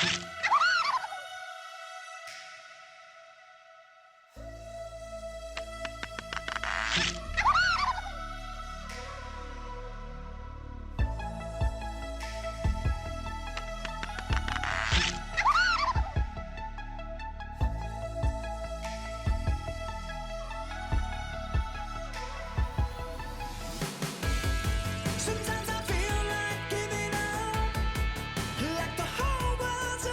Sometimes I feel like giving up, like the whole world's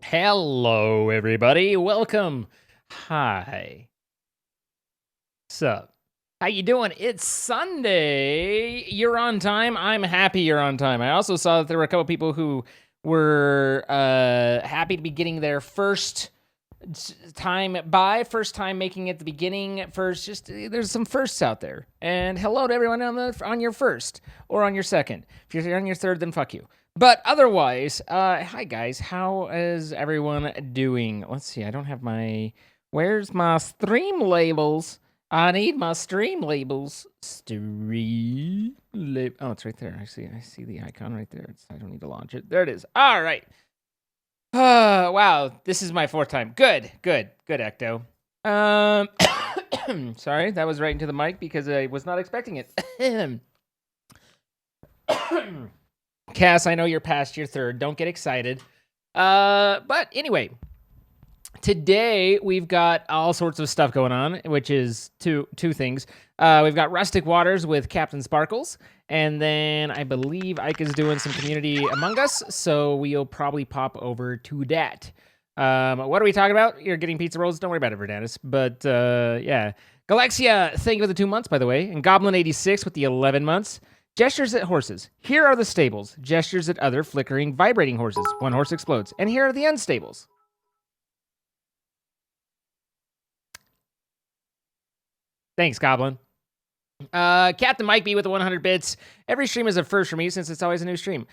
Hello, everybody. Welcome. Hi. Sup? How you doing? It's Sunday. You're on time. I'm happy you're on time. I also saw that there were a couple people who were happy to be getting their first time making it the beginning first. Just there's some firsts out there. And hello to everyone on your first or on your second. If you're on your third, then fuck you. But otherwise, hi guys, how is everyone doing? Let's see, I don't have where's my stream labels? I need my stream labels. Oh, it's right there. I see the icon right there. I don't need to launch it. There it is. All right. Wow, this is my fourth time. Good, Ecto. Sorry, that was right into the mic because I was not expecting it. Cass, I know you're past your third. Don't get excited. But anyway, today we've got all sorts of stuff going on, which is two things. We've got Rustic Waters with CaptainSparkelz, and then I believe Ayka's doing some community Among Us, so we'll probably pop over to that. What are we talking about? You're getting pizza rolls. Don't worry about it, Verdanus. But yeah, Galaxia, thank you for the 2 months, by the way, and Goblin86 with the 11 months. Gestures at horses. Here are the stables. Gestures at other flickering, vibrating horses. One horse explodes. And here are the unstables. Thanks, Goblin. Captain Mike B with the 100 bits. Every stream is a first for me since it's always a new stream.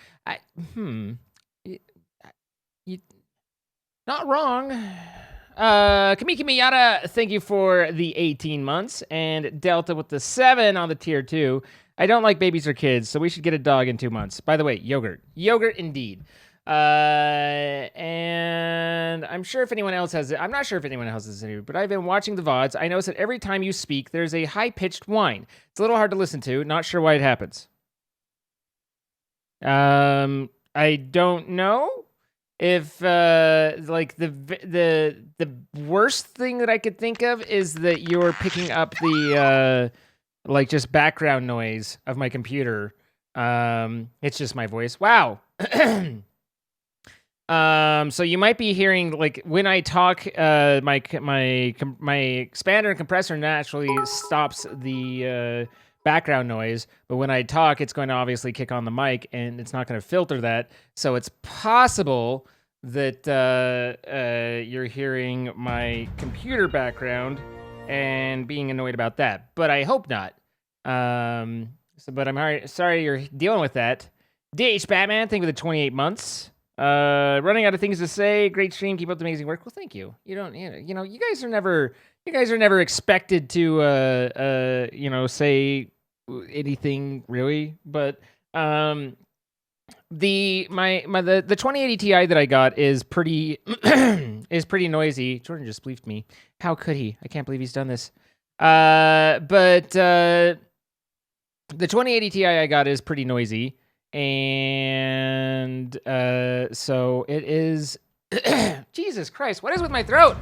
Not wrong. Kamiki Miyata, thank you for the 18 months. And Delta with the 7 on the tier 2. I don't like babies or kids, so we should get a dog in 2 months. By the way, yogurt. Yogurt indeed. And I'm sure if anyone else has it, I'm not sure if anyone else has it, but I've been watching the VODs. I notice that every time you speak, there's a high-pitched whine. It's a little hard to listen to. Not sure why it happens. I don't know if like the worst thing that I could think of is that you're picking up the like just background noise of my computer. It's just my voice. Wow. So you might be hearing like when I talk, my expander and compressor naturally stops the background noise, but when I talk, it's going to obviously kick on the mic, and it's not going to filter that. So it's possible that you're hearing my computer background and being annoyed about that, but I hope not. But I'm sorry you're dealing with that. DH Batman, thank you for the 28 months. Running out of things to say. Great stream. Keep up the amazing work. Well, thank you. You know, you guys are never expected to, say anything really. But the 2080 Ti that I got is pretty is pretty noisy. Jordan just bleeped me. How could he? I can't believe he's done this. But the 2080 Ti I got is pretty noisy. And so it is. Jesus Christ, what is with my throat?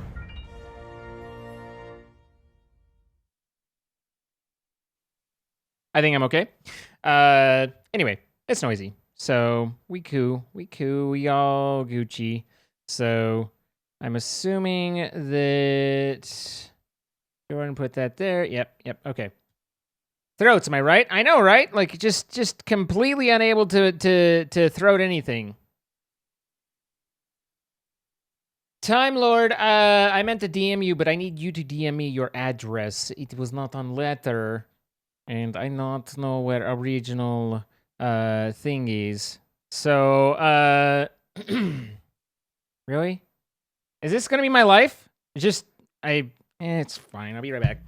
I think I'm okay. Anyway, it's noisy. So we all Gucci. So I'm assuming that Jordan put that there. Yep, okay. Throats, am I right? I know, right? Like just completely unable to throat anything. Time Lord, I meant to DM you, but I need you to DM me your address. It was not on letter, and I not know where original thing is. So really? Is this gonna be my life? It's fine. I'll be right back.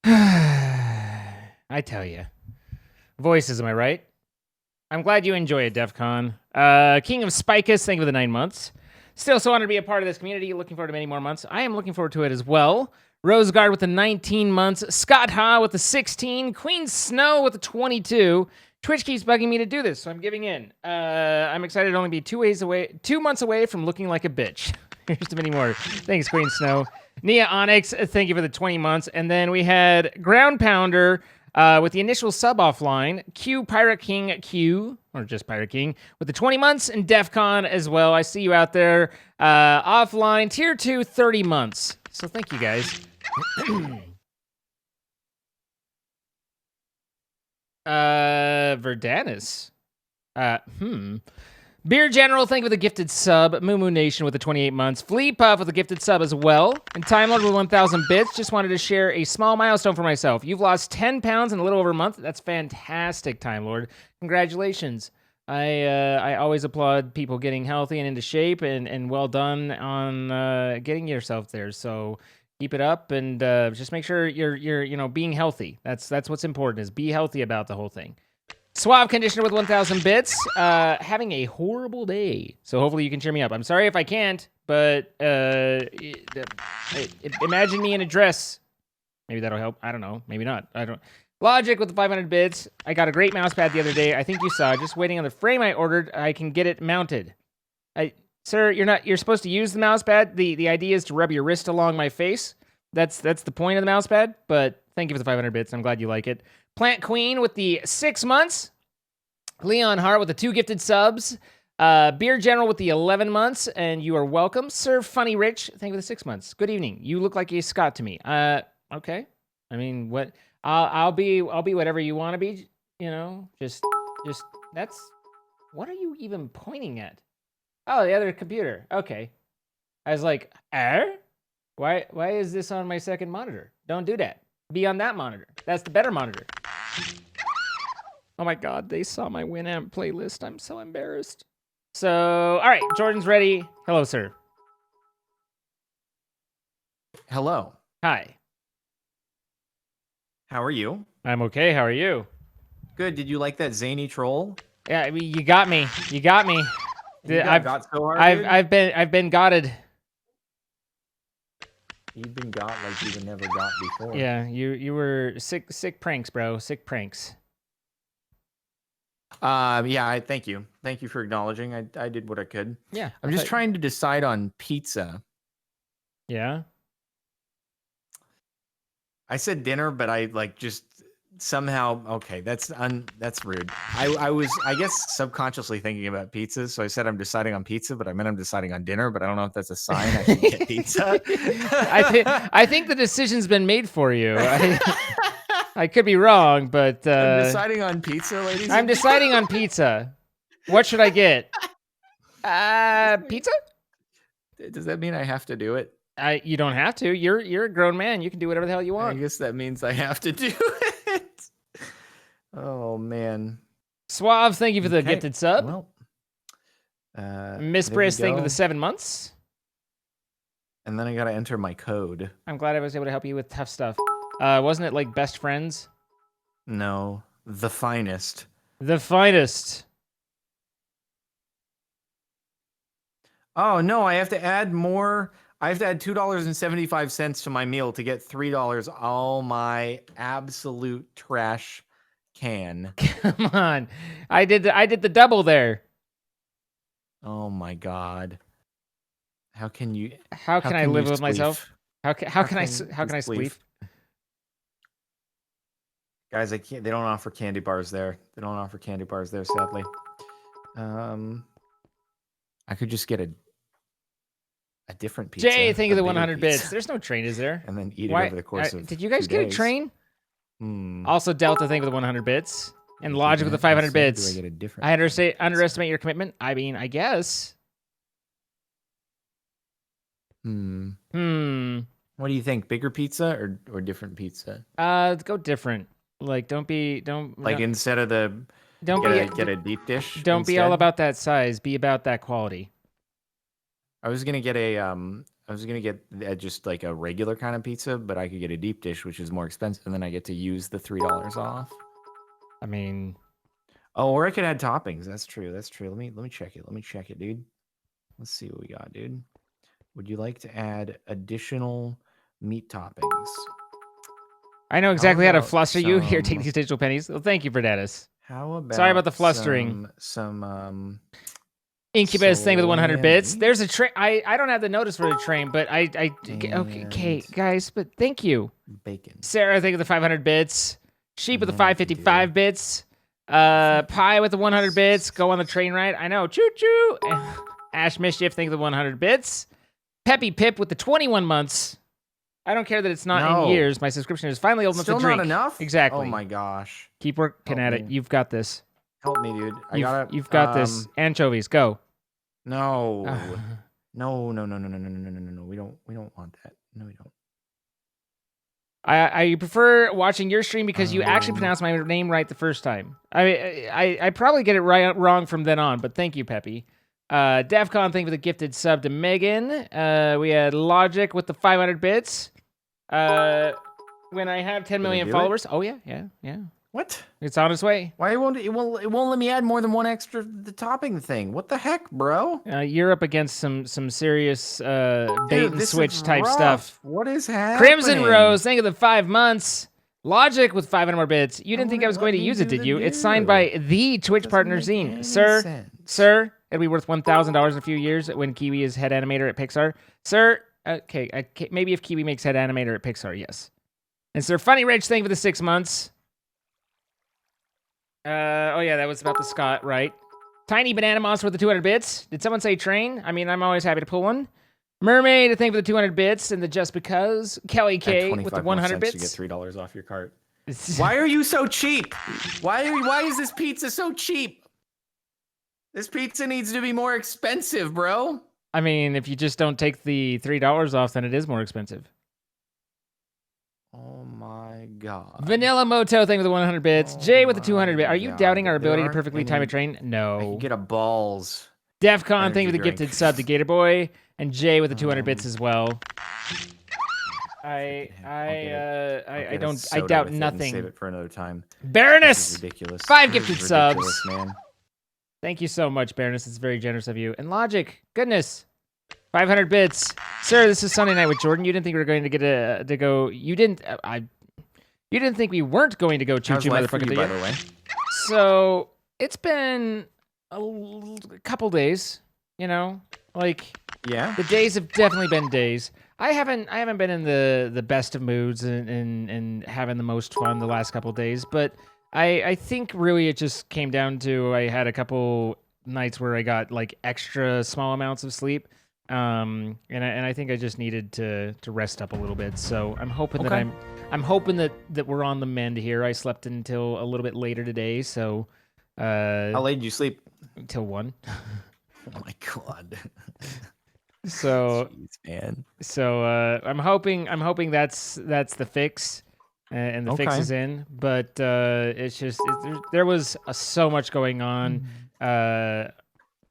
I tell you. Voices, am I right? I'm glad you enjoy it, DEF CON. King of Spikus, thank you for the 9 months. Still so honored to be a part of this community. Looking forward to many more months. I am looking forward to it as well. Roseguard with the 19 months. Scott Ha with the 16. Queen Snow with the 22. Twitch keeps bugging me to do this, so I'm giving in. I'm excited to only be 2 months away from looking like a bitch. Here's to many more. Thanks, Queen Snow. Nia Onyx, thank you for the 20 months. And then we had Ground Pounder with the initial sub offline. Q Pirate King Q, or just Pirate King, with the 20 months. And DEF CON as well. I see you out there. Offline, Tier 2, 30 months. So thank you, guys. Verdanus. Beer General, thank you for the gifted sub. Moo Nation with the 28 months. Flea Puff with a gifted sub as well. And Time Lord with 1,000 bits. Just wanted to share a small milestone for myself. You've lost 10 pounds in a little over a month. That's fantastic, Time Lord. Congratulations. I always applaud people getting healthy and into shape, and well done on getting yourself there. So keep it up, and just make sure you're being healthy. That's what's important, is be healthy about the whole thing. Suave Conditioner with 1,000 bits. Having a horrible day. So hopefully you can cheer me up. I'm sorry if I can't, but imagine me in a dress. Maybe that'll help. I don't know. Maybe not. I don't. Logic with the 500 bits. I got a great mouse pad the other day. I think you saw. Just waiting on the frame I ordered. I can get it mounted. Sir, you're supposed to use the mouse pad. The idea is to rub your wrist along my face. That's the point of the mouse pad. But thank you for the 500 bits. I'm glad you like it. Plant Queen with the 6 months. Leon Hart with the 2 gifted subs. Beer General with the 11 months. And you are welcome. Sir Funny Rich, thank you for the 6 months. Good evening. You look like a Scott to me. Okay. I mean, what? I'll be whatever you want to be. Just that's. What are you even pointing at? Oh, the other computer. Okay. I was like, Why is this on my second monitor? Don't do that. Be on that monitor. That's the better monitor. Oh my God, they saw my Winamp playlist. I'm so embarrassed. So, all right, Jordan's ready. Hello, sir. Hello. Hi. How are you? I'm okay. How are you? Good. Did you like that zany troll? Yeah, I mean, you got me. You got me. I've got so hard. I've been gotted. You've been got like you were never got before. Yeah, you were sick pranks, bro. Sick pranks. Yeah, thank you. Thank you for acknowledging. I did what I could. Yeah. I'm just trying to decide on pizza. Yeah. I said dinner, but I just somehow okay, that's rude. I was I guess subconsciously thinking about pizza, so I said I'm deciding on pizza, but I meant I'm deciding on dinner, but I don't know if that's a sign I should get pizza. I think the decision's been made for you. I could be wrong, but I'm deciding on pizza, ladies. I'm deciding on pizza. What should I get? Pizza? Does that mean I have to do it? You don't have to. You're a grown man. You can do whatever the hell you want. I guess that means I have to do it. Oh man. Suave, thank you for the gifted sub. Well, Miss Briss, thank you for the 7 months. And then I gotta enter my code. I'm glad I was able to help you with tough stuff. Wasn't it like best friends? No, the finest. The finest. Oh no, I have to add more. I have to add $2.75 to my meal to get $3. Oh my absolute trash can. Come on. I did the double there. Oh my God. How can you How can I live with myself? How can I sleep? Guys, I can't. They don't offer candy bars there. Sadly. I could just get a different pizza. Jay, thank you for the 100 bits. There's no train, is there? And then eat it over the course of Did you guys 2 get days. a train? Also, Delta, thank you for the 100 bits. And Logic with the 500 bits. Do I get a different? I underestimate your commitment. I mean, I guess. What do you think? Bigger pizza or different pizza? Go different. Like, Instead of the get a deep dish. Don't be all about that size. Be about that quality. I was gonna get a gonna get just like a regular kind of pizza, but I could get a deep dish, which is more expensive, and then I get to use the $3 off. I mean, oh, or I could add toppings. That's true. That's true. Let me check it. Let me check it, dude. Let's see what we got, dude. Would you like to add additional meat toppings? I know exactly how to about fluster you. Here, take some- these digital pennies. Well, thank you for Dennis. How about Sorry about the flustering. Some Incubus thing with 100 bits. salami? There's a train. I don't have the notice for the train, but okay, And guys, but thank you. bacon. Sarah, thank you for the 500 bits. Sheep with the Thank you, 555 bits. Pie with the 100 bits. Go on the train ride. I know. Choo choo. Ash Mischief, thank you for the 100 bits. Peppy Pip with the 21 months. I don't care that it's not in years. My subscription is finally old enough to drink. Still not enough? Exactly. Oh my gosh. Keep working at it. You've got this. Help me, dude. You've got this. Anchovies, go. No. No. We don't want that. No, we don't. I prefer watching your stream because you actually pronounced my name right the first time. I probably get it wrong from then on, but thank you, Peppy. Defcon, thank you for the gifted sub to Megan. We had Logic with the 500 bits. When I have 10 million followers. Oh yeah. What? It's on its way. Why won't it won't let me add more than one extra the topping thing? What the heck, bro? You're up against some serious bait and switch type rough. stuff. What is happening? Crimson Rose, thank you for the 5 months. Logic with 500 more bits. You didn't think I was going to use it, did you? It's signed by the Twitch partner Zine. Sir, it'll be worth $1,000 in a few years when Kiwi is head animator at Pixar. Sir, okay, maybe if Kiwi makes head animator at Pixar, yes. And Sir Funny Rich, thank you for the 6 months. Oh yeah, that was about the Scott, right? Tiny Banana Monster with the 200 bits. Did someone say train? I mean, I'm always happy to pull one. Mermaid, I think for the 200 bits, and the Just Because. Kelly K with the 100 bits. You get $3 off your cart. Why are you so cheap? Why is this pizza so cheap? This pizza needs to be more expensive, bro. I mean, if you just don't take the $3 off, then it is more expensive. Oh my god. Vanilla Moto, thing with the 100 bits. Jay with the 200 bits. Are you doubting our ability to perfectly time a train? No. I can get a balls. Defcon, thing with the gifted sub to Gator Boy. And Jay with the 200 bits as well. I doubt nothing. Save it for another time. Baroness! Ridiculous. 5 gifted subs. Man. Thank you so much, Baroness. It's very generous of you. And Logic, goodness. 500 bits. Sir, this is Sunday night with Jordan. You didn't think we were going to get to go. You didn't think we weren't going to go choo choo motherfucker, by the way? So it's been a couple days, you know? Like, yeah. The days have definitely been days. I haven't been in the best of moods and having the most fun the last couple days, but I think really it just came down to I had a couple nights where I got like extra small amounts of sleep. And I think I just needed to rest up a little bit. So I'm hoping that I'm hoping that we're on the mend here. I slept until a little bit later today, so how late did you sleep? Till 1. Oh my god. So jeez, man. So I'm hoping that's the fix, and the fix is in. But it's just there was so much going on. I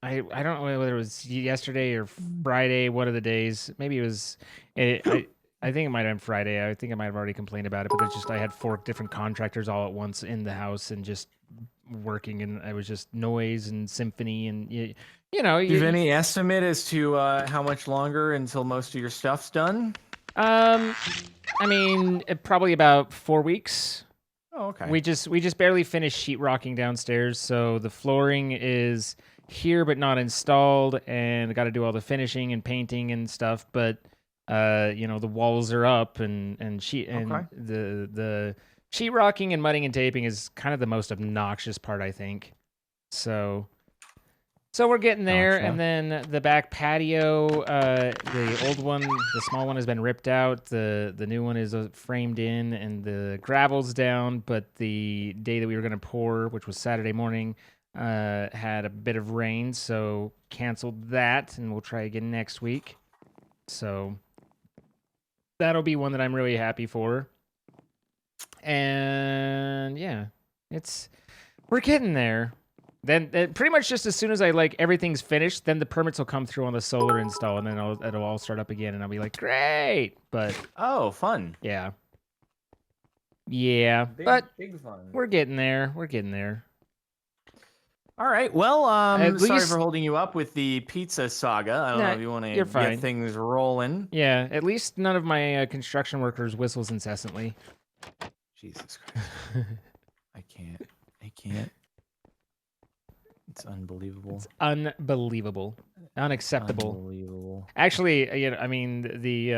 don't know whether it was yesterday or Friday, one of the days. Maybe it was. I think it might have been Friday. I think I might have already complained about it. But there's just I had 4 different contractors all at once in the house and just working, and it was just noise and symphony and you know. Do you have any estimate as to how much longer until most of your stuff's done? I mean, probably about 4 weeks. Oh, okay. We just barely finished sheetrocking downstairs, so the flooring is here but not installed, and I got to do all the finishing and painting and stuff. But you know, the walls are up, and the sheetrocking and mudding and taping is kind of the most obnoxious part, I think. So we're getting there. Gotcha. And then the back patio, the old one, the small one has been ripped out. The new one is framed in, and the gravel's down. But the day that we were going to pour, which was Saturday morning, had a bit of rain, so canceled that, and we'll try again next week. So that'll be one that I'm really happy for. And yeah, we're getting there. Then pretty much just as soon as I like everything's finished, then the permits will come through on the solar install, and then it'll all start up again, and I'll be like, great. But Oh, fun. yeah, but Big fun. we're getting there. We're getting there. All right. Well, At sorry least- for holding you up with the pizza saga. I don't know if you want to you're get fine. things rolling. Yeah, at least none of my construction workers whistles incessantly. Jesus Christ. I can't. It's unbelievable. It's unbelievable. Unacceptable. Unbelievable. Actually, you know, I mean, the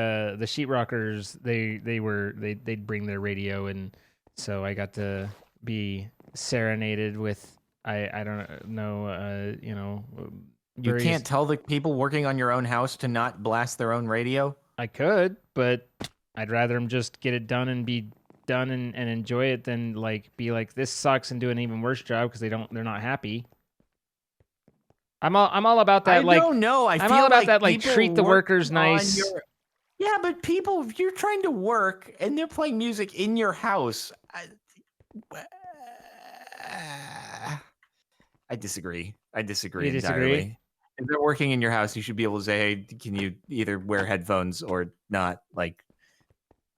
sheetrockers, they'd bring their radio, and so I got to be serenaded with I don't know, you know. You can't tell the people working on your own house to not blast their own radio? I could, but I'd rather them just get it done and be done and enjoy it than like be like, this sucks, and do an even worse job because they're not happy. I'm all about that. I don't know. I'm all about that. Like, people treat the work workers on nice. Yeah, but people, if you're trying to work and they're playing music in your house, I disagree. I disagree You disagree? entirely. If they're working in your house, you should be able to say, "Hey, can you either wear headphones or not? Like,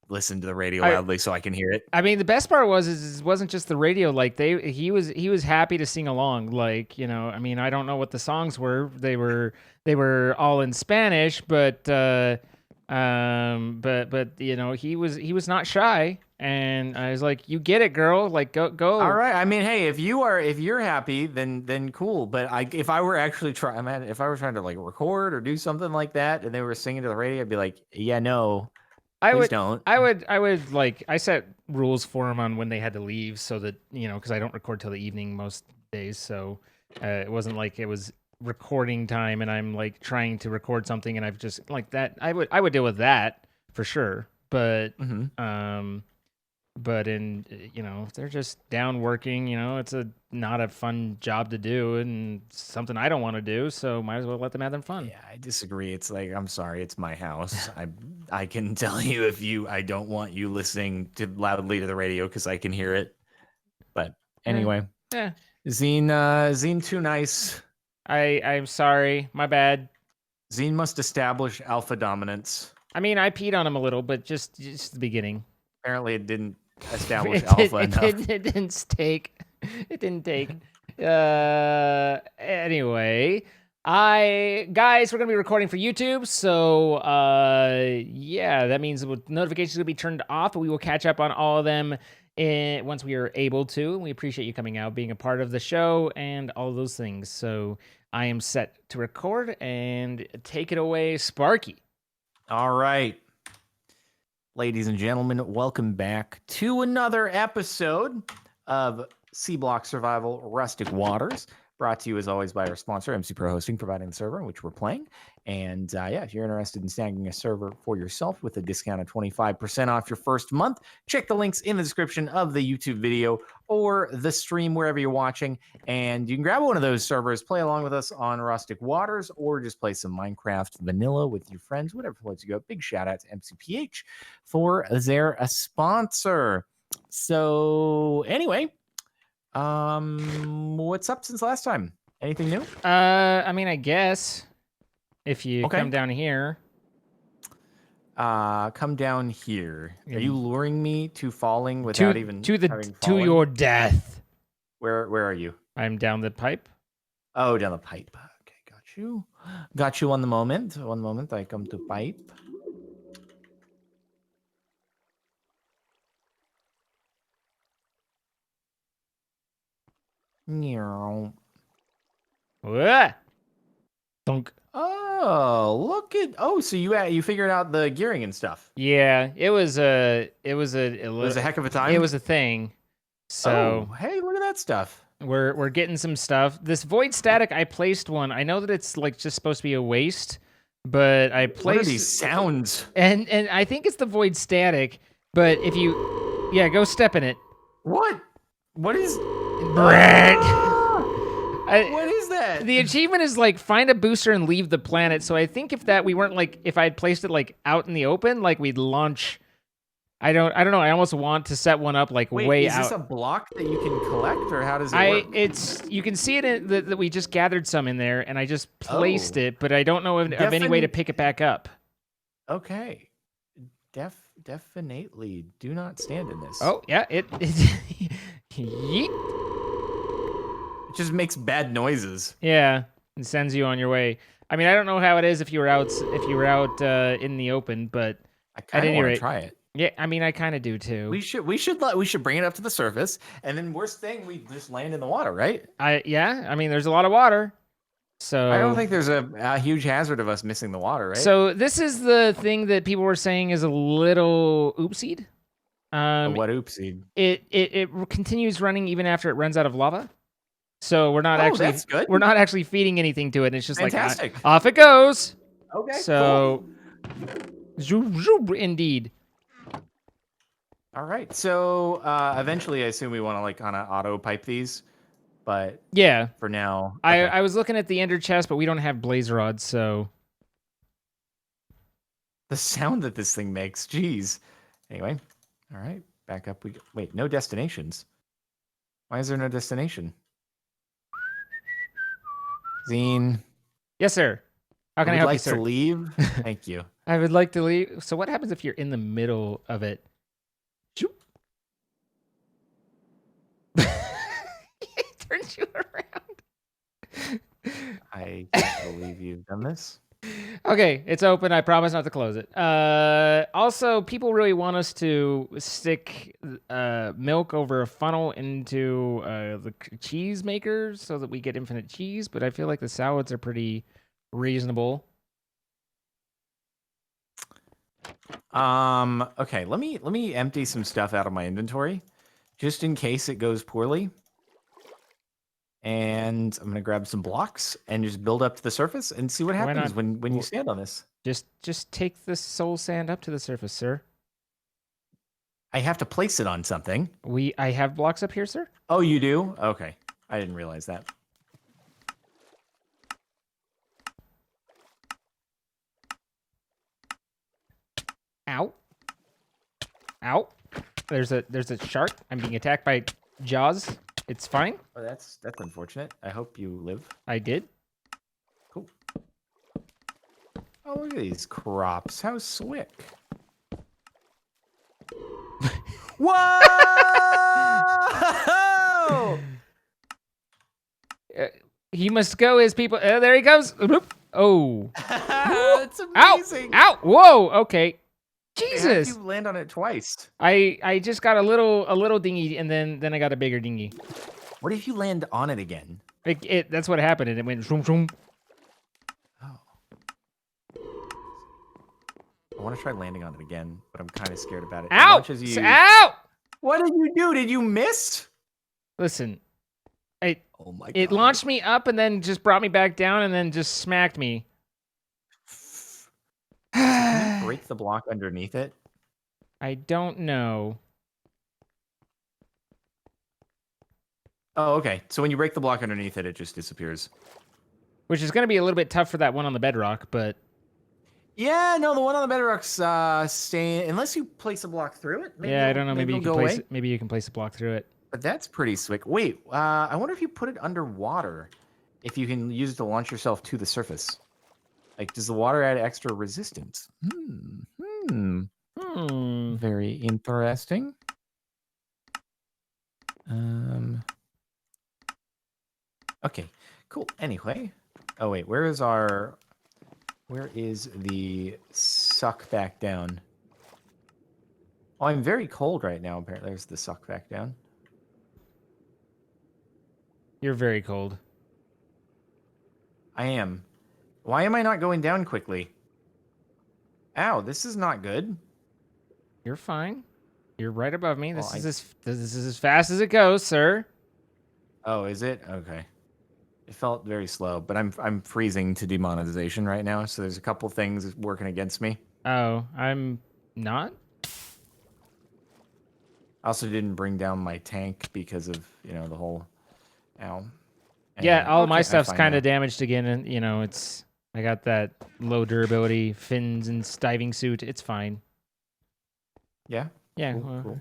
listen to the radio loudly so I can hear it." I mean, the best part was it wasn't just the radio. Like he was happy to sing along. Like, you know, I mean, I don't know what the songs were. They were all in Spanish, but you know, he was not shy, and I was like, you get it, girl. Like, go. All right. I mean, hey, if you're happy, then cool. But if I were actually trying to like record or do something like that, and they were singing to the radio, I'd be like, yeah, no. I would like, I set rules for them on when they had to leave, so that, you know, because I don't record till the evening most days, so it wasn't like it was recording time and I'm like trying to record something and I've just like that. I would deal with that for sure, but but in, you know, if they're just down working, you know, it's not a fun job to do and something I don't want to do, so might as well let them have their fun. Yeah, I disagree. It's like, I'm sorry, it's my house. I can tell you I don't want you listening loudly to the radio because I can hear it. But anyway, Yeah. Zine too nice. I'm sorry, my bad. Zine must establish alpha dominance. I mean, I peed on him a little, but just the beginning. Apparently, it didn't establish alpha enough. It didn't take. It didn't take. Anyway, guys, we're gonna be recording for YouTube, so yeah, that means notifications will be turned off, but we will catch up on all of them once we are able to. We appreciate you coming out, being a part of the show, and all of those things. So I am set to record, and take it away, Sparky. All right. Ladies and gentlemen, welcome back to another episode of C Block Survival Rustic Waters, brought to you as always by our sponsor, MC Pro Hosting, providing the server in which we're playing. And yeah, if you're interested in snagging a server for yourself with a discount of 25% off your first month, check the links in the description of the YouTube video or the stream wherever you're watching. And you can grab one of those servers, play along with us on Rustic Waters, or just play some Minecraft vanilla with your friends, whatever floats you go. Big shout out to MCPH for their sponsor. So anyway, what's up since last time? Anything new? I mean, I guess if you come down here. Come down here. Yeah. Are you luring me to falling without even to having fallen? your death? Where are you? I'm down the pipe. Oh, down the pipe. Okay, got you. Got you on the moment. One moment, I come to pipe. Meow. What? Dunk. Oh, look at. Oh, so you figured out the gearing and stuff. Yeah, it was a heck of a time. It was a thing. So hey, look at that stuff. We're getting some stuff. This void static, I placed one. I know that it's like just supposed to be a waste, but I placed. What are these sounds? And I think it's the void static. But if you, go step in it. What? What is? Brett. What is that? The achievement is like find a booster and leave the planet. So I think if I had placed it like out in the open, like we'd launch I don't know. I almost want to set one up like Wait, way is this out. a block that you can collect, or how does it work? You can see it that we just gathered some in there, and I just placed Oh, it, but I don't know of any way to pick it back up. Okay. Definitely do not stand in this. Oh yeah, it yeet. It just makes bad noises. Yeah, it sends you on your way. I mean, I don't know how it is if you were out in the open, but I at kind of any want to rate, try it. yeah. I mean, I kind of do too. We should bring it up to the surface, and then worst thing, we just land in the water, right? Yeah. I mean, there's a lot of water, so I don't think there's a huge hazard of us missing the water, right? So this is the thing that people were saying is a little oopsied. What oopsie? It continues running even after it runs out of lava. So we're not That's good. we're not actually feeding anything to it. It's just Fantastic. like off it goes. Okay. So, zoom, zoom, indeed. All right. So eventually, I assume we want to like kind of auto pipe these, but Yeah. for now, I was looking at the ender chest, but we don't have blaze rods, so the sound that this thing makes, jeez. Anyway, all right, back up. Wait, no destinations. Why is there no destination? Zine. Yes, sir. How can I help you, sir? To leave? Thank you. I would like to leave. So what happens if you're in the middle of it? It turns you around. I can't believe you've done this. Okay, it's open. I promise not to close it. Also, people really want us to stick milk over a funnel into the cheese maker so that we get infinite cheese, but I feel like the salads are pretty reasonable. Okay, let me empty some stuff out of my inventory just in case it goes poorly. And I'm gonna grab some blocks and just build up to the surface and see what happens when you stand on this. Just take the soul sand up to the surface, sir. I have to place it on something. I have blocks up here, sir. Oh, you do? Okay. I didn't realize that. Ow. Ow. There's a shark. I'm being attacked by jaws. It's fine. Oh, that's unfortunate. I hope you live. I did. Cool. Oh, look at these crops. How slick. Whoa! He must go as people. There he comes. Oh. That's amazing. Ow. Whoa. Okay. Jesus. You land on it twice. I just got a little dinghy, and then I got a bigger dinghy. What if you land on it again? That's what happened, and it went zoom zoom. Oh. I want to try landing on it again, but I'm kind of scared about it. Ow! Ow! What did you do? Did you miss? Listen, oh my God. It launched me up and then just brought me back down and then just smacked me. Can you break the block underneath it? I don't know. Oh, okay. So when you break the block underneath it, it just disappears. Which is going to be a little bit tough for that one on the bedrock, but... Yeah, no, the one on the bedrock's staying... Unless you place a block through it. Yeah, I don't know. Maybe you can place it. Maybe you can place a block through it. But that's pretty slick. Wait, I wonder if you put it underwater, if you can use it to launch yourself to the surface. Like, does the water add extra resistance? Very interesting. Okay, cool. Anyway. Oh, wait, where is the suck back down? Oh, I'm very cold right now, apparently. There's the suck back down. You're very cold. I am. Why am I not going down quickly? Ow, this is not good. You're fine. You're right above me. This is as fast as it goes, sir. Oh, is it? Okay. It felt very slow, but I'm freezing to demonetization right now, so there's a couple things working against me. Oh, I'm not? I also didn't bring down my tank because of, the whole... Ow. Yeah, all my stuff's kind of damaged again, and, I got that low durability fins and diving suit. It's fine. Yeah? Yeah. Cool, Well, cool.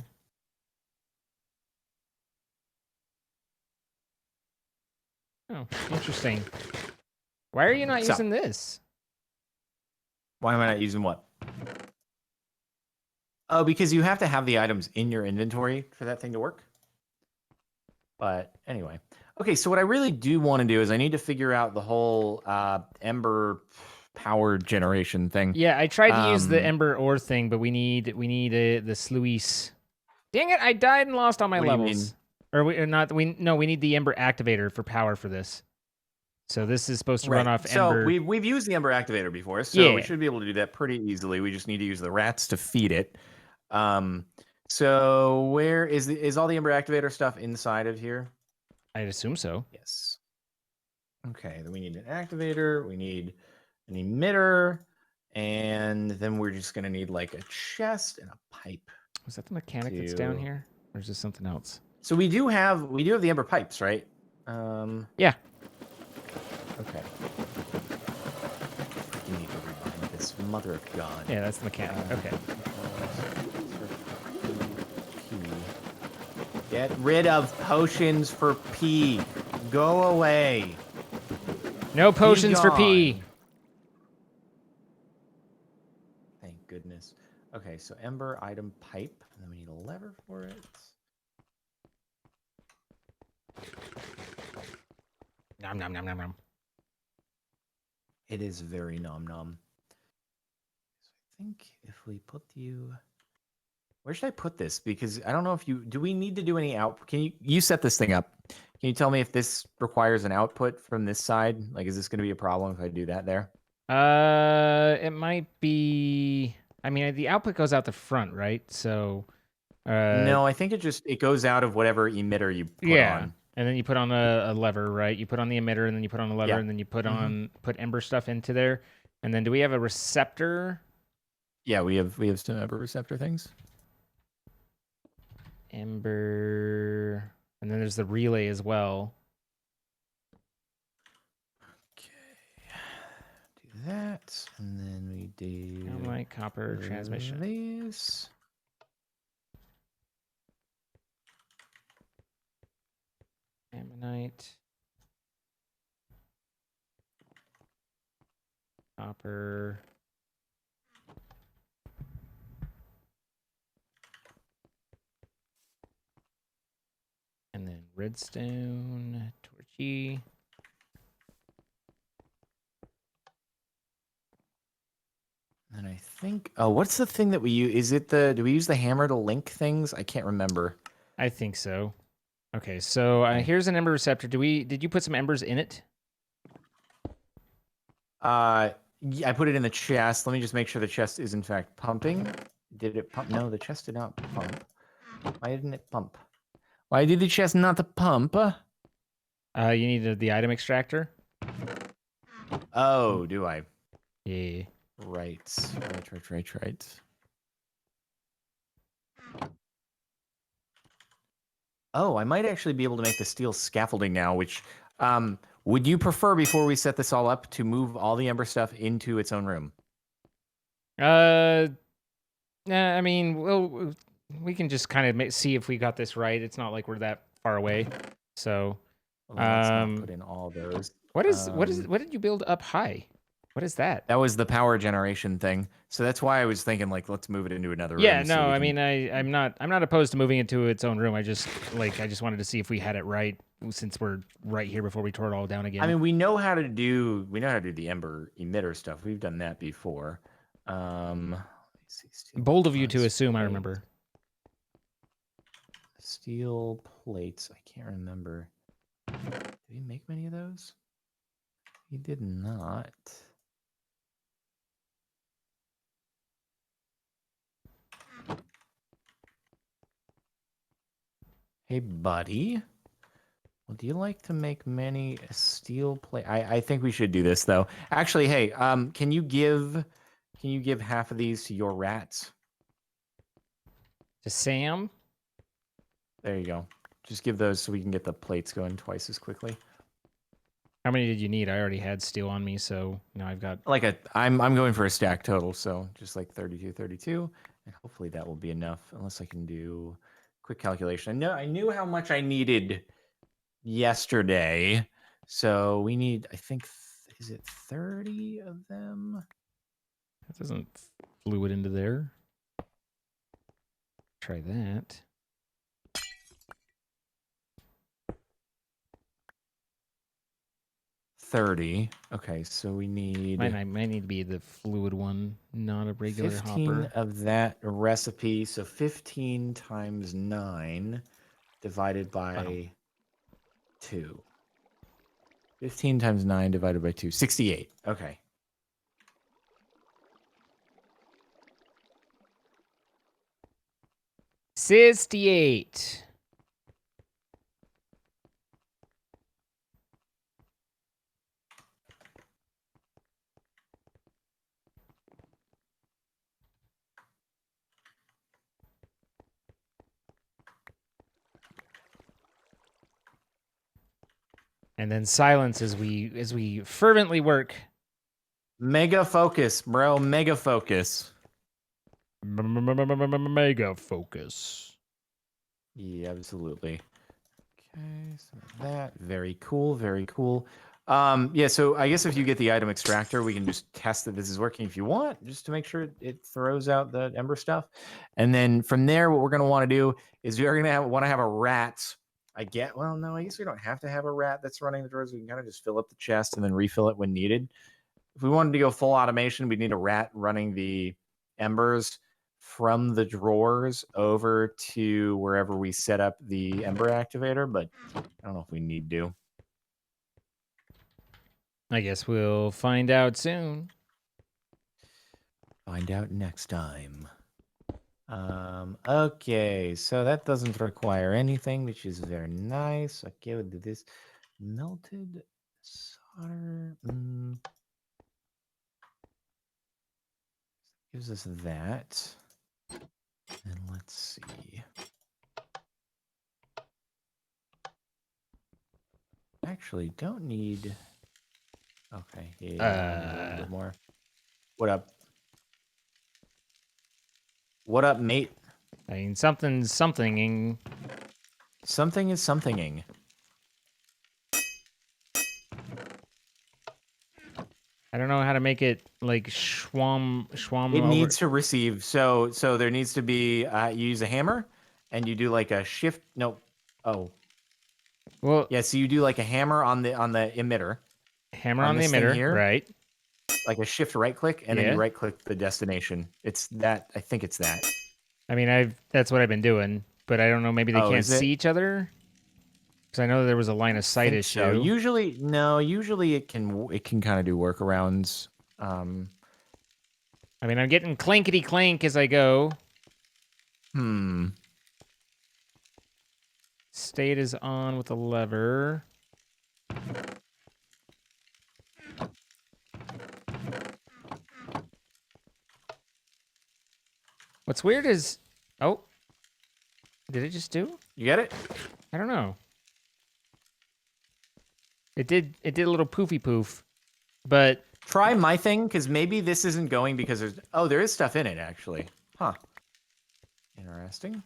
oh, interesting. Why are you not So- using this? Why am I not using what? Oh, because you have to have the items in your inventory for that thing to work. But anyway. Okay, so what I really do want to do is I need to figure out the whole ember power generation thing. Yeah, I tried to use the ember ore thing, but we need the sluice. Dang it! I died and lost all my What do you levels. mean? Or not? We need the ember activator for power for this. So this is supposed to run off So ember. we've used the ember activator before, so Yeah. we should be able to do that pretty easily. We just need to use the rats to feed it. So where is all the ember activator stuff inside of here? I'd assume so. Yes. Okay, then we need an activator, we need an emitter, and then we're just gonna need like a chest and a pipe. Was that the mechanic that's down here, or is this something else? So we do have the ember pipes, right? Yeah. Okay. Freaking need to rewind this, mother of God. Yeah, that's the mechanic. Okay. Get rid of potions for P. Go away. No potions for gone. P. Thank goodness. Okay, so ember item pipe, and then we need a lever for it. Nom nom nom nom nom. It is very nom nom. So I think if we put you, where should I put this? Because I don't know if do we need to do any out? Can you set this thing up? Can you tell me if this requires an output from this side? Like, is this going to be a problem if I do that there? It might be. I mean, the output goes out the front, right? So. No, I think it goes out of whatever emitter you put on. And then you put on a lever, right? You put on the emitter, and then you put on the lever, and then you put ember stuff into there. And then do we have a receptor? Yeah, we have some ember receptor things. Ember, and then there's the relay as well. Okay, do that, and then we do Like copper transmission. This. Ammonite. Copper. And then redstone, torchy. And I think, what's the thing that we use? Is it do we use the hammer to link things? I can't remember. I think so. Okay, so here's an ember receptor. Did you put some embers in it? Yeah, I put it in the chest. Let me just make sure the chest is in fact pumping. Did it pump? No, the chest did not pump. Why didn't it pump? Why did the chest not pump? You needed the item extractor. Oh, do I? Yeah. Right. Oh, I might actually be able to make the steel scaffolding now, which would you prefer before we set this all up to move all the ember stuff into its own room? I mean, we can just kind of see if we got this right. It's not like we're that far away. So, Well, let's not put in all those. what did you build up high? What is that? That was the power generation thing. So that's why I was thinking, like, let's move it into another room. Yeah, no, I mean, I'm not opposed to moving it to its own room. I just wanted to see if we had it right since we're right here before we tore it all down again. I mean, we know how to do the ember emitter stuff. We've done that before. Bold of you to assume I remember. Steel plates. I can't remember. Did we make many of those? We did not. Hey, buddy. Would you like to make many steel plate? I think we should do this though. Actually, hey, can you give half of these to your rats? To Sam? There you go. Just give those so we can get the plates going twice as quickly. How many did you need? I already had steel on me, so now I've got I'm going for a stack total, so just like 32, 32. And hopefully that will be enough, unless I can do quick calculation. I knew how much I needed yesterday. So we need, I think, is it 30 of them? That doesn't fluid into there. Try that. $30. Okay, so we need Might need to be the fluid one, not a regular 15 hopper. of that recipe. So 15 times 9 divided by 2. 15 times 9 divided by 2. 68. Okay. $68. And then silence as we fervently work. Mega focus, bro. Mega focus. Mega focus. Yeah, absolutely. Okay, so that. Very cool. Very cool. Yeah, so I guess if you get the item extractor, we can just test that this is working if you want, just to make sure it throws out the ember stuff. And then from there, what we're going to want to do is we are going to want to have a rat. Well, no, I guess we don't have to have a rat that's running the drawers. We can kind of just fill up the chest and then refill it when needed. If we wanted to go full automation, we'd need a rat running the embers from the drawers over to wherever we set up the ember activator, but I don't know if we need to. I guess we'll find out soon. Find out next time. Okay, so that doesn't require anything, which is very nice. Okay, we'll do this. Melted solder. Gives us that. And let's see. Actually, don't need. Okay, yeah, need a little bit more. What up? What up, mate? I mean, something's somethinging. Something is somethinging. I don't know how to make it like schwam It over. needs to receive. So there needs to be. You use a hammer, and you do like a shift. No. Oh. Well, Yeah. So you do like a hammer on the emitter. hammer on the this thing emitter, here, right? like a shift right click, and then Yeah. you right click the destination. It's that. I think it's that. I mean, that's what I've been doing, but I don't know. Maybe they Oh, can't is it? see each other. Because I know there was a line of sight think issue. so. Usually it can kind of do workarounds. I mean, I'm getting clankety clank as I go. State is on with the lever. What's weird is, oh, did it just do? You get it? I don't know. It did a little poofy poof, but Try my thing, because maybe this isn't going because there is stuff in it actually. Huh. Interesting.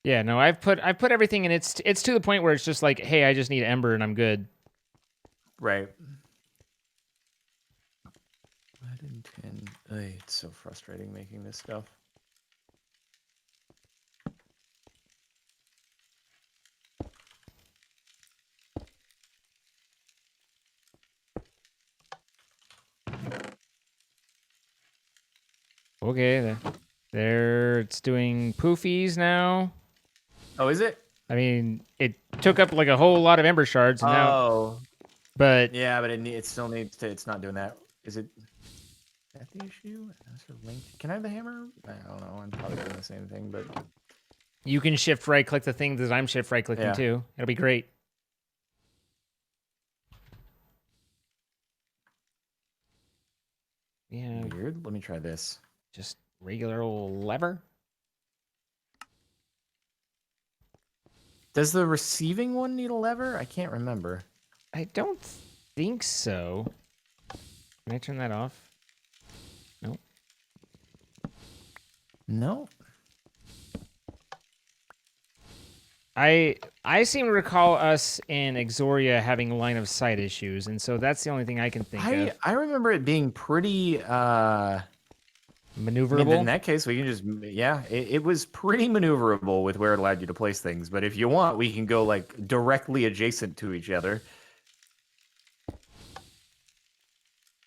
yeah, no, I've put everything in. It's to the point where it's just like, hey, I just need ember and I'm good. Right. I didn't intend. It's so frustrating making this stuff. Okay, there it's doing poofies now. Oh, is it? I mean, it took up like a whole lot of ember shards and now. But yeah, but it still needs to. It's not doing that. Is it? Is that the issue? Can I have the hammer? I don't know. I'm probably doing the same thing, but you can shift right click the thing that I'm shift right clicking Yeah. too. It'll be great. Yeah, weird. Let me try this. just regular old lever. Does the receiving one need a lever? I can't remember. I don't think so. Can I turn that off? Nope. No. I seem to recall us in Exoria having line of sight issues, and so that's the only thing I can think of. I remember it being pretty. I mean, in Maneuverable. that case, we can just it was pretty maneuverable with where it allowed you to place things. But if you want, we can go like directly adjacent to each other.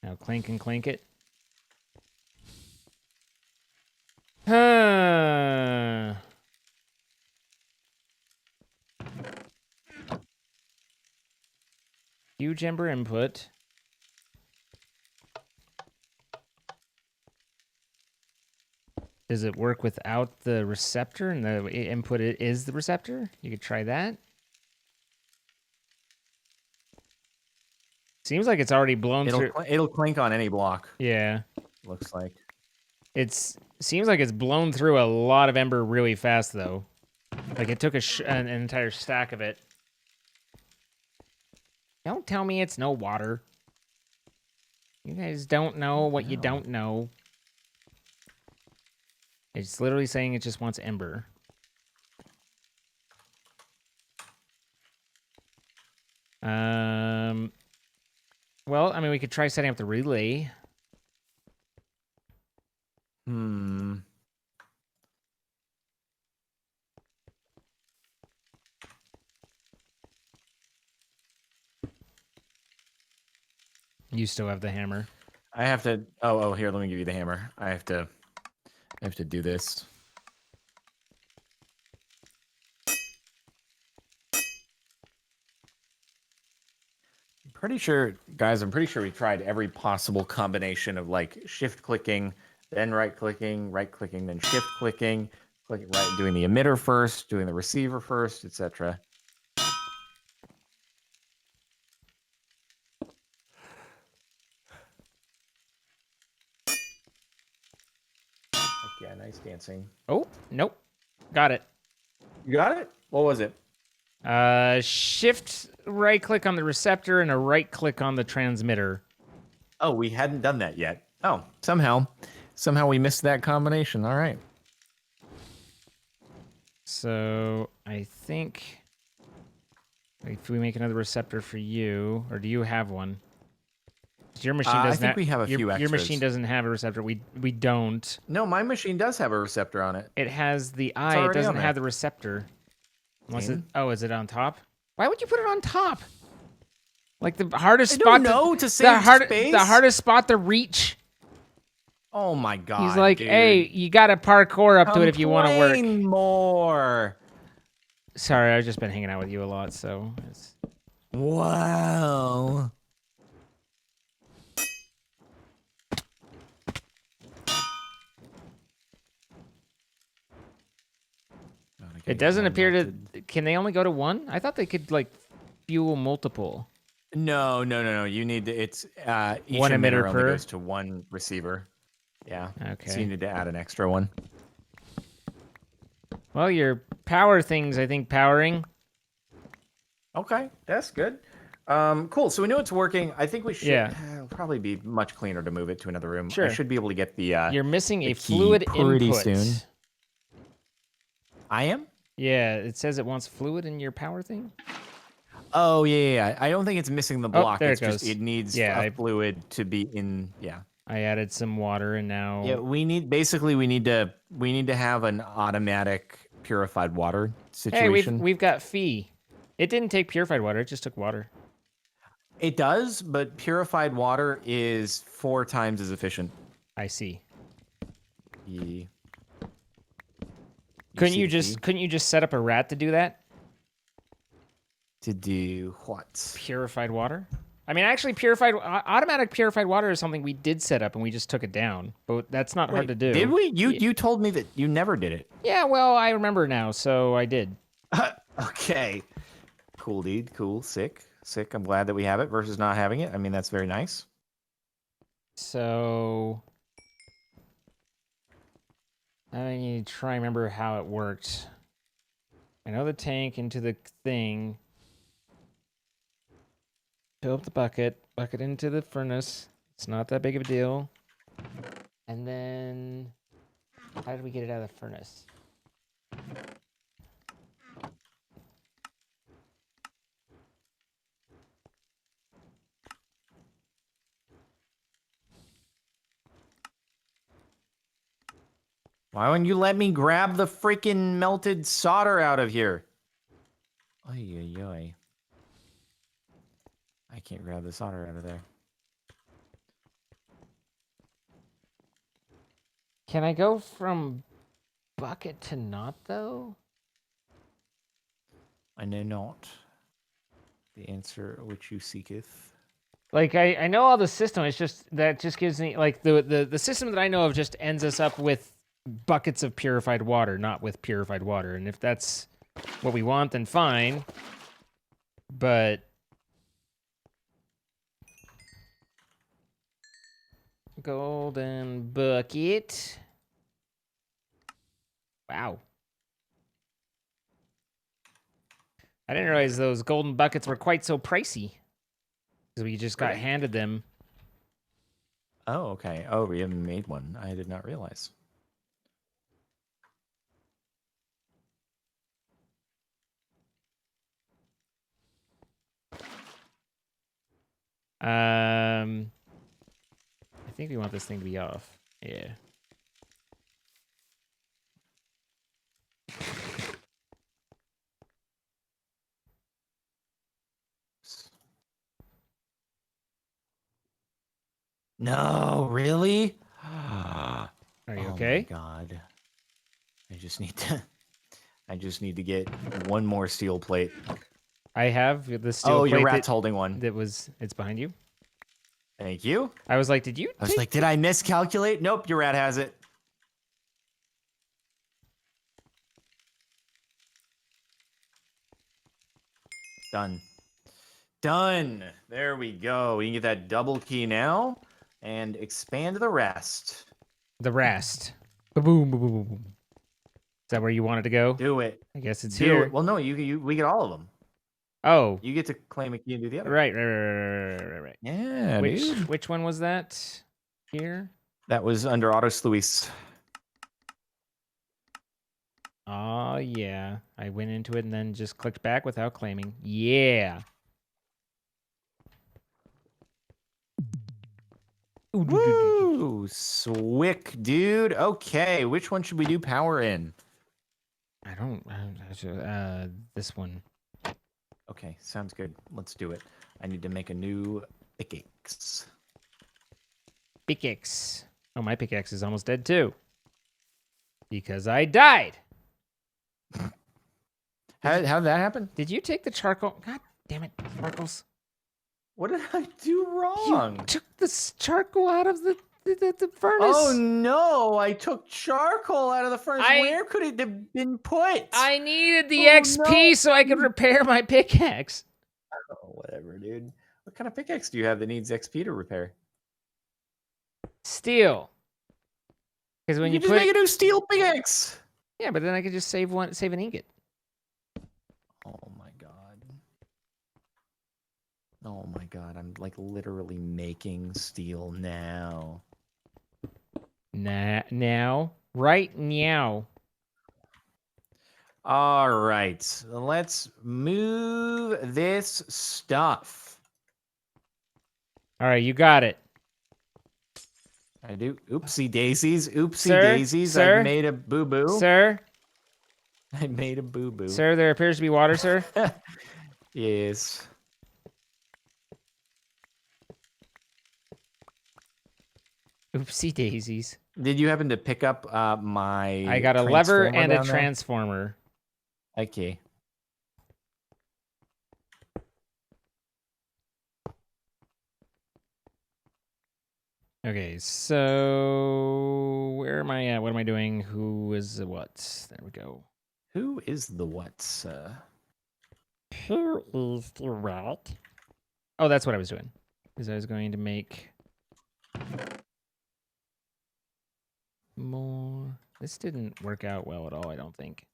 Now clink and clink it. Huh. Huge ember input. Does it work without the receptor and the input is the receptor? You could try that. Seems like it's already blown through. It'll clink on any block. Yeah. Looks like. Seems like it's blown through a lot of ember really fast though. Like it took an entire stack of it. Don't tell me it's no water. You guys don't know what you don't know. It's literally saying it just wants ember. Well, I mean, we could try setting up the relay. You still have the hammer. I have to. Oh, here. Let me give you the hammer. I have to do this. Pretty sure, guys. I'm pretty sure we tried every possible combination of like shift clicking, then right clicking, then shift clicking, doing the emitter first, doing the receiver first, etc. Yeah, nice dancing. Oh, nope. Got it. You got it? What was it? Shift right click on the receptor and a right click on the transmitter. Oh, we hadn't done that yet. Oh, somehow we missed that combination. All right. So I think if we make another receptor for you, or do you have one? Your machine doesn't. I think we have a few extras. Your machine doesn't have a receptor. We don't. No, my machine does have a receptor on it. It has the eye. It doesn't have the receptor. Unless it, oh, is it on top? Why would you put it on top? Like the hardest spot. To save space. The hardest spot to reach. Oh my god! He's like, dude. hey, you got to parkour up to it if you want to work. More. Sorry, I've just been hanging out with you a lot, so. Wow. It doesn't appear to. Can they only go to one? I thought they could like fuel multiple. No. You need to. It's each one emitter only per goes to one receiver. Yeah. Okay. So you need to add an extra one. Well, your power thing's I think powering. Okay, that's good. Cool. So we know it's working. I think we should. Yeah. It'll probably be much cleaner to move it to another room. Sure. I should be able to get the. You're missing a key fluid pretty input. soon. I am? Yeah, it says it wants fluid in your power thing. Oh yeah. I don't think it's missing the block. There it's it goes. just it needs a fluid to be in. Yeah. I added some water and now. Yeah, we need to have an automatic purified water situation. Hey, we've got Fee. It didn't take purified water. It just took water. It does, but purified water is 4 times as efficient. I see. Yeah. Couldn't you just set up a rat to do that? To do what? Purified water? I mean, actually, automatic purified water is something we did set up and we just took it down. But that's not hard to do. Did we? You told me that you never did it. Yeah, well, I remember now, so I did. Okay. Cool, dude. Cool. Sick. I'm glad that we have it versus not having it. I mean, that's very nice. So I need to try and remember how it worked. I know the tank into the thing. Fill up the bucket into the furnace. It's not that big of a deal. And then How did we get it out of the furnace? Why wouldn't you let me grab the freaking melted solder out of here? Oy, oy, oy. I can't grab the solder out of there. Can I go from bucket to not, though? I know not the answer which you seeketh. Like, I know all the system. It's just that just gives me, like, the system that I know of just ends us up with buckets of purified water, not with purified water. And if that's what we want, then fine. But golden bucket. Wow. I didn't realize those golden buckets were quite so pricey. Because we just got Really? handed them. Oh, okay. Oh, we haven't made one. I did not realize. I think we want this thing to be off. Yeah. No, really? Are you Oh okay? my god. I just need to get one more steel plate. I have the steel Oh, plate your rat's holding one. it's behind you. Thank you. I was like, did you I was like, did I miscalculate? Nope, your rat has it. Done. Done. There we go. We can get that double key now and expand the rest. the rest? Boom, boom, boom, boom, boom. Is that where you wanted to go? Do it. I guess it's Do here. it. Well, no, we get all of them. Oh, You get to claim a key and do the other. right. Yeah, dude. Which one was that? Here? That was under Autos Luis. Oh, yeah. I went into it and then just clicked back without claiming. Yeah. Woo! Swick, dude. Okay, which one should we do power in? I don't. This one. Okay, sounds good. Let's do it. I need to make a new pickaxe. Pickaxe. Oh, my pickaxe is almost dead too. Because I died. How did that happen? Did you take the charcoal? God damn it, Sparkles. What did I do wrong? You took the charcoal out of the furnace. Oh no, I took charcoal out of the furnace. Where could it have been put? I needed the Oh, XP no. so I could repair my pickaxe. Oh, whatever, dude. What kind of pickaxe do you have that needs XP to repair? Steel. Because when you just put make a new steel pickaxe. Yeah, but then I could just save an ingot. Oh my god. Oh my god, I'm like literally making steel now. Now. Right now. All right, let's move this stuff. All right, you got it. I do. Oopsie daisies. Oopsie Sir? daisies. Sir? I made a boo-boo. Sir? I made a boo-boo. Sir, there appears to be water, sir. Yes. Oopsie daisies. Did you happen to pick up my I got a lever and a down there? transformer. Okay. Okay, so where am I at? What am I doing? Who is what? There we go. Who is the what? Who is the what? Oh, that's what I was doing. Because I was going to make more. This didn't work out well at all, I don't think.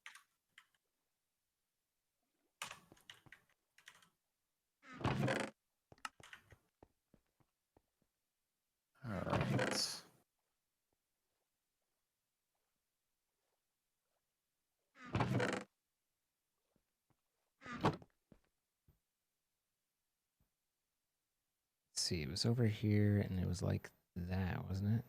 All right. see. It was over here, and it was like that, wasn't it?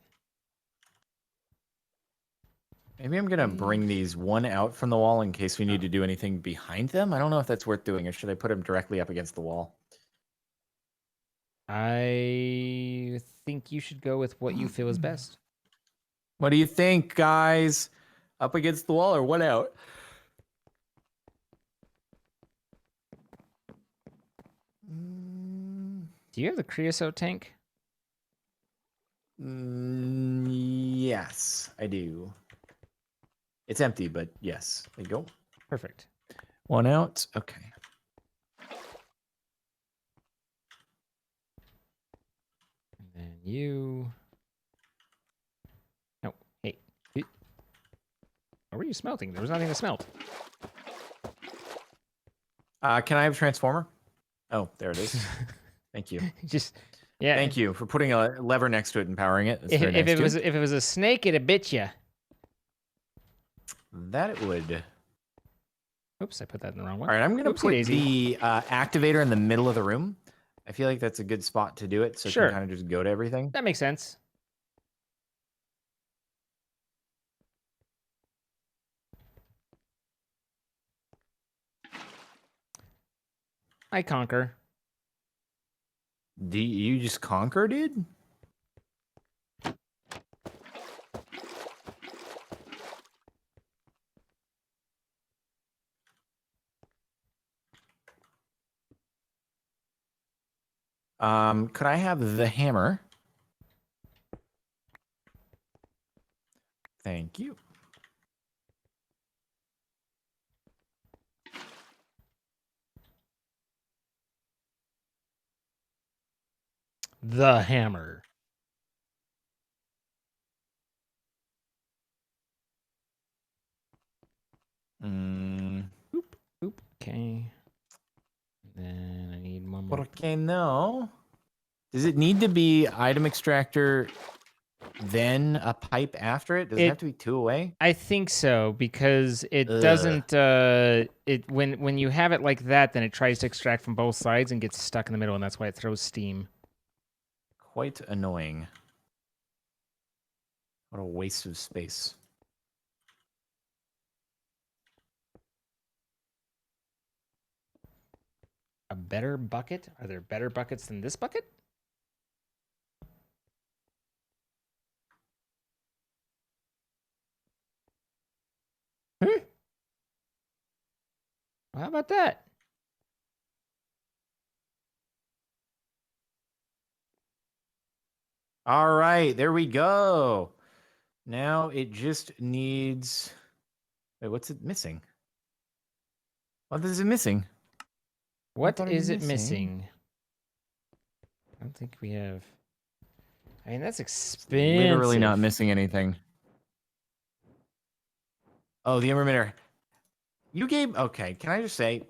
Maybe I'm gonna bring these one out from the wall in case we need to do anything behind them. I don't know if that's worth doing, or should I put them directly up against the wall? I think you should go with what you feel is best. What do you think, guys? Up against the wall or one out? Do you have the creosote tank? Yes, I do. It's empty, but yes. There you go. Perfect. One out. Okay. And then you... No, hey. What were you smelting? There was nothing to smelt. Can I have a transformer? Oh, there it is. Thank you. Just... Yeah. Thank you for putting a lever next to it and powering it. That's very If nice it was a snake, it'd bit you. that it would. Oops, I put that in the wrong one. All right, I'm gonna put Daisy. the activator in the middle of the room. I feel like that's a good spot to do it, so Sure. it can kind of just go to everything. That makes sense. I conquer. Do you just conquer, dude? Could I have the hammer? Thank you. The hammer. Oop, oop. Okay. And then I need one more. Okay, no. Does it need to be item extractor, then a pipe after it? Does it have to be two away? I think so, because it doesn't. When you have it like that, then it tries to extract from both sides and gets stuck in the middle, and that's why it throws steam. Quite annoying. What a waste of space. A better bucket? Are there better buckets than this bucket? How about that? All right, there we go. Now it just needs... Wait, what's it missing? What is it missing? What is it missing? I don't think we have... I mean, that's expensive. Literally not missing anything. Oh, the emitter. You gave... Okay, can I just say,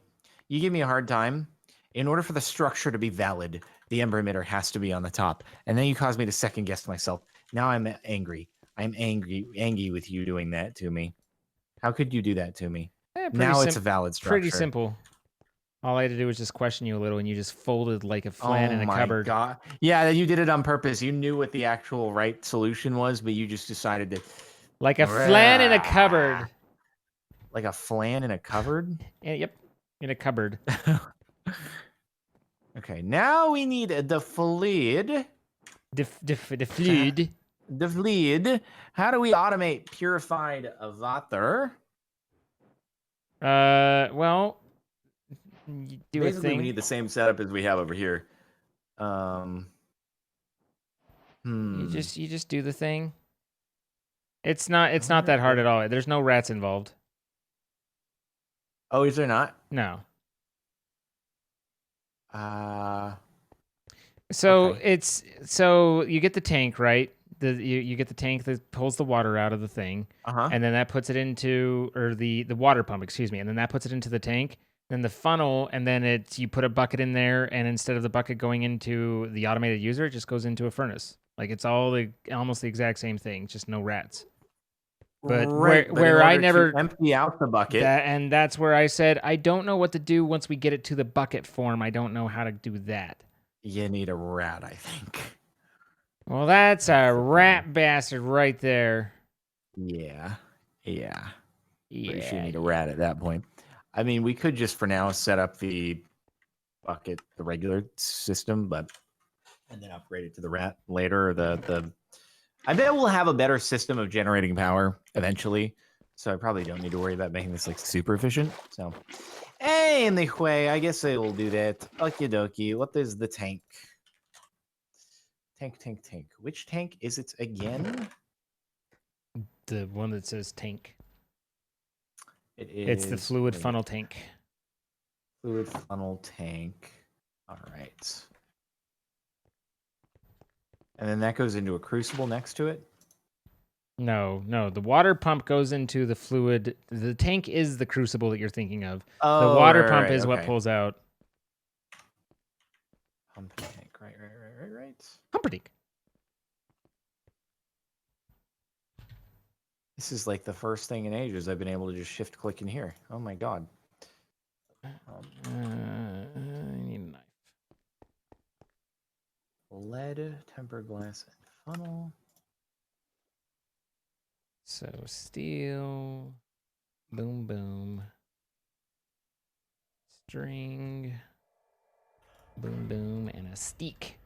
you gave me a hard time. In order for the structure to be valid, the ember emitter has to be on the top. And then you caused me to second guess myself. Now I'm angry. I'm angry with you doing that to me. How could you do that to me? Now it's a valid structure. Pretty simple. All I had to do was just question you a little, and you just folded like a flan in a cupboard. Oh my god! Yeah, you did it on purpose. You knew what the actual right solution was, but you just decided to... Like a flan in a cupboard. Like a flan in a cupboard? Yep, in a cupboard. Okay, now we need the fluid. The fluid. The fluid. How do we automate purified water? Well, you do Basically, a thing. we need the same setup as we have over here. You just do the thing. It's not that hard at all. There's no rats involved. Oh, is there not? No. So okay. So you get the tank, right? You get the tank that pulls the water out of the thing, and then that puts it into, or the water pump, excuse me, and then that puts it into the tank. Then the funnel, and then you put a bucket in there, and instead of the bucket going into the automated user, it just goes into a furnace. Like it's almost the exact same thing, just no rats. But right, where I never empty out the bucket, and that's where I said I don't know what to do once we get it to the bucket form. I don't know how to do that. You need a rat, I think. Well, that's That's a the rat plan. bastard right there. Yeah. Yeah. Pretty sure you Yeah. need a rat at that point. I mean, we could just for now set up the bucket, the regular system, but and then upgrade it to the rat later. Or the I bet we'll have a better system of generating power eventually. So I probably don't need to worry about making this like super efficient. So anyway, I guess I will do that. Okie dokie. What is the tank? Tank. Which tank is it again? The one that says tank. It It's the is fluid funnel tank. Fluid funnel tank. All right. And then that goes into a crucible next to it. No. The water pump goes into the fluid. The tank is the crucible that you're thinking of. The Oh, water right, pump right, is what okay. pulls out. Pump tank. Right. Humperdinck. This is like the first thing in ages I've been able to just shift click in here. Oh my god. I need a knife. Lead, tempered glass, and funnel. So steel. Boom. String. Boom, and a steak.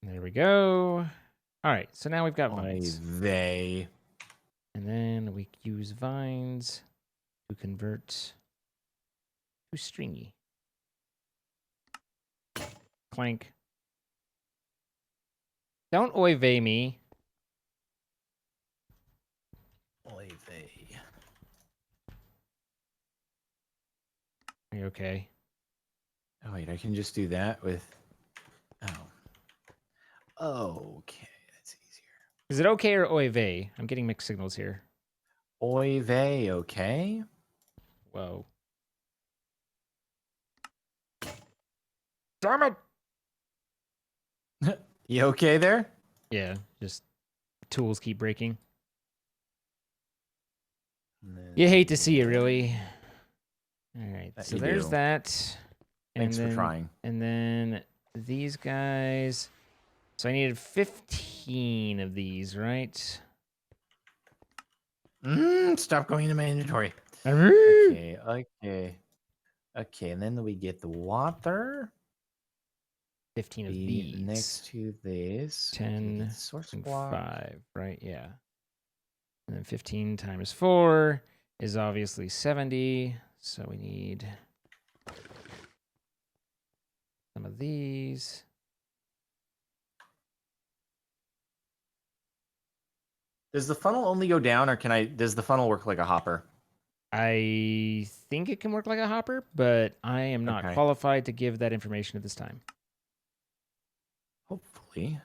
There we go. All right, so now we've got vines. They. And then we use vines to convert to stringy. Clank. Don't oy vey me. Oy vey. Are you okay? Oh wait, I can just do that with. Oh. Okay, that's easier. Is it okay or oy vey? I'm getting mixed signals here. Oy vey, okay. Whoa. Damn it! You okay there? Yeah, just tools keep breaking. You hate to see it, really. All right, so there's that. Thanks for trying. And then these guys. So I needed 15 of these, right? Stop going into my inventory. Okay. Okay, and then we get the water. 15 of these. Next to this. 10 source and block. 5, right? Yeah. And then 15 times 4 is obviously 70. So we need some of these. Does the funnel only go down, or does the funnel work like a hopper? I think it can work like a hopper, but I am not qualified to give that information at this time. Hopefully.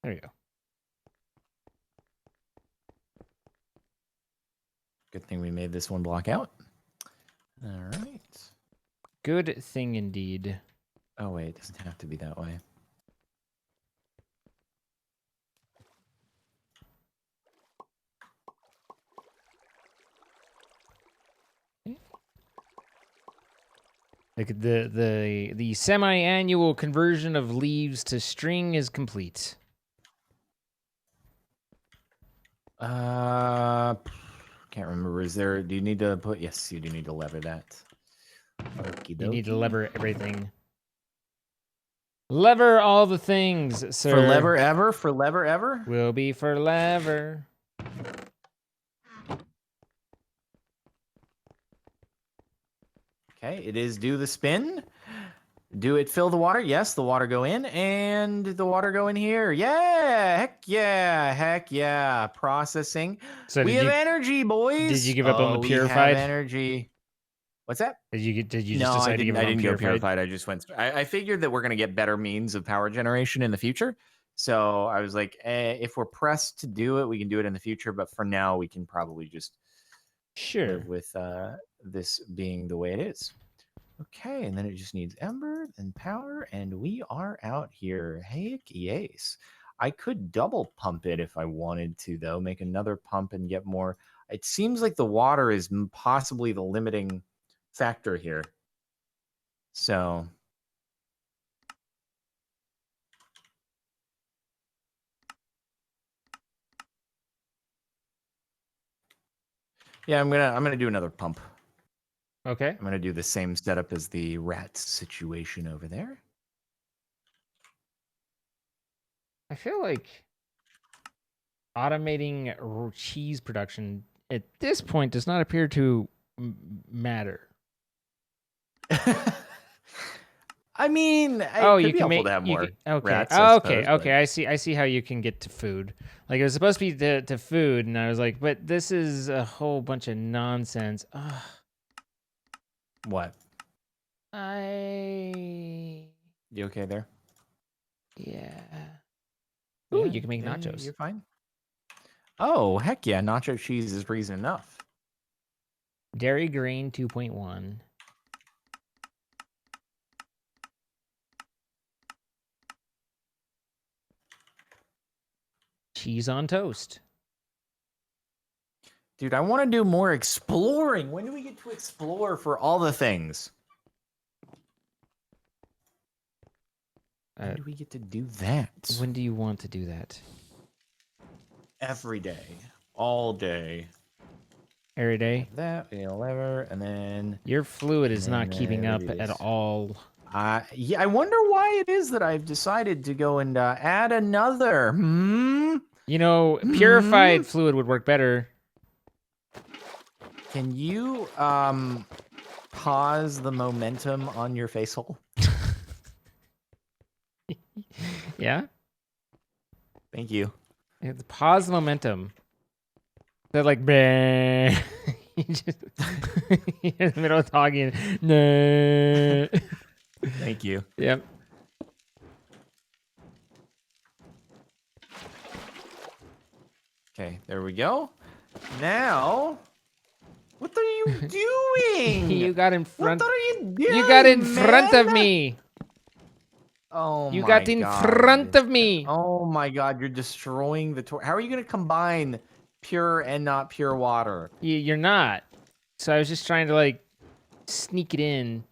There you go. Good thing we made this one block out. All right. Good thing indeed. Oh, wait, it doesn't have to be that way. Like the semi-annual conversion of leaves to string is complete. Can't remember. Do you need to put? Yes, you do need to lever that. You need to lever everything. Lever all the things, sir. For lever ever? Will be for lever. Okay, it is do the spin. Do it fill the water? Yes, the water go in, and the water go in here. Yeah, heck yeah. Processing. So we have energy, boys. Did you give up on the purified? We have energy. What's that? Did you just decide to give up on purified? Go purified. I just went. I figured that we're gonna get better means of power generation in the future, So I was like, if we're pressed to do it, we can do it in the future. But for now, we can probably just Sure. live with this being the way it is. Okay, and then it just needs ember and power, and we are out here. Heck yes. I could double pump it if I wanted to, though. Make another pump and get more. It seems like the water is possibly the limiting factor here. So yeah, I'm gonna do another pump. Okay. I'm gonna do the same setup as the rat situation over there. I feel like automating cheese production at this point does not appear to matter. I mean, Oh, it could you be can helpful make to have more okay. rats, I Oh, okay, suppose. okay. I see how you can get to food. Like it was supposed to be to food, and I was like, but this is a whole bunch of nonsense. Ugh. What? I You okay there? yeah. Ooh, Yeah, you can make yeah, nachos. you're fine. Oh, heck yeah. Nacho cheese is reason enough. Dairy Green 2.1. Cheese on toast. Dude, I want to do more exploring. When do we get to explore for all the things? When do we get to do that? When do you want to do that? Every day. All day. Every day? That, lever, and then... Your fluid is not then keeping we up do at this. all. Yeah, I wonder why it is that I've decided to go and add another. You know, purified fluid would work better. Can you pause the momentum on your face hole? Yeah? Thank you. You have to pause the momentum. They're like, bleh. You just you're in the middle of talking. Nah. Thank you. Yep. Okay, there we go. Now, what are you doing? You got in front. What are you doing? You got in front of man? me. Oh You my got in god. front of me. Oh my god, you're destroying the How are you going to combine pure and not pure water? You're not. So I was just trying to like sneak it in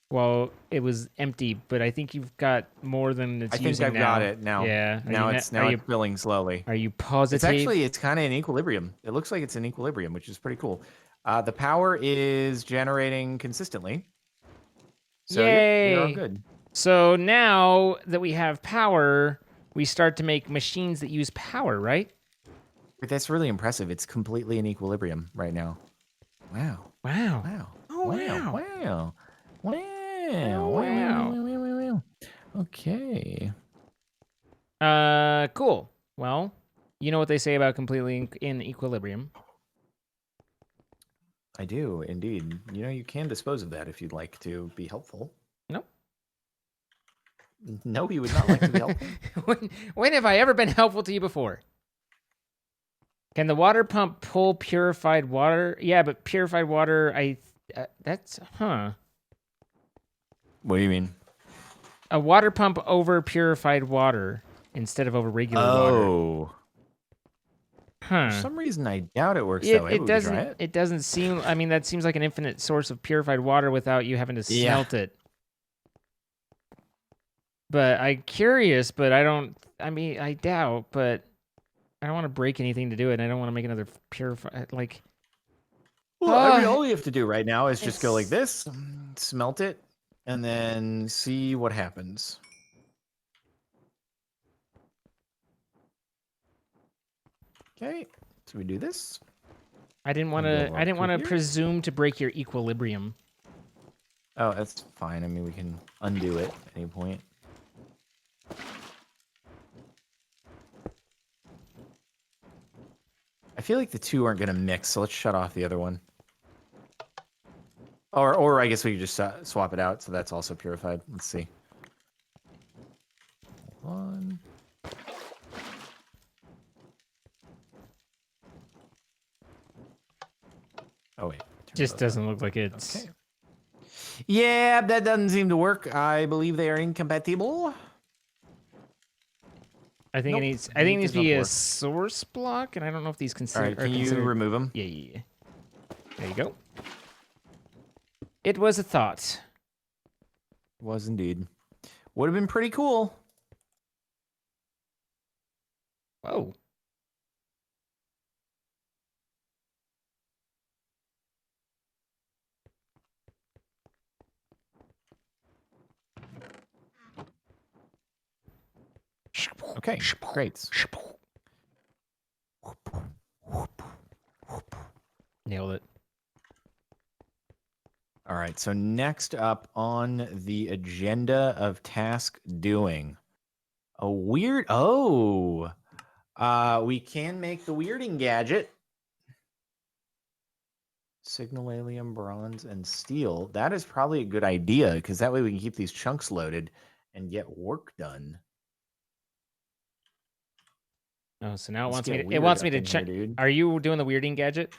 while it was empty, but I think you've got more than it's I think using I've now. got it now. Yeah. Now it's filling slowly. Are you positive? It's kind of in equilibrium. It looks like it's in equilibrium, which is pretty cool. The power is generating consistently. So Yay! yeah, we are good. So now that we have power, we start to make machines that use power, right? That's really impressive. It's completely in equilibrium right now. Wow. Wow. Wow. Oh, wow. Wow. Wow. Oh, wow. Wow. Okay. Cool. Well, you know what they say about completely in equilibrium. I do, indeed. You know, you can dispose of that if you'd like to be helpful. Nope. No, you would not like to be helpful. when have I ever been helpful to you before? Can the water pump pull purified water? Yeah, but purified water, that's, huh. What do you mean? A water pump over purified water instead of over regular water. Oh. Huh. For some reason, I doubt it works that way. It doesn't. It doesn't seem. I mean, that seems like an infinite source of purified water without you having to smelt it. But I'm curious. But I don't. I mean, I doubt. But I don't want to break anything to do it. And I don't want to make another purified. Like. Well, I mean, all we have to do right now is just go like this, smelt it, and then see what happens. Okay, so we do this. I didn't want to. I didn't want to presume to break your equilibrium. Oh, that's fine. I mean, we can undo it at any point. I feel like the two aren't gonna mix, so let's shut off the other one. Or I guess we could just swap it out, so that's also purified. Let's see. One. Oh wait. Just doesn't look like it's. Okay. Yeah, that doesn't seem to work. I believe they are incompatible. I think Nope, it needs. I think it needs does to be not a work. source block, and I don't know if these All right, can you remove them? Yeah. There you go. It was a thought. Was indeed. Would have been pretty cool. Whoa. Okay, great. Nailed it. All right, so next up on the agenda of task doing, we can make the weirding gadget. Signal alien, bronze, and steel. That is probably a good idea because that way we can keep these chunks loaded and get work done. Oh, so now Let's it wants me to here, check. dude. Are you doing the weirding gadget?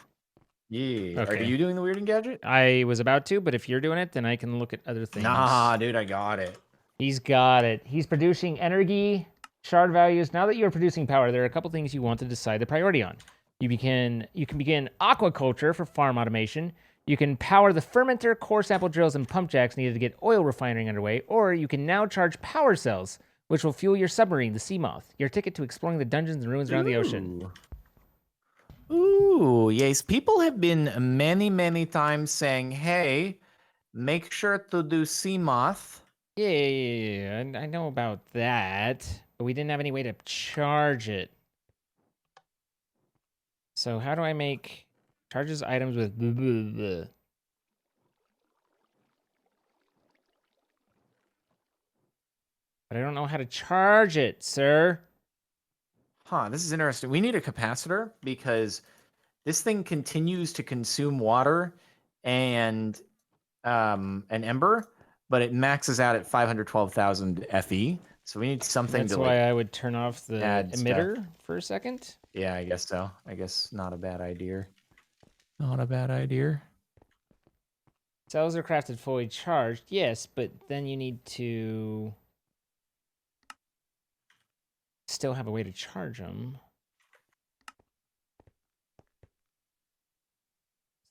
Yeah. Okay. Are you doing the weirding gadget? I was about to, but if you're doing it, then I can look at other things. Nah, dude, I got it. He's got it. He's producing energy, shard values. Now that you're producing power, there are a couple things you want to decide the priority on. You can begin aquaculture for farm automation. You can power the fermenter, core sample drills, and pump jacks needed to get oil refinery underway, or you can now charge power cells, which will fuel your submarine, the Sea Moth, your ticket to exploring the dungeons and ruins around the ocean. Ooh, yes. People have been many, many times saying, hey, make sure to do Sea Moth. Yeah, I know about that, but we didn't have any way to charge it. So how do I make charges items with blah, blah, blah. But I don't know how to charge it, sir. Huh, this is interesting. We need a capacitor because this thing continues to consume water and an ember, but it maxes out at 512,000 FE. So we need something That's to why like. I would turn off the emitter for a second. Yeah, I guess so. I guess not a bad idea. Not a bad idea. Cells are crafted fully charged, yes, but then you need to still have a way to charge them.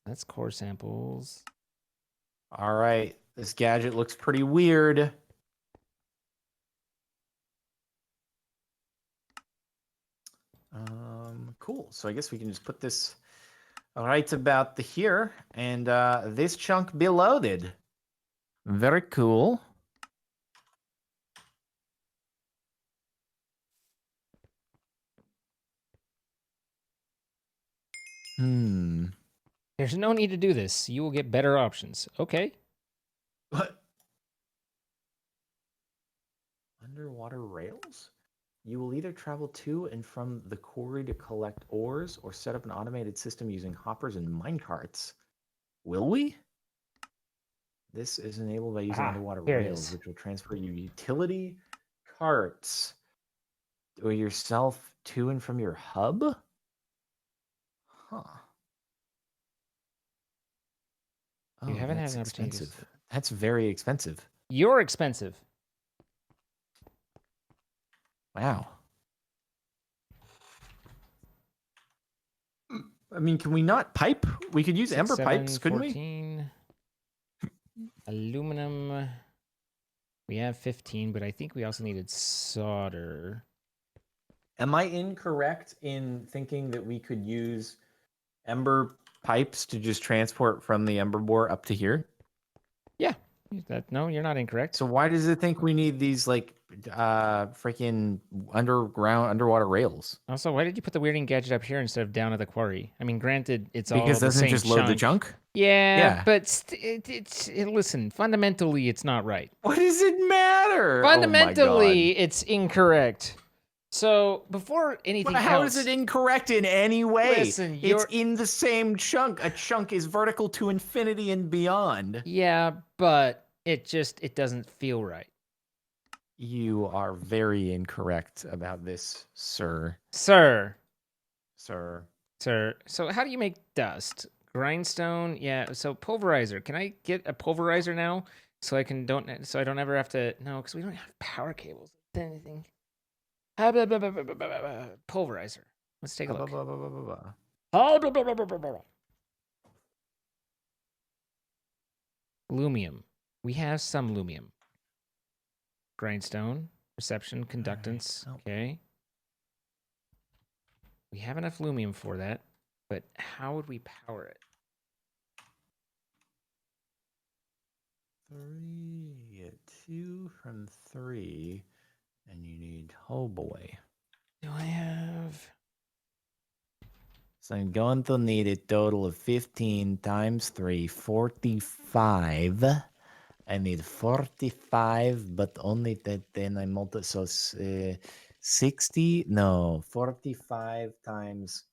That's core samples. All right, this gadget looks pretty weird. Cool. So I guess we can just put this right about the here, and this chunk be loaded. Very cool. There's no need to do this. You will get better options. Okay. What? Underwater rails? You will either travel to and from the quarry to collect ores or set up an automated system using hoppers and minecarts. Will we? This is enabled by using underwater rails, which will transfer you utility carts or yourself to and from your hub? Huh. You haven't had that's an opportunity. expensive. That's very expensive. You're expensive. Wow. I mean, can we not pipe? We could use ember pipes, couldn't 14. Aluminum. We have 15, but I think we also needed solder. Am I incorrect in thinking that we could use ember pipes to just transport from the ember bore up to here? Yeah. No, you're not incorrect. So why does it think we need these like freaking underwater rails? Also, why did you put the weirding gadget up here instead of down at the quarry? I mean, granted, it's all because the doesn't same just load the chunk. junk. Yeah, but listen, fundamentally, it's not right. What does it matter? Fundamentally, it's incorrect. So before anything else, how is it incorrect in any way? Listen, it's in the same chunk. A chunk is vertical to infinity and beyond. Yeah, but it doesn't feel right. You are very incorrect about this, sir. Sir. Sir. So how do you make dust? grindstone. Yeah. So pulverizer. Can I get a pulverizer now? So I don't ever have to. No, because we don't have power cables. Anything. Pulverizer. Let's take a look. Lumium. We have some lumium. Grindstone. Reception. Conductance. Right. Okay. We have enough lumium for that, but how would we power it? 3, 2 from 3, and you need, oh boy. Do I have? So I'm going to need a total of 15 times 3, 45. I need 45, but only that then I multiply. So 60, no, 45 times.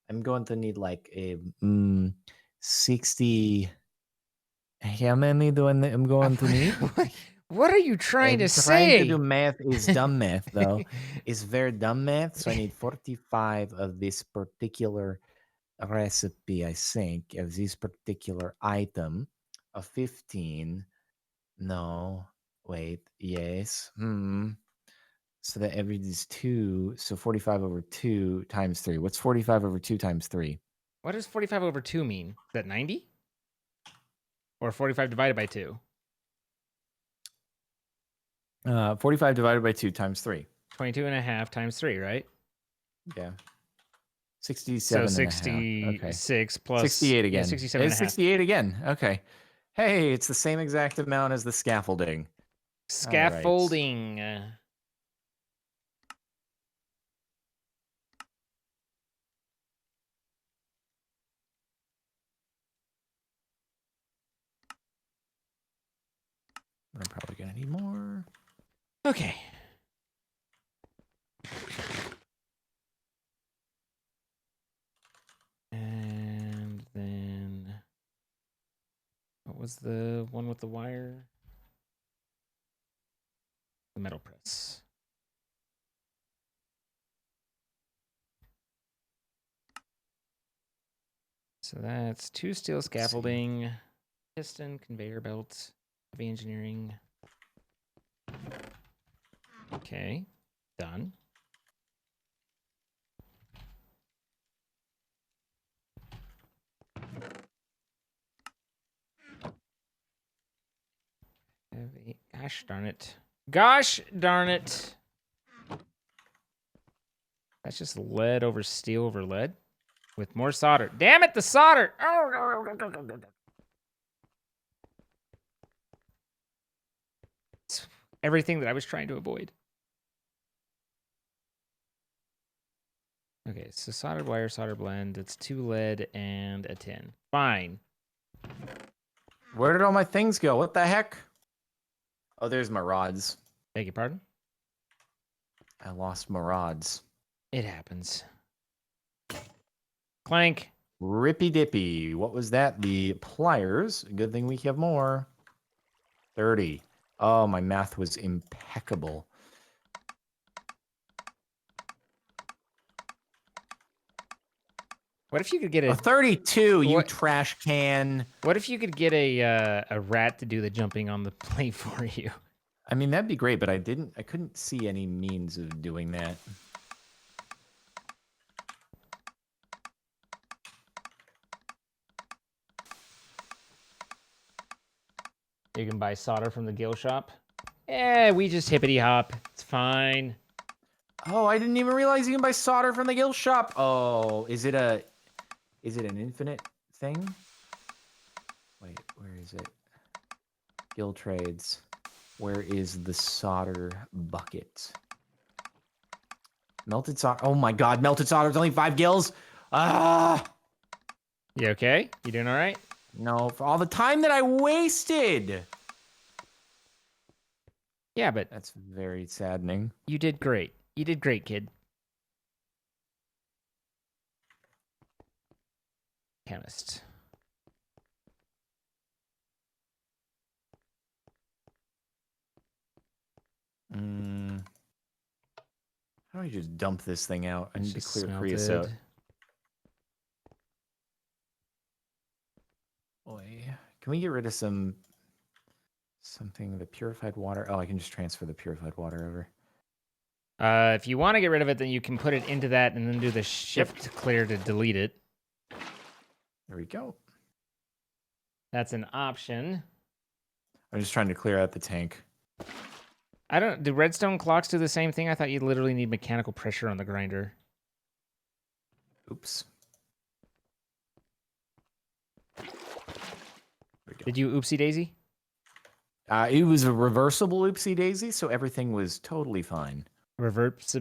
I'm going to need like a 60. How many do I'm going to need? What are you trying to Trying say? to do math is dumb math, though. It's very dumb math. So I need 45 of this particular recipe, I think, of this particular item of 15. No, wait, yes. So that average is 2. So 45 over 2 times 3. What's 45 over 2 times 3? What does 45 over 2 mean? Is that 90? Or 45 divided by 2? 45 divided by 2 times 3. 22 and a half times 3, right? Yeah. 67 So and a half. 66 Okay. plus 68 again. 67 and a It's half. 68 again. Okay. Hey, it's the same exact amount as the scaffolding. Scaffolding. I'm probably going to need more. Okay. And then what was the one with the wire? The metal press. So that's 2 steel scaffolding, piston, conveyor belt, heavy engineering. Okay, done. Heavy. Gosh darn it. Gosh darn it. That's just lead over steel over lead with more solder. Damn it, the solder. It's everything that I was trying to avoid. Okay, so soldered wire, solder blend. It's 2 lead and a tin. Fine. Where did all my things go? What the heck? Oh, there's my rods. Beg your pardon? I lost my rods. It happens. Clank. Rippy dippy. What was that? The pliers. Good thing we have more. 30. Oh, my math was impeccable. What if you could get a 32, you What- trash can. What if you could get a rat to do the jumping on the plate for you? I mean, that'd be great, but I couldn't see any means of doing that. You can buy solder from the gill shop. Eh, we just hippity hop. It's fine. Oh, I didn't even realize you can buy solder from the gill shop. Oh, is it an infinite thing? Wait, where is it? Gill trades. Where is the solder bucket? Melted solder. Oh my god, melted solder is only 5 gills. Ah! You okay? You doing all right? No, for all the time that I wasted. Yeah, but That's very saddening. you did great. You did great, kid. Chemist. How do I just dump this thing out? I need to Just clear smelted. creosote. Boy, can we get rid of something? The purified water. Oh, I can just transfer the purified water over. If you want to get rid of it, then you can put it into that and then do the shift clear to delete it. There we go. That's an option. I'm just trying to clear out the tank. Do redstone clocks do the same thing? I thought you literally need mechanical pressure on the grinder. Oops. Did you oopsie daisy? It was a reversible oopsie daisy, so everything was totally fine. Reverse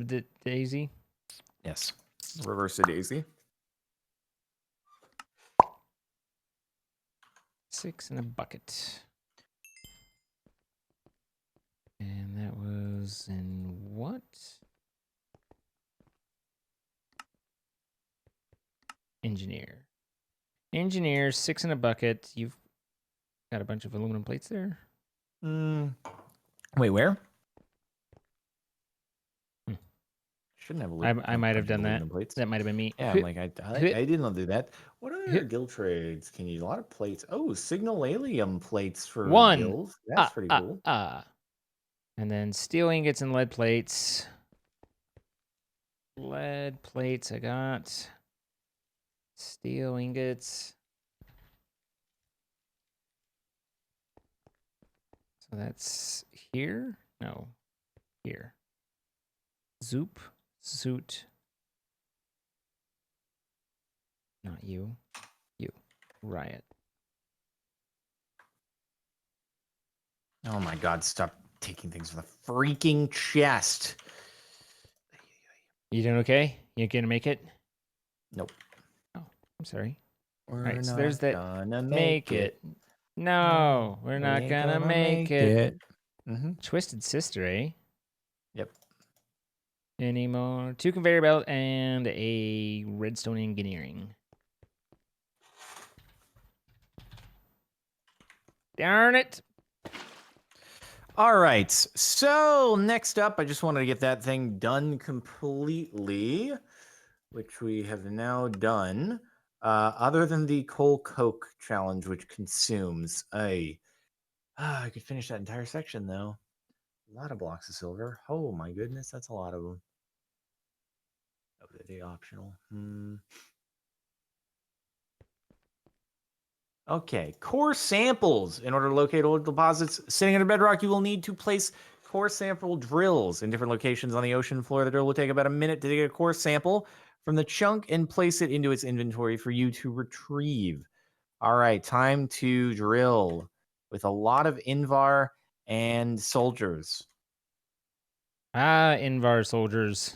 daisy? Yes. Reverse a daisy. 6 in a bucket. And that was in what? Engineer. Engineer, 6 in a bucket. You've got a bunch of aluminum plates there. Wait, where? Shouldn't have. I might have done that. Plates. That might have been me. Yeah, I'm like, I did not do that. What other guild trades can you use? A lot of plates. Oh, signalalium plates for guilds. That's pretty cool. And then steel ingots and lead plates. Lead plates I got. Steel ingots. So that's here? No. Here. Zoop. Zoot. Not you. You. Riot. Oh my god, stop taking things from the freaking chest. You doing okay? You gonna make it? Nope. Oh, I'm sorry. We're All right, so not there's that. gonna Make it. No, we're not gonna make it. Twisted Sister, eh? Yep. Anymore. 2 conveyor belt and a redstone engineering. Darn it. All right. So next up, I just wanted to get that thing done completely, which we have now done. Other than the coal coke challenge, which consumes I could finish that entire section though. A lot of blocks of silver. Oh my goodness, that's a lot of them. Oh, they're optional. Okay, core samples. In order to locate old deposits sitting under bedrock, you will need to place core sample drills in different locations on the ocean floor. The drill will take about a minute to take a core sample from the chunk and place it into its inventory for you to retrieve. All right, time to drill with a lot of Invar and soldiers. Invar soldiers.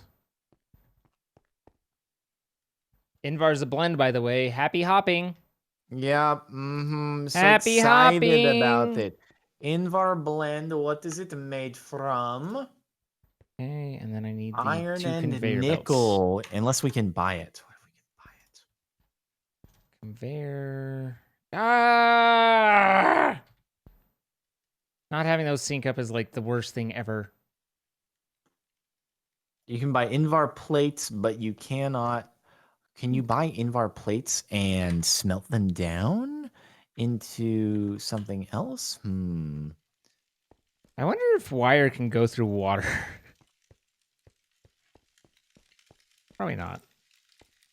Invar's a blend, by the way. Happy hopping. Yeah, so Happy excited hopping. about it. Invar blend, what is it made from? Okay, and then I need the iron 2 and conveyor nickel, belts. unless we can buy it. What if we can buy it? Conveyor. Not having those sync up is like the worst thing ever. You can buy Invar plates, but you cannot. Can you buy Invar plates and smelt them down into something else? I wonder if wire can go through water. Probably not.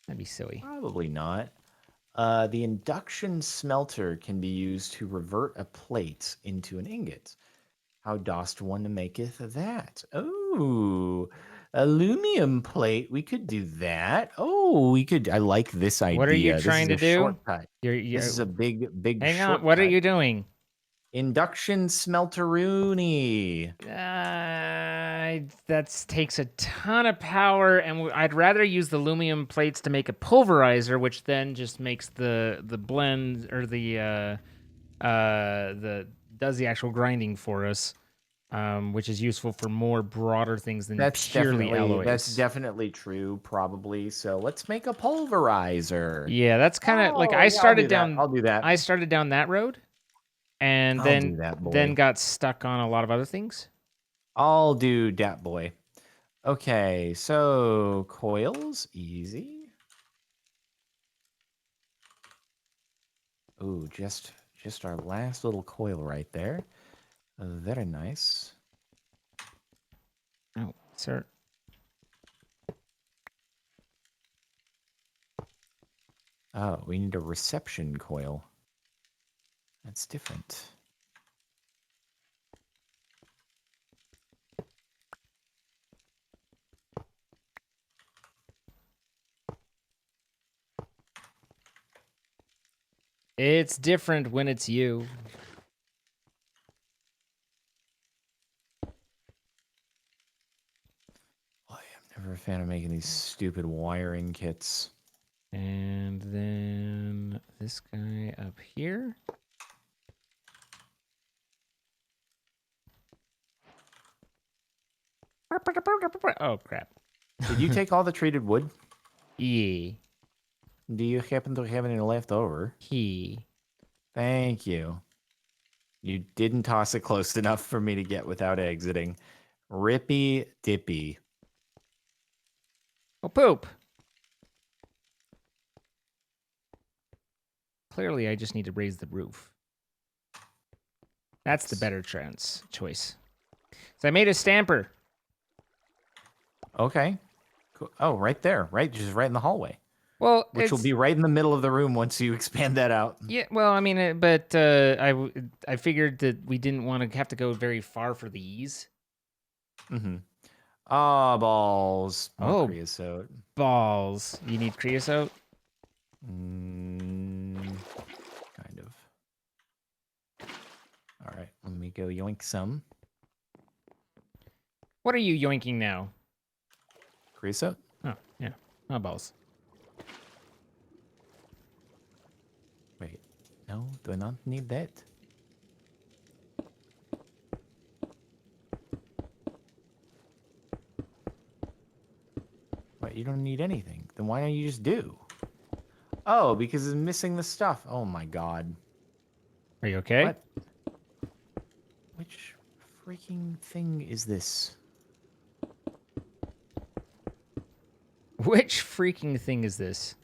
That'd be silly. Probably not. The induction smelter can be used to revert a plate into an ingot. How dost one maketh that? Oh, aluminum plate. We could do that. Oh, we could. I like this idea. What are you trying to do? Shortcut. You're, This is a big hang shortcut. on. What are you doing? Induction smelteroony. That takes a ton of power, and I'd rather use the aluminum plates to make a pulverizer, which then just makes the blend or the does the actual grinding for us, which is useful for more broader things than purely alloys. That's definitely true, probably. So let's make a pulverizer. Yeah, that's kind of like I started down. I'll do that. I started down that road, and then got stuck on a lot of other things. I'll do that, boy. Okay, so coils, easy. Ooh, just our last little coil right there. Very nice. Oh, sir. Oh, we need a reception coil. That's different. It's different when it's you. Boy, I'm never a fan of making these stupid wiring kits. And then this guy up here. Oh, crap. Did you take all the treated wood? Yeah. Do you happen to have any left over? He. Thank you. You didn't toss it close enough for me to get without exiting. Rippy dippy. Oh, poop. Clearly, I just need to raise the roof. That's the better choice. So I made a stamper. Okay. Cool. Oh, right there. Right, just right in the hallway. Well, Which will be right in the middle of the room once you expand that out. Yeah, well, I mean, but I figured that we didn't want to have to go very far for these. Mm-hmm. Ah, balls. More Oh, creosote. balls. You need creosote? Kind of. All right, let me go yoink some. What are you yoinking now? Creosote? Oh, yeah. Oh, balls. Wait, no, do I not need that? Wait, you don't need anything. Then why don't you just do? Oh, because it's missing the stuff. Oh my god. Are you okay? What? Which freaking thing is this? Which freaking thing is this?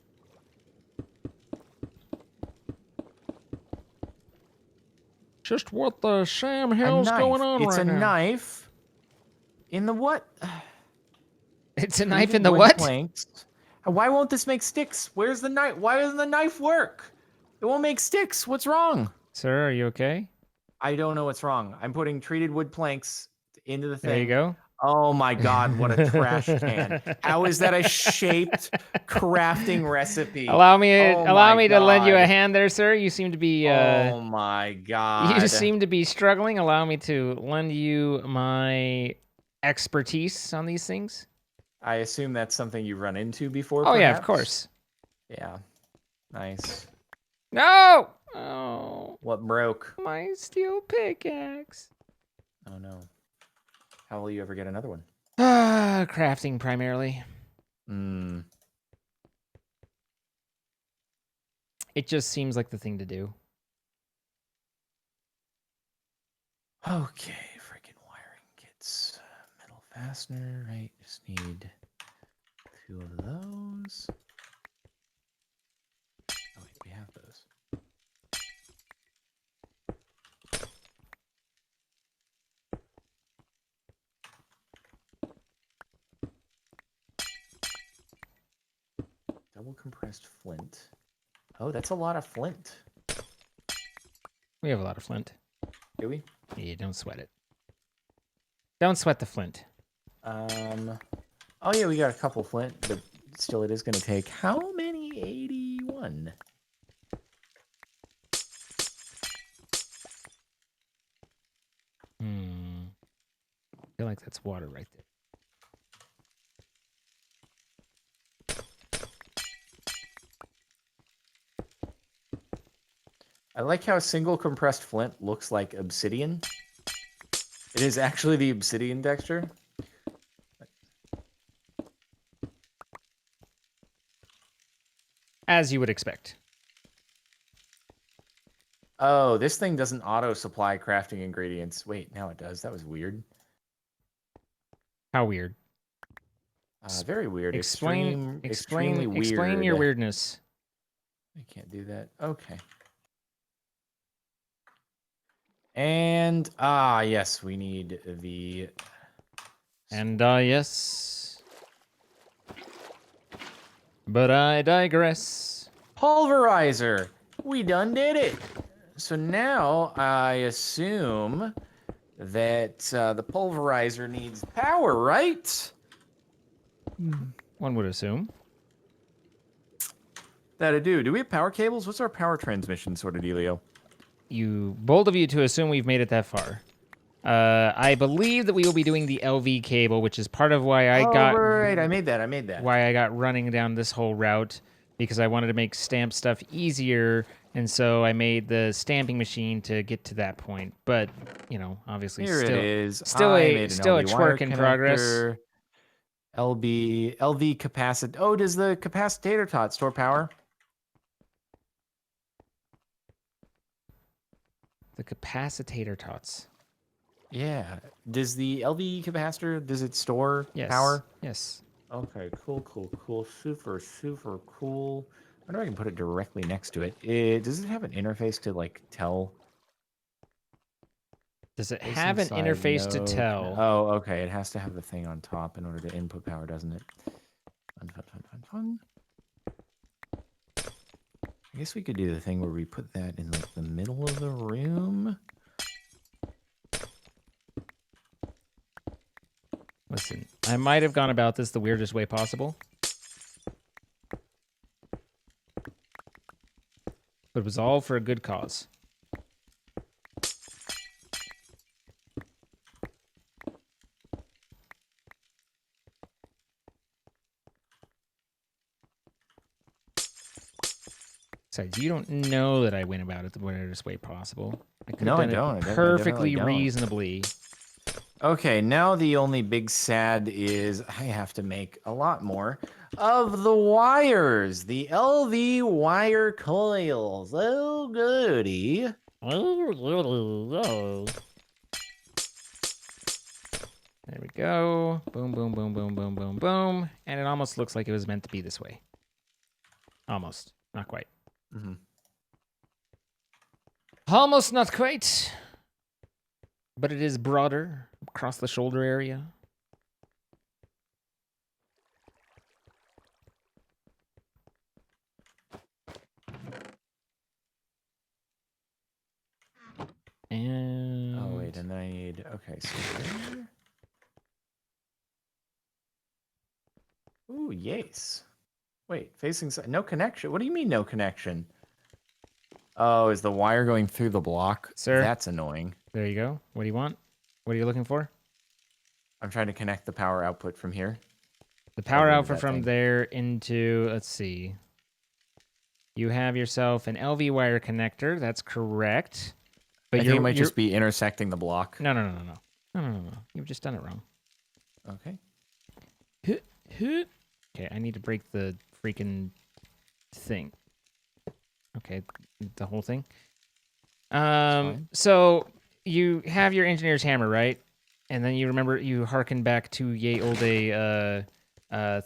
Just what the Sam hell's going on It's right a now? knife. In the what? It's a knife in the what? Planks. Why won't this make sticks? Where's the knife? Why doesn't the knife work? It won't make sticks. What's wrong? Sir, are you okay? I don't know what's wrong. I'm putting treated wood planks into the thing. There you go. Oh my god, what a trash can. How is that a shaped crafting recipe? Allow me to lend you a God. hand there, sir. You seem to be Oh my god. you seem to be struggling. Allow me to lend you my expertise on these things. I assume that's something you've run into before, Oh yeah, of perhaps? course. Yeah. Nice. No! Oh, What broke? my steel pickaxe. Oh no. How will you ever get another one? Crafting primarily. It just seems like the thing to do. Okay, freaking wiring kits. Metal fastener, right? Just need 2 of those. Oh wait, we have those. Double compressed flint. Oh, that's a lot of flint. We have a lot of flint. Do we? Yeah, don't sweat it. Don't sweat the flint. Oh yeah, we got a couple flint, but still it is going to take how many? 81. I feel like that's water right there. I like how single compressed flint looks like obsidian. It is actually the obsidian texture. As you would expect. Oh, this thing doesn't auto-supply crafting ingredients. Wait, now it does. That was weird. How weird. Very weird. Explain Extremely weird. your weirdness. I can't do that. Okay. And yes, we need the. And yes. But I digress. Pulverizer. We done did it. So now I assume that the pulverizer needs power, right? One would assume. That I do. Do we have power cables? What's our power transmission sort of dealio? Bold of you to assume we've made it that far. I believe that we will be doing the LV cable, which is part of why I got Right. I made that. why I got running down this whole route, because I wanted to make stamp stuff easier, and so I made the stamping machine to get to that point. But you know, obviously, Here still, it is. still I a made an still a LV wire twerk in progress. connector. LV capacitor. Oh, does the capacitor tot store power? The capacitator tots. Yeah. Does the LV capacitor, does it store Yes. power? Yes. Okay, cool. Super cool. I wonder if I can put it directly next to it. Does it have an interface to like tell? Does it have an interface to tell? Oh, okay. It has to have the thing on top in order to input power, doesn't it? Fun. I guess we could do the thing where we put that in like the middle of the room. Listen, I might have gone about this the weirdest way possible. But it was all for a good cause. Besides, you don't know that I went about it the weirdest way possible. I could have done I it definitely perfectly don't. reasonably. Okay, now the only big sad is I have to make a lot more of the wires, the LV wire coils. Oh, goody. There we go. Boom, boom, boom, boom, boom, boom, boom. And it almost looks like it was meant to be this way. Almost. Not quite. Mm-hmm. Almost not quite. But it is broader across the shoulder area. And Oh, wait, and I need... Okay, so there... Ooh, yes. Wait, facing side... No connection? What do you mean no connection? Oh, is the wire going through the block? Sir? That's annoying. There you go. What do you want? What are you looking for? I'm trying to connect the power output from here. The power into output that from thing. there into, let's see. You have yourself an LV wire connector. That's correct. But I think it might just be intersecting the block. No. You've just done it wrong. Okay. Okay, I need to break the freaking thing. Okay, the whole thing. fine. So you have your engineer's hammer, right? And then you harken back to ye olde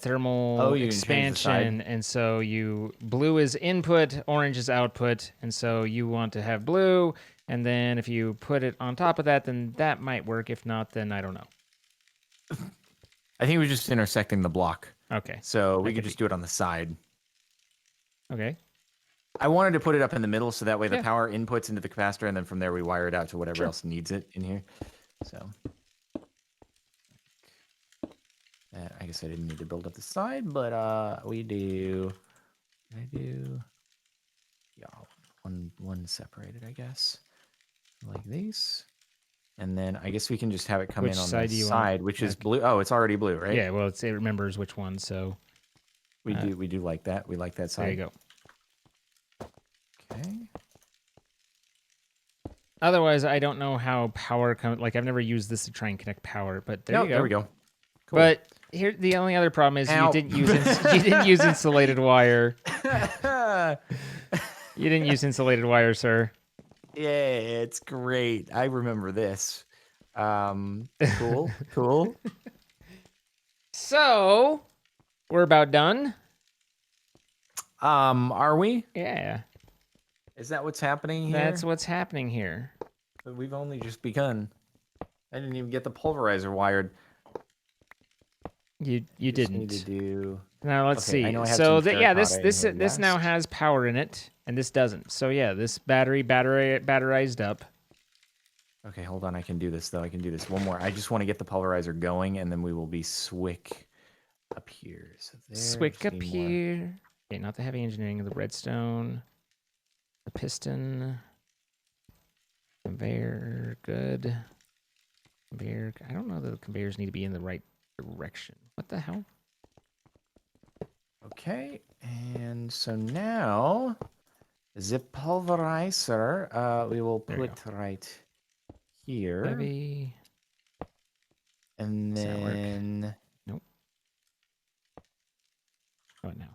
thermal you can change the side. expansion, and so blue is input, orange is output, and so you want to have blue, and then if you put it on top of that, then that might work. If not, then I don't know. I think it was just intersecting the block. Okay. So we could just do it on the side. Okay. I wanted to put it up in the middle so that way the Yeah. power inputs into the capacitor, and then from there we wire it out to whatever else needs it in here. So I guess I didn't need to build up the side, but we do. I do. Yeah, one separated, I guess, like these. And then I guess we can just have it come Which in on side the do you side, want? which is blue. Oh, it's already blue, right? Yeah, well, it remembers which one, so We do like that. We like that side. there you go. Okay. Otherwise, I don't know how power comes. Like, I've never used this to try and connect power, but there you go. There we go. Cool. But here, the only other problem is Ow. you didn't use insulated wire. You didn't use insulated wire, sir. Yeah, it's great. I remember this. Cool. So, we're about done. Are we? Yeah, Is that what's happening here? that's what's happening here. But we've only just begun. I didn't even get the pulverizer wired. You Just didn't. need to do. Now let's Okay, I see. know I have So some yeah, terracotta in here this now last. has power in it, and this doesn't. So yeah, this batterized up. Okay, hold on. I can do this though. I can do this. One more. I just want to get the pulverizer going, and then we will be swick up here. So there. Swick just up need more. here. Okay, not the heavy engineering, the redstone, the piston, conveyor, good. Conveyor. I don't know that the conveyors need to be in the right direction. What the hell? Okay, and so now the pulverizer we will There you put right here, Heavy. and Does that work? then Nope. Oh no.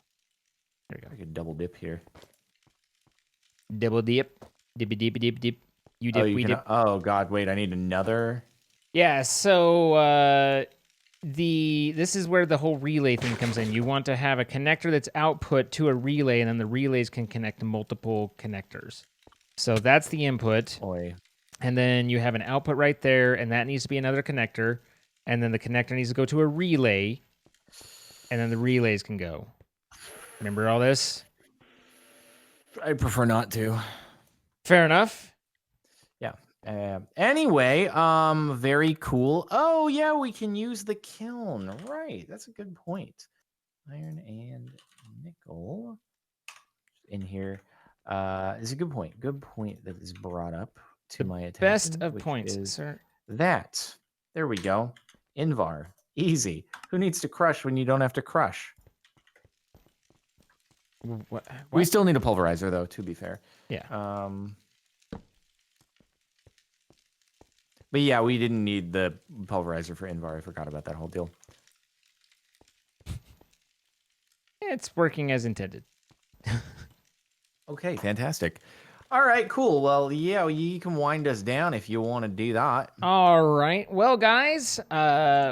There we I go. could double dip here. Double dip. Dippy dippy dip dip. You dip, you we can. dip. Oh God, wait! I need another. Yeah, so this is where the whole relay thing comes in. You want to have a connector that's output to a relay, and then the relays can connect to multiple connectors. So that's the input. Boy. And then you have an output right there, and that needs to be another connector. And then the connector needs to go to a relay, and then the relays can go. Remember all this? I prefer not to. Fair enough. Yeah. Anyway, very cool. Oh yeah, we can use the kiln. Right. That's a good point. Iron and nickel in here. Is a good point. Good point that is brought up to my attention. Best of which points, is sir. That. There we go. Invar. Easy. Who needs to crush when you don't have to crush? What? We still need a pulverizer though, to be fair. Yeah. But yeah, we didn't need the pulverizer for Invar. I forgot about that whole deal. It's working as intended. Okay, fantastic. All right, cool. Well, yeah, you can wind us down if you want to do that. All right. Well, guys,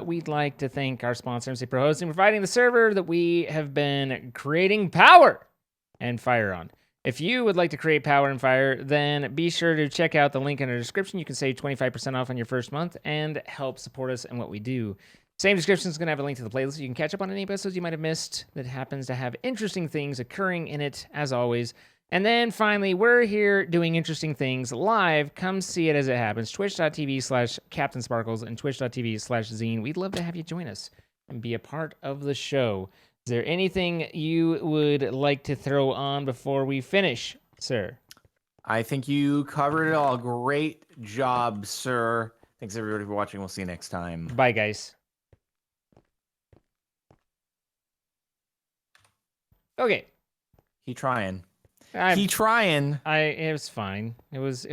we'd like to thank our sponsor, MC Pro Hosting, for providing the server that we have been creating power and fire on. If you would like to create power and fire, then be sure to check out the link in the description. You can save 25% off on your first month and help support us in what we do. Same description is going to have a link to the playlist. You can catch up on any episodes you might have missed that happens to have interesting things occurring in it, as always. And then finally, we're here doing interesting things live. Come see it as it happens. Twitch.tv/CaptainSparkelz and Twitch.tv/Zine. We'd love to have you join us and be a part of the show. Is there anything you would like to throw on before we finish, sir? I think you covered it all. Great job, sir. Thanks everybody for watching. We'll see you next time. Bye, guys. Okay. He trying. It was fine. It was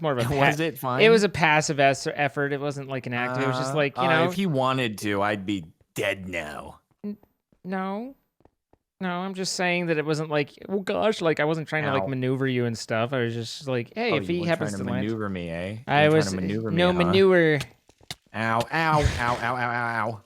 more of a Was it fine? It was a passive effort. It wasn't like an active. It was just like, you know. If he wanted to, I'd be dead now. No, I'm just saying that it wasn't like, oh gosh, like I wasn't trying to like maneuver you and stuff. I was just like, hey, if he happens to maneuver me, eh? I was trying to maneuver me, no huh? maneuver. Ow, ow, ow, ow, ow, ow.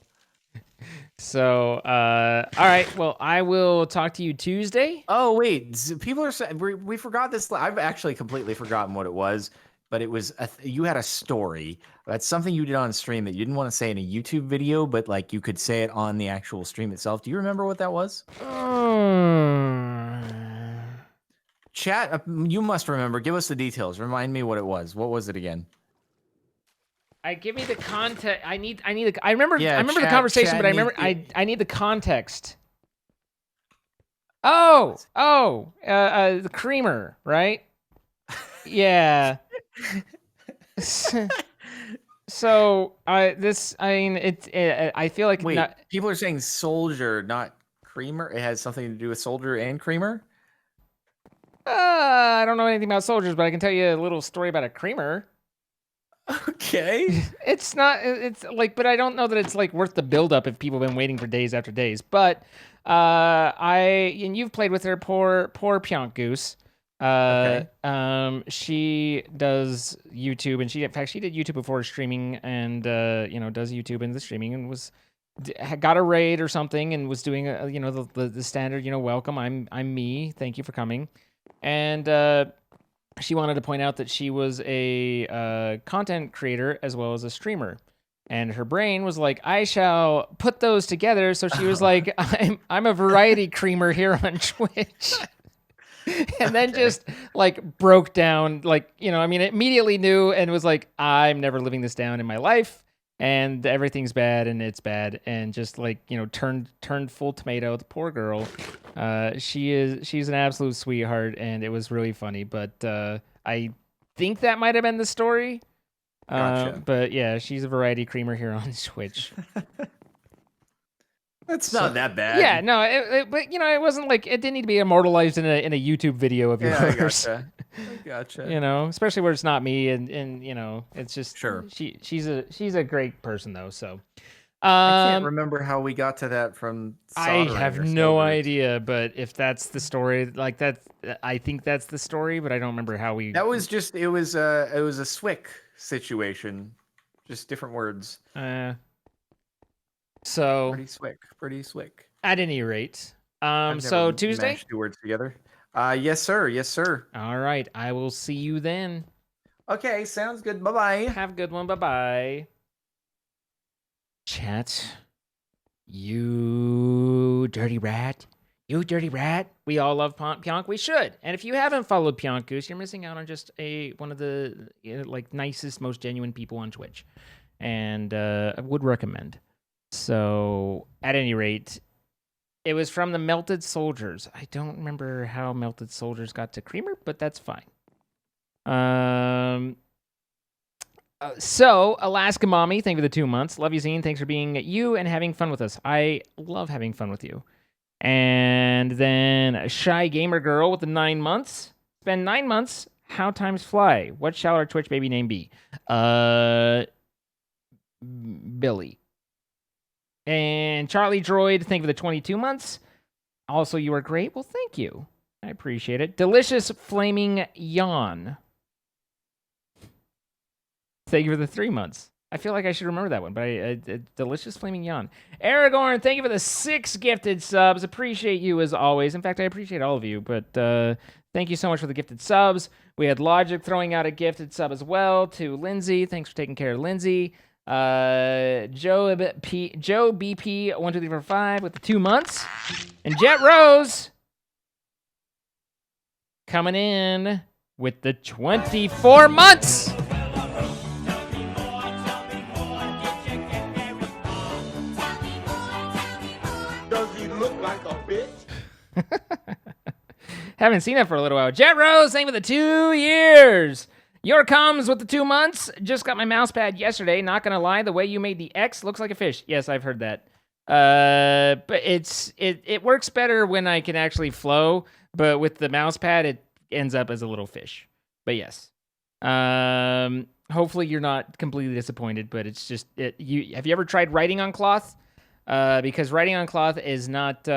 So, all right. Well, I will talk to you Tuesday. Oh wait, people are saying we forgot this. I've actually completely forgotten what it was, but it was you had a story. That's something you did on stream that you didn't want to say in a YouTube video, but like you could say it on the actual stream itself. Do you remember what that was? Chat, you must remember. Give us the details. Remind me what it was. What was it again? Give me the context. I remember Yeah, the conversation, but I need the context. The creamer, right? Yeah. So I feel like wait. People are saying soldier, not creamer. It has something to do with soldier and creamer. I don't know anything about soldiers, but I can tell you a little story about a creamer. Okay. It's but I don't know that it's like worth the buildup if people have been waiting for days after days. But and you've played with her, poor Pyonk Goose. Okay. She does YouTube, and she did YouTube before streaming, and does YouTube and the streaming, and got a raid or something, and was doing the standard welcome. I'm me. Thank you for coming, and she wanted to point out that she was a content creator as well as a streamer. And her brain was like, I shall put those together. So she was like, I'm a variety creamer here on Twitch. And then just like broke down, like, immediately knew and was like, I'm never living this down in my life. And everything's bad and it's bad. And just like, turned full tomato. The poor girl. She's an absolute sweetheart. And it was really funny. But I think that might have been the story. Gotcha. But yeah, she's a variety creamer here on Twitch. That's not that bad. Yeah, no, but it wasn't like it didn't need to be immortalized in a YouTube video of yours. I gotcha. Especially where it's not me, and it's just sure. She's a great person though. So I can't remember how we got to that from. I have no idea, but if that's the story, like that, I think that's the story, but I don't remember how we. That was just it was a Swick situation, just different words. So pretty swick. At any rate, so Tuesday. Mashed two words together. Yes, sir. All right, I will see you then. Okay, sounds good. Bye bye. Have a good one. Bye bye. Chat. You dirty rat. You dirty rat. We all love Pionk. We should. And if you haven't followed Pionk Goose, you're missing out on just one of the nicest, most genuine people on Twitch. And I would recommend. So, at any rate, it was from the Melted Soldiers. I don't remember how Melted Soldiers got to Creamer, but that's fine. So, Alaska Mommy, thank you for the 2 months. Love you, Zine. Thanks for being you and having fun with us. I love having fun with you. And then Shy Gamer Girl with the 9 months. It's been 9 months. How times fly. What shall our Twitch baby name be? Billy. And Charlie Droid, thank you for the 22 months. Also, you are great. Well, thank you. I appreciate it. Delicious Flaming Yawn. Thank you for the 3 months. I feel like I should remember that one, but Delicious Flaming Yawn. Aragorn, thank you for the 6 gifted subs. Appreciate you as always. In fact, I appreciate all of you, but thank you so much for the gifted subs. We had Logic throwing out a gifted sub as well to Lindsay. Thanks for taking care of Lindsay. Joe BP 12345 with the 2 months, and Jet Rose coming in with the 24 months. Does he look like a bitch? Haven't seen it for a little while. Jet Rose, same with the 2 years. Your comes with the 2 months. Just got my mouse pad yesterday. Not gonna lie, the way you made the X looks like a fish. Yes, I've heard that. But it works better when I can actually flow. But with the mouse pad, it ends up as a little fish. But yes. Hopefully you're not completely disappointed. But it's just have you ever tried writing on cloth? Because writing on cloth is not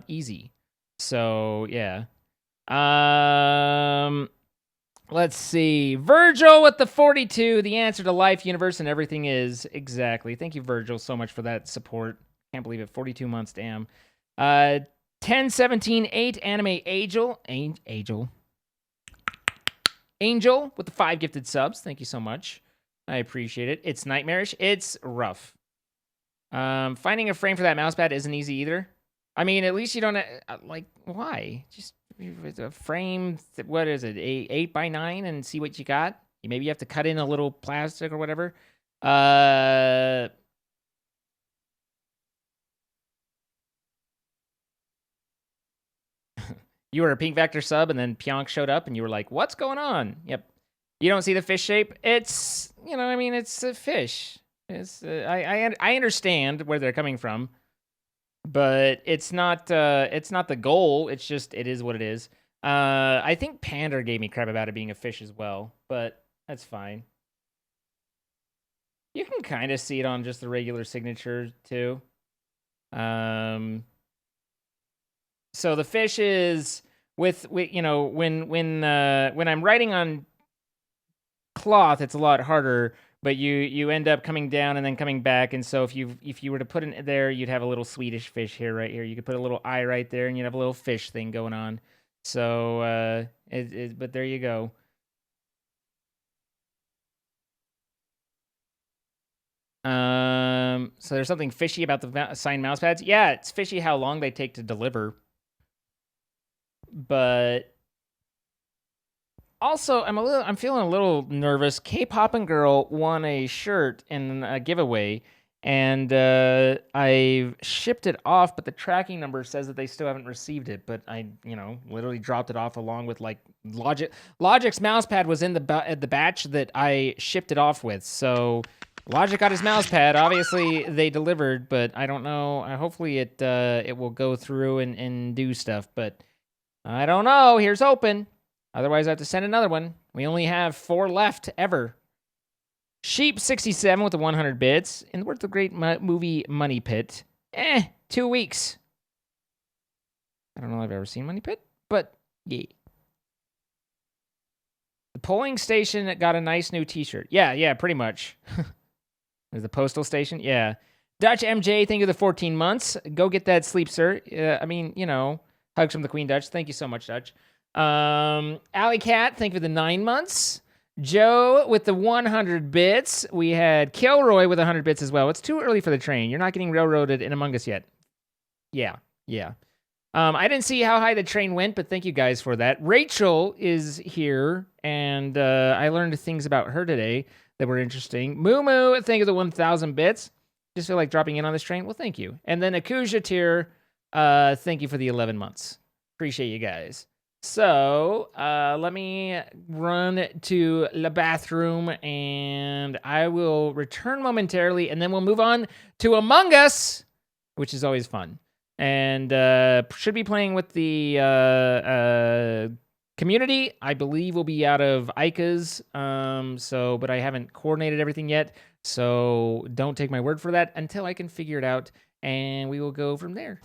easy. So yeah. Let's see. Virgil with the 42. The answer to life, universe, and everything is exactly. Thank you, Virgil, so much for that support. Can't believe it. 42 months, damn. 1017-8 anime Angel with the 5 gifted subs. Thank you so much. I appreciate it. It's nightmarish. It's rough. Finding a frame for that mousepad isn't easy either. I mean, at least you don't why? Just a frame. What is it? 8x9 and see what you got. Maybe you have to cut in a little plastic or whatever. You were a Pink Vector sub, and then Pionk showed up, and you were like, "What's going on?" Yep. You don't see the fish shape. It's it's a fish. It's I understand where they're coming from. But it's not the goal. It's just it is what it is. I think Pander gave me crap about it being a fish as well, but that's fine. You can kind of see it on just the regular signature too. So the fish is with when I'm writing on cloth, it's a lot harder. But you end up coming down and then coming back, and so if you were to put it there, you'd have a little Swedish fish here, right here. You could put a little eye right there, and you'd have a little fish thing going on. So, but there you go. So there's something fishy about the assigned mouse pads. Yeah, it's fishy how long they take to deliver. But also, I'm feeling a little nervous. K-Poppin' Girl won a shirt in a giveaway, and I shipped it off, but the tracking number says that they still haven't received it. But I, literally dropped it off along with like Logic's mouse pad was in the batch that I shipped it off with. So Logic got his mouse pad. Obviously, they delivered, but I don't know. Hopefully, it will go through and do stuff. But I don't know. Here's hoping. Otherwise, I have to send another one. We only have 4 left ever. Sheep67 with the 100 bits. And what's the great movie Money Pit? 2 weeks. I don't know if I've ever seen Money Pit, but yeah. The polling station got a nice new t-shirt. Yeah, pretty much. There's the postal station. Yeah. Dutch MJ, thank you for the 14 months. Go get that sleep, sir. Hugs from the Queen Dutch. Thank you so much, Dutch. Alley Cat, thank you for the 9 months. Joe with the 100 bits. We had Kilroy with 100 bits as well. It's too early for the train. You're not getting railroaded in Among Us yet. Yeah. I didn't see how high the train went, but thank you guys for that. Rachel is here, and I learned things about her today that were interesting. Moo Moo, thank you for the 1,000 bits. Just feel like dropping in on this train? Well, thank you. And then Akuja Tier, thank you for the 11 months. Appreciate you guys. So, let me run to the bathroom, and I will return momentarily, and then we'll move on to Among Us, which is always fun. And should be playing with the community. I believe we'll be out of Ayka's, but I haven't coordinated everything yet, so don't take my word for that until I can figure it out, and we will go from there.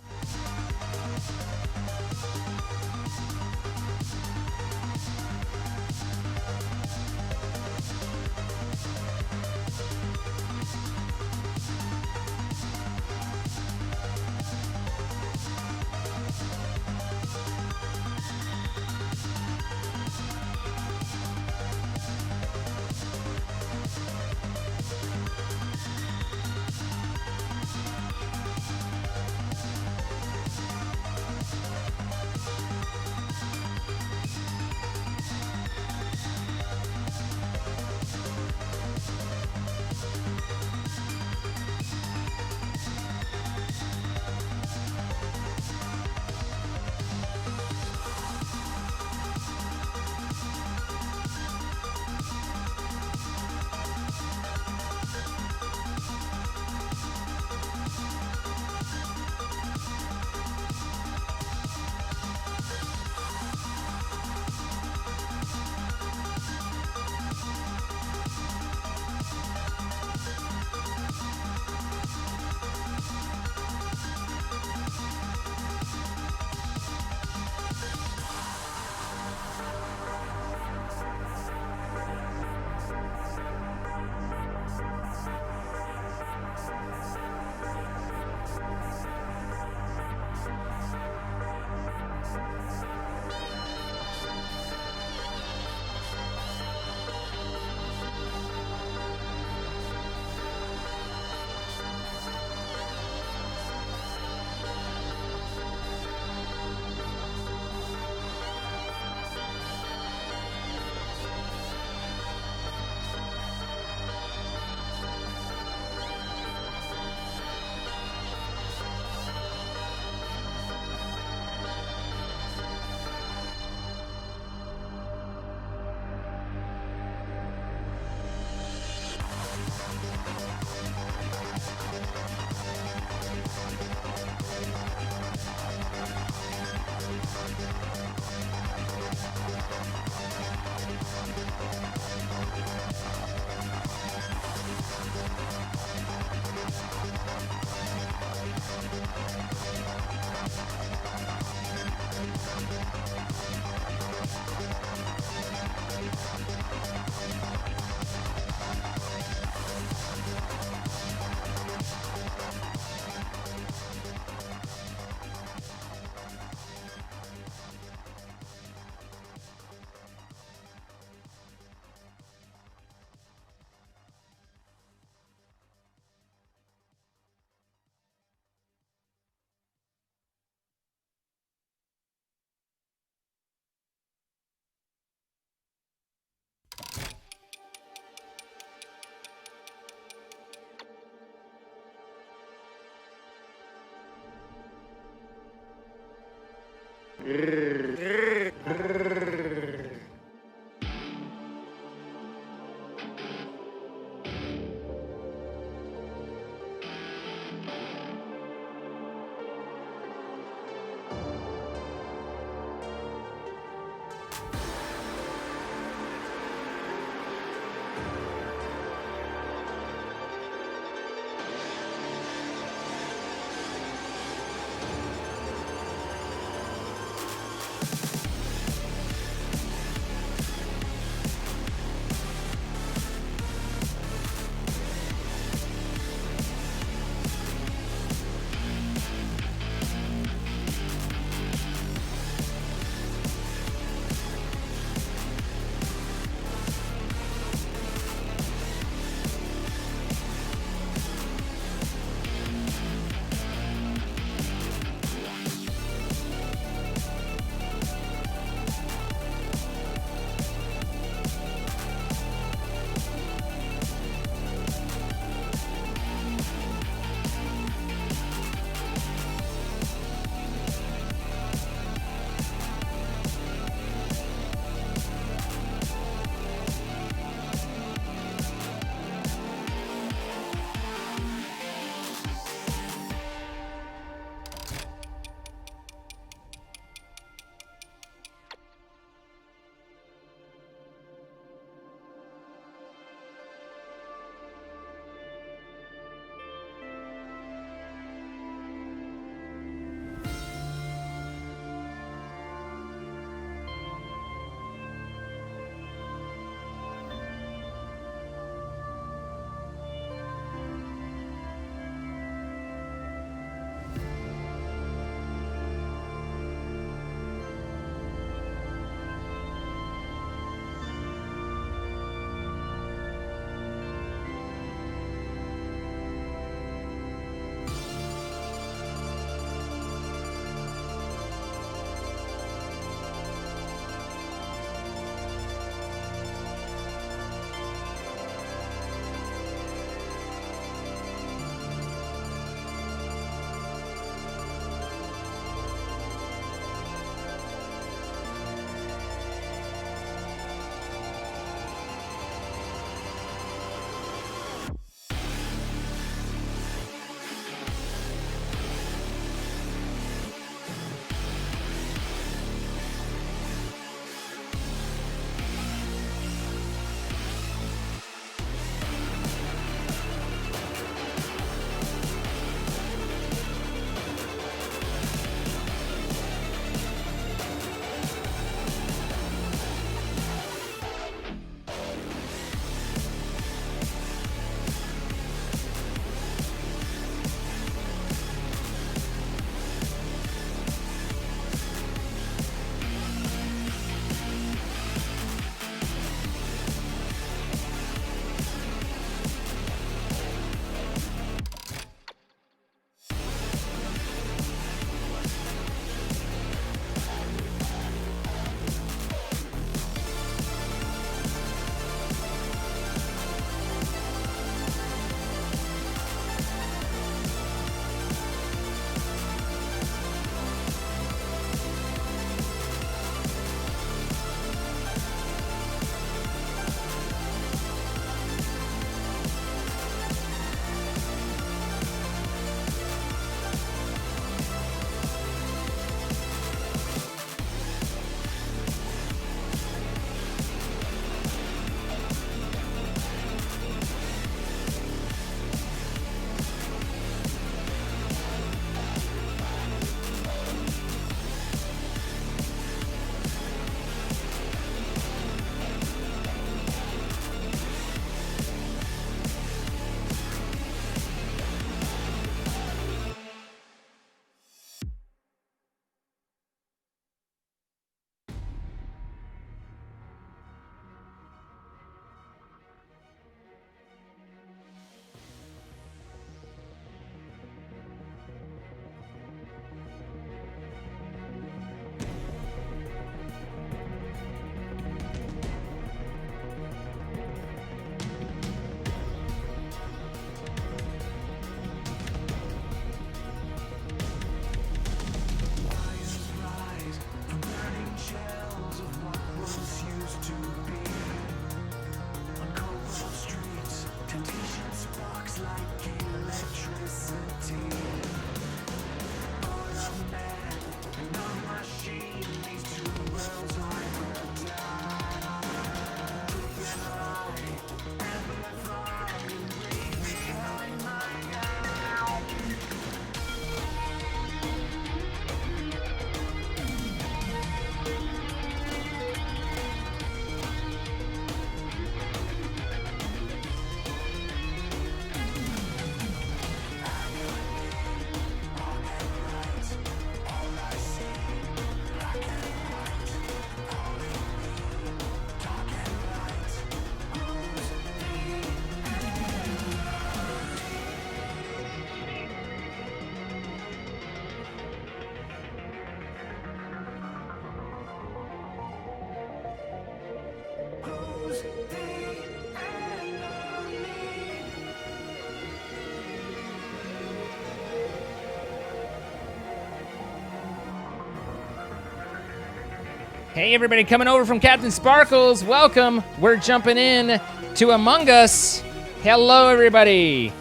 Hey everybody, coming over from CaptainSparkelz. Welcome. We're jumping in to Among Us. Hello everybody.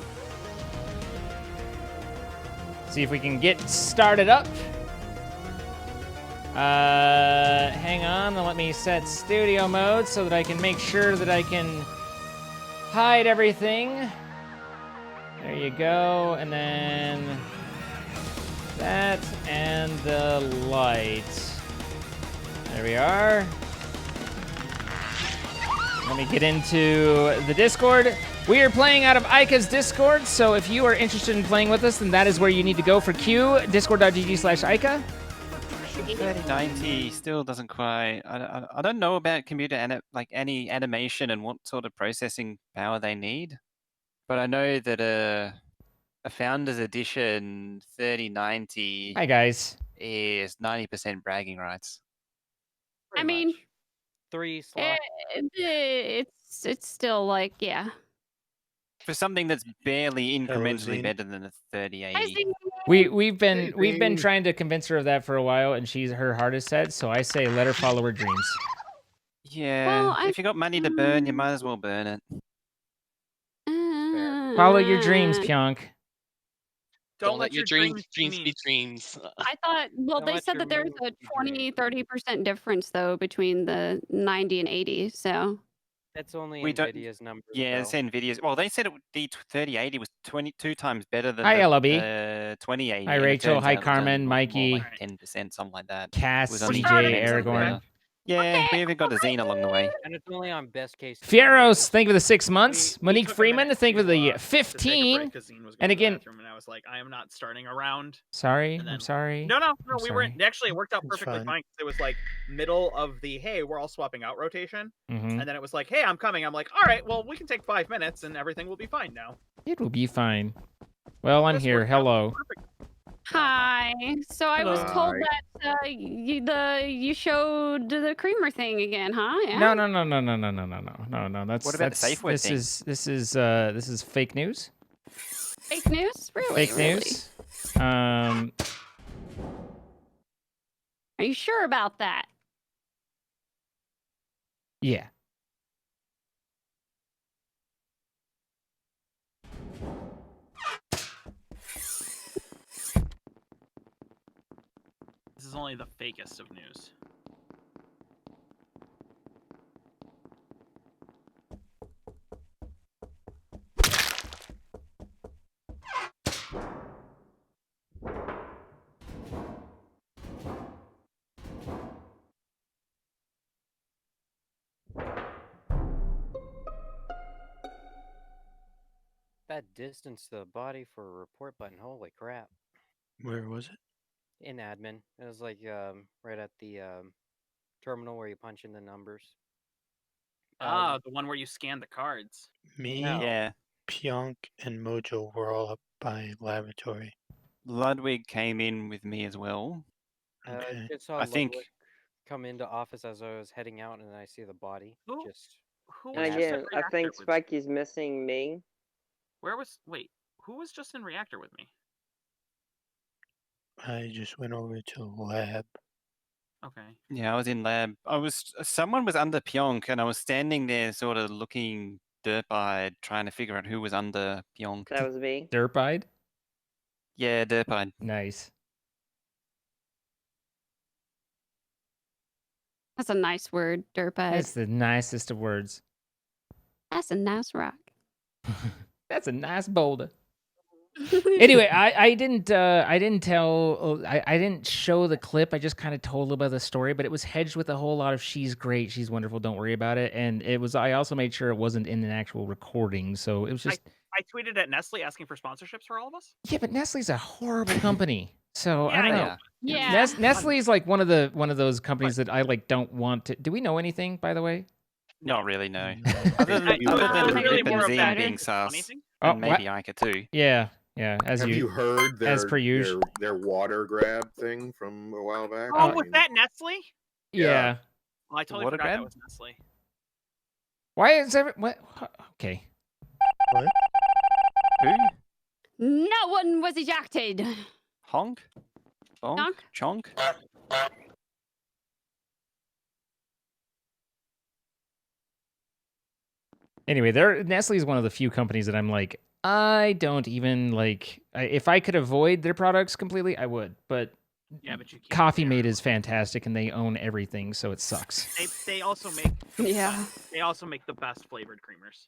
See if we can get started up. Hang on, let me set studio mode so that I can make sure that I can hide everything. There you go, and then that and the light. There we are. Let me get into the Discord. We are playing out of Ayka's Discord, so if you are interested in playing with us, then that is where you need to go for Q, discord.gg/Ayka. 3090 still doesn't quite. I don't know about computer like any animation and what sort of processing power they need, but I know that a Founders Edition 3090 Hi guys. is 90% bragging rights. I mean, 3 slots. it's still like, yeah. For something that's barely incrementally Zine. better than a I 3080. think We've been trying to convince her of that for a while, and her heart is set. So I say let her follow her dreams. Yeah, Well, if you got money to burn, you might as well burn it. Follow your dreams, Pionk. Don't let your dreams be dreams. I thought, well, Don't they let said your that there's moves a be 20-30% difference, though, between the 90 and 80, so. That's only We don't- NVIDIA's numbers. Yeah, though. it's NVIDIA's. Well, they said the 3080 was 22 times better than Hi, the LLB. 2080. Hi, and it Rachel. turns Hi, out it's Carmen, only more Mikey. like 10%, something like that. Cass, was only CJ, incrementally Aragorn. better. Yeah, we even got a zine along the way. And it's only on best case. Fieros, thank you for the 6 months. We Monique took a Freeman, minute thank you for to, the to take a 15. break 'cause Zine was And going to the again- bathroom, and I was like, I am not starting a round. Sorry, And then- I'm sorry. No, I'm we were sorry. actually it worked out It's perfectly fine. fine. 'Cause it was like middle of the hey, we're all swapping out rotation, Hmm. and then it was like, hey, I'm coming. I'm like, all right, well, we can take 5 minutes, and everything will be fine now. It will be fine. Well, I'm This here. worked out Hello. perfect. Hi. So I was told Hi. that you showed the creamer thing again, huh? Yeah. No. That's What about the safe word thing? This is fake news. Fake news? Really? Fake Really? news. Are you sure about that? Yeah. This is only the fakest of news. That distance to the body for a report button. Holy crap. Where was it? In admin. It was like right at the terminal where you punch in the numbers. The one where you scan the cards. Me, No. Yeah, Pionk, and Mojo were all up by laboratory. Ludwig came in with me as well. Okay. Just saw I think- Ludwig come into office as I was heading out, and I see the body. Who? Just Who And was just again, in I reactor think with me? Spikey's missing me. Wait, who was just in reactor with me? I just went over to the lab. Okay. Yeah, I was in lab. Someone was under Pionk, and I was standing there, sort of looking derp-eyed, trying to figure out who was under Pionk. That was me. Derp-eyed. Yeah, derp-eyed. Nice. That's a nice word, dirtbag. That's the nicest of words. That's a nice rock. That's a nice boulder. Anyway, I didn't show the clip. I just kind of told a little bit of the story, but it was hedged with a whole lot of "she's great, she's wonderful, don't worry about it," and it was. I also made sure it wasn't in an actual recording, so it was just. I tweeted at Nestle asking for sponsorships for all of us. Yeah, but Nestle's a horrible company, so I Yeah, don't I know. know. Yeah. Nestle is like one of those companies that I like don't want to. Do we know anything, by the way? Not really, no. Mm. Other than really Lip and more of Zine that being funny sus, thing. and Oh, maybe Ayka too. Yeah, as Have you heard their, as per usual. their water grab thing from a while back? Oh, I was mean, that Nestle? Yeah. Well, I totally Water forgot that grab? was Nestle. Why is what? Okay. What? Who? No one was ejected. Honk? Bonk? Honk? Chonk? Anyway, Nestle is one of the few companies that I'm like, I don't even like. If I could avoid their products completely, I would. But Yeah, but you can't. Coffee Mate is fantastic, and they own everything, so it sucks. They also make Yeah. they also make the best flavored creamers.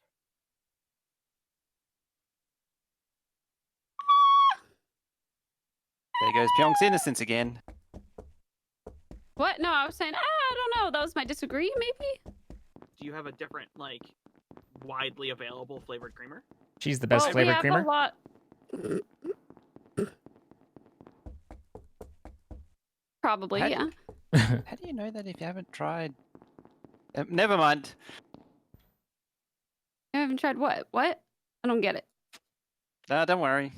There goes Pyong's innocence again. What? No, I was saying, I don't know. That was my disagree, maybe? Do you have a different, like, widely available flavored creamer? She's the best Well, flavored we have creamer. a lot. Probably, How- yeah. How do you know that if you haven't tried? Never mind. I haven't tried what? What? I don't get it. No, don't worry.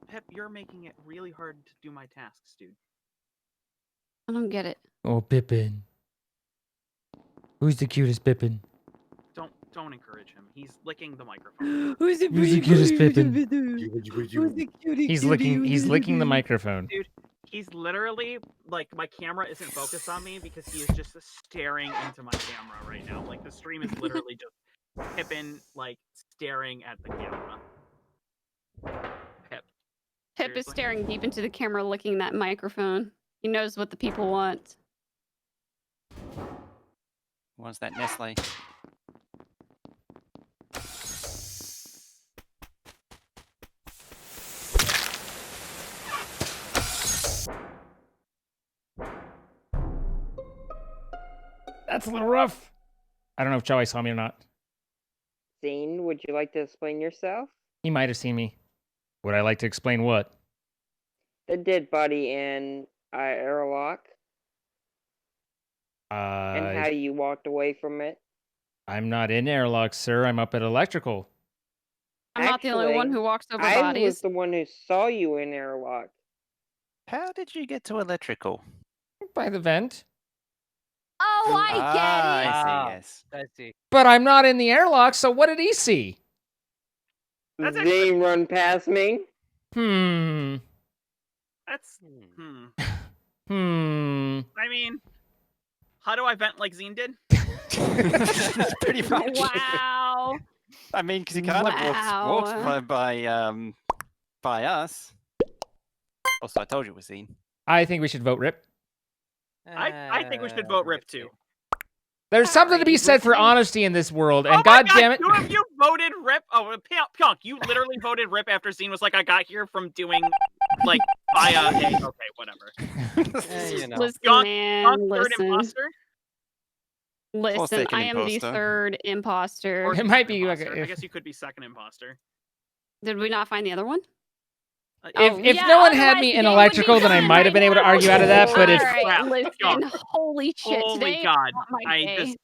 Pep, you're making it really hard to do my tasks, dude. I don't get it. Oh, Pippin. Who's the cutest Pippin? Don't encourage him. He's licking the microphone. Who's the Who's the cutest Pippin? Who's the cutie? He's licking the microphone. He's literally like, my camera isn't focused on me because he is just staring into my camera right now. Like, the stream is literally just Pippin like staring at the camera. Pip. Pip is Seriously? staring deep into the camera, licking that microphone. He knows what the people want. What's that Nestle? That's a little rough. I don't know if Joey saw me or not. Zane, would you like to explain yourself? He might have seen me. Would I like to explain what? The dead body in airlock and how you walked away from it. I'm not in airlock, sir. I'm up at electrical. I'm not the only one Actually, who walks over I was bodies. the one who saw you in airlock. How did you get to electrical? By the vent. Oh, I get it. I see. Ah. Yes. I see. But I'm not in the airlock, so what did he see? That's actually- Zane run past me. That's I mean, how do I vent like Zine did? Pretty much. Wow. I mean, because he kind of walks Wow. by us. Also, I told you it was seen. I think we should vote Rip. I think we should vote Rip too. There's something to be Alrighty, said for listen. honesty in this world, and Oh my God God, damn it, two of you voted Rip. Oh, Pyonk, you literally voted Rip after Zine was like, I got here from doing, like, via a... Okay, whatever. You know. Listen, Pyonk, man, Pyonk, third listen. imposter? Listen, second I am the imposter. third imposter. Or It might be imposter. like I if- guess you could be second imposter. Did we not find the other one? If Oh, if yeah, no one had otherwise me the in game would be electrical, then I done might have right been able to now. argue out of that. But if Alright, Crap. listen, holy shit, Holy today is God, not my I day. just,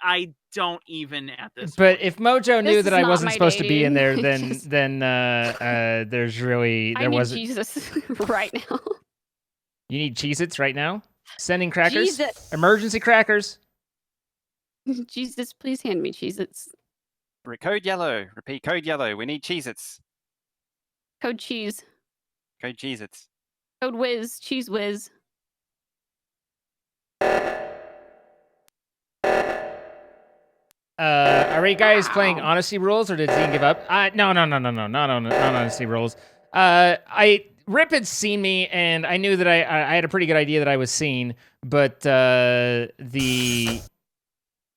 I don't even at this But point. if Mojo knew This that is I not wasn't my supposed to be in there, dating. then Just- there's really I there need wasn't. Jesus right now. You need Cheez-Its right now. Sending crackers. Jesus. Emergency crackers. Jesus, please hand me Cheez-Its. Code yellow. Repeat. Code yellow. We need Cheez-Its. Code cheese. Code Cheez-Its. Code whiz. Cheese whiz. Are you guys playing honesty rules, or did Zine give up? No, not honesty rules. Rip had seen me, and I knew that I had a pretty good idea that I was seen, but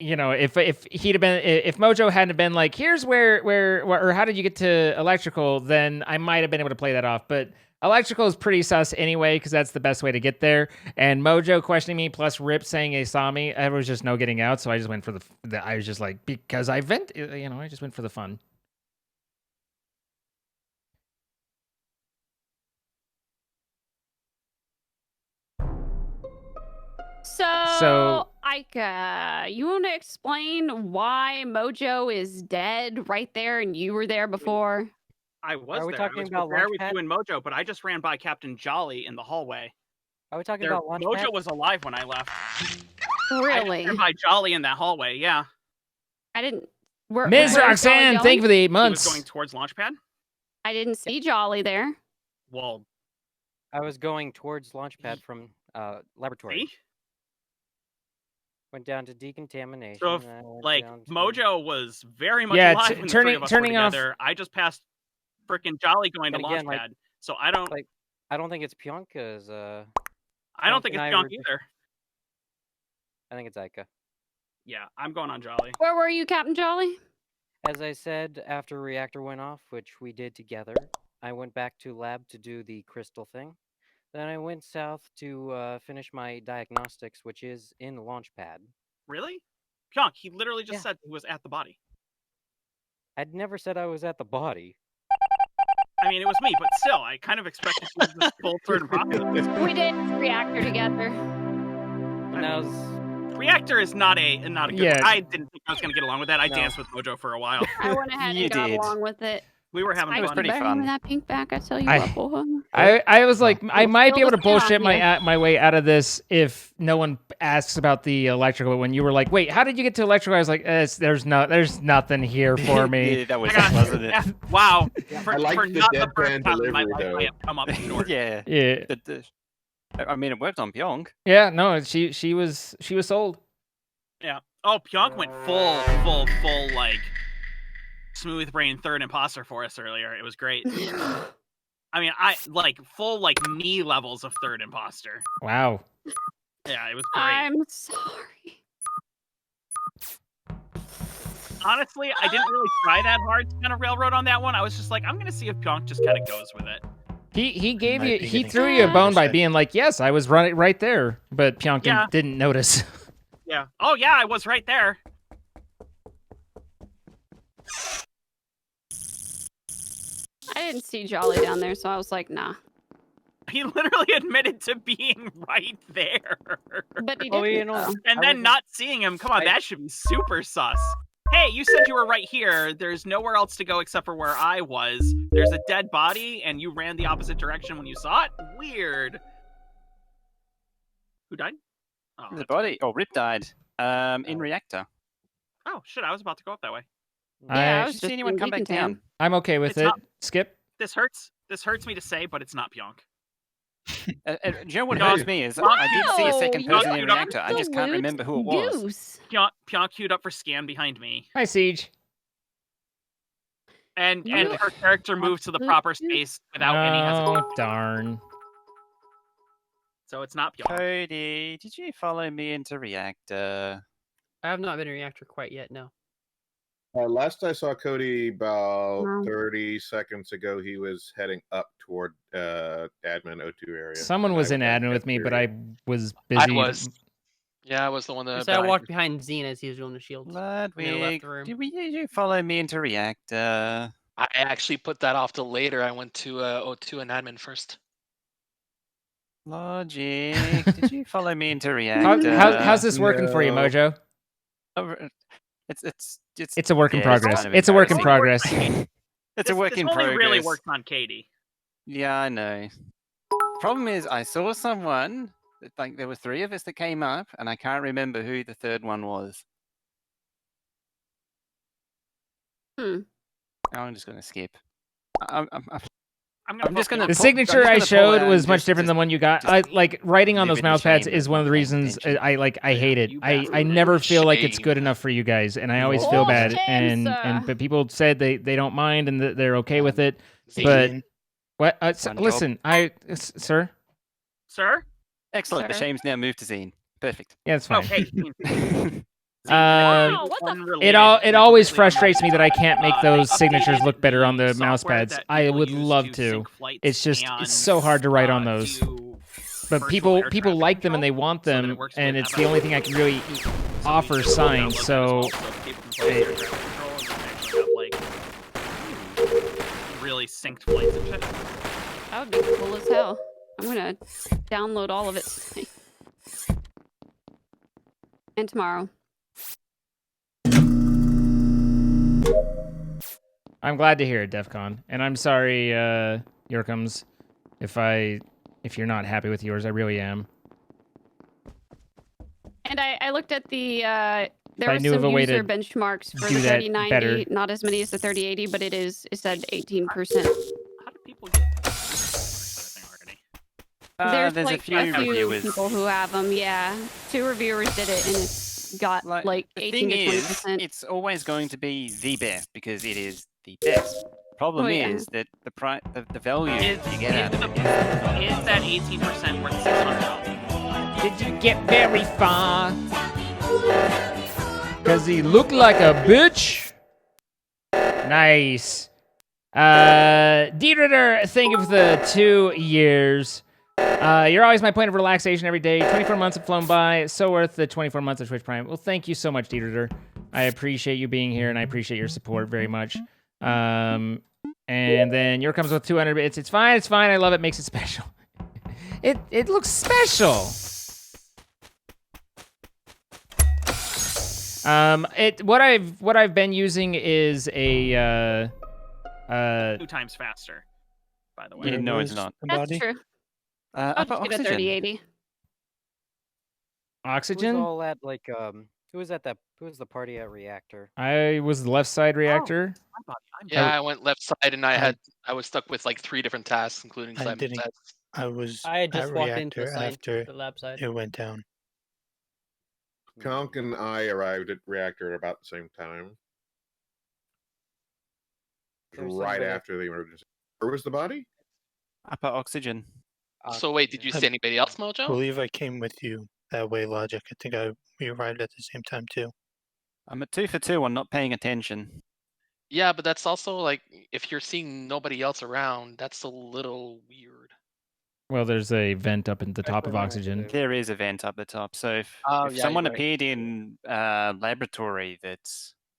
if he'd have been, if Mojo hadn't been like, here's where or how did you get to electrical, then I might have been able to play that off. But electrical is pretty sus anyway, because that's the best way to get there. And Mojo questioning me plus Rip saying he saw me, there was just no getting out. So I just went for I was just like, because I I just went for the fun. So, Ayka, you want to explain why Mojo is dead right there and you were there before? I was Are we there. talking I was about there with Launchpad? you and Mojo, but I just ran by Captain Jolly in the hallway. Are we talking There, about Launchpad? Mojo was alive when I left. I Really? just ran by Jolly in that hallway, yeah. I didn't. Where, Ms. where's Jolly Roxanne, going? thank you for the 8 He was months. going towards Launchpad? I didn't see Jolly there. Well, I was going towards Launchpad from laboratory. see? Went down to decontamination. So if, and I went like, down to... Mojo was very much Yeah, alive when the three of us were turning off- together. I just passed freaking Jolly going to And again, Launchpad. So I don't I don't think it's Pionka's. I don't think it's and I Pionk were- either. I think it's Ayka. Yeah, I'm going on Jolly. Where were you, Captain Jolly? As I said, after reactor went off, which we did together, I went back to lab to do the crystal thing. Then I went south to finish my diagnostics, which is in the launch pad. Really? Pionk, he literally just Yeah. said he was at the body. I'd never said I was at the body. I mean, it was me, but still, I kind of expected you to just full third and process. We did reactor together. And that was... Reactor is not a good. Yeah. I didn't think I was gonna get along with that. I No. danced with Mojo for a while. I went ahead You and got did. along with it. We were having I fun. was pretty better fun. with that pink back, I tell you I- what, boy. I was like, I might be Still able to the same on bullshit my here. my way out of this if no one asks about the electrical. But when you were like, wait, how did you get to electrical? I was like, there's nothing here for me. Yeah, that was I got- it, wasn't it? Wow. I For like the not the deadpan first time in my delivery, life, though. I have come up short. Yeah. Yeah, I mean, it worked on Pyong. yeah, no, she was sold. Yeah. Oh, Pionk went full, like, smooth brain third imposter for us earlier. It was great. I mean, I full knee levels of third imposter. Wow. Yeah, it was great. I'm sorry. Honestly, I didn't really try that hard to kind of railroad on that one. I was just like, I'm gonna see if Pionk just kind of goes with it. He gave Might you be he getting threw you a bone by upset. being like, yes, I was right there, but Pionk Yeah. didn't notice. Yeah. Oh yeah, I was right there. I didn't see Jolly down there, so I was like, nah. He literally admitted to being right there. But he Oh, didn't. you know, though. And I then wasn't- not seeing him. Come on, that should be super sus. Hey, you said you were right here. There's nowhere else to go except for where I was. There's a dead body, and you ran the opposite direction when you saw it? Weird. Who died? Oh, The that's- body. Oh, Rip died. In reactor. oh shit, I was about to go up that way. Yeah, I I- was Did you just see anyone in come back Decontam. down? I'm okay with It's it. not- Skip. This hurts me to say, but it's not Pionk. Do you know what No. hurts me is I did see a second Wow, person in you reactor. I just can't absolute remember who it was. goose. Pionk queued up for scan behind me. Hi, Siege. And You her character moved to the proper absolute space without any hesitation. Oh, darn. So it's not Pionk. Cody, did you follow me into reactor? I have not been in reactor quite yet. No. Last I saw Cody about No. 30 seconds ago, he was heading up toward admin O2 area. Someone and was I in went admin with me, but cafeteria. I was busy. I was. Yeah, I was the one that. So I walked behind Zine as he was doing the shields. Ludwig, left the room. did you follow me into reactor? I actually put that off till later. I went to O2 and admin first. Logic, did you follow me into reactor? How's this working for you, No. Mojo? Oh, It's a work in yeah, progress. kind of It's a work in embarrassing. progress. It's a work in only progress. really works on Katie. Yeah, I know. Problem is, I saw someone. Like there were 3 of us that came up, and I can't remember who the third one was. I'm just gonna skip. I'm just gonna. The pull- signature I'm I just gonna pull showed out was and much just- different just- than one you got. just I like writing on live those in the mouse pads shame is of one of the my reasons intention. I hate it. You I bastard. never feel like it's Shame. good enough for you guys, and I always Oh, feel bad. shame, sir. And but people said they don't mind and that they're okay with it. But Zine. what? One job. Listen, sir. Sir? Excellent. The Sir. shame's now moved to Zine. Perfect. Yeah, it's fine. Okay. Wow, what the It always frustrates me that I can't make those signatures look better on the mouse software pads. that I people would use love to to. sync flights It's just and, it's so hard to write on those. do But virtual people air traffic like them and control they want so that them, it works and with it's the only thing I can really So we offer can signs. download that So as well, people can play air traffic control and we can actually have like really synced flights and shit. That would be cool as hell. I'm gonna download all of it tonight. And tomorrow. I'm glad to hear it, DEFCON. And I'm sorry, Yurkums, if you're not happy with yours. I really am. And I looked at the I there was knew of some a way user to benchmarks for do the that 3090, better. not as many as the 3080, but it said 18%. How do people get this thing already? There's There's like a few reviewers. people who have them. Yeah, 2 reviewers did it, and it's got like the 18 thing to is, 20%. it's always going to be the best because it is the best. Problem yeah. is that the value Is, you get out of it. is that 18% worth $600? Did you get very far? Cause he looked like a bitch. Nice. Dieter, thank you for the 2 years. You're always my point of relaxation every day. 24 months have flown by. So worth the 24 months of Twitch Prime. Well, thank you so much, Dieter. I appreciate you being here, and I appreciate your support very much. And then your comes with 200 bits. It's fine. It's fine. I love it. Makes it special. It looks special. What I've been using is a 2 times faster, by the way. Yeah, no, it's not. That's true. I'll just get a 3080. Oxygen. Who's all at like who was at that? Who was the party at Reactor? I was the left side reactor. Yeah, I went left side, and I was stuck with like 3 different tasks, including I Simon's didn't. test. I had just at walked into reactor the site, after the lab side. it went down. Conk and I arrived at reactor at about the same time. There's Right somebody- after the emergency. Where was the body? Upper oxygen. So wait, did you see anybody else, I Mojo? believe I came with you that way, Logic. I think we arrived at the same time too. I'm at 2 for 2 on not paying attention. Yeah, but that's also like if you're seeing nobody else around, that's a little weird. Well, there's a vent up at the top of oxygen. There is a vent up the top. So if Oh, yeah, someone you're right. appeared in laboratory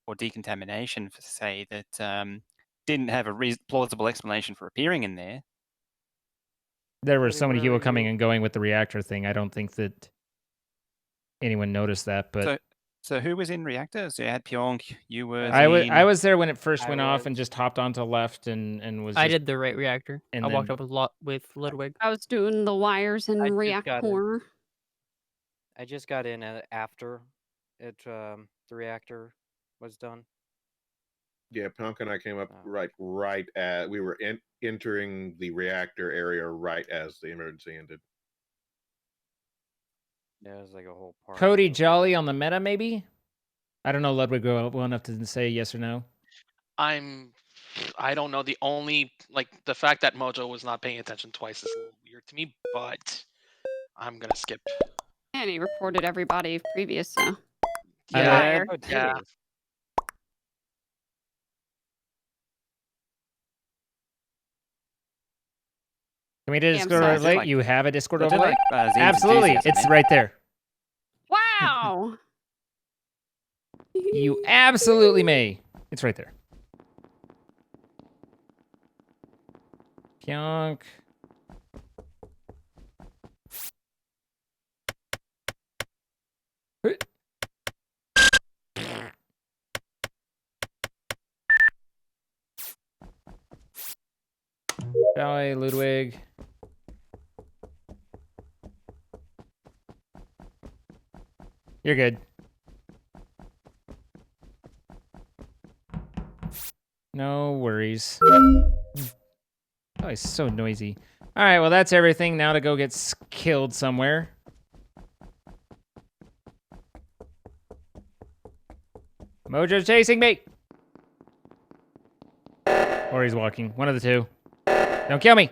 or decontamination, say, that didn't have a plausible explanation for appearing in there. There were Cody, so many where people are coming you? and going with the reactor thing. I don't think that anyone noticed that, but So who was in reactor? So you had Pyonk, you were. I was there when it first I went off and was. just hopped onto left and was. I just- did the right reactor. and I walked then- up with Ludwig. I was doing the wires and I just got in. reactor. I just got in after the reactor was done. Yeah, Conk and I came up Oh. right at we were entering the reactor area right as the emergency ended. Yeah, it was like a whole party. Cody of- Jolly on the meta, maybe? I don't know Ludwig well enough to say yes or no. I don't know. The only the fact that Mojo was not paying attention twice is a little weird to me, but I'm gonna skip. And he reported everybody previous, so. I Fire. Oh, did Yeah. he? Can we do a Yeah, I'm Discord sorry. overlay? Like- You have a Discord I did overlay? like, Zane's Absolutely. enthusiasm, It's man. right there. Wow. You absolutely may. It's right there. Pyonk. Jolly, Ludwig. You're good. No worries. Oh, he's so noisy. All right, well, that's everything. Now to go get killed somewhere. Mojo's chasing me. Or he's walking. One of the two. Don't kill me.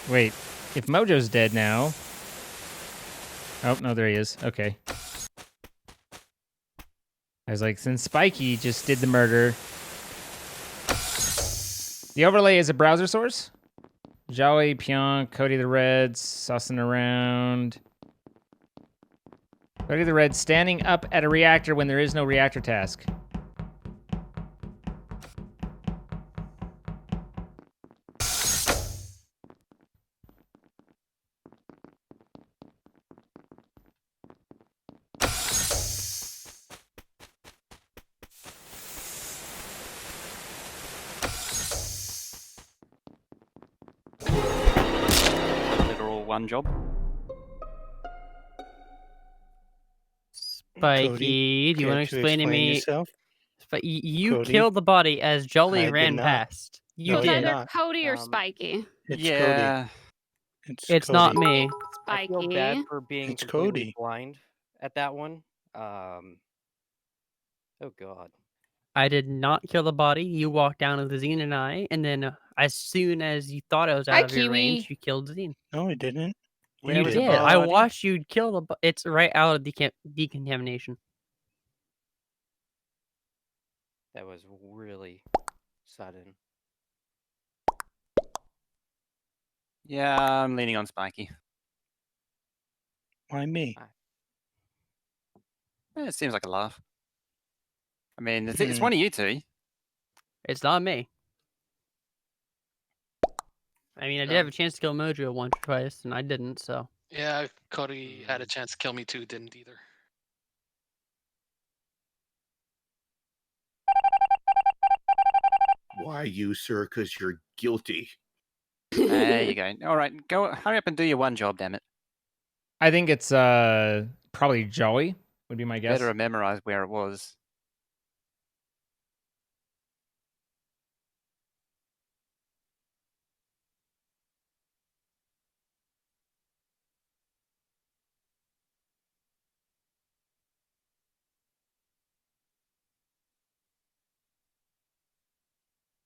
Wait, if Mojo's dead now... Oh, no, there he is. Okay. I was like, since Spikey just did the murder... The overlay is a browser source. Jolly, Pyonk, Cody the Red, sussing around. Cody the Red standing up at a reactor when there is no reactor task. Literal one job. Spikey, Cody, do you want to care explain to me? yourself? but you Cody? killed the body as Jolly I did ran not. past. You No, It's you're did. either not. Cody or Spiky. It's yeah. Cody. It's not me. I feel bad Spiky. for being It's completely Cody. blind at that one. Oh god. I did not kill the body. You walked down with Zine and I, and then as soon as you thought I was out Hi, of your range, Kiwi. you killed Zine. No, I didn't. Where You was did. the I body? watched you kill the. It's right out of decontamination. That was really sudden. Yeah, I'm leaning on Spiky. Why me? It seems like a laugh. I mean, it's one of you two. It's not me. I mean, I did have a chance to kill Mojo once or twice, and I didn't. So Yeah, Cody had a chance to kill me too, didn't either. Why you, sir? Because you're guilty. There you go. All right, go. Hurry up and do your one job, damn it. I think it's probably Joey would be my guess. Better memorize where it was.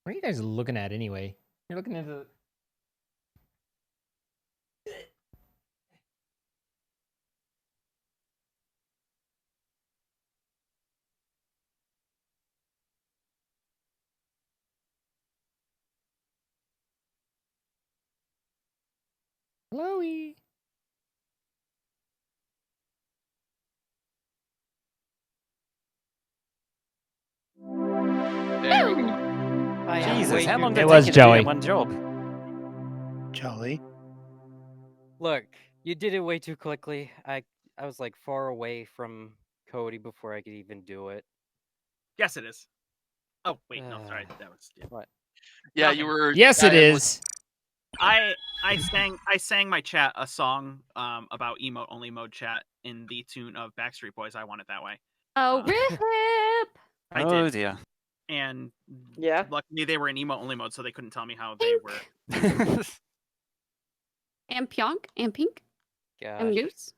What are you guys looking at anyway? You're looking at the. Chloe. There we go. I am Jesus, way how too long did It it was take you to do Joey. that one job? Jolly. Look, you did it way too quickly. I was like far away from Cody before I could even do it. Yes, it is. Oh wait, no, sorry, that was What? Yeah, Nothing. you were. Yes, it it was- is. I sang my chat a song about emote only mode chat in the tune of Backstreet Boys. I Want It That Way. Oh, rip! I Oh did, dear. and Yeah. luckily they were in emote only mode, so they couldn't tell me how they were. And Pionk and Pink and Gosh. Goose.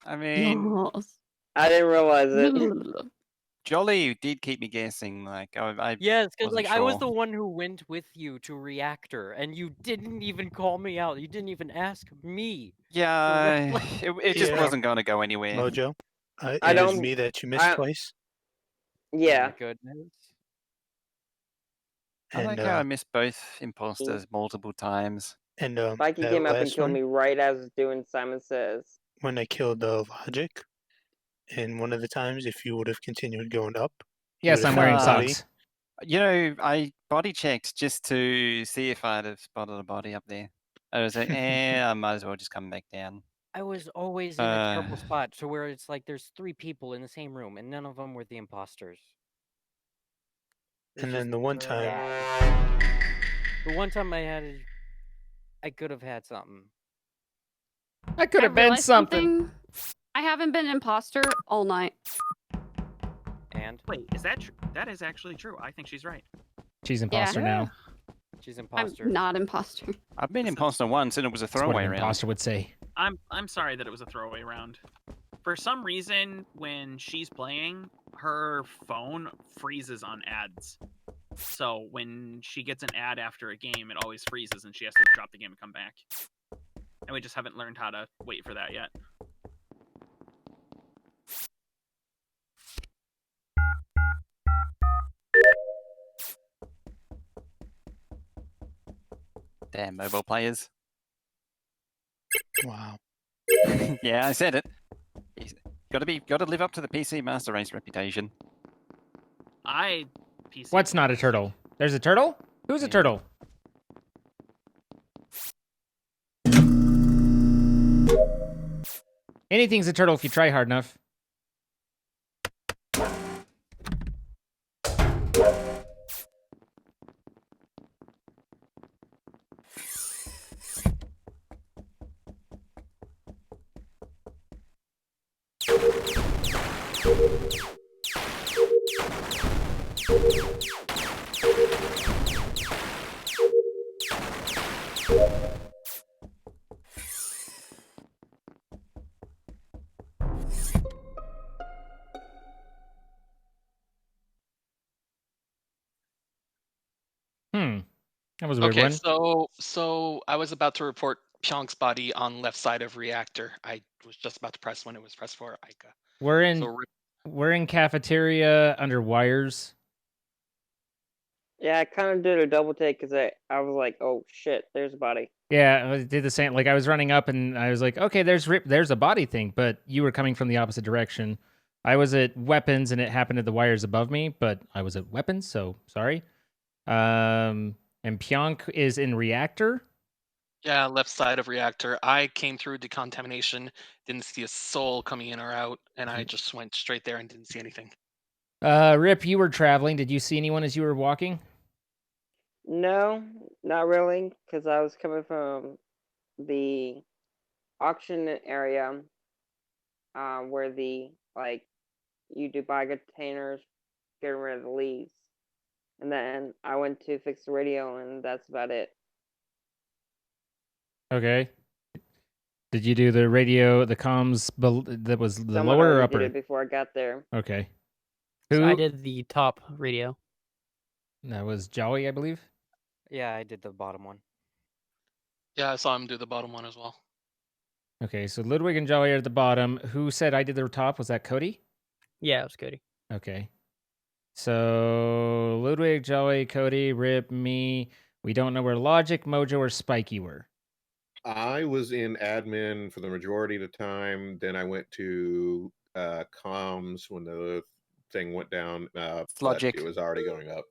I mean, Yes. I didn't realize it. Jolly did keep me guessing. Like, I Yes, because wasn't like I was sure. the one who went with you to reactor, and you didn't even call me out. You didn't even ask me. Yeah, Like- it just Yeah. wasn't going to go anywhere. Mojo. I It was don't- me that you missed I- twice. Yeah. Oh my goodness. I like And how I missed both imposters multiple times. and Mikey that came up and last killed one, me right as I was doing Simon Says. when I killed Logic, and one of the times, if you would have continued going up, you Yes, would have I'm found wearing the body. socks. You know, I body checked just to see if I'd have spotted a body up there. I was like, I might as well just come back down. I was always in a terrible spot to where it's like there's 3 people in the same room, and none of them were the imposters. It's And then just the one time, bad. The one time I could have had something. I could I have been realized something. I haven't been an imposter all night. And Wait, is that true? That is actually true. I think she's right. She's imposter now. she's imposter. I'm not imposter. I've been imposter once, and it was a That's what throwaway an round. imposter would say. I'm sorry that it was a throwaway round. For some reason, when she's playing, her phone freezes on ads. So when she gets an ad after a game, it always freezes, and she has to drop the game and come back. And we just haven't learned how to wait for that yet. Damn mobile players. wow. Yeah, I said it. Got to live up to the PC Master Race reputation. PC. What's not a turtle? There's a turtle? Who's a Yeah. turtle? Anything's a turtle if you try hard enough. That was a weird Okay, one. so I was about to report Pyonk's body on left side of reactor. I was just about to press when it was pressed for Ayka. We're in cafeteria under wires. Yeah, I kind of did a double take because I was like, oh shit, there's a body. Yeah, I did the same. Like I was running up and I was like, okay, there's a body thing, but you were coming from the opposite direction. I was at weapons and it happened at the wires above me, but I was at weapons, so sorry. And Pionk is in reactor. Yeah, left side of reactor. I came through decontamination, didn't see a soul coming in or out, and I just went straight there and didn't see anything. Rip, you were traveling. Did you see anyone as you were walking? No, not really, because I was coming from the auction area, where the you do buy containers, getting rid of the leaves, and then I went to fix the radio, and that's about it. Okay. Did you do the radio, the comms that was the Someone lower or already upper? did it before I got there. Okay. So I did the top radio. That was Joey, I believe. Yeah, I did the bottom one. Yeah, I saw him do the bottom one as well. Okay, so Ludwig and Joey are at the bottom. Who said I did the top? Was that Cody? Yeah, it was Cody. Okay. So Ludwig, Joey, Cody, Rip, me. We don't know where Logic, Mojo, or Spiky were. I was in admin for the majority of the time. Then I went to comms when the thing went down. Logic. It was already going up.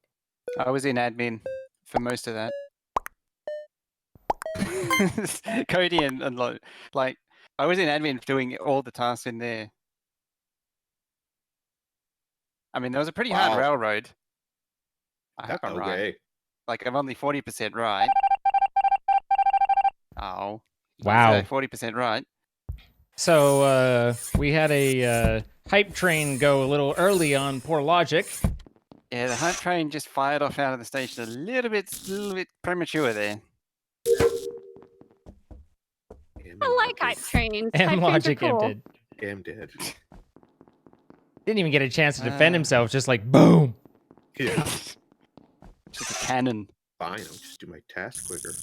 I was in admin for most of that. Cody and like I was in admin doing all the tasks in there. I mean, there was a pretty hard railroad. I hope I'm right. Like I'm only 40% right. Oh. Wow. 40% right. So we had a hype train go a little early on poor Logic. Yeah, the hype train just fired off out of the station a little bit premature there. I like hype trains. And Hype Logic trains are cool. ended. Damn dead. Didn't even get a chance to defend himself, just like boom. Yeah. Just a cannon. Fine, I'll just do my task quicker.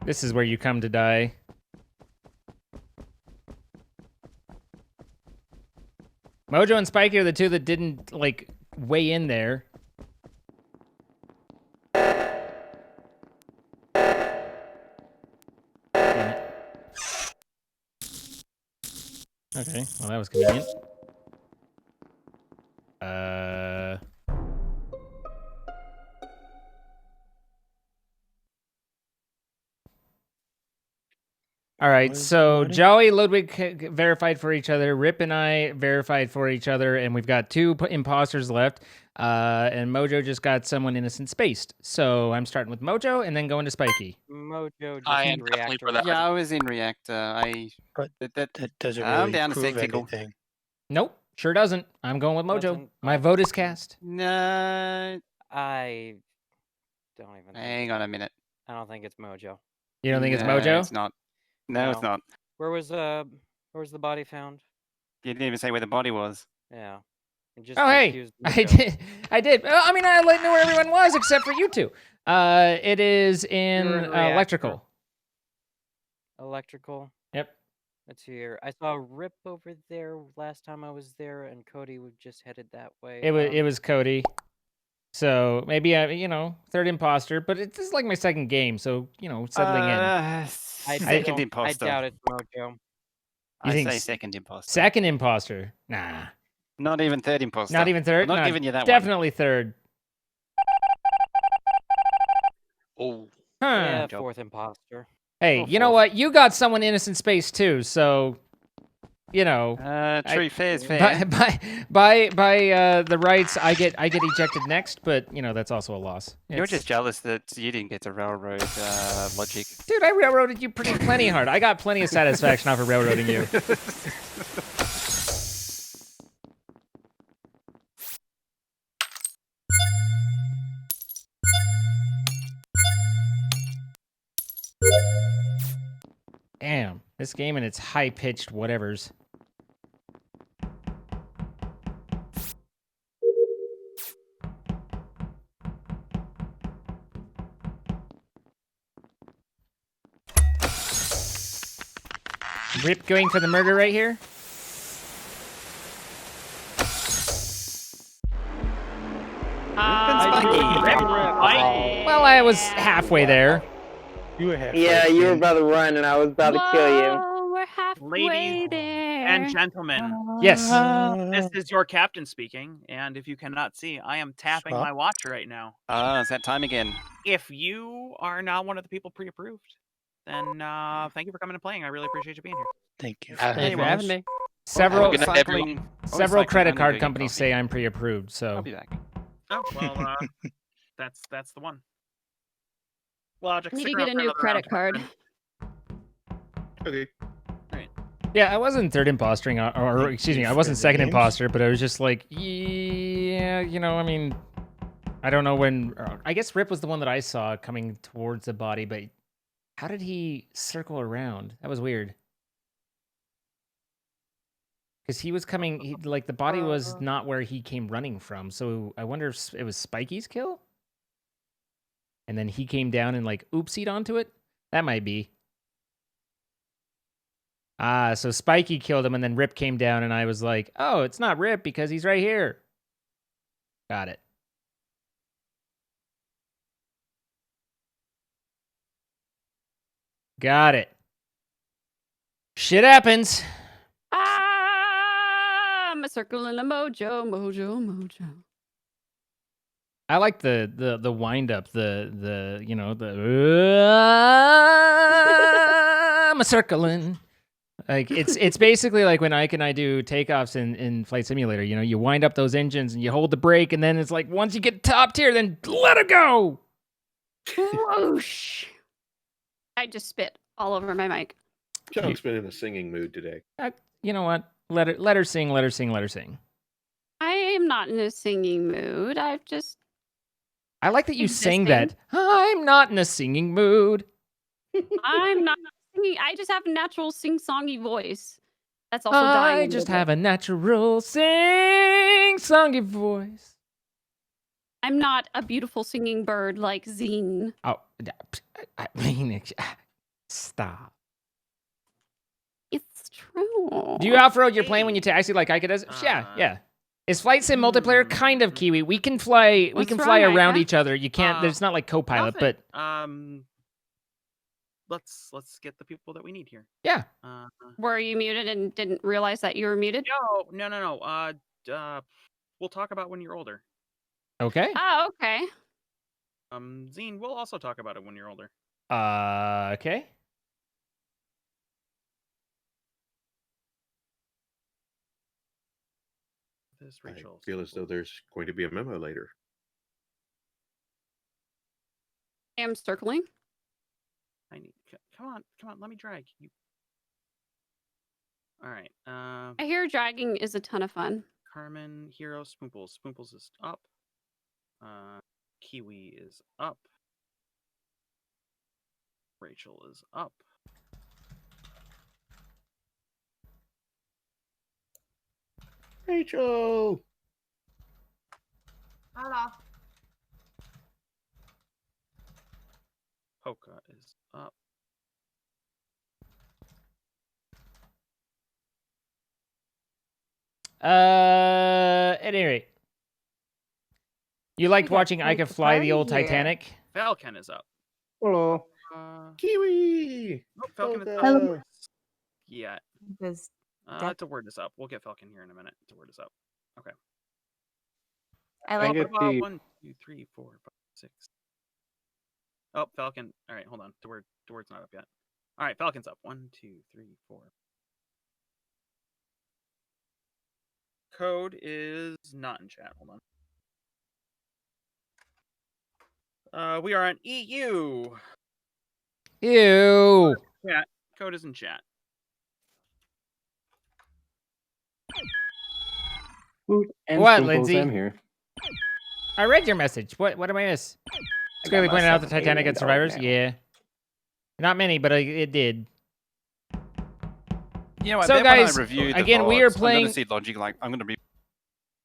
This is where you come to die. Mojo and Spiky are the two that didn't, like, weigh in there. Damn it. Okay, well, that was convenient. All right, so Joey, Ludwig verified for each other. Rip and I verified for each other, and we've got two imposters left. And Mojo just got someone innocent spaced. So I'm starting with Mojo and then going to Spiky. Mojo just I am in definitely reactor. for that. Yeah, I was in reactor. But that doesn't I'm really down to prove skeptical. anything. Nope, sure doesn't. I'm going with Mojo. Doesn't- My vote is cast. No. I don't even. Hang on a minute. I don't think it's Mojo. You don't think it's No, Mojo? It's not. No, it's not. Where was the body found? You didn't even say where the body was. Yeah. It just Oh, hey, confused I Mojo. did. I did. Well, I mean, I knew where everyone was except for you two. It is in You're in reactor. electrical. Electrical. Yep. Let's see here. I saw Rip over there last time I was there, and Cody just headed that way. It was Cody. So maybe third imposter, but this is like my second game, so settling in. Second imposter. I doubt it's Mojo. I think say second imposter. Second imposter? Nah. Not even third imposter. Not even third? I'm not Nah, giving you that definitely third. Oh. Huh. Yeah, fourth imposter. Hey, you know what? You got someone innocent space too, so true, fair is fair. By the rights, I get ejected next, but that's also a loss. You're just jealous that you didn't get to railroad Logic. Dude, I railroaded you plenty hard. I got plenty of satisfaction off of railroading you. Damn, this game and its high-pitched whatevers. Rip going for the murder right here? Well, I was halfway there. You were halfway. Yeah, you were about to run, and I was about to kill you. Whoa, we're halfway Ladies there. and gentlemen, Yes. this is your captain speaking, and if you cannot see, I am tapping Stop. my watch right now. It's that time again. If you are not one of the people pre-approved, then thank you for coming and playing. I really appreciate you being here. Thank you. Thanks for having me. Several Good night, everyone. several credit card companies say I'm pre-approved, I'll so be back. Oh well, that's the one. Logic. Need stick to around get a for new another credit round, card. Okay. yeah, I wasn't third impostering, or excuse me, I wasn't second imposter, but I was just like, yeah, you know, I mean, I don't know when. I guess Rip was the one that I saw coming towards the body, but how did he circle around? That was weird. Because he was coming, like the body was not where he came running from, so I wonder if it was Spiky's kill? And then he came down and like oopsied onto it? That might be. Ah, so Spiky killed him and then Rip came down and I was like, oh, it's not Rip because he's right here. Got it. Got it. Shit happens. I'm a circle in a mojo. I like the wind up, the you know, the I'm a circling. Like it's basically like when Ike and I do takeoffs in Flight Simulator. You know, you wind up those engines and you hold the brake, and then it's like once you get top tier, then let it go. Whoosh. I just spit all over my mic. Chunk's been in a singing mood today. You know what? Let her sing. Let her sing. Let her sing. I am not in a singing mood. I've just. I like that you sang that. I'm not in a singing mood. I'm not singing. I just have a natural sing-songy voice. That's also dying. I just have a natural sing-songy voice. I'm not a beautiful singing bird like Zine. Oh, I mean, stop. It's true. Do you off-road your plane when you taxi like Ayka does? Yeah. Is Flight Sim multiplayer kind of Kiwi? We can fly. We can fly around each other. You can't. There's not like co-pilot, but let's get the people that we need here. Yeah. Were you muted and didn't realize that you were muted? No. We'll talk about when you're older. Okay. Oh, okay. Zine, we'll also talk about it when you're older. Okay. This Rachel. I feel as though there's going to be a memo later. I'm circling. Come on, let me drag you. All right. I hear dragging is a ton of fun. Carmen, Hero, Spoomples. Spoomples is up. Kiwi is up. Rachel is up. Rachel! Hello. Polka is up. At any rate, you liked watching Ayka fly the old Titanic? Falcon is up. Hello. Kiwi! Nope, Falcon is Hello. up. Yeah. Does The word is up. We'll get Falcon here in a minute. The word is up. Okay. I like get About the 1, 2, 3, 4, 5, 6. Oh, Falcon. All right, hold on. The word's not up yet. All right, Falcon's up. 1, 2, 3, 4. Code is not in chat. Hold on. We are on EU. Ew. Chat. Code is in chat. What, Lindsay? I'm here. I read your message. What am I miss? It's clearly pointed out the Titanic had survivors. Yeah. Not many, but it did. You know, I So bet guys, when I review the again, we VODs, are I'm playing. going to see Logic like I'm going to be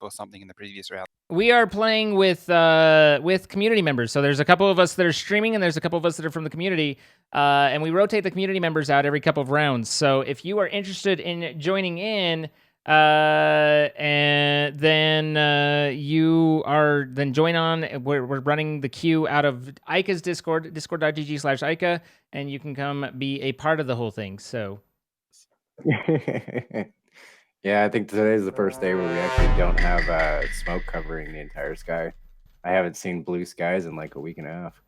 or something in the previous round. We are playing with community members. So there's a couple of us that are streaming, and there's a couple of us that are from the community, and we rotate the community members out every couple of rounds. So if you are interested in joining in, and then join on. We're running the queue out of Ayka's Discord, discord.gg/Ayka, and you can come be a part of the whole thing. So. Yeah, I think today's the first day where we actually don't have smoke covering the entire sky. I haven't seen blue skies in like a week and a half.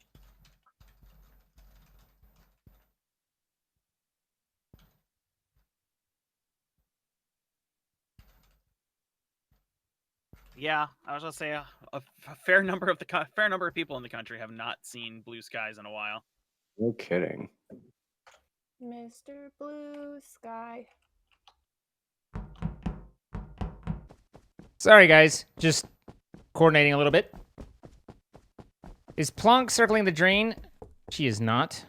Yeah, I was gonna say a fair number of people in the country have not seen blue skies in a while. No kidding. Mr. Blue Sky. Sorry, guys. Just coordinating a little bit. Is Plonk circling the drain? She is not.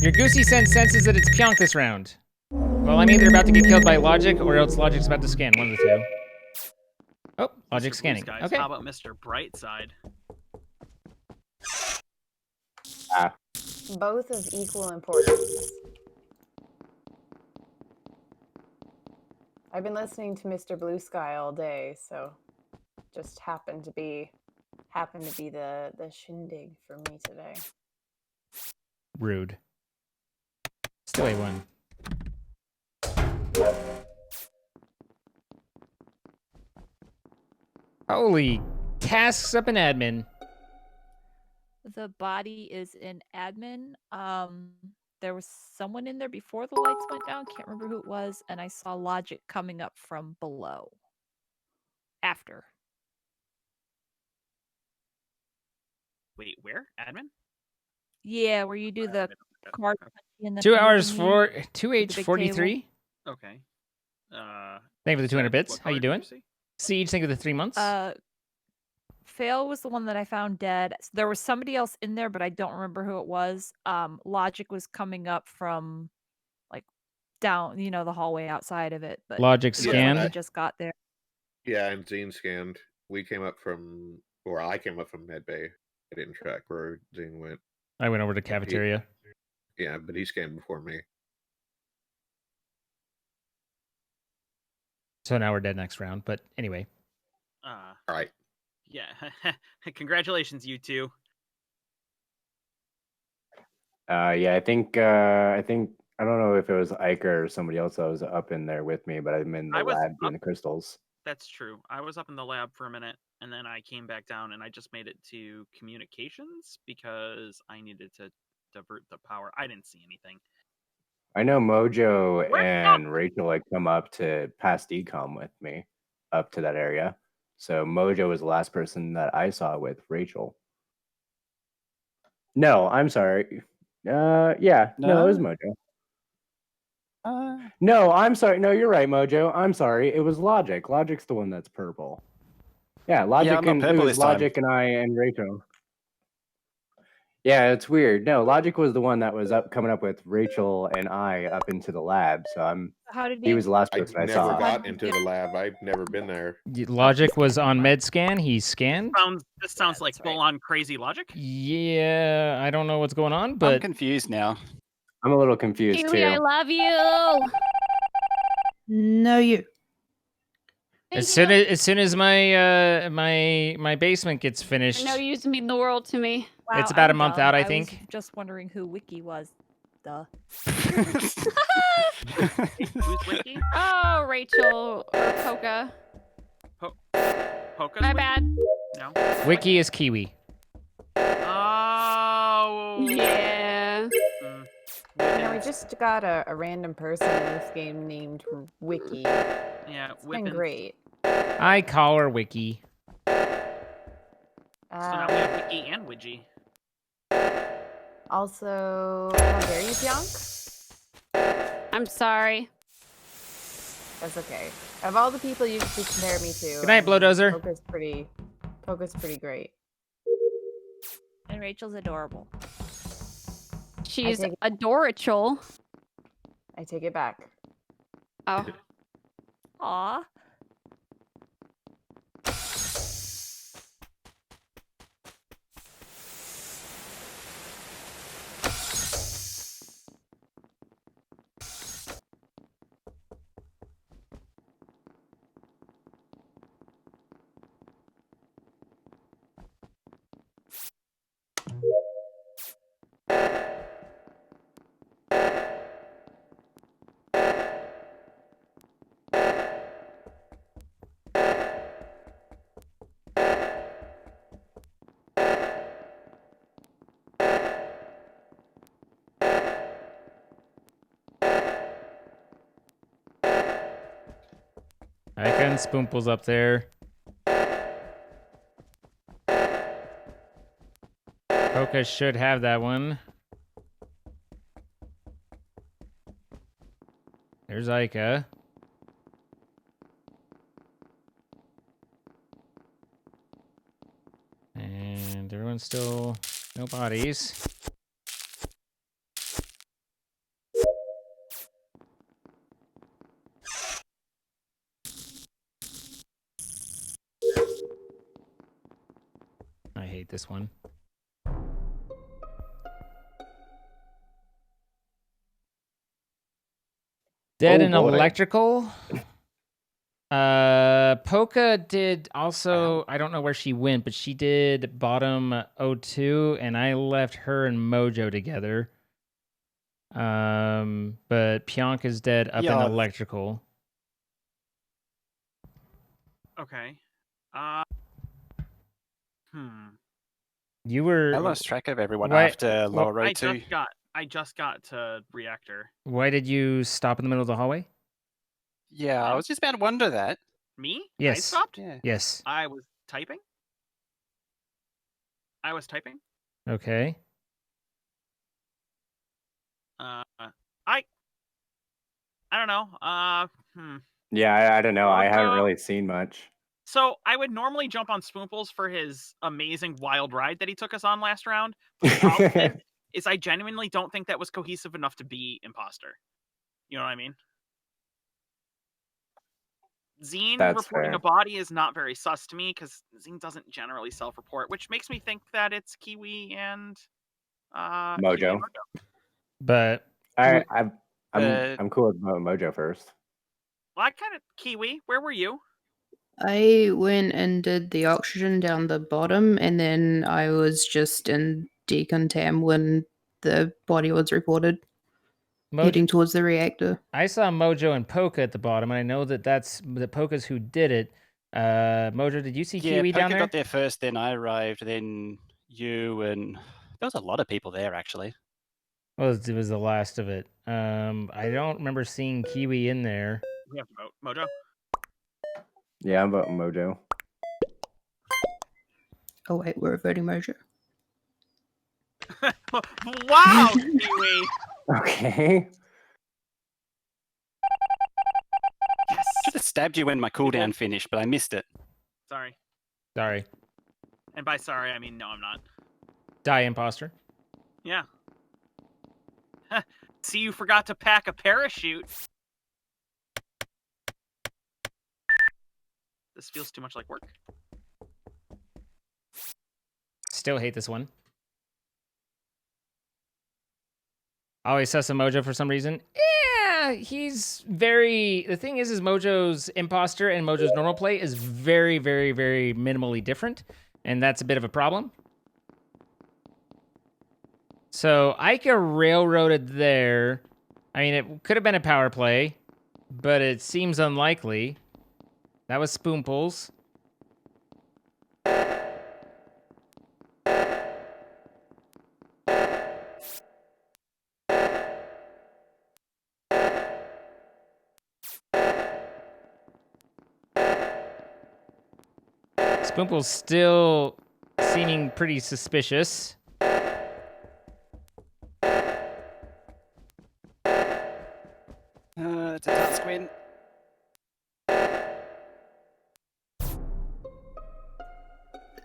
Your Goosey sense senses that it's Pionk this round. Well, I'm either about to get killed by Logic, or else Logic's about to scan. One of the two. Oh, Logic's scanning. Skies. Okay. How about Mr. Brightside? Both of equal importance. I've been listening to Mr. Blue Sky all day, so just happened to be the shindig for me today. Rude. Still A1. Holy tasks up in admin. The body is in admin. There was someone in there before the lights went down. Can't remember who it was. And I saw Logic coming up from below. After. Wait, where? Admin? Yeah, where you do the card. And the 2 hours thingy for with the 2H43. Okay. Thank you for the 200 bits. what How you card did doing? you see? Siege, thank you for the 3 months. Fail was the one that I found dead. There was somebody else in there, but I don't remember who it was. Logic was coming up from like down, the hallway outside of it. But Logic it looked like scanned? he just got there. Yeah, and Zine scanned. We came up from, or I came up from Med Bay. I didn't track where Zine went. I went over to cafeteria. Yeah, but he scanned before me. So now we're dead next round. But anyway. All right. Yeah. Congratulations, you two. Yeah, I think I don't know if it was Ayka or somebody else that was up in there with me, but I'm in the I was lab doing the crystals. That's true. I was up in the lab for a minute, and then I came back down, and I just made it to communications because I needed to divert the power. I didn't see anything. I know Mojo and Rachel had come up to past decom with me up to that area. So Mojo was the last person that I saw with Rachel. No, I'm sorry. Yeah, no, it was Mojo. No, I'm sorry. No, you're right, Mojo. I'm sorry. It was Logic. Logic's the one that's purple. Yeah, Logic I'm not and it purple was this time. Logic and I and Rachel. Yeah, it's weird. No, Logic was the one that was coming up with Rachel and I up into the lab. So How did he was the last person I never saw. got into the lab. I've never been there. Logic was on med scan. He scanned. This sounds like full-on crazy Logic. Yeah, I don't know what's going on, I'm but confused now. I'm a little confused Kiwi, I too. love you. No, you. as soon as my my basement gets finished, No use mean the world to me. Wow, it's about I'm a month dumb. out, I was think. just wondering who Wiki was. Duh. Who's Wiki? Oh, Rachel or Poca. Poca's My Wiki? bad. No. Wiki is Kiwi. Oh. Yeah. We just got a random person in this game named Wiki. Yeah, It's been great. I call her Wiki. So now we have Wiki and Widgie. Also, how dare you, Pionk? I'm sorry. That's okay. Of all the people you could compare me to, Good night, Blowdozer. Poca's pretty great. And Rachel's adorable. She's take it- adorable. I take it back. Oh. Aw. Ayka and Spoomple's up there. Poka should have that one. There's Ayka. And everyone's still no bodies. I hate this one. Dead Oh, and boy. electrical. Poka did also, I don't know where she went, but she did bottom O2, and I left her and Mojo together. But Pionk is dead up in electrical. Okay. You were. I lost track of everyone Why- after lower row I 2. just got to reactor. Why did you stop in the middle of the hallway? Yeah, I was just about to wonder that. Me? I Yes. stopped? Yeah. Yes. I was typing. Okay. I don't know. Yeah, I don't know. I haven't really seen much. So I would normally jump on Spoomples for his amazing wild ride that he took us on last round. But the problem is I genuinely don't think that was cohesive enough to be imposter. You know what I mean? Zine That's reporting fair. a body is not very sus to me because Zine doesn't generally self-report, which makes me think that it's Kiwi and Mojo. But I'm cool with Mojo first. Well, I kind of Kiwi. Where were you? I went and did the oxygen down the bottom, and then I was just in decontam when the body was reported, heading towards the reactor. I saw Mojo and Poka at the bottom, and I know that that's the Poka's who did it. Mojo, did you see Yeah, Kiwi Poker down there? got there first, then I arrived, then you, and there was a lot of people there actually. Well, it was the last of it. I don't remember seeing Kiwi in there. We have to vote. Mojo? Yeah, I'm voting Mojo. Oh wait, we're voting Mojo. Wow, Kiwi! Okay. Should have stabbed you when my cooldown finished, but I missed it. Sorry. Sorry. And by sorry, I mean no, I'm not. Die imposter. Yeah. See, you forgot to pack a parachute. This feels too much like work. Still hate this one. Always sus a Mojo for some reason. Yeah, he's very... The thing is Mojo's imposter and Mojo's normal play is very, very, very minimally different. And that's a bit of a problem. So Ayka railroaded there. I mean, it could have been a power play, but it seems unlikely. That was Spoomples. Spoomple's still seeming pretty suspicious. It's a task win.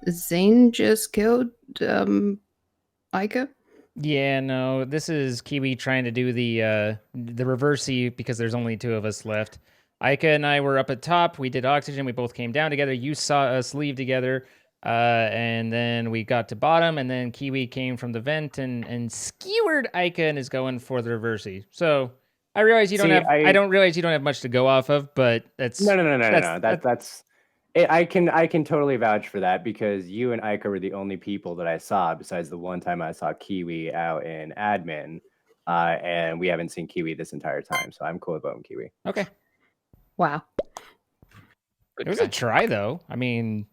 Zane just killed Ayka. Yeah, no, this is Kiwi trying to do the reversey because there's only 2 of us left. Ayka and I were up at top. We did oxygen. We both came down together. You saw us leave together, and then we got to bottom. And then Kiwi came from the vent and skewered Ayka and is going for the reversey. So I realize you don't have. I don't realize you don't have much to go off of, but that's no. That's I can totally vouch for that because you and Ayka were the only people that I saw besides the one time I saw Kiwi out in admin, and we haven't seen Kiwi this entire time. So I'm cool with voting Kiwi. Okay. Wow. It was a try, though. I mean,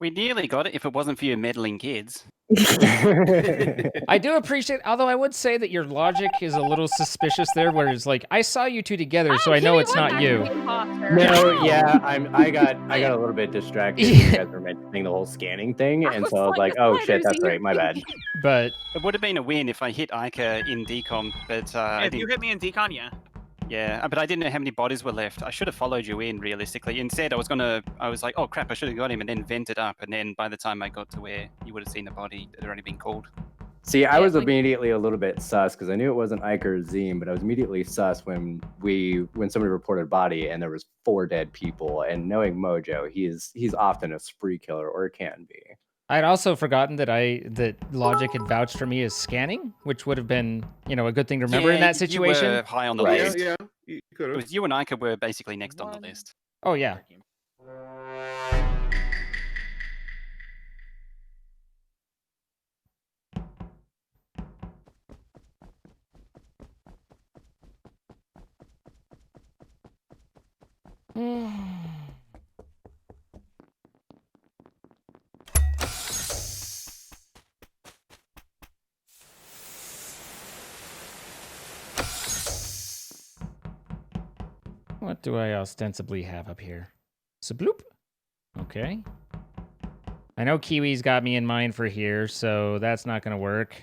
we nearly got it if it wasn't for your meddling kids. I do appreciate, although I would say that your logic is a little suspicious there, where it's like, I saw you 2 together, so I know it's not you. No, yeah, I got a little bit distracted. You guys were mentioning the whole scanning thing, and so I was like, oh shit, that's right, my bad. But it would have been a win if I hit Ayka in decom, but if you hit me in decon, yeah. Yeah, but I didn't know how many bodies were left. I should have followed you in, realistically. Instead, I was like, oh crap, I should have got him, and then vented up, and then by the time I got to where you would have seen the body, it had already been called. See, I was immediately a little bit sus because I knew it wasn't Ayka or Zine, but I was immediately sus when somebody reported a body and there was 4 dead people. And knowing Mojo, he's often a spree killer, or can be. I'd also forgotten that Logic had vouched for me as scanning, which would have been, a good thing to remember in that situation. You were high on the list. Yeah, you could have. You and Ayka were basically next on the list. Oh yeah. What do I ostensibly have up here? Sabloop? Okay. I know Kiwi's got me in mind for here, so that's not going to work.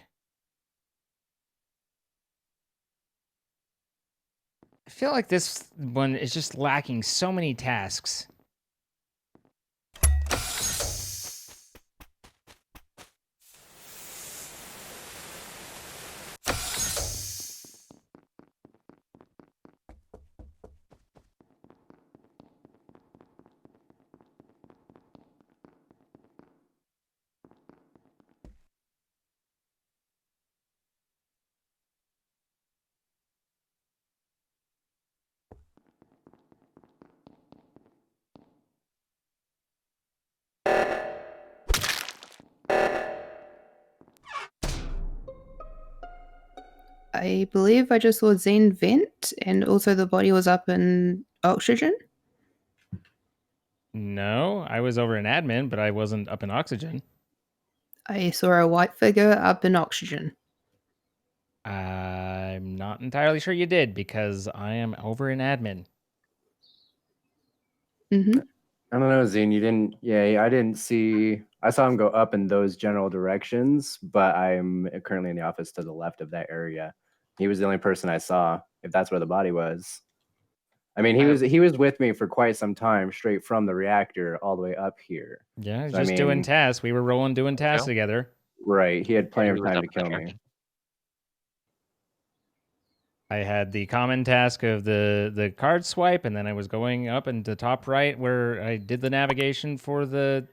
I feel like this one is just lacking so many tasks. I believe I just saw Zine vent, and also the body was up in oxygen. No, I was over in admin, but I wasn't up in oxygen. I saw a white figure up in oxygen. I'm not entirely sure you did, because I am over in admin. Mm-hmm. I don't know, Zine, you didn't... Yeah, I didn't see... I saw him go up in those general directions, but I'm currently in the office to the left of that area. He was the only person I saw, if that's where the body was. I mean, he was with me for quite some time, straight from the reactor all the way up here. Yeah, so, just doing tasks. We were rolling doing tasks together. Right, he had plenty of time to kill me. I had the common task of the card swipe, and then I was going up into top right where I did the navigation for the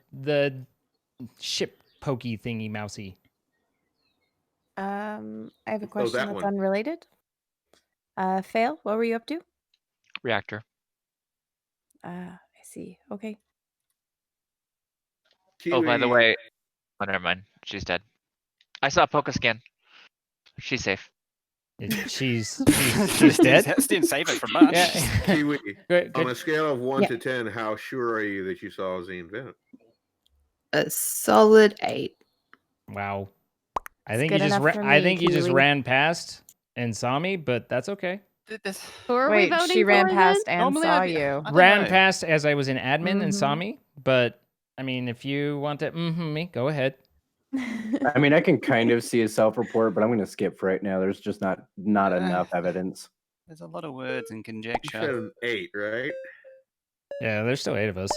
ship pokey thingy mousy. I have a question that's unrelated. Fail, what were you up to? Reactor. I see. Okay. Oh, by the way, oh, never mind. She's dead. I saw Poca scan. She's safe. She's dead. Didn't save it from much. Yeah. Kiwi, good. On a scale of 1 to 10, how sure are you that you saw Zine vent? A solid 8. Wow. I think you just ran past and saw me, but that's okay. Wait, she ran past and saw you. Ran past as I was in admin and saw me, but I mean, if you want to me, go ahead. I mean, I can kind of see a self-report, but I'm going to skip for right now. There's just not enough evidence. There's a lot of words and conjecture. You said an 8, right? Yeah, there's still 8 of us.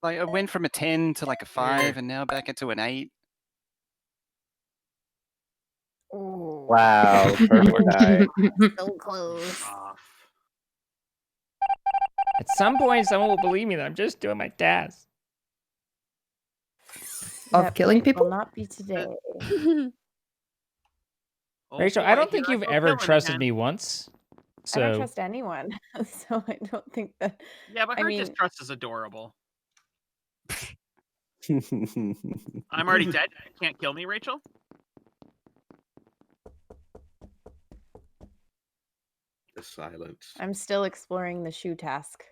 Like, I went from a 10 to like a 5, and now back into an 8. Wow, perfect die. So close. At some point, someone will believe me that I'm just doing my task. Of That killing point people? will not be today. Rachel, I don't think you've ever trusted me once. So I don't trust anyone, so I don't think that. Yeah, but I her mean, distrust is adorable. I'm already dead. You can't kill me, Rachel. The silence. I'm still exploring the shoe task.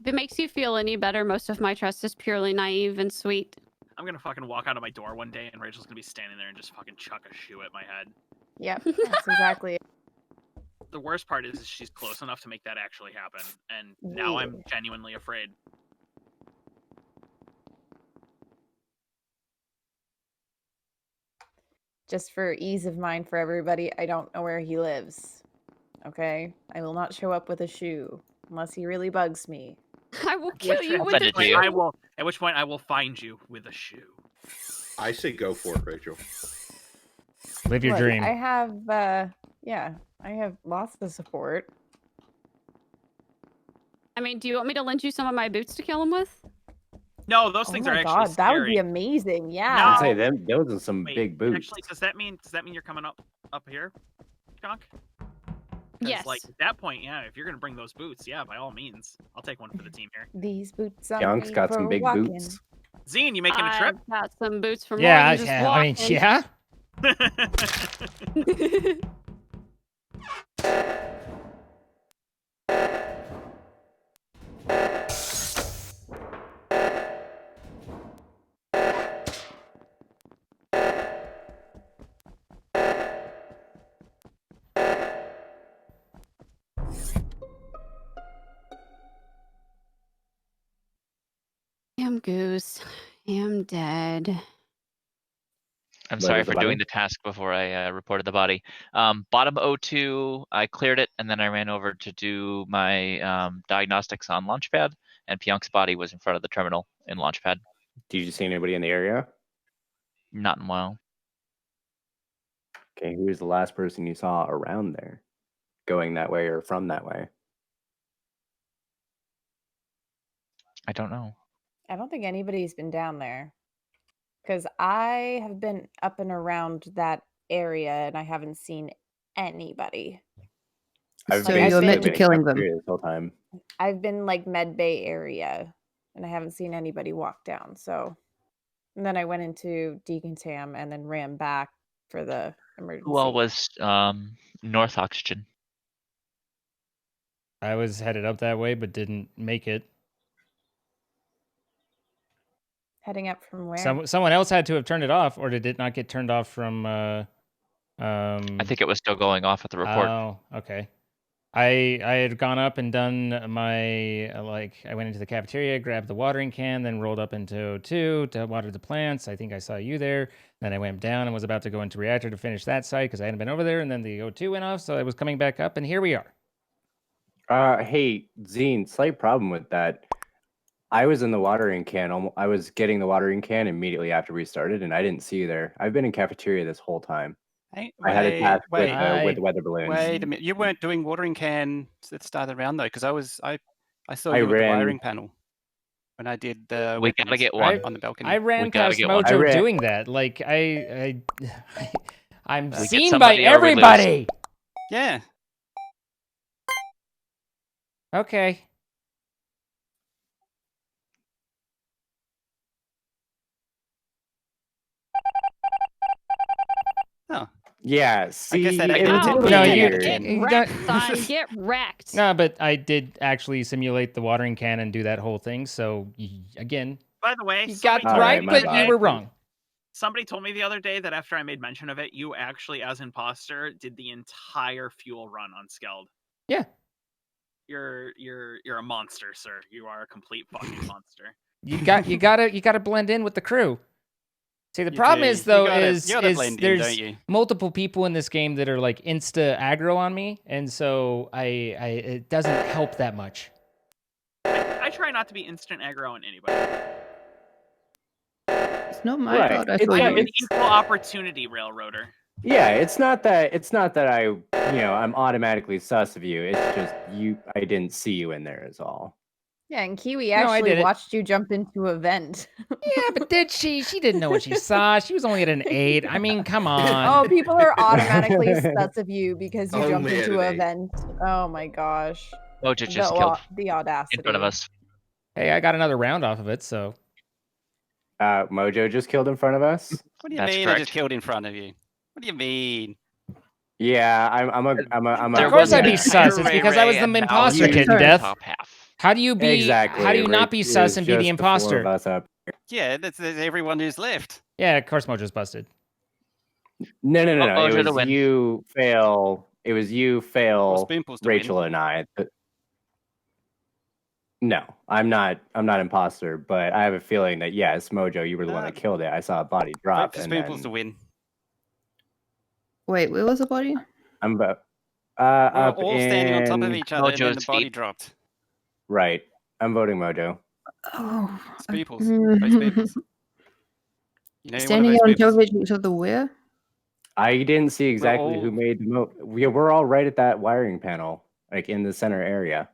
If it makes you feel any better, most of my trust is purely naive and sweet. I'm gonna fucking walk out of my door one day and Rachel's gonna be standing there and just fucking chuck a shoe at my head. Yep, that's exactly it. The worst part is she's close enough to make that actually happen, and now I'm genuinely afraid. Just for ease of mind for everybody, I don't know where he lives. Okay? I will not show up with a shoe unless he really bugs me. I will kill you with a a shoe. shoe. At which point I will find you with a shoe. I say go for it, Rachel. Live your Look, dream. I have, yeah, I have lots of support. I mean, do you want me to lend you some of my boots to kill him with? No, those things oh are my actually God, that would be scary. amazing. Yeah. I'd say them. Those are some Wait, big boots. Actually, does that mean you're coming up here, Conk? Yes. Like at that point, yeah. If you're gonna bring those boots, yeah, by all means, I'll take one for the team here. These boots are Young's made got for some big walking. boots. Zine, you making a trip? I've got some boots for more Yeah, than just I mean, walking. yeah. Damn goose. I'm dead. I'm Where sorry was the for body? doing the task before I reported the body. Bottom O2, I cleared it, and then I ran over to do my diagnostics on Launchpad, and Pyonk's body was in front of the terminal in Launchpad. Did you see anybody in the area? Not in a while. Okay, who was the last person you saw around there? Going that way or from that way? I don't know. I don't think anybody's been down there. Because I have been up and around that area and I haven't seen anybody. So you're meant to killing them. This whole time. I've been like Med Bay area and I haven't seen anybody walk down. So, and then I went into Decontam and then ran back for the emergency. Who all was North Oxygen? I was headed up that way, but didn't make it. Heading up from where? Someone else had to have turned it off, or did it not get turned off from? I think it was still going off at the report. Oh, okay. I had gone up and done my I went into the cafeteria, grabbed the watering can, then rolled up into O2 to water the plants. I think I saw you there. Then I went down and was about to go into reactor to finish that site because I hadn't been over there, and then the O2 went off, so I was coming back up, and here we are. Hey, Zine, slight problem with that. I was in the watering can. I was getting the watering can immediately after we started, and I didn't see you there. I've been in cafeteria this whole time. Hey, I had a task with wait, weather balloons. Wait a minute. You weren't doing watering can at the start of the round though, because I saw I you with the ran- wiring panel when I did the We gotta weapons get one. on the balcony. I ran We gotta past get one. Mojo doing that. Like I'm We get seen by somebody or we lose. everybody. Yeah. Okay. Oh. Yeah, see, guess that it acted was to a me. little No, weird. Get wrecked, son. Get wrecked. No, but I did actually simulate the watering can and do that whole thing. So again, By the way, you got somebody right, my but bad. you were wrong. Somebody told me the other day that after I made mention of it, you actually, as imposter, did the entire fuel run on Skeld. Yeah. You're a monster, sir. You are a complete fucking monster. You gotta blend in with the crew. See, the problem is though you gotta is blend in, there's don't you? multiple people in this game that are like insta aggro on me, and so it doesn't help that much. I try not to be instant aggro on anybody. It's not my Right. fault. I It's thought I am you. an equal opportunity railroader. Yeah, it's not that I, I'm automatically sus of you. It's just I didn't see you in there is all. Yeah, and Kiwi No, I actually did it. watched you jump into a vent. Yeah, but did she? She didn't know what she saw. She was only at an 8. I mean, come on. Oh, people are automatically sus of you because you Oh, jumped man, into an a 8. vent. Oh my gosh. Mojo just killed The audacity. in front of us. Hey, I got another round off of it, so. Mojo just killed in front of us. What do you That's mean I correct. just killed in front of you? What do you mean? Yeah, I'm a. Of course I'd be sus. It's because I was the imposter, Kid in Death. Top half. How do you be? Exactly. How do you not be It sus was and be the just the 4 imposter? of us up. Yeah, that's everyone who's left. Yeah, of course Mojo's busted. No. Mojo It to was win. you, Fail. It was you, Fail, Spoonfuls to Rachel, and I. No, I'm not imposter, but I have a feeling that yes, Mojo, you were the one that killed it. I saw a body drop, Vote for and Spoonfuls to then win. Wait, where was the body? I'm about We're up all in standing on top of each other, and then the Mojo's body feet. dropped. Right. I'm voting Mojo. Oh, Spoonfuls. Vote Spoonfuls. You know, standing one on of those top of Spoonfuls. each other where? I didn't see exactly all- who made the we're all right at that wiring panel, like in the center area.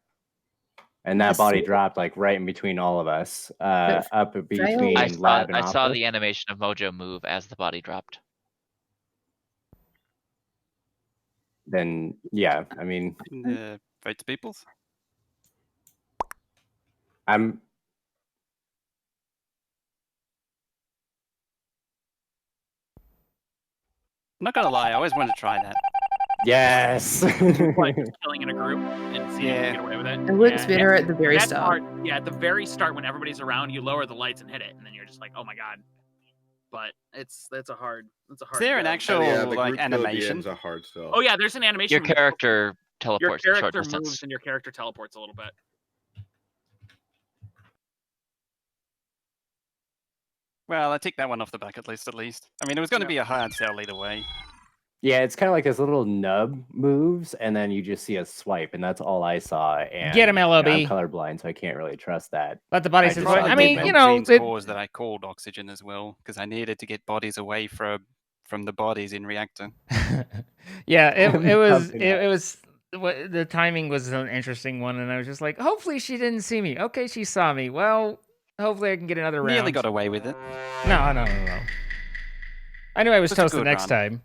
And that body dropped like right in between all of us, up between lab and I saw office. the animation of Mojo move as the body dropped. Then yeah, I mean, Vote Spoonfuls. I'm not gonna lie, I always wanted to try that. yes. Like just killing in a group and seeing if you get away with it. It looks Yeah, better and at the very that start. part, yeah, at the very start when everybody's around, you lower the lights and hit it, and then you're just like, oh my god. But that's a hard. Is there an go. actual the like group kill at the animation? end's a hard sell. Oh yeah, there's an animation. Your where character teleports your a short character distance. moves and your character teleports a little bit. Well, I ticked that one off the bucket list at least. I mean, it was going to be a hard sell either way. Yeah, it's kind of like this little nub moves, and then you just see a swipe, and that's all I saw. And Get him, LOB. I'm colorblind, so I can't really trust that. Let the body I sit. just saw I mean, movement. you know, Gene's cause that I called oxygen as well because I needed to get bodies away from the bodies in reactor. yeah, it was the timing was an interesting one, and I was just like, hopefully she didn't see me. Okay, she saw me. Well, hopefully I can get another round. Nearly got away with it. No. I knew I was That's a toast the good next run. time.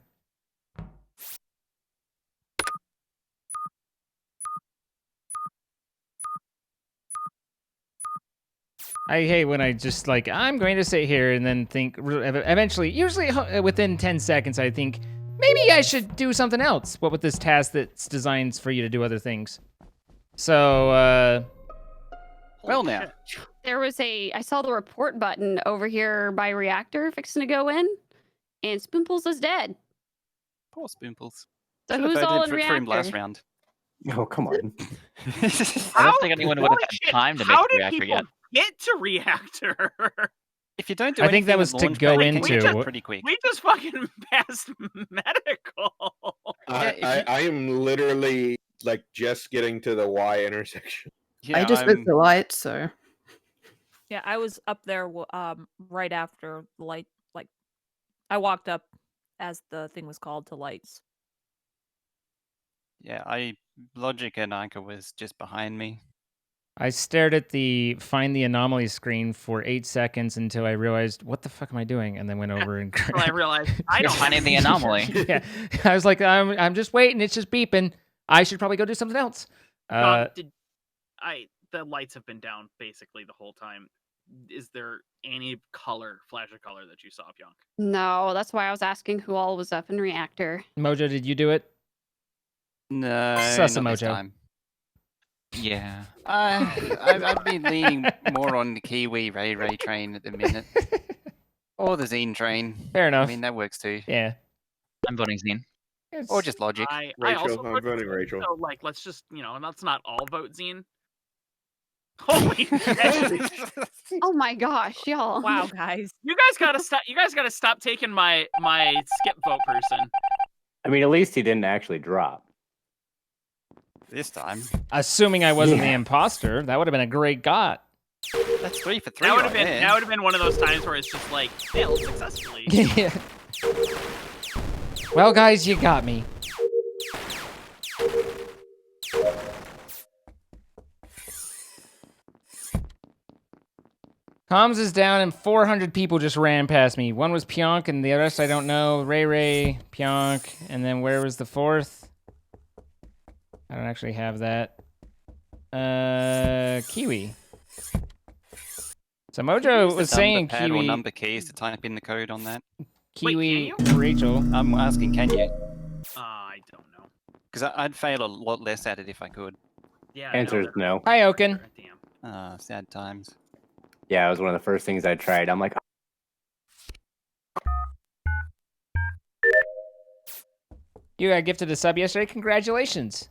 I hate when I just like, I'm going to sit here and then think, eventually, usually within 10 seconds, I think, maybe I should do something else. What with this task that's designed for you to do other things? So, well now. There was I saw the report button over here by reactor fixing to go in, and Spoonfuls is dead. Poor Spoonfuls. So Should have who's all voted in for him last reactor? round. Oh, come on. I don't think anyone would have had time to make How the did reactor people yet. get to reactor? If you don't do I think that anything was with to launch go pad, you can into. get pretty quick. We just fucking passed medical. I am literally like just getting to the Y intersection. I just lit the light, so Yeah, I was up there right after the light. Like, I walked up as the thing was called to lights. Yeah, Logic and Ayka was just behind me. I stared at the find the anomaly screen for 8 seconds until I realized, what the fuck am I doing? And then went over and Well, I realized I You're don't finding the anomaly. yeah, I was like, I'm just waiting. It's just beeping. I should probably go do something else. The lights have been down basically the whole time. Is there any flash of color that you saw, Pionk? No, that's why I was asking who all was up in reactor. Mojo, did you do it? No, Sus not this Mojo. time. Yeah. I'd be leaning more on the Kiwi Ray train at the minute. Or the Zine train. Fair enough. I mean, that works too. Yeah. I'm voting Zine. Or just Logic. I Rachel, also I'm voted voting Zine, Rachel. So, like, let's just, let's not all vote Zine. Holy shit. Oh my gosh, y'all! Wow, guys. You guys gotta stop. You guys gotta stop taking my skip vote person. I mean, at least he didn't actually drop. This time. Assuming I wasn't the imposter, that would have been a great got. That's 3 for 3. That would right have been there. that would have been one of those times where it's just like failed successfully. yeah. Well, guys, you got me. Comms is down and 400 people just ran past me. One was Pionk and the rest I don't know. Ray, Pionk, and then where was the fourth? I don't actually have that. Kiwi. So Mojo was saying pad or Kiwi. number keys to type in the code on that. Kiwi, Rachel. I'm asking, can you? I don't know. Because I'd fail a lot less at it if I could. Yeah. Answer is no. Hi, Oaken. Sad times. Yeah, it was one of the first things I tried. I'm like, You got gifted a sub yesterday. Congratulations.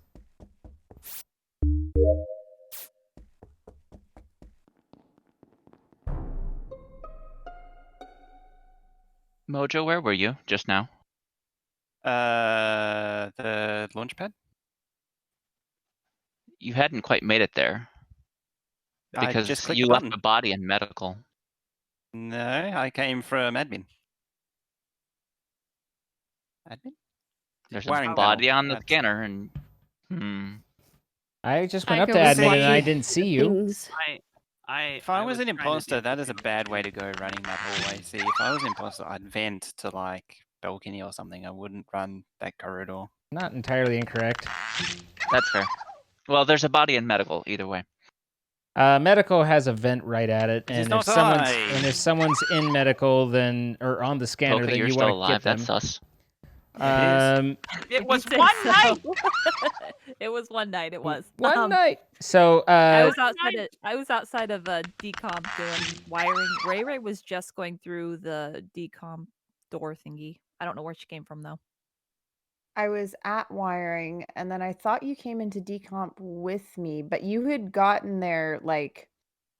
Mojo, where were you just now? The launch pad? You hadn't quite made it there. I Because just clicked you the left button. the body in medical. No, I came from admin. Admin? There's Wiring a body panel. on the scanner and I just went I up to was admin and I watching didn't see you. things. If I was an imposter, that is a bad way to go running that hallway. See, if I was an imposter, I'd vent to like balcony or something. I wouldn't run that corridor. Not entirely incorrect. that's fair. Well, there's a body in medical either way. Medical has a vent right at it, and not if someone's in medical, then or on the scanner, Okay, then you're you still want to get alive. them. That's sus. It was You one said night. so. It was one night. It was One night. So I was outside of decom doing wiring. Ray was just going through the decom door thingy. I don't know where she came from though. I was at wiring, and then I thought you came into decomp with me, but you had gotten there like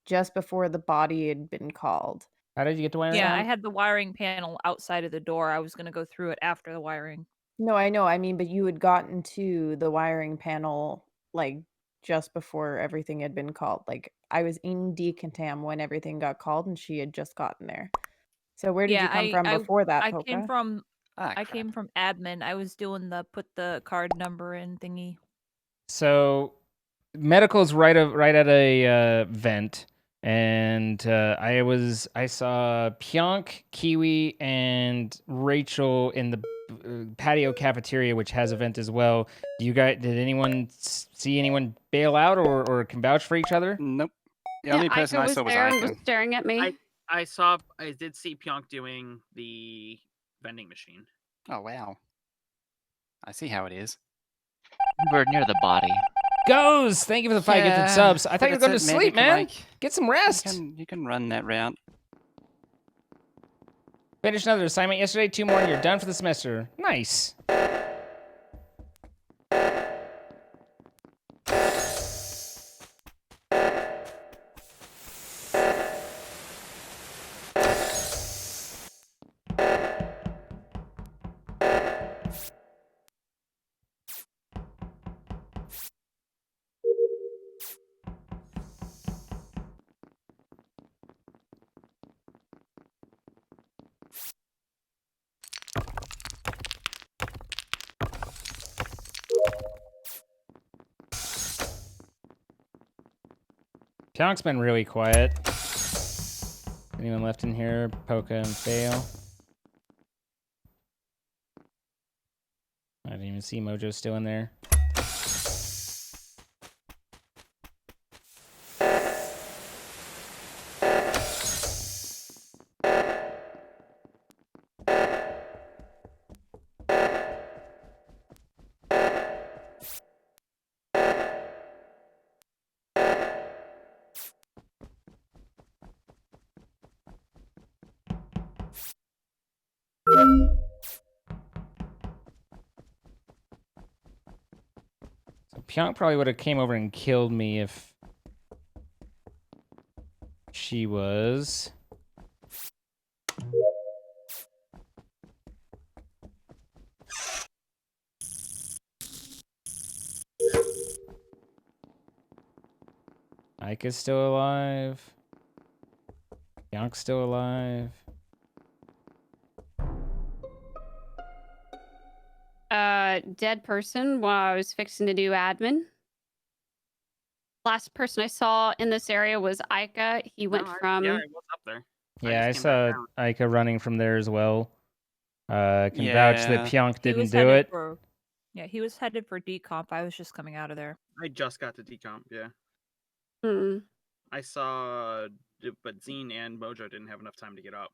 just before the body had been called. How did you get to wiring? Yeah, I had the wiring panel outside of the door. I was gonna go through it after the wiring. No, I know. I mean, but you had gotten to the wiring panel like just before everything had been called. Like I was in decontam when everything got called, and she had just gotten there. So where did you come from before that, I Polka? came from Ah, I came from admin. I was doing the put the card number in thingy. So medical's right at a vent, and I saw Pionk, Kiwi, and Rachel in the patio cafeteria, which has a vent as well. Did anyone see anyone bail out or can vouch for each other? Nope. The only person Ayka I was saw was there and Ayka. was staring at me. I did see Pionk doing the vending machine. Oh wow. I see how it is. You were near the body. Goes! Thank you for the 5 gifted subs. I thought you were going to sleep, man. Get some rest. You can run that route. Finished another assignment yesterday. 2 more and you're done for the semester. Nice. Pionk's been really quiet. Anyone left in here? Polka and Fail. I didn't even see Mojo still in there. So Pionk probably would have came over and killed me if she was. Ayka's still alive. Pionk's still alive. a dead person while I was fixing to do admin. Last person I saw in this area was Ayka. He went from. Yeah, I was up there. Yeah, I just came back saw down. Ayka running from there as well. Can vouch that Pyonk He didn't was do headed it. for- yeah, he was headed for decomp. I was just coming out of there. I just got to decomp. Yeah. Hmm. I saw, but Zine and Mojo didn't have enough time to get up.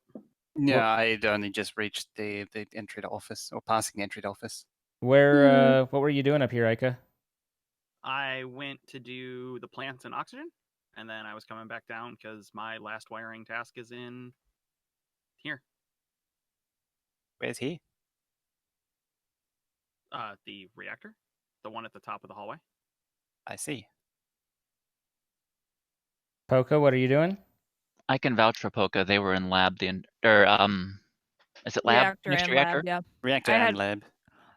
Yeah, I'd only just reached the entry to office, or passing the entry to office. Where? What were you doing up here, Ayka? I went to do the plants and oxygen, and then I was coming back down because my last wiring task is in here. Where's he? The reactor, the one at the top of the hallway. I see. Poca, what are you doing? I can vouch for Poca. They were in lab is it lab? Reactor Next and reactor? lab, yeah. Reactor I and had- lab.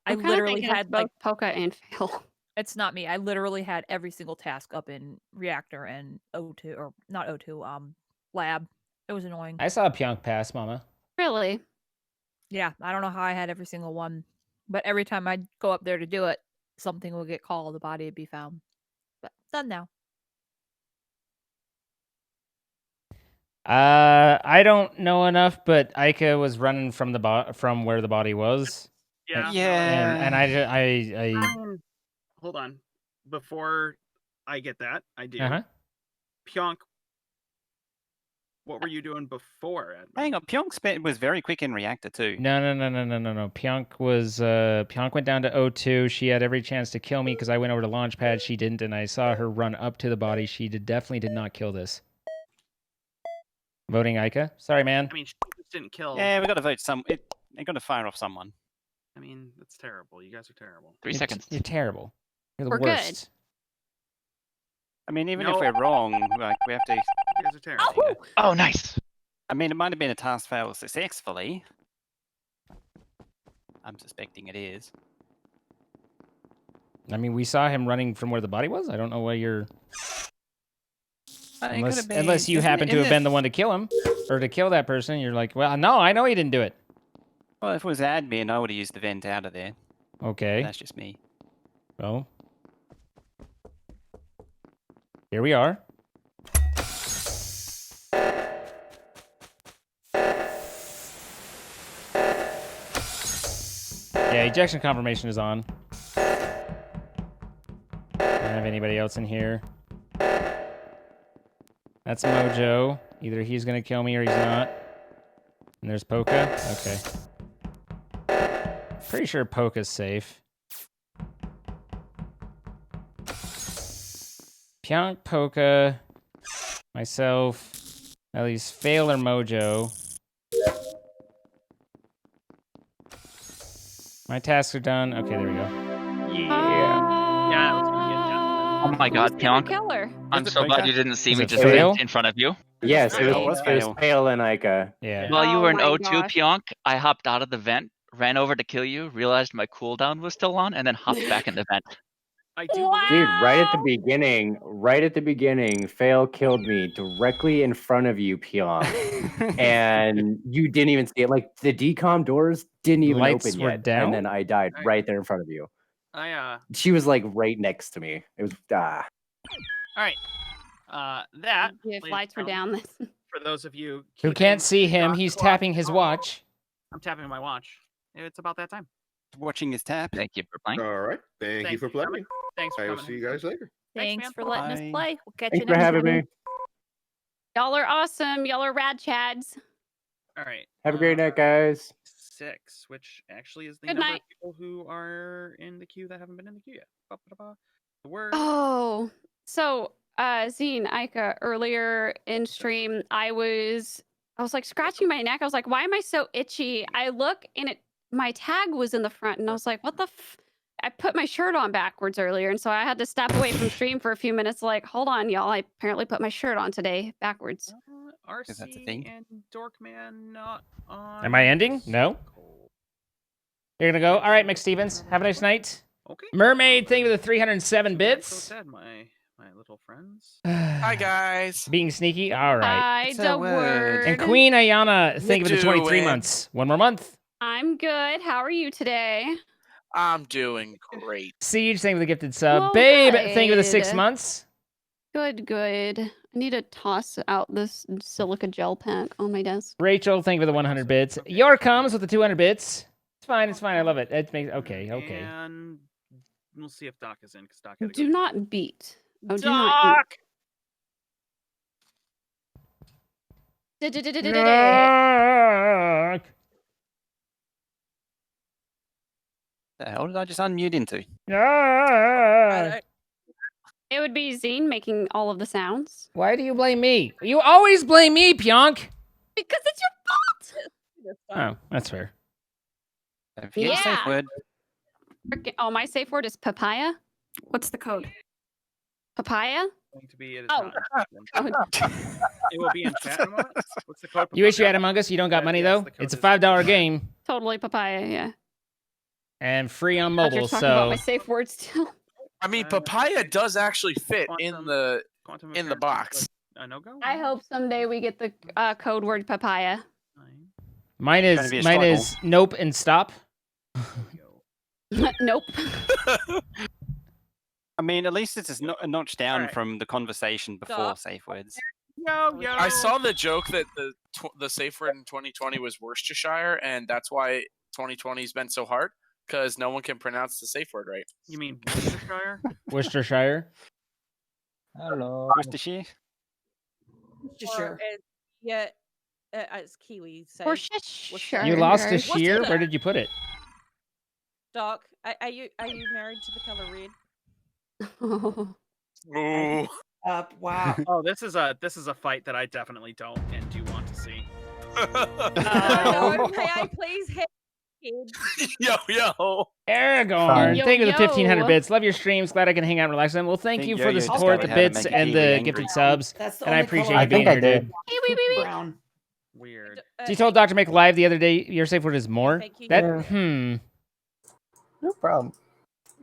I I'm kinda literally thinking it's had like both Poca and Phil. It's not me. I literally had every single task up in reactor and O2 or not O2, lab. It was annoying. I saw Pyonk pass, Mama. Really? Yeah, I don't know how I had every single one, but every time I'd go up there to do it, something would get called, the body would be found. But done now. I don't know enough, but Ayka was running from from where the body was. Yeah. And I hold on. Before I get that, I do. Uh-huh. Pyonk, what were you doing before? Hang on, Pyonk was very quick in reactor too. No. Pyonk was Pyonk went down to O2. She had every chance to kill me because I went over to launch pad. She didn't, and I saw her run up to the body. She definitely did not kill this. Voting Ayka. Sorry, man. I mean, she just didn't kill. Yeah, we got to vote they got to fire off someone. I mean, that's terrible. You guys are terrible. 3 seconds. You're terrible. You're the We're worst. good. I mean, even No. if we're wrong, like we have to. You guys are terrible. Oh, nice. I mean, it might have been a task failed successfully. I'm suspecting it is. I mean, we saw him running from where the body was. I don't know why you're. It could have been- Unless you isn't happen it- to have isn't been it- the one to kill him or to kill that person, you're like, well, no, I know he didn't do it. Well, if it was admin, I would have used the vent out of there. Okay. That's just me. Well, here we are. Yeah, ejection confirmation is on. Don't have anybody else in here. That's Mojo. Either he's gonna kill me or he's not. And there's Poca. Okay. Pretty sure Poca's safe. Pyonk, Poca, myself, at least Fail or Mojo. My tasks are done. Okay, there we go. Yeah, I was gonna get that. Oh my God, Pyonk. Killer. I'm so glad you didn't see Is me it just fail? in front of you. Yes, it Fail. was Pale and Ayka. Yeah. While you Oh were in my O2, gosh. Pyonk, I hopped out of the vent, ran over to kill you, realized my cooldown was still on, and then hopped back in the vent. I do Wow. Dude, right at the beginning, Fail killed me directly in front of you, Pyonk. And you didn't even see it. Like, the decom doors didn't even Lights open were yet. down? And then I died right there in front of you. I She was, like, right next to me. It was, all right. That If ladies lights were and down, gentlemen, for those of you Who keeping can't see him, the he's clock tapping his on, watch. I'm tapping my watch. It's about that time. Watching his tap. Thank you for playing. All right. Thank you Thanks for for coming. playing. Thanks for I will coming. see you guys later. Thanks man. for letting us Bye. play. We'll catch Thanks you for next having time. me. Y'all are awesome. Y'all are rad chads. All right. Have a great night, guys. 6, which actually is the Good number night. of people who are in the queue that haven't been in the queue yet. Ba-ba-da-ba. The word. Oh, so Zine, Ayka, earlier in stream, I was like scratching my neck. I was like, why am I so itchy? I look and my tag was in the front, and I was like, what the I put my shirt on backwards earlier, and so I had to step away from stream for a few minutes. Like, hold on, y'all. I apparently put my shirt on today backwards. RC Is that the thing? and Dorkman not on. Am I ending? No. You're gonna go? All right, McStevens. Have a nice night. Okay. Mermaid, thank you for the 307 So bits. sad, my little friends. Hi guys. Being sneaky. All right. Hi, It's a the word. word. And Queen Ayana, thank you for the 23 doing? months. One more month. I'm good. How are you today? I'm doing great. Siege, thank you for the gifted sub. Well, Babe, thank you for the 6 good. months. Good. I need to toss out this silica gel pack on my desk. Rachel, thank you for the 100 bits. Your comes with the 200 bits. It's fine. It's fine. I love it. It makes okay. And we'll see if Doc is in because Doc had to Do go. not beat. Oh, do not beat. Doc. The hell did I just unmute into? It would be Zine making all of the sounds. Why do you blame me? You always blame me, Pionk. Because it's your fault. Oh, that's fair. Safe word. Oh, my safe word is papaya. What's the code? Papaya? Going to be it is Oh. not. It will be in chat. What's the code? You wish you had Among Us. You don't got money though. It's a $5 game Totally papaya, yeah. and free on Thought you were mobile. talking about my So safe word still. I mean, papaya does actually fit in the box. No-go? I hope someday we get the code word papaya. mine Gonna be a is nope and stop. Nope. I mean, at least it's a notch down from the conversation before safe words. Yo. I saw the joke that the safe word in 2020 was Worcestershire, and that's why 2020 has been so hard because no one can pronounce the safe word right. You mean Worcestershire? Worcestershire. Hello. Worcestershire. Or as Kiwi say. Worcestershire. You lost a Worcestershire. shear. Where did you put it? Doc, are you married to the color red? Ooh. Wow. Oh, this is a fight that I definitely don't and do want to see. No, may I please have kids? Yo. Aragorn, thank you for the Yo. 1,500 bits. Love your streams. Glad I can hang out and relax them. Well, thank Think you for the Yo-Yo's support, the discovered how to bits, make a and Kiwi the angry. gifted subs. That's the And I only color appreciate I you being think I here, did. dude. Brown. Weird. So you told Dr. Make live the other day your safe word is more? Thank you. That Yeah. No problem.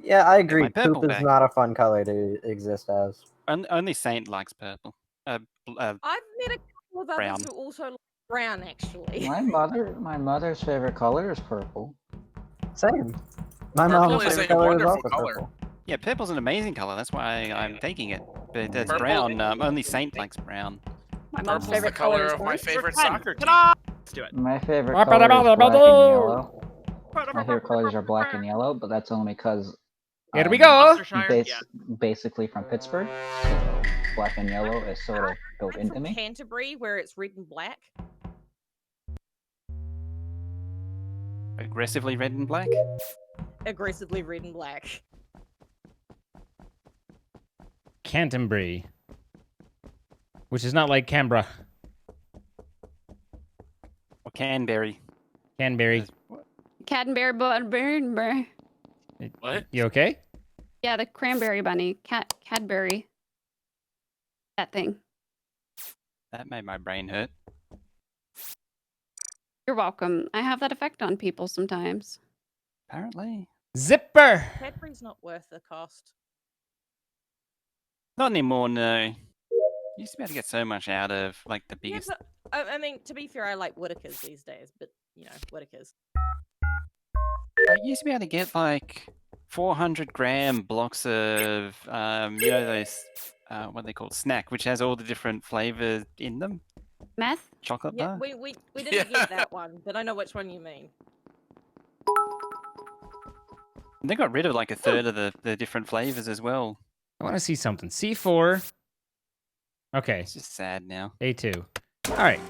Yeah, I agree. my purple Poop is back. not a fun color to exist as. Only Saint likes purple. I've met a couple of others Brown. who also like brown, actually. My mother's favorite color is purple. Same. My Purple mom's is favorite a color is wonderful also color. purple. Yeah, purple's an amazing color. That's why I'm taking it. But it's Purple- brown. Only Saint likes brown. My mom's Purple's the favorite color is of my orange. favorite soccer team. Let's do it. My favorite color is black and yellow. My favorite colors are black and yellow, but that's only because Here we go. Basically from Pittsburgh, so black and yellow is sort of built into From me. Canterbury, where it's red and black. Aggressively red and black. Aggressively red and black. Canterbury. Which is not like Canberra. Or Canberry. Canberry. Cadbury bunny. What? You okay? Yeah, the cranberry bunny. Cadbury. That thing. That made my brain hurt. You're welcome. I have that effect on people sometimes. Apparently. Zipper. Cadbury's not worth the cost. Not anymore, no. Used to be able to get so much out of like the Yeah, biggest. but I mean, to be fair, I like Whitakers these days, but you know, Whitakers. I used to be able to get like 400-gram blocks of those what they call snack, which has all the different flavors in them. Meth? Chocolate Yeah, bar. we didn't get that one, but I know which one you mean. And they got rid of like a third of the different flavors as well. I want to see something. C4. Okay. It's just sad now. A2. All right.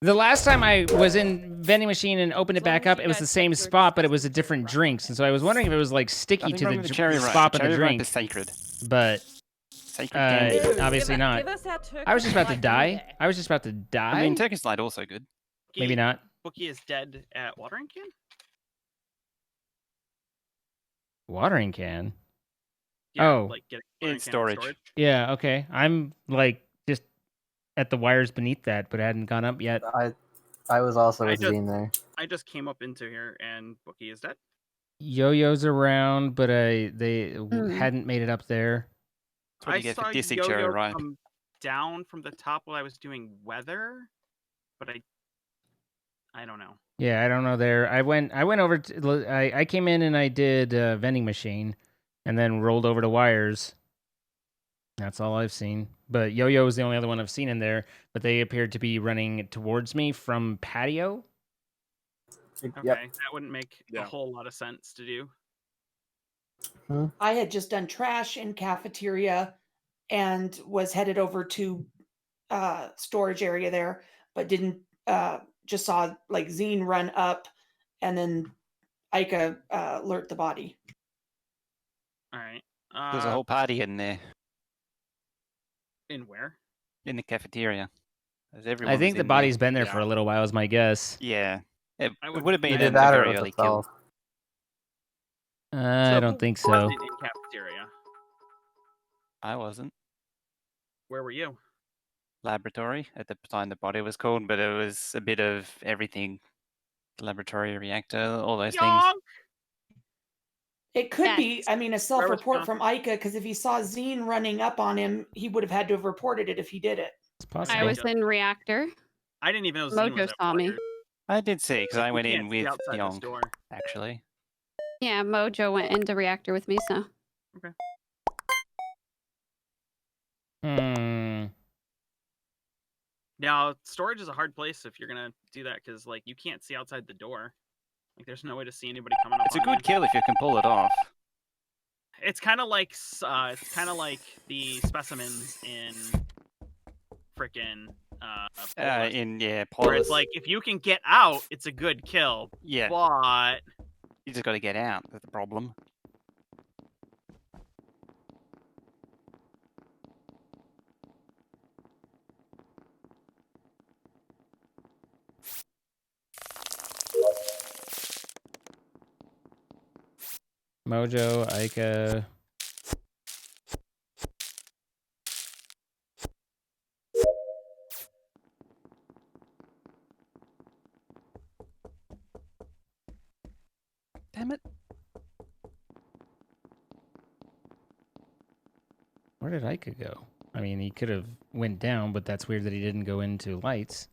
The last time I was in vending machine and opened it back up, it was the same spot, but it was a different drinks. And so I was wondering if it was like sticky Nothing to wrong the with the cherry ripe. spot of the Cherry ripe drink. is sacred. But Sacred candy. obviously not. Give us our Turkish I was just about to delight die. any day. I was just about to die. I mean, Turkish Delight also good. Maybe not. Bookie is dead at watering can. Watering can. Yeah, Oh. like getting In watering can storage. Yeah, okay. I'm like just at the wires beneath that, but I hadn't gone up yet. I was also I with just- Zine there. I just came up into here and Bookie is dead. Yo-yo's around, but they Hmm. hadn't made it up there. That's what I you get for saw dissing cherry Yo-Yo ripe. come down from the top while I was doing weather, but I don't know. Yeah, I don't know there. I went over to, I came in and I did vending machine and then rolled over to wires. That's all I've seen. But Yo-Yo is the only other one I've seen in there, but they appeared to be running towards me from patio. Okay, that wouldn't make a whole lot of sense to do. I had just done trash in cafeteria and was headed over to storage area there, but didn't just saw like Zine run up and then Ayka alert the body. All right. There's a whole party in there. In where? In the cafeteria. I think the body's been there for a little while, is my guess. Yeah. It would- would have been Either a that or very it was a early kill. foul. I don't think so. Wasn't in cafeteria. I wasn't. Where were you? Laboratory at the time the body was called, but it was a bit of everything. Laboratory, reactor, all those things. It could be, I mean, a self-report John? from Ayka, because if he saw Zine running up on him, he would have had to have reported it if he did it. It's I was in reactor. I didn't even know Zine Mojo was at saw me. Wires. I did see, because I You went can't in see with outside this Young, door. actually. Yeah, Mojo went into reactor with me, so. Okay. Now, storage is a hard place if you're gonna do that, because like you can't see outside the door. Like, there's no way to see anybody coming up. It's a on good you. kill if you can pull it off. It's kind of like the specimens in frickin' Polis. where it's like if you can get out, it's a good kill. Yeah. But You just got to get out. That's the problem. Mojo, Ayka. Damn it. Where did Ayka go? I mean, he could have went down, but that's weird that he didn't go into lights.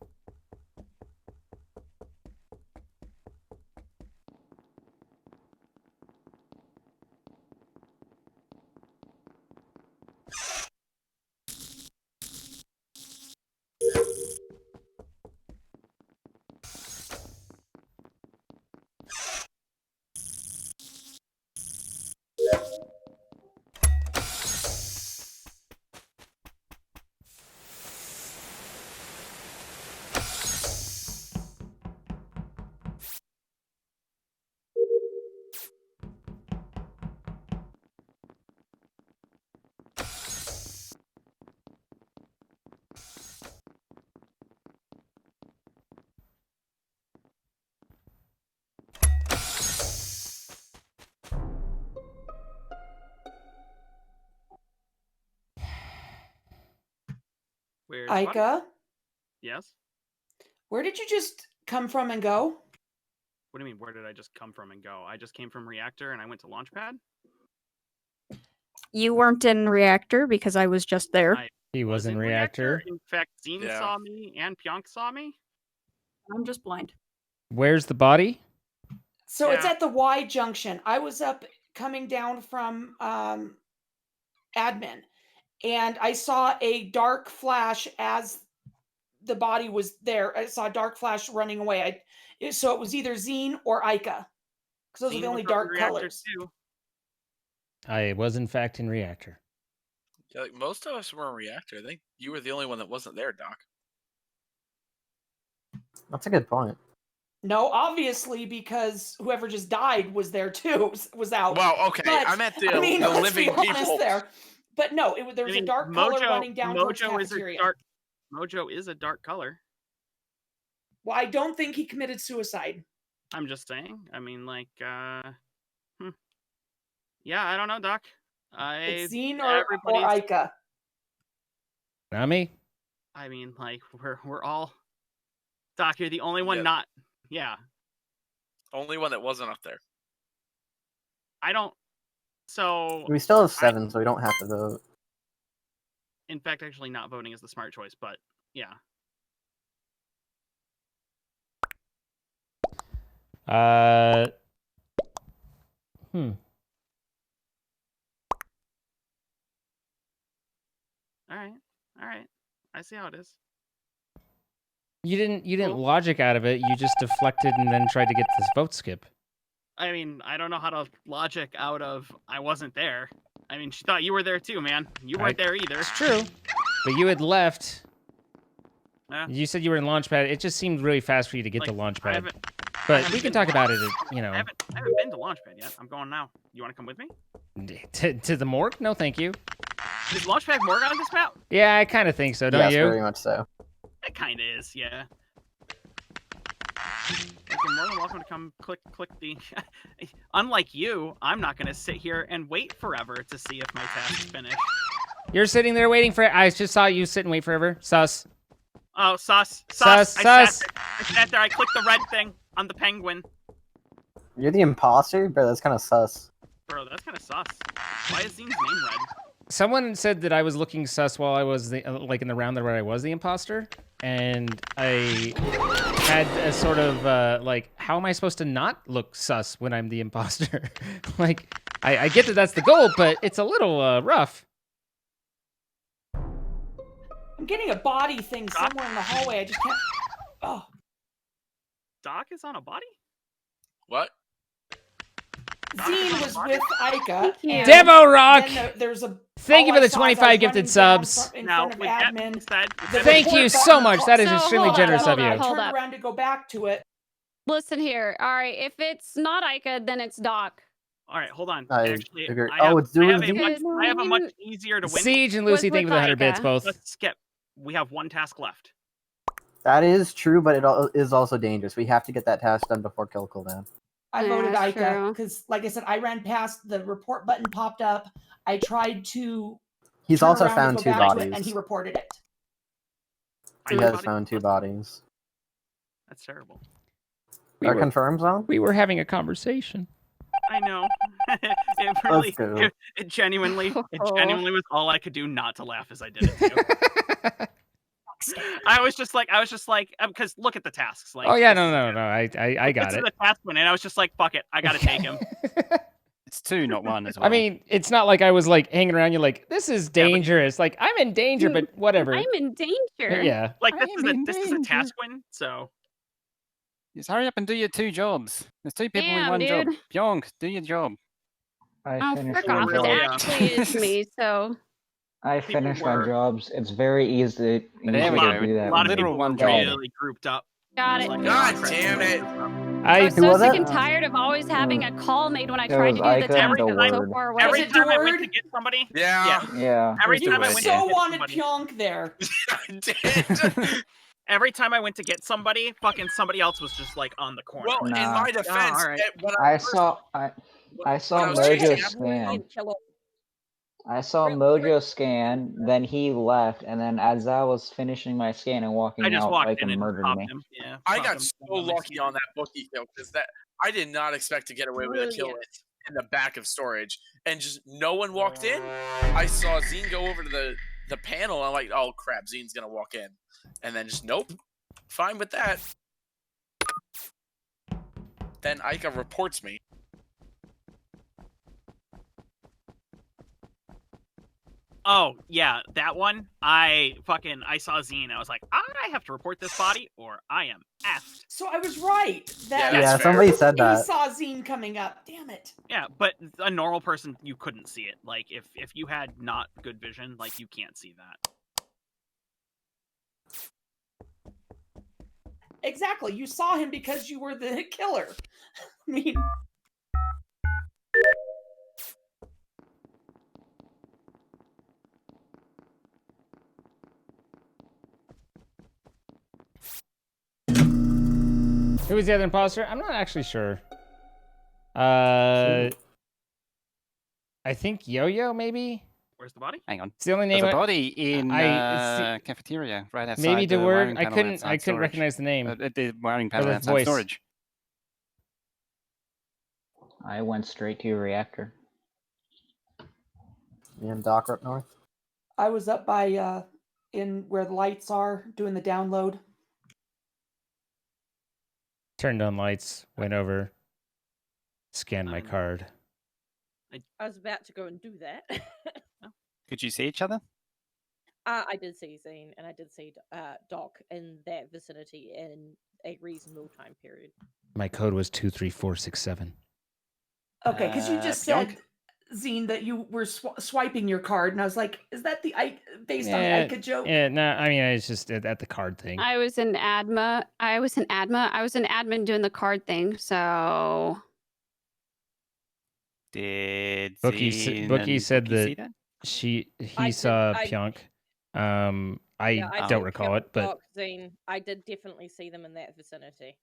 where's Ayka, yes. where did you just come from and go? What do you mean? Where did I just come from and go? I just came from reactor and I went to launchpad. You weren't in reactor because I was just there. He was in reactor. In fact, Zine saw me and Pionk saw me. I'm just blind. Where's the body? So it's at the Y junction. I was up coming down from admin, and I saw a dark flash as the body was there. I saw a dark flash running away. So it was either Zine or Ayka, because those are the only dark colors. I was, in fact, in reactor. Yeah, like most of us were in reactor. I think you were the only one that wasn't there, Doc. That's a good point. No, obviously, because whoever just died was there too, was out. Well, okay, But, I meant the let's living be honest people. there. But no, there was a dark color running down towards cafeteria. Mojo is a dark color. Well, I don't think he committed suicide. I'm just saying. I mean, like, yeah, I don't know, Doc. It's Zine or Ayka. Not me. I mean, like, we're all. Doc, you're the only one not. Yeah. Only one that wasn't up there. I don't. So. We still have 7, so we don't have to vote. In fact, actually, not voting is the smart choice, but yeah. All right. I see how it is. You didn't logic out of it. You just deflected and then tried to get this vote skip. I mean, I don't know how to logic out of I wasn't there. I mean, she thought you were there too, man. You weren't there either. It's true. But you had left. Yeah. You said you were in Launchpad. It just seemed really fast for you to get to I Launchpad. haven't But we can been talk to about it, Launchpad. you know. I haven't been to Launchpad yet. I'm going now. You want to come with me? To the morgue? No, thank you. Is Launchpad morgue on this map? Yeah, I kind of think so, don't yes, you? very much so. It kind of is, yeah. You're more than welcome to come click the... Unlike you, I'm not going to sit here and wait forever to see if my task's finished. You're sitting there waiting for it. I just saw you sit and wait forever. Sus. Oh, sus. Sus. I sat there. I clicked the red thing on the penguin. You're the imposter? Bro, that's kind of sus. Bro, that's kind of sus. Why is Zine's name red? Someone said that I was looking sus while I was like in the round where I was the imposter, and I had a sort of like, how am I supposed to not look sus when I'm the imposter? Like, I get that that's the goal, but it's a little rough. I'm getting a body thing somewhere in the hallway. I just can't. Oh. Doc is on a body? What? Zine was with Ayka. and Demo Rock! then there's a. Thank you all for I the saw as I 25 was gifted running subs. down in Now, front of with that admin. being said, The Thank you report so button much. That is So, extremely hold on, generous hold of you. on, I hold turned up. around to go back to it. Listen here. All right, if it's not Ayka, then it's Doc. All right, hold on. I Actually, agree. I Oh, have, it's doing I have a much easier to win. Siege and Lucy, thank you for the 100 bits, both. Let's skip. We have one task left. That is true, but it is also dangerous. We have to get that task done before kill cooldown. I Yeah, voted that's Ayka true. because, like I said, I ran past the report button popped up. I tried to. He's turn also around to found go 2 back to it, bodies. and he reported it. He has found 2 bodies. That's terrible. Are confirms on? We were having a conversation. I know. It really, go. it genuinely was all I could do not to laugh as I did it too. I was just like, because look at the tasks. Like, Oh yeah, this no. I got this it. is a task one, and I was just like, fuck it, I gotta take him. It's 2, not 1 as well. I mean, it's not like I was like hanging around you like, this is dangerous. Like, I'm in danger, but whatever. I'm in danger. Yeah. Like this is a task win, so Just hurry up and do your 2 jobs. There's 2 people with Damn, 1 job. dude. Pyong, do your job. I Oh, finished frick my off. It jobs. actually is me, so. I finished my jobs. It's very easy There we to go. do that. a lot of when people you were get it. really grouped up. Got it. God damn it! I was Who so was sick it? and tired of always having a call made when I It tried was to do the Ayka and task the because I'm so Word. far away. Every Was it time I Deward? went to get somebody, Yeah. Yeah. Every Where's time I Deward? went So to get wanted somebody, Pyonk there. every time I went to get somebody, fucking somebody else was just like on the corner. Well, in Nah. my defense, all right. when I first- saw I saw when I was Mojo chasing scan. I saw Mojo scan, then he left, and then as I was finishing my scan and walking I just out, walked Ayka in and murdered popped me. him. Yeah, I popped got him. so lucky on that bookie kill because that I did not expect to get away with a kill in the back of storage, and just no one walked in. I saw Zine go over to the panel, and I'm like, oh crap, Zine's gonna walk in, and then just nope, fine with that. Then Ayka reports me. Oh yeah, that one. I saw Zine. I was like, I have to report this body, or I am effed. So I was right. That Yeah, somebody said he that. saw Zine coming up. Damn it. Yeah, but a normal person, you couldn't see it. Like if you had not good vision, like you can't see that. Exactly. You saw him because you were the killer. I mean. Who was the other imposter? I'm not actually sure. I think Yo-Yo, maybe? Where's the body? Hang on. It's the only name. There's a body in I cafeteria right outside. maybe the the wiring word. I panel couldn't outside storage. recognize the name. The wiring Or panel the outside voice. storage. I went straight to your reactor. Me and Doc are up north. I was up by in where the lights are doing the download. Turned on lights, went over, scanned my card. I was about to go and do that. Could you see each other? I did see Zane, and I did see Doc in that vicinity in a reasonable time period. My code was 23467. Okay, because you just Bjork? said, Zine, that you were swiping your card, and I was like, is that the based on the Ayka joke? Yeah, no, I mean, it's just at the card thing. I was in Adma. I was in admin doing the card thing. So Did Bookie Zine said and Bookie see that that? he saw Pionk. I don't did recall Pionk, it, but Doc, Zane, I did definitely see them in that vicinity.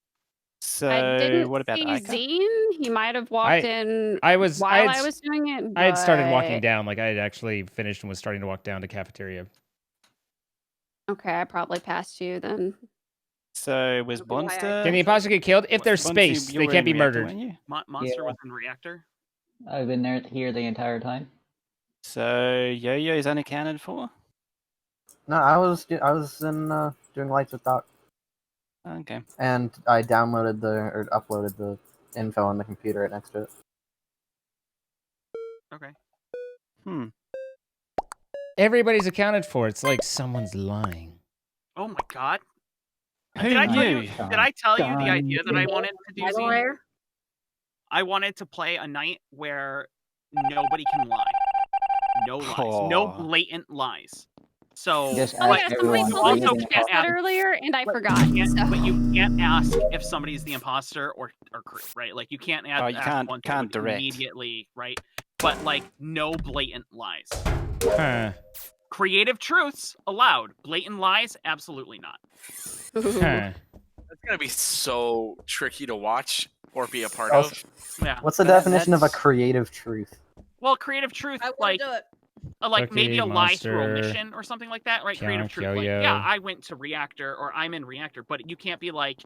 So I didn't what about see Ayka? Zine. He might have walked in I was doing it. I had started walking but- down, like I had actually finished and was starting to walk down to cafeteria. Okay, I probably passed you then. So was Monster? Can the imposter get killed? If there's Monster, space, you they were can't in be reactor, murdered. weren't you? Monster Yeah. was in reactor. I've been here the entire time. So Yo-Yo is unaccounted for? No, I was in doing lights with Doc. Okay. And I downloaded or uploaded the info on the computer right next to it. Okay. Everybody's accounted for. It's like someone's lying. Oh my god. Who Did I tell knew? you? Did I tell you the idea that I wanted to do? Zine? Where? I wanted to play a night where nobody can lie. No lies. No Oh. blatant lies. So, Just Oh ask yeah, everyone somebody who told me is also an to ask that imposter. earlier, and I forgot. but you can't ask if somebody's the imposter or crew, right? Like you can't ask. Oh, you can't someone direct. immediately, right? But like no blatant lies. Huh. Creative truths allowed. Blatant lies, absolutely not. Huh. That's gonna be so tricky to watch or be a part Also- of. Yeah. What's the But definition of a that's- creative truth? Well, creative truth, I want like to do it. like maybe a Cookie, lie through Monster, omission or something like that, right? Creative Pionk, truth, like Yo-Yo. yeah, I went to reactor or I'm in reactor, but you can't be like,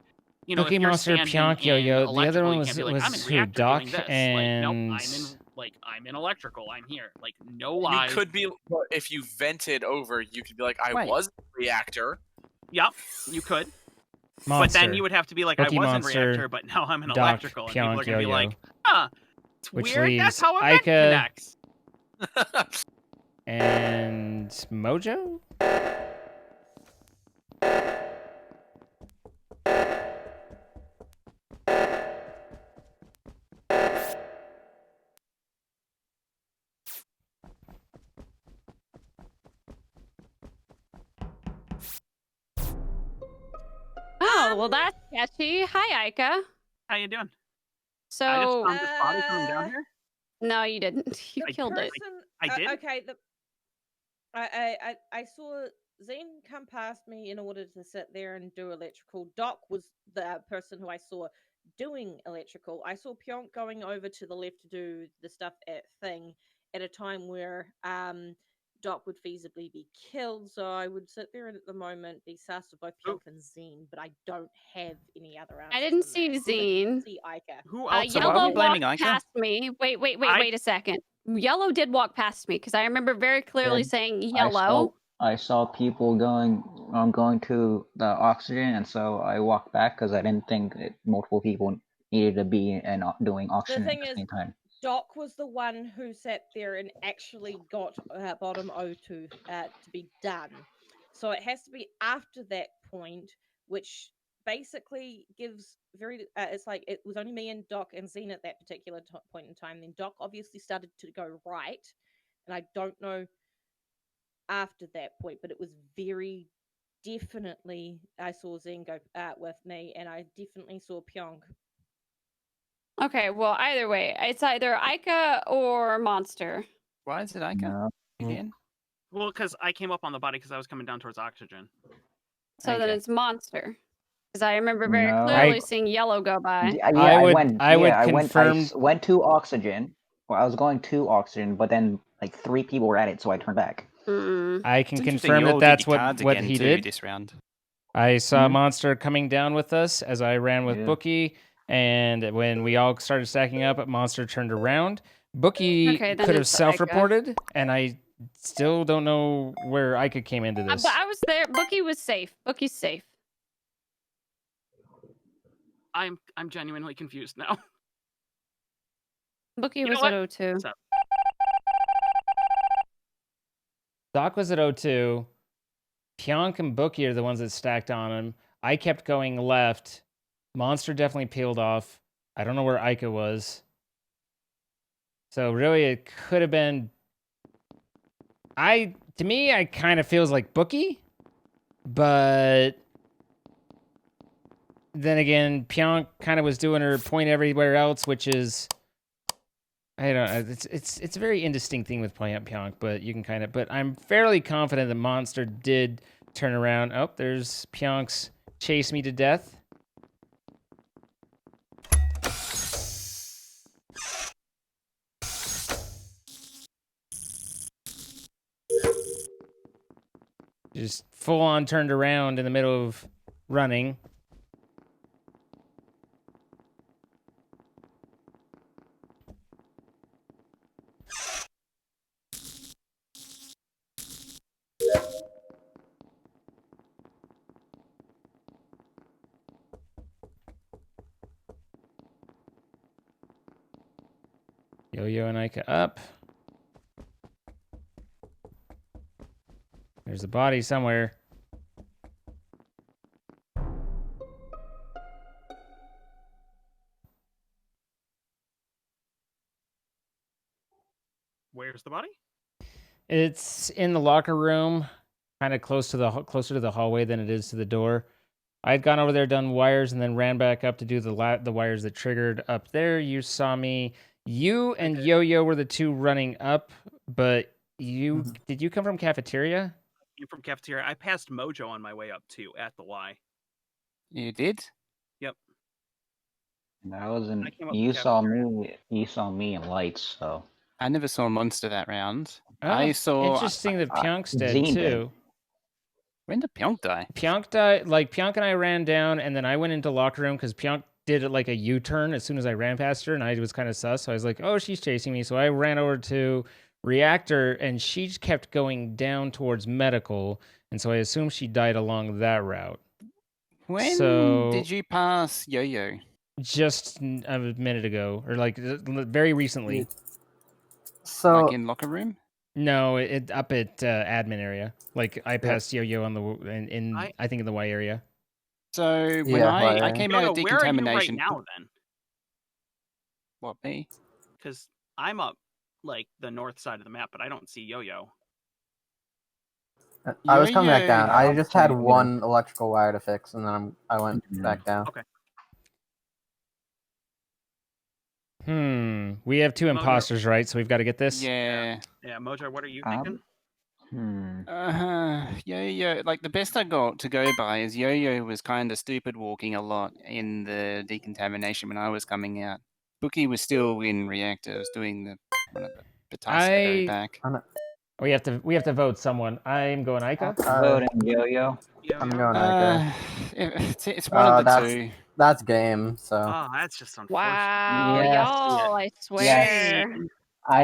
you know, Cookie if you're Monster, standing Pionk, in Yo-Yo. The other electrical, one you was can't be like, I'm in who? reactor Doc doing this. and Like, nope, I'm in electrical. I'm here. Like no You lies. could be if you vented over, you could be like, I Wait. was in reactor. Yep, you could. Monster. But then you would have to be like, Cookie I was Monster, in reactor, but now I'm in Doc, electrical, and people Pionk, are gonna be Yo-Yo. like, huh, it's Which weird. That's leaves how a vent Ayka- connects. And Mojo? Oh, well, that's catchy. Hi, Ayka. How you doing? So, I just found this body coming down here. no, you didn't. You I killed it. I did. Okay. I saw Zane come past me in order to sit there and do electrical. Doc was the person who I saw doing electrical. I saw Pionk going over to the left to do the stuff at Thing at a time where Doc would feasibly be killed. So I would sit there and at the moment be sus of both Pionk and Zine, but I don't have any other answers. I didn't than see that. Zine. See Ayka. Who So why are Yellow we blaming walked Ayka? past me. Wait a second. Yellow did walk past me because I remember very clearly Did- saying yellow. I saw people going to the oxygen, and so I walked back because I didn't think that multiple people needed to be and doing oxygen at thing the is, same time. Doc was the one who sat there and actually got bottom O2 to be done. So it has to be after that point, which basically gives it's like it was only me and Doc and Zine at that particular point in time. Then Doc obviously started to go right, and I don't know after that point, but it was very definitely I saw Zine go with me, and I definitely saw Pionk. Okay, well, either way, it's either Ayka or Monster. Why is it Ayka again? Well, because I came up on the body because I was coming down towards oxygen. So then it's Monster. Because I remember very No. clearly seeing yellow go by. I went to oxygen. Well, I was going to oxygen, but then like 3 people were at it, so I turned back. I can It's interesting confirm you that all did that's your cards what again he too did. this round. I saw Monster coming down with us as I ran with Yeah. Bookie, and when we all started stacking up, Monster turned around. Bookie Okay, then could have it's Ayka. self-reported, and I still don't know where Ayka came into this. But I was there. Bookie was safe. Bookie's safe. I'm genuinely confused now. Bookie You know was what? at 02. What's up? Doc was at 02. Pionk and Bookie are the ones that stacked on him. I kept going left. Monster definitely peeled off. I don't know where Ayka was. So really, it could have been. To me, I kind of feels like Bookie, but then again, Pionk kind of was doing her point everywhere else, which is, I don't know. It's a very indistinct thing with Pionk, but you can kind of. But I'm fairly confident the Monster did turn around. Oh, there's Pionk's chase me to death. Just full on turned around in the middle of running. Yo-Yo and Ayka up. There's a body somewhere. Where's the body? It's in the locker room, kind of closer to the hallway than it is to the door. I had gone over there, done wires, and then ran back up to do the wires that triggered up there. You saw me. You and Yo-Yo were the two running up, but did you come from cafeteria? You from cafeteria? I passed Mojo on my way up too at the Y. You did? Yep. That wasn't. I came up You from saw me. You saw me in lights. So I never saw a monster that round. Oh, I saw. Interesting that Pionk's dead Zine did. too. When did Pionk die? Pionk died. Like Pionk and I ran down, and then I went into locker room because Pionk did like a U-turn as soon as I ran past her, and I was kind of sus. So I was like, "Oh, she's chasing me." So I ran over to Reactor, and she kept going down towards medical, and so I assume she died along that route. When So- did you pass Yo-Yo? Just a minute ago, or like very recently. So Like in locker room? No, it up at admin area. Like I passed Yo-Yo on the in I think in the Y area. So when Yeah, I right. came out of Yo-Yo, where are you right decontamination. now then? What, me? Because I'm up like the north side of the map, but I don't see Yo-Yo. I was coming back Yo-Yo- down. I just had Yeah. one electrical wire to fix, and then I went back down. Okay. We have two Mojo. imposters, right? So we've got to get this. Yeah. Yeah, Mojo, what are you thinking? Yo-Yo, like the best I got to go by is Yo-Yo was kind of stupid walking a lot in the decontamination when I was coming out. Bookie was still in reactors doing the task to go back. We have to vote someone. I'm going Ayka. voting Yo-Yo. I'm going Ayka. It's one of the two. That's game. So Oh, that's just unfortunate. Wow, Yes. y'all! I swear. it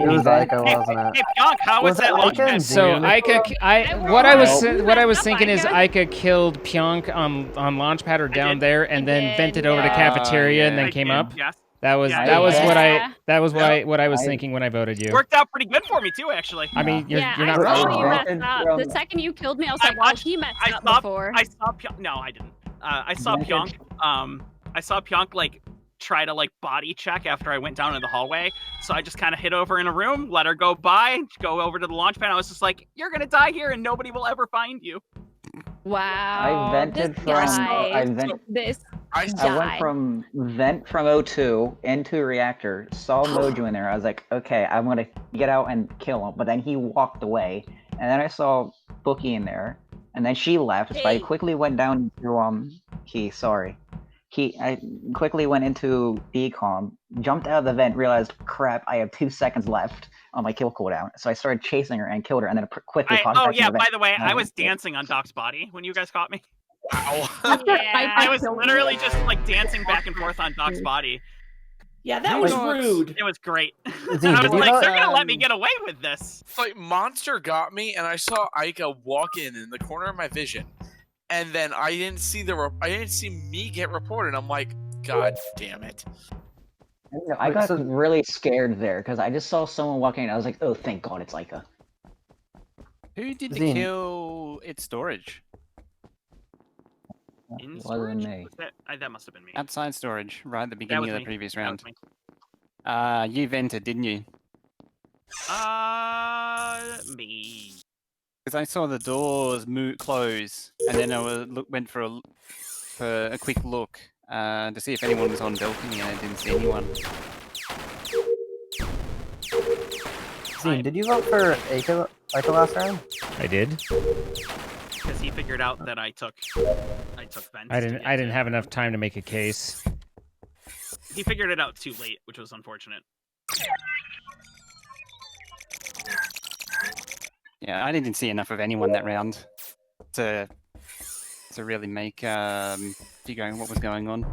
was Ayka, wasn't it? Hey, Pionk, how was that launch pad? So Ayka, what I was thinking is Ayka killed Pionk on Launchpad or down there, and then vented over to cafeteria and then I came did, up. yes. That was Yeah, what I was thinking when I voted you. Worked out pretty good for me too, actually. I mean, you're not I saw wrong. you messed up. The second you killed me, I was like, "Oh, he messed up before." I saw Pionk. No, I didn't. I saw Pionk. I saw Pionk like try to like body check after I went down in the hallway. So I just kind of hid over in a room, let her go by, go over to the launch pad. I was just like, "You're gonna die here, and nobody will ever find you." Wow. I vented this from. guy. This. I went from vent from O2 into reactor. Saw Mojo in there. I was like, okay, I'm gonna get out and kill him. But then he walked away, and then I saw Bookie in there, and then she left. So I quickly went down to I quickly went into decom, jumped out of the vent, realized, crap, I have 2 seconds left on my kill cooldown. So I started chasing her and killed her, and then quickly popped back in the vent. By the way, I was dead. dancing on Doc's body when you guys caught me. Wow. I was literally just like dancing back and forth on Doc's body. Yeah, that was rude. It was great. I was did you like, know- they're gonna let me get away with this. It's like Monster got me, and I saw Ayka walk in the corner of my vision, and then I didn't see me get reported. I'm like, God damn it. I Wait, got so- really scared there because I just saw someone walking in. I was like, oh, thank God it's Ayka. Who did the Zine. kill at storage? In Wasn't storage? me. Was that must have been me. Outside storage, right at the That beginning was of the me. previous That round. was me. You vented, didn't you? Me. Because I saw the doors close, and then I went for a quick look to see if anyone was on balcony, and I didn't see anyone. Zine, did you vote for Ayka last round? I did. Because he figured out that I took vents. I didn't have enough time to make a case. He figured it out too late, which was unfortunate. Yeah, I didn't see enough of anyone that round to really make figure out what was going on.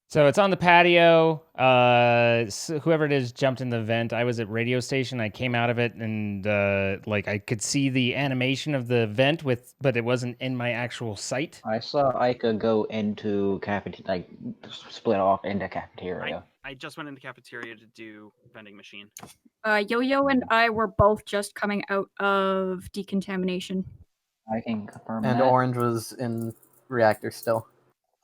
So it's on the patio. So whoever it is jumped in the vent. I was at radio station. I came out of it, and like I could see the animation of the vent but it wasn't in my actual sight. I saw Ayka go into cafeteria, like split off into cafeteria. I just went into the cafeteria to do vending machine. Yo-Yo and I were both just coming out of decontamination. I can confirm And that. Orange was in reactor still.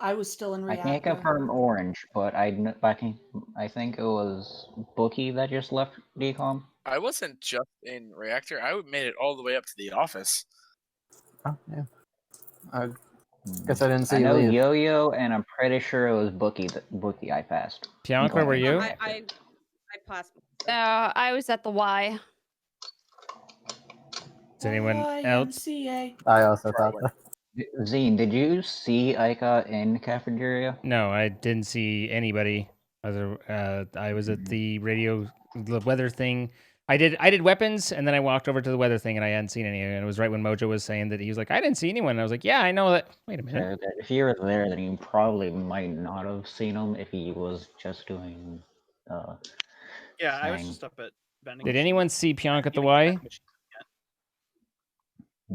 I was still in I reactor. can't confirm Orange, but I think it was Bookie that just left decom. I wasn't just in reactor. I made it all the way up to the office. Oh, yeah. I guess I didn't see I you know leave. Yo-Yo, and I'm pretty sure it was Bookie I passed. Piank, where were you? I passed. I was at the Y. Is anyone else? YMCA. I also thought that. Zine, did you see Ayka in cafeteria? No, I didn't see anybody. I was at the the weather thing. I did weapons, and then I walked over to the weather thing, and I hadn't seen any. And it was right when Mojo was saying that he was like, I didn't see anyone. And I was like, yeah, I know that. Wait a minute. If you were there, then you probably might not have seen him if he was just doing. Yeah, I was saying- just up at vending. Did machine. anyone see Piank at the Y?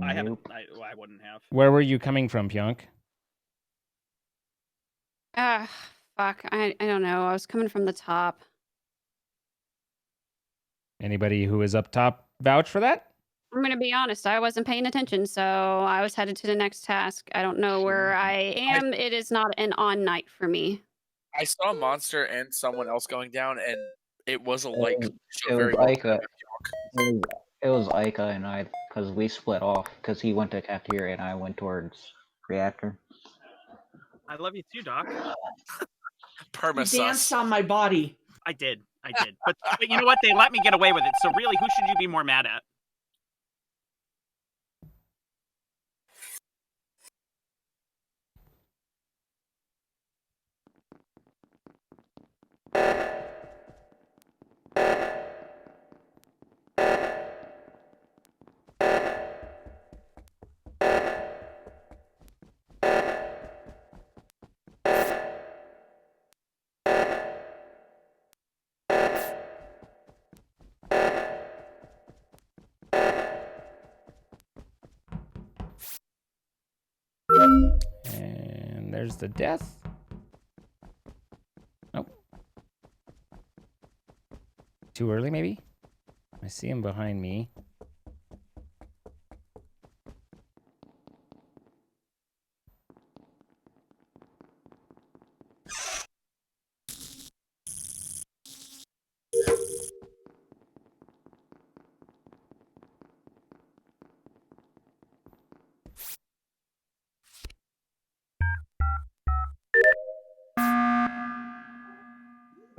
I haven't. I wouldn't have. Where were you coming from, Piank? Fuck. I don't know. I was coming from the top. Anybody who is up top vouch for that? I'm gonna be honest. I wasn't paying attention, so I was headed to the next task. I don't know where I am. It is not an on night for me. I saw Monster and someone else going down, and it was a light. It So was very well. Ayka. It was Ayka and I, because we split off, because he went to cafeteria and I went towards reactor. I love you too, Doc. You danced on my body. I did. But you know what? They let me get away with it. So really, who should you be more mad at? And there's the death. Nope. Too early, maybe? I see him behind me.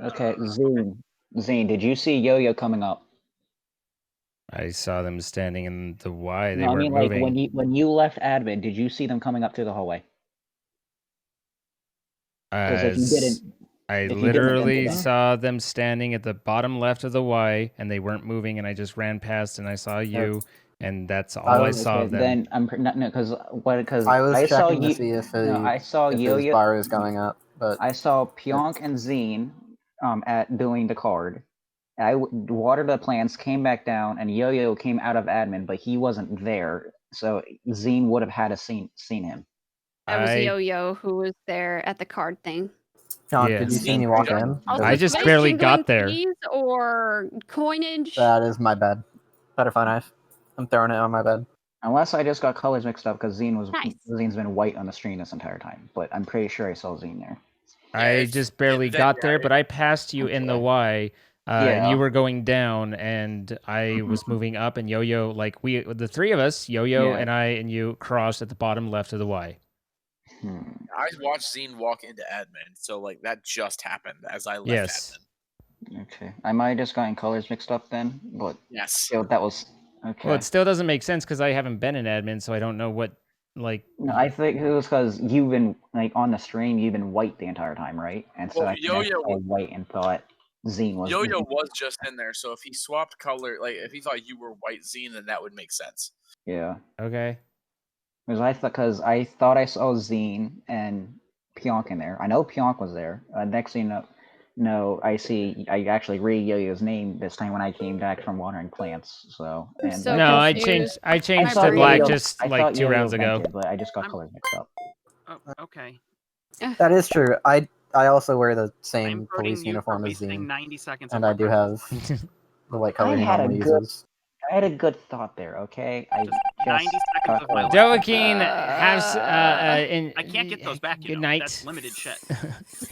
Okay, Zine, did you see Yo-Yo coming up? I saw them standing in the Y. They No, I weren't mean, like moving. when you left admin, did you see them coming up through the hallway? 'Cause if you didn't, I if you didn't, literally then- saw them standing at the bottom left of the Y, and they weren't moving, and I just ran past, and I saw you, and that's all I saw of them. Then I'm no, because I was saw checking to you. see if I saw if his Yo-Yo. bar was going up, but I saw Pionk and Zine at doing the card. I watered the plants, came back down, and Yo-Yo came out of admin, but he wasn't there, so Zine would have had seen him. That was I- Yo-Yo who was there at the card thing. John, Yeah. did you see me walk in? Also, I just you guys barely jingling got there. keys or coinage. That is my bad. Butterfly knife. I'm throwing it on my bed. Unless I just got colors mixed up because Nice. Zine's been white on the screen this entire time, but I'm pretty sure I saw Zine there. I just barely got there, but I passed you in the Y, and you Yeah. were going down, and I was moving up, and Yo-Yo, like the three of us, Yo-Yo Yeah. and I and you crossed at the bottom left of the Y. I watched Zine walk into admin, so like that just happened as I left Yes. admin. Okay. I might have just gotten colors mixed up then, but Yes. still, that was okay. Well, it still doesn't make sense because I haven't been in admin, so I don't know what like. No, I think it was because you've been like on the stream, you've been white the entire time, right? And so Well, I think I Yo-Yo saw white and thought Zine was. Yo-Yo was just in there, so if he swapped color, like if he thought you were white Zine, then that would make sense. Yeah. Okay. Because I thought I saw Zine and Pionk in there. I know Pionk was there. Next thing I actually read Yo-Yo's name this time when I came back from watering plants. So and so No, I confused. changed thought to black Yo-Yo- just I like thought 2 Yo-Yo rounds ago. vented, but I just got colors mixed up. Oh, okay. That is true. I also wear the same I'm voting police you for uniform as wasting Zine, 90 seconds and of I do have the white color I he had a normally good- uses. I had a good thought there. Okay, I just 90 seconds got of my colors. life. Dovahkiin has in. I can't get those back. Good night. That's limited shit.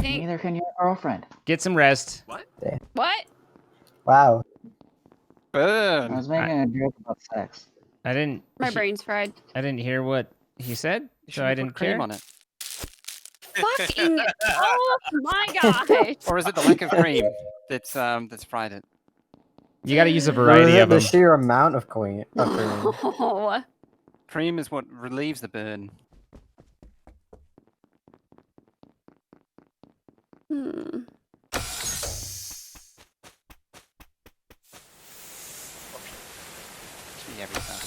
Neither can your girlfriend. Get some rest. What? What? Wow. I was making a joke about sex. I didn't. My brain's fried. I didn't hear what he said, so I didn't care. On it. Fucking oh my god! Or is it the lack of cream that's fried it? You got to use a Or is variety it of the them. sheer amount of cream. Oh. Cream is what relieves the burn. Hmm. Should be every time.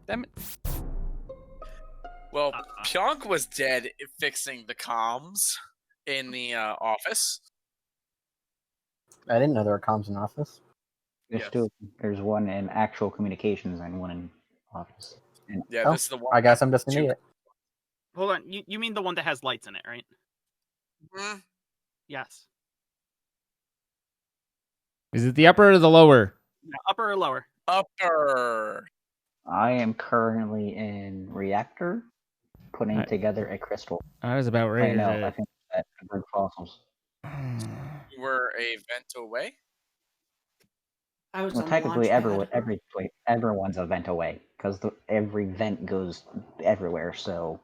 Damn it. Well, Pionk was dead fixing the comms in the office. I didn't know there were comms in office. There's two. There's one in actual communications and one in office. And, Yeah, Oh, this is the one. I guess I'm just an idiot. Hold on. You mean the one that has lights in it, right? Mhm. Yes. Is it the upper or the lower? Yeah, upper or lower? Upper. I am currently in reactor, putting I- together a crystal. I was about I ready know. to. I think that bird fossils. You were a vent away. I was Well, on the technically, launch pad. everyone's a vent away because every vent goes everywhere. So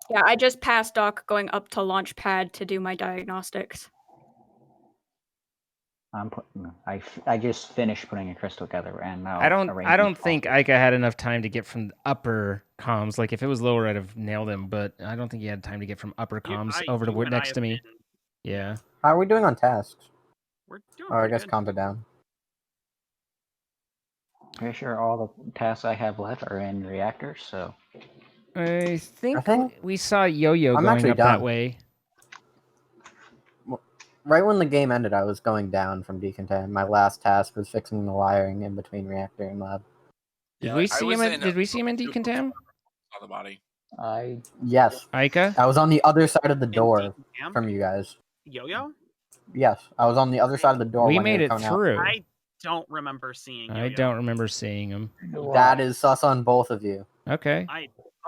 Yeah, I just passed Doc going up to launch pad to do my diagnostics. I'm putting. I just finished putting a crystal together, and now I don't arranging think Ayka had enough time to get from upper comms. Like if it was lower, I'd have nailed him. But I don't think he had time to get from upper comms over to you and I next to have me. Yeah. How are we doing on tasks? We're doing Oh, I pretty guess good. calm it down. Pretty sure all the tasks I have left are in reactor. So I think, think- we saw Yo-Yo I'm going actually up that done. way. Right when the game ended, I was going down from decontam. My last task was fixing the wiring in between reactor and lab. Did we see him? Did we see him in decontam? On the body. Yes. Ayka? I was on the other side of the door decontam? from you guys. Yo-Yo? Yes, I was on the other side of the door. We when you made were it coming out. through. I don't remember seeing Yo-Yo. I don't remember seeing him. That is sus on both of you. Okay.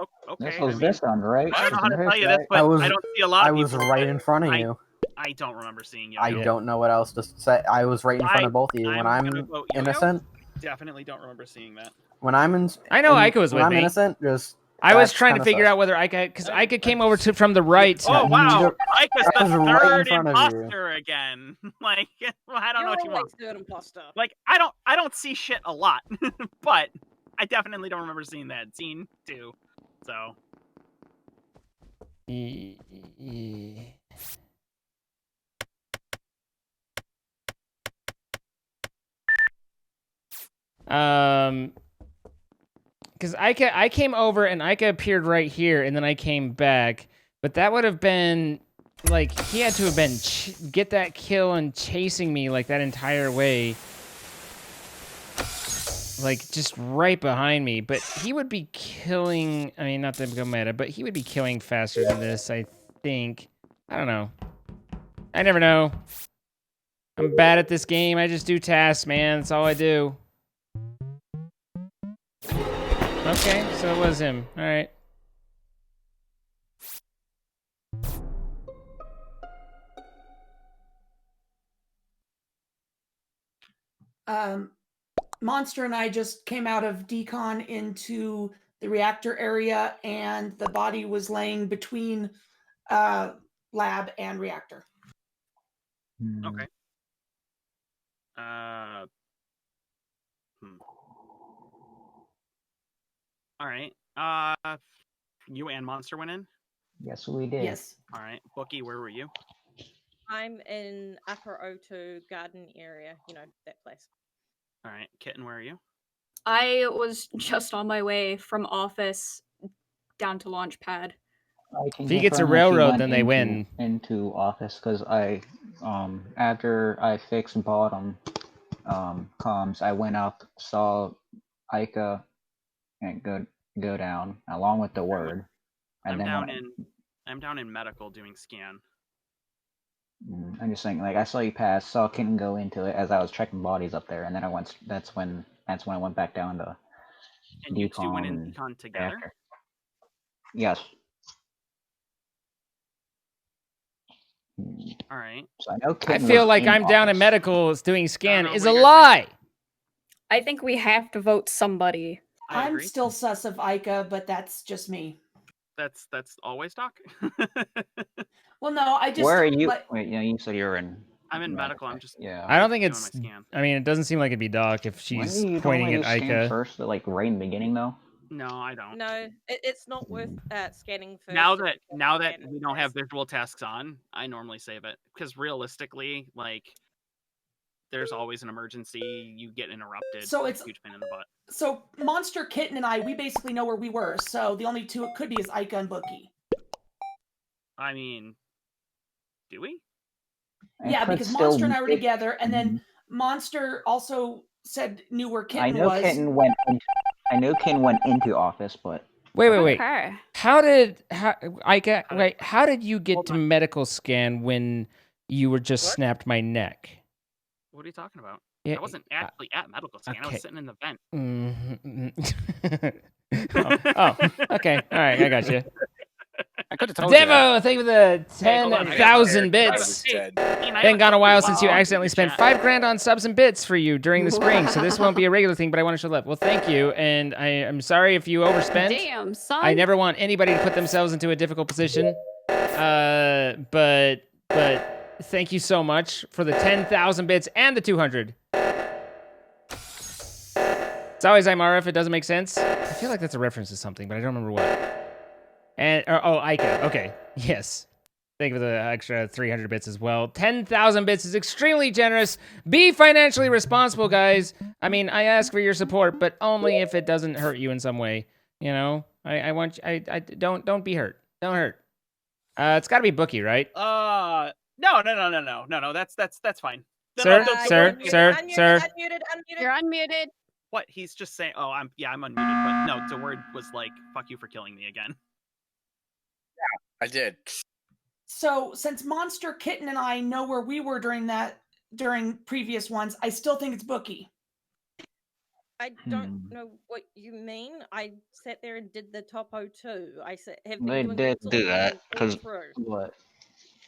Okay. this was this one, right? I don't know how to Isn't tell you this this, but I don't see a lot I of was people, right but in front of you. I don't remember seeing Yo-Yo. I don't know what else to say. I was right in front of both of you. When I'm I'm gonna vote Yo-Yo. innocent, Definitely don't remember seeing that. when I'm in, I know Ayka was when with I'm me. innocent, just I was that's trying to kinda figure sus. out whether Ayka, because Ayka came over from the right. Oh wow, Ayka's I the was right in third front of you. imposter again. Like, well, I don't know what you You're want. always third imposter. Like, I don't see shit a lot, but I definitely don't remember seeing that scene too. So Because I came over and Ayka appeared right here, and then I came back. But that would have been like he had to have been get that kill and chasing me like that entire way. like just right behind me, but he would be killing. I mean, not to go meta, but he would be killing faster than this, I think. I don't know. I never know. I'm bad at this game. I just do tasks, man. That's all I do. Okay, so it was him. All right. Monster and I just came out of decon into the reactor area, and the body was laying between lab and reactor. Okay. All right. You and Monster went in? Yes, we did. Yes. All right. Bookie, where were you? I'm in upper O2 garden area, that place. All right. Kitten, where are you? I was just on my way from office down to launch pad. If he gets a railroad, then they win. Into office because I, after I fixed bottom comms, I went up, saw Ayka and go down along with the word, and I'm down in medical doing scan. I'm just saying, like I saw you pass, saw Kitten go into it as I was checking bodies up there, and then I went. That's when I went back down to. And you two went in decon together. After. Yes. All right. So I know I feel like I'm down in medical doing scan is a lie. I think we have to vote somebody. I'm still sus of Ayka, but that's just me. That's always Doc. Well, no, I just. Where are you? Like, wait, you said you're in. I'm in medical. I'm just. Yeah. I don't think doing it's. my scan. I mean, it doesn't seem like it'd be Doc if she's You pointing at scan Ayka. first, like right in the beginning, though. No, I don't. No, it's not worth scanning first. Now that we don't have visual tasks on, I normally save it because realistically, like, there's always an emergency. You get interrupted. So it's a huge pain in the butt. So Monster, Kitten, and I, we basically know where we were. So the only two it could be is Ayka and Bookie. I mean, do we? Yeah, because Monster and I were together, and then Monster also knew where Kitten was. I know Kitten went into office, but Wait. Okay. How did you get to medical scan when you were just snapped my neck? What are you talking about? Yeah, I wasn't actually at medical scan. I okay. was sitting in the vent. Okay. All right, I got you. I could have told you. Devo, thank you for the 10,000 bits. Been gone a while since you accidentally spent $5,000 on subs and bits for you during the spring, so this won't be a regular thing, but I want to show love. Well, thank you, and I am sorry if you overspent. Damn, son. I never want anybody to put themselves into a difficult position. But thank you so much for the 10,000 bits and the 200. It's always Imara if it doesn't make sense. I feel like that's a reference to something, but I don't remember what. And Ayka. Okay, yes. Thank you for the extra 300 bits as well. 10,000 bits is extremely generous. Be financially responsible, guys. I mean, I ask for your support, but only if it doesn't hurt you in some way. You know, I want you, I don't be hurt. Don't hurt. It's got to be Bookie, right? No. That's fine. Sir. Unmuted. You're unmuted. What? He's just saying. Oh, I'm unmuted. But no, the word was like, "Fuck you for killing me again." I did. So since Monster, Kitten, and I know where we were during previous ones, I still think it's Bookie. I don't know what you mean. I sat there and did the top 02. I have been they doing did all do that because what?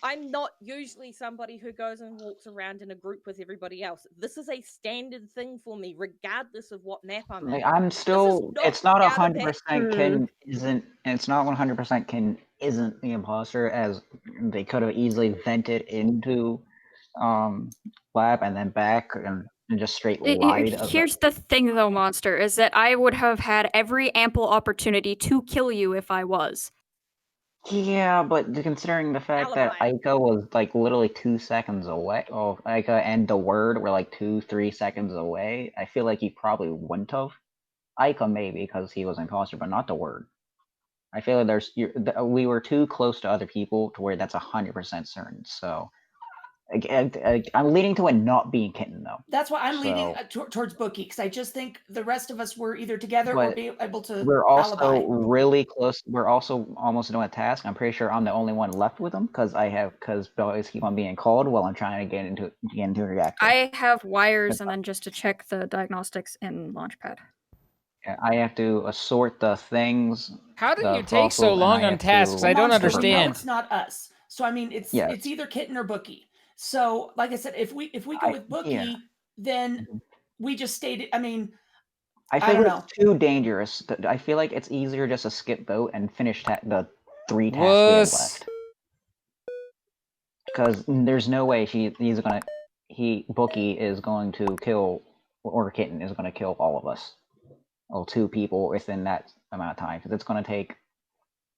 I'm not usually somebody who goes and walks around in a group with everybody else. This is a standard thing for me, regardless of what map I'm in. I'm still. It's not 100% Ken isn't. It's not 100% Ken isn't the imposter, as they could have easily vented into lab and then back and just straight lied. Here's the thing, though, Monster, is that I would have had every ample opportunity to kill you if I was. Yeah, but considering the fact that Ayka was like literally 2 seconds away, Ayka and the word were like 2-3 seconds away, I feel like he probably wouldn't have. Ayka maybe because he was an imposter, but not the word. I feel like we were too close to other people to where that's 100% certain. So I'm leaning to it not being Kitten though. That's why I'm leaning So- towards Bookie, because I just think the rest of us were either together or But be able to we're also alibi. really close. We're also almost doing a task. I'm pretty sure I'm the only one left with them because boys keep on being called while I'm trying to get into a reactor. I have wires and then just to check the diagnostics in Launchpad. Yeah, I have to assort the things. How do the you take so fossils, and long I on have tasks? to I don't Monster, we know understand. it's not us. So I mean, it's Yes. it's either Kitten or Bookie. So like I said, if we go with Bookie, then we just stayed. I mean, I I feel don't it's know. too dangerous. I feel like it's easier just to skip vote and finish the 3 tasks we have Wuss. left. Because there's no way Bookie is going to kill, or Kitten is going to kill all of us. Well, 2 people within that amount of time. Because it's going to take,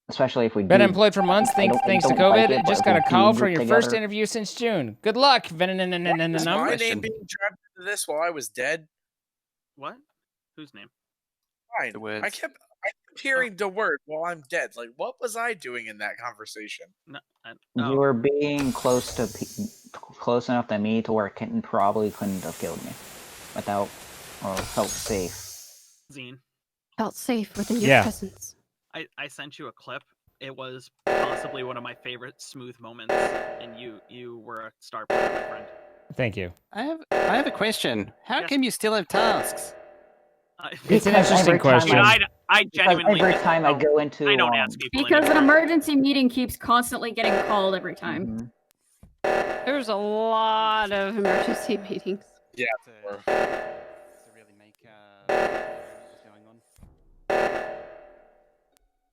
especially if we Been do. employed for months thanks to don't like COVID. it, but Just if got we a do call group from your first together- interview since June. Good luck. Is my name Question. being dragged into this while I was dead? What? Whose name? Fine. I kept hearing the word while I'm dead. Like, what was I doing in that conversation? No, You were being close enough to me to where Kitten probably couldn't have killed me without, or felt safe. Zine. Felt safe within your Yeah. presence. I sent you a clip. It was possibly one of my favorite smooth moments, and you were a star player, my friend. Thank you. I have a question. How come you still have tasks? It's an interesting question. I genuinely every time I go into, I don't ask people Because an anymore. emergency meeting keeps constantly getting called every time. There's a lot of emergency meetings. Yeah. To really make what was going on.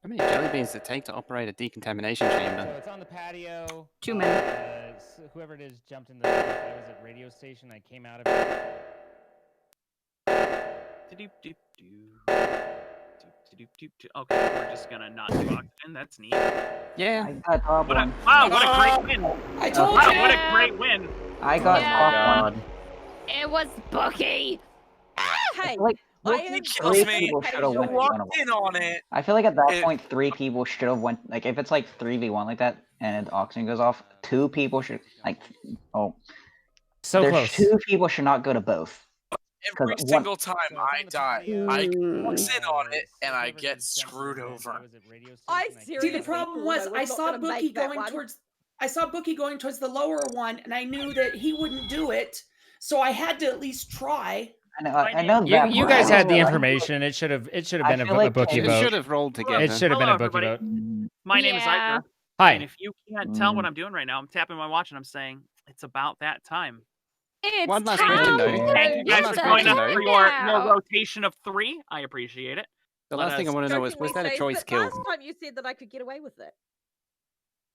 How many jelly beans does it take to operate a decontamination chamber? So it's on the patio. 2 men. Whoever it is jumped in the radio station. I came out of it. Okay, we're just gonna not do oxygen. That's neat. Yeah. I got What a, one. wow, what a great win! I told wow, you. what a great win! I got Yeah. one. It was Bookie. Hey, Like, He kills 3 me. people should have You went with one of walked in on it. I feel like at that point, 3 people should have went. Like, if it's like 3v1 like that, and oxygen goes off, 2 people should So close. 2 people should not go to both. Every 'Cause single time I die, I Mm. walks in on it and I get screwed over. I See, seriously the problem thought was I I was not saw gonna Bookie make that going one. towards. I saw Bookie going towards the lower one, and I knew that he wouldn't do it, so I had to at least try. I know You, that. you part. guys had the I- information. It should have I been feel a like bookie it It vote. should have rolled together. It should have been Hello, a bookie everybody. vote. My name is Yeah. Ayka. Hi. And if you can't tell what I'm doing right now, I'm tapping my watch and I'm saying it's about that time. It's One last time question, though. to Thank you guys get for the joining us heck for your out. rotation of 3. I appreciate it. The Let last thing I us want to know was Jokingly that a says choice that kill? Last time you said that I could get away with it.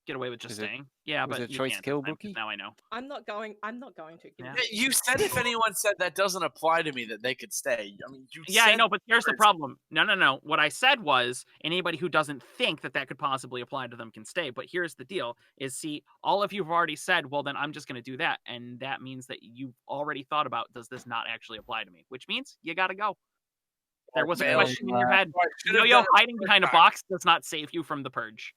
get away with just Was it- staying. Yeah, was but it you choice can't kill, this time, 'cause Bookie? now I know. I'm not going to. Yeah. You said if anyone said that doesn't apply to me, that they could stay. I mean, you Yeah, I said know, but here's the words. problem. No. What I said was anybody who doesn't think that that could possibly apply to them can stay. But here's the deal: is see, all of you have already said, well, then I'm just going to do that, and that means that you've already thought about, does this not actually apply to me? Which means you got to go. There was a man, question in your head. I should've Yo-yo done it hiding the behind a first time. box does not save you from the purge.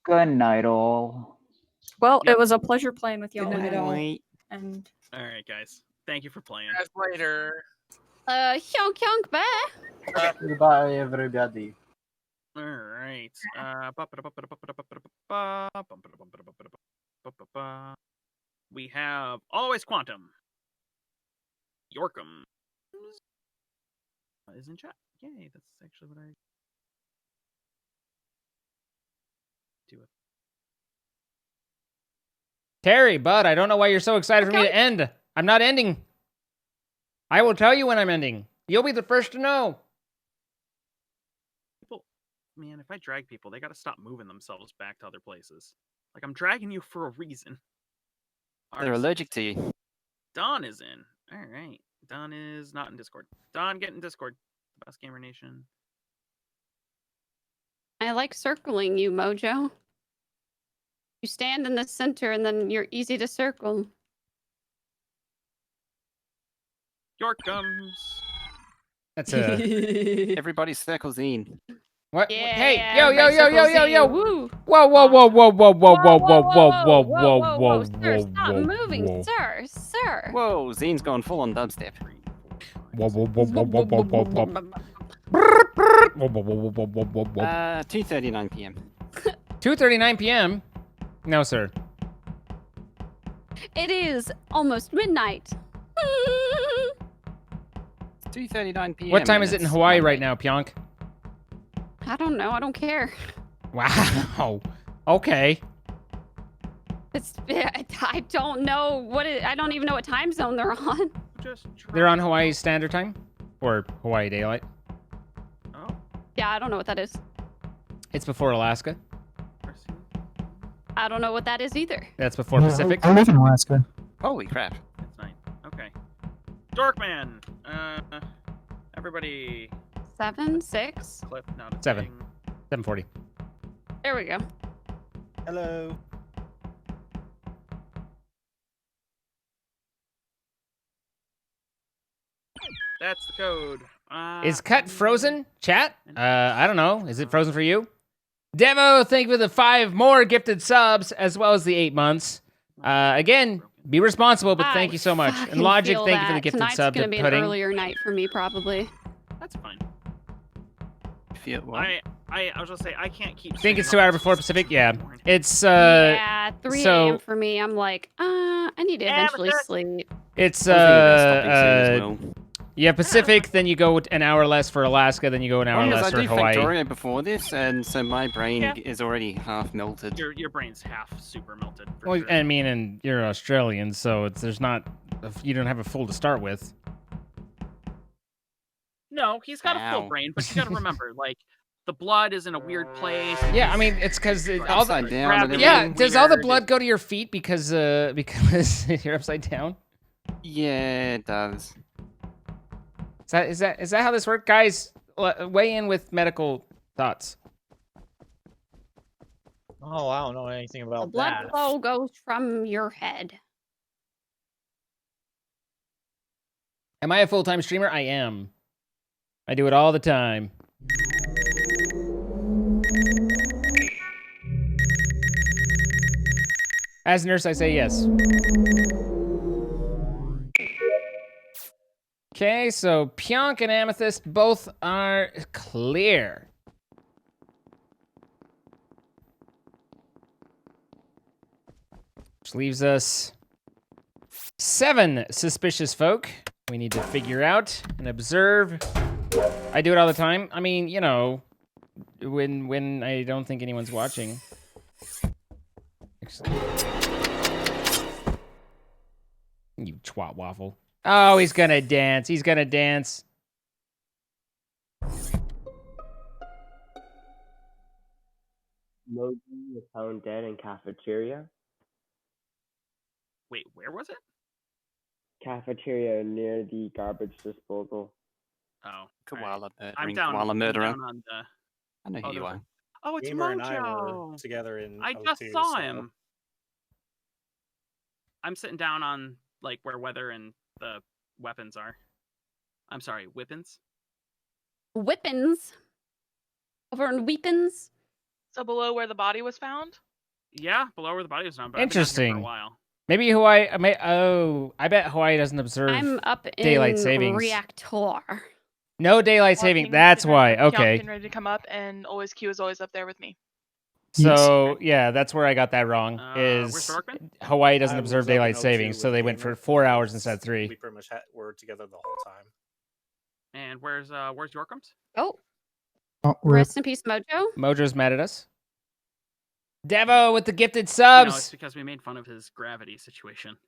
Good night, all. Well, it was a pleasure playing with y'all. Good night, all. And All right, guys. Thank you for playing. Guys, later. Hyonk hyonk bye. Goodbye, everybody. All right. We have Always Quantum. Yorkham is in chat. Yay, that's actually what I do it. Terry, bud, I don't know why you're so excited for me to end. I'm not ending. I will tell you when I'm ending. You'll be the first to know. People, man, if I drag people, they got to stop moving themselves back to other places. Like, I'm dragging you for a reason. They're allergic to you. Don is in. All right. Don is not in Discord. Don, get in Discord. Best Gamer Nation. I like circling you, Mojo. You stand in the center and then you're easy to circle. York comes. That's a. Everybody circles in. What? Yeah, Hey, yo, yo, yo, yo, yo, yo. Woo. Whoa, whoa, whoa, whoa, whoa, whoa, whoa, whoa, whoa, whoa, whoa, whoa, Sir, stop whoa, moving, whoa. sir, sir. Whoa, Zine's gone full on dubstep. Whoa, whoa, whoa, whoa, whoa, whoa, whoa, whoa. Whoa, whoa, whoa, whoa, whoa, whoa, whoa. 2:39 p.m. 2:39 p.m. No, sir. It is almost midnight. 2:39 p.m. What time and is it in it's Hawaii Monday. right now, Pionk? I don't know. I don't care. Wow. Okay. I don't know what it. I don't even know what time zone they're on. They're on Hawaii Standard Time or Hawaii Daylight. Yeah, I don't know what that is. It's before Alaska. I don't know what that is either. That's before Pacific. I live in Alaska. Holy crap. It's night. Okay. Dorkman. Everybody. 7, 6. Clip. Not a 7. thing. 7:40. There we go. Hello. That's the code. Is cut frozen? Chat? I don't know. Is it frozen for you? Devo, thank you for the 5 more gifted subs, as well as the 8 months. Again, be responsible, but thank you so much. And fucking Logic, feel thank you for that. the gifted Tonight's sub gonna to be Pudding. an earlier night for me, probably. That's fine. Feel what? I was just say I can't keep. Think it's staying 2 up hours before Pacific? Yeah. It's yeah, 3 so a.m. for me. I'm like, I need to eventually sleep. it's well. yeah, Pacific, then you go an hour less for Alaska, then you go an hour Because less I for do Hawaii. Factoria before this, and so my brain Yeah. is already half melted. Your brain's half super melted. For Well, sure. I mean, and you're Australian, so there's not you don't have a full to start with. No, he's got a full Ow. brain, but you got to remember, like, the blood is in a weird place. Yeah, I mean, it's because all the Upside down and gravity yeah. is Does all the weird. blood go to your feet because you're upside down? Yeah, it does. Is that how this works, guys? Weigh in with medical thoughts. Oh, I don't know anything The about blood that. flow goes from your head. Am I a full-time streamer? I am. I do it all the time. As a nurse, I say yes. Okay, so Pionk and Amethyst both are clear. Which leaves us 7 suspicious folk we need to figure out and observe. I do it all the time. I mean, you know, when I don't think anyone's watching. You twat waffle. Oh, he's gonna dance. He's gonna dance. Moji was found dead in cafeteria. Wait, where was it? Cafeteria near the garbage disposal. Oh, Koala murdering, I'm down. koala I'm murderer. down on the. I know who you are. Oh, it's Gamer and I were Mojo. together in I just 02, saw so- him. I'm sitting down on like where weather and the weapons are. I'm sorry, weapons. Whippins. Over in Weepins. So below where the body was found? Yeah, below where the body was found. But I've been down here for Interesting. a while. Maybe Hawaii. I bet Hawaii doesn't observe I'm up in daylight savings. reactor. No daylight saving. That's why. Okay. Getting ready to come up, and always Q is always up there with me. So yeah, that's where I got that wrong. where's Is Dorkman? Hawaii doesn't I was observe up in daylight 02 savings, so with they went Gamer for 4 hours because instead of 3. We pretty much were together the whole time. And where's Yorkums? Oh, Oh, rest in peace, Mojo. Mojo's mad at us. Devo with the gifted No, subs. it's because we made fun of his gravity situation.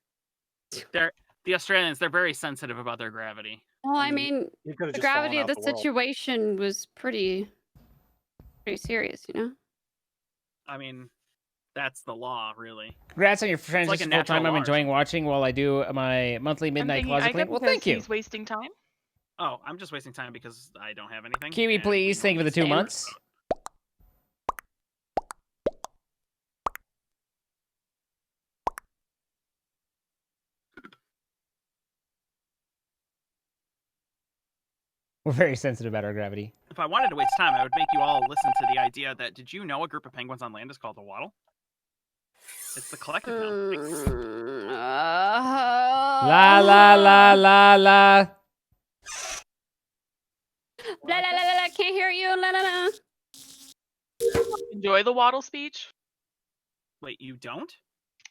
The Australians. They're very sensitive about their gravity. Well, I mean, You could've the just fallen gravity of out the the world. situation was pretty serious, you know? I mean, that's the law, really. Congrats on your It's like a transition full natural time. I'm law or enjoying watching while I do my monthly midnight thinking closet Ayka clean. Well, because thank you. He's wasting time. Oh, I'm just wasting time because I don't have anything. Kiwi, and please. Thank you for the 2 Same. months. We're very sensitive about our gravity. if I wanted to waste time, I would make you all listen to the idea that did you know a group of penguins on land is called a waddle? It's the collective noun. La la la la la. La la la la la. Can't hear you. La la la. Enjoy the waddle speech. Wait, you don't?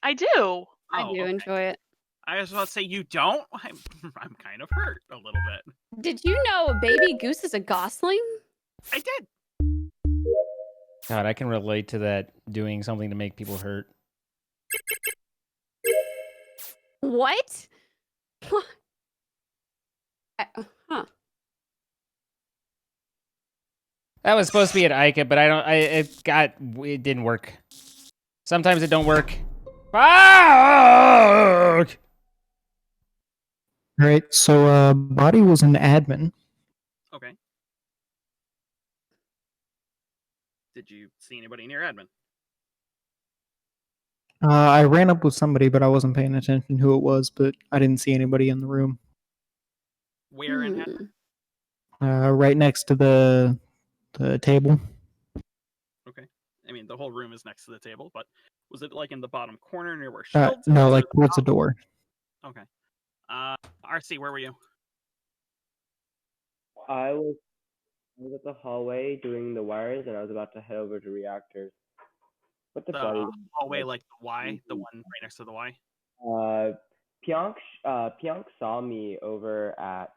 I do. I do enjoy it. I was about to say you don't. I'm kind of hurt a little bit. Did you know a baby goose is a gosling? I did. God, I can relate to that. Doing something to make people hurt. What? Huh. That was supposed to be at Ayka, but it didn't work. Sometimes it don't work. Fuck! All right, so body was an admin. Okay. Did you see anybody near admin? I ran up with somebody, but I wasn't paying attention who it was, but I didn't see anybody in the room. Where in admin? Right next to the table. Okay. I mean, the whole room is next to the table, but was it like in the bottom corner near where No, Shields is, or like the towards the top? door. Okay. RC, where were you? I was at the hallway doing the wires, and I was about to head over to reactors. What the fuck? The hallway, like the Y, the one right next to the Y. Pionk saw me over at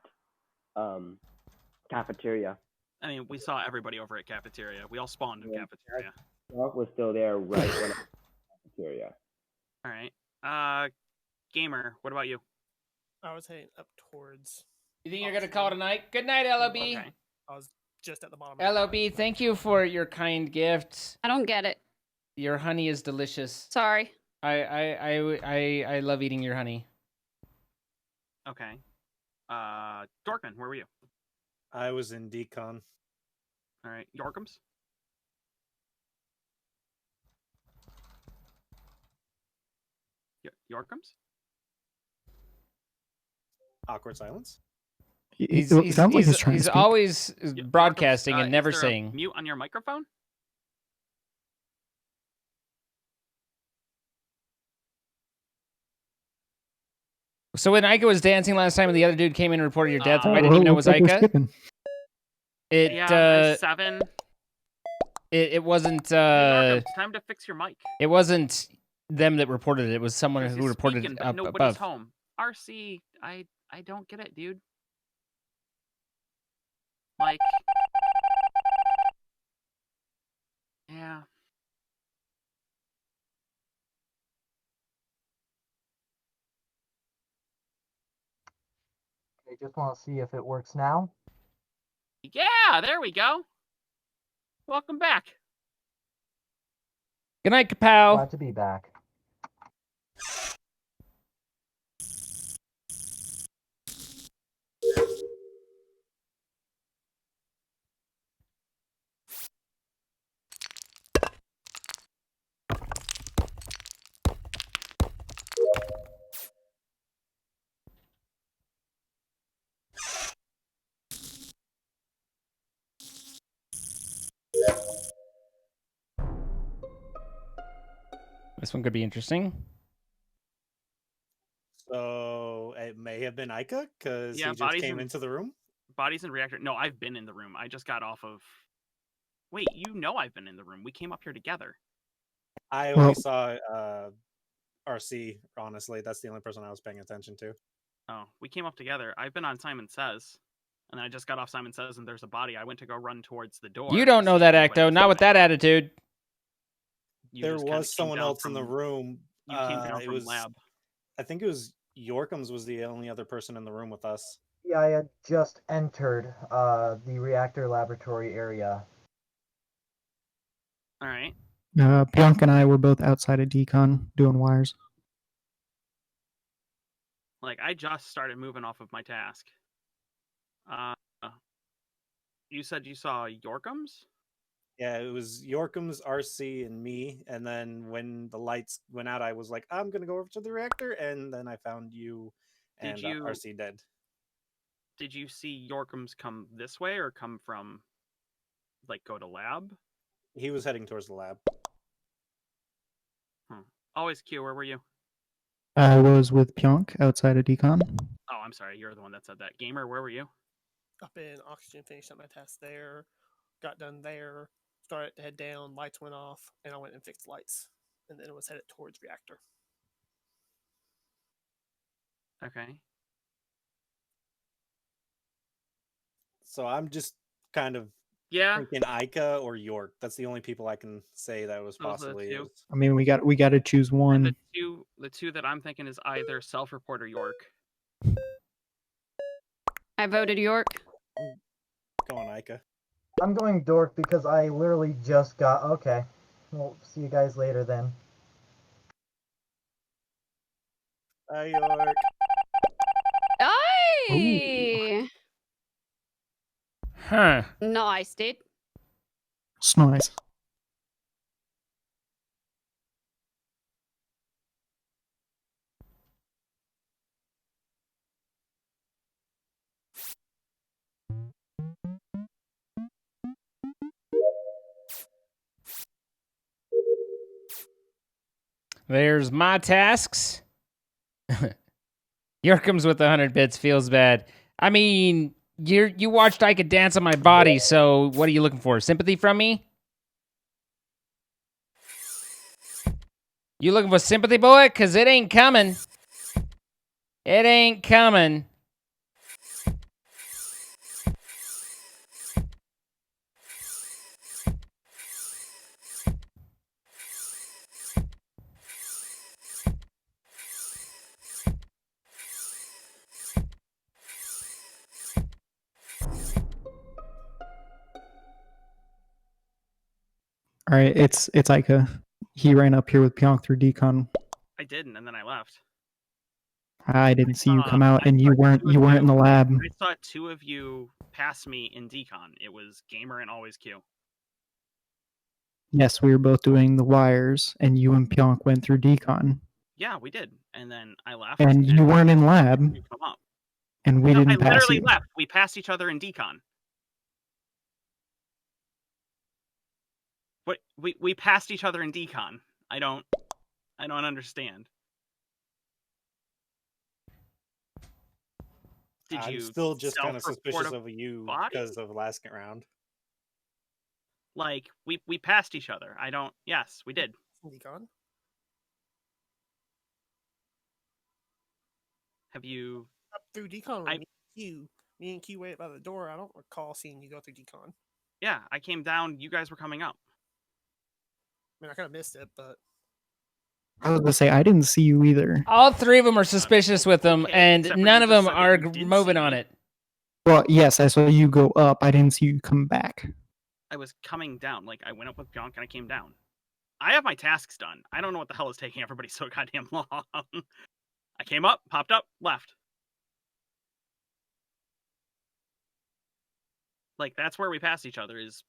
cafeteria. I mean, we saw everybody over at cafeteria. We all spawned in cafeteria. Pionk was still there right when I was at cafeteria. All right. Gamer, what about you? I was heading up towards. You think you're gonna call it a night? Good night, LOB. Okay. I was just at the bottom. LOB, thank you for your kind gift. I don't get it. Your honey is delicious. Sorry. I love eating your honey. Okay. Dorkman, where were you? I was in decon. All right. Yorkums? Yorkums? Awkward silence. He's sounds like he's trying to he's speak. always broadcasting and Is never there a saying. mute on your microphone? So when Ayka was dancing last time and the other dude came in and reported your death, I didn't well, even know it was looks like we're Ayka. skipping. Yeah, 7. It wasn't Yorkums, time to fix your mic. it wasn't them that reported it. It was someone He's who reported speaking, it but up nobody's above. home. RC, I don't get it, dude. Like, yeah. I just want to see if it works now. Yeah, there we go. Welcome back. Good night, Kapow. Glad to be back. This one could be interesting. So it may have been Ayka because Yeah, he just came into the room. Bodies in reactor. No, I've been in the room. I just got off of. Wait, you know I've been in the room. We came up here together. I only saw RC. Honestly, that's the only person I was paying attention to. Oh, we came up together. I've been on Simon Says, and I just got off Simon Says, and there's a body. I went to go run towards the door. You don't know that, Acto. Not with that attitude. There just kinda was came someone down else in the from- room. You came down It from was lab. I think it was Yorkums was the only other person in the room with us. Yeah, I had just entered the reactor laboratory area. All right. Pionk and I were both outside of decon doing wires. Like, I just started moving off of my task. You said you saw Yorkums? Yeah, it was Yorkums, RC, and me. And then when the lights went out, I was like, I'm gonna go over to the reactor, and then I found you and RC dead. Did you see Yorkums come this way or come from like go to lab? He was heading towards the lab. Always Q, where were you? I was with Pionk outside of Decon. Oh, I'm sorry. You're the one that said that. Gamer, where were you? Up in oxygen, finished up my test there, got done there, started to head down, lights went off, and I went and fixed lights. And then it was headed towards reactor. Okay. So I'm just kind of thinking Ayka or York. That's the only people I can say that was Those are the possibly two. is. I mean, we got to choose one. The two that I'm thinking is either self-report or York. I voted York. Go on, Ayka. I'm going Dork because I literally just got. Okay. Well, see you guys later then. Hi, York. Aye. Huh. Nice, dude. It's nice. There's my tasks. Yorkham's with 100 bits feels bad. I mean, you watched Ayka dance on my body, so what are you looking for? Sympathy from me? You looking for sympathy, boy? Because it ain't coming. It ain't coming. All right, it's Ayka. He ran up here with Pionk through Decon. I didn't, and then I left. I didn't see you come out, and you weren't in the lab. I saw two of you pass me in decon. It was Gamer and Always Q. Yes, we were both doing the wires, and you and Pionk went through Decon. Yeah, we did, and then I left. And you weren't in lab, You come up. and we No, didn't I pass literally you. left. We passed each other in decon. What we passed each other in decon. I don't understand. Did I'm you still just kind of self-report suspicious a of you body? because of last round. Like we passed each other. I don't. Yes, we did. Decon? Have you? Up through decon with me and Q waited by the door. I don't recall seeing you go through decon. Yeah, I came down. You guys were coming up. I mean, I kind of missed it, but I was gonna say I didn't see you either. All three of them are suspicious with them, and except for none you of just them said that are you did moving see on me. it. Well, yes, I saw you go up. I didn't see you come back. I was coming down. Like I went up with Pionk and I came down. I have my tasks done. I don't know what the hell is taking everybody so goddamn long. I came up, popped up, left. Like that's where we pass each other is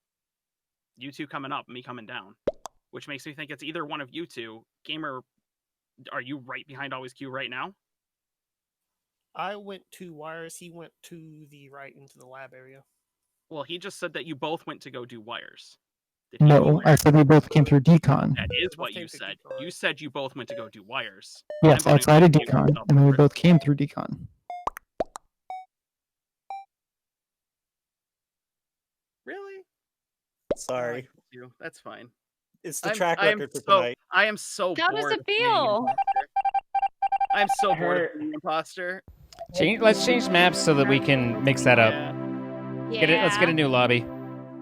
you two coming up, me coming down. Which makes me think it's either one of you two. Gamer, are you right behind Always Q right now? I went to wires. He went to the right into the lab area. Well, he just said that you both went to go do wires. Did he No, I said we both came through Decon. That is what you said. You said you both went to go do wires. Yes, I'm voting outside of for you to Decon, self-report. and then we both came through Decon. Really? Sorry. You. That's fine. It's the I'm- track I am record for so- tonight. I am so How bored. does it of being an feel? imposter. I'm so bored of being an imposter. Let's change maps so that we can mix that up. Yeah. Let's get a new lobby.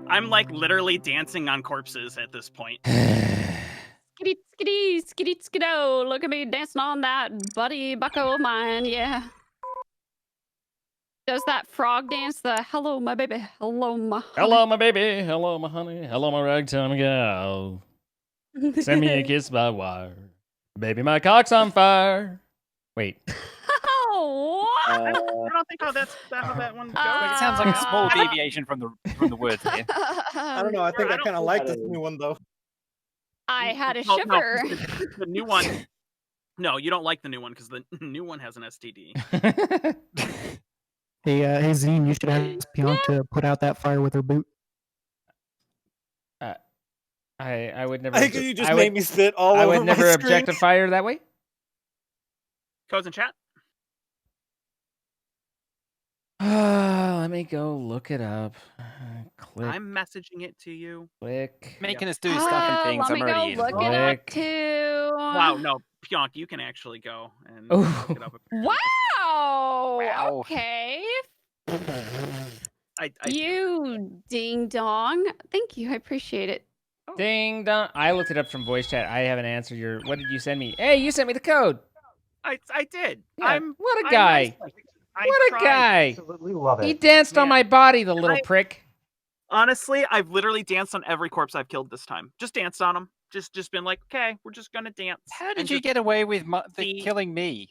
I'm like literally dancing on corpses at this point. Skitty, skitty, skitty, skiddo. Look at me dancing on that buddy bucko of mine. Yeah. Does that frog dance? The hello, my baby. Hello, my honey. Hello, my baby. Hello, my honey. Hello, my ragtime gal. Send me a kiss by wire. Baby, my cock's on fire. Wait. Oh, what? I don't think how that one goes. It sounds like a small deviation from the words there. I don't know. I think I kind of like this new one though. I had a Well, no, shiver. the new one. No, you don't like the new one because the new one has an STD. Hey, Zine, you should ask Pionk to put out that fire with her boot. I would never. Ayka, you just I made would, me spit all I over would my never screen. objectify her that way. Codes in chat. Let me go look it up. Click. I'm messaging it to you. Click. Making us do stuff and things. Let me I'm go already in. look it up Click. too. Wow, no, Pionk, you can actually go and Oh. look it up. Wow. Okay. You ding dong. Thank you. I appreciate it. Ding dong. I looked it up from voice chat. I haven't answered your. What did you send me? Hey, you sent me the code. I did. Yeah, what a I'm guy. nice. What a tried. guy. Absolutely love He it. danced on my body, the little prick. Honestly, I've literally danced on every corpse I've killed this time. Just danced on them. Just been like, okay, we're just gonna dance. How did you get away with killing me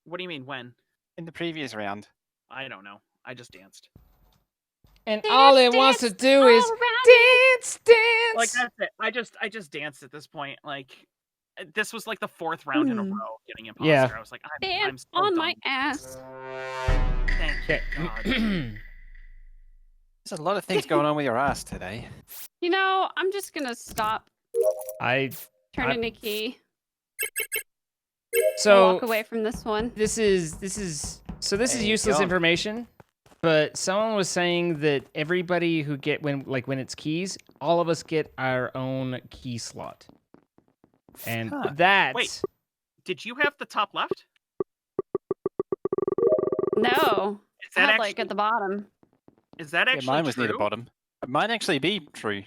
What do you mean when? in the previous round? I don't know. I just danced. And all it wants to do is dance, dance. Like that's it. I just danced at this point. Like this was like the 4th round in a row getting imposter. Yeah. I was like, I'm Dance so on done. my ass. Thank you, God. There's a lot of things going on with your ass today. You know, I'm just gonna stop turning the key. So walk away from this one. This is useless go. information. But someone was saying that everybody who get when it's keys, all of us get our own key slot. And that Wait, did you have the top left? No. Is I that had like at the bottom. Is that actually mine was true? near the bottom. It might actually be true.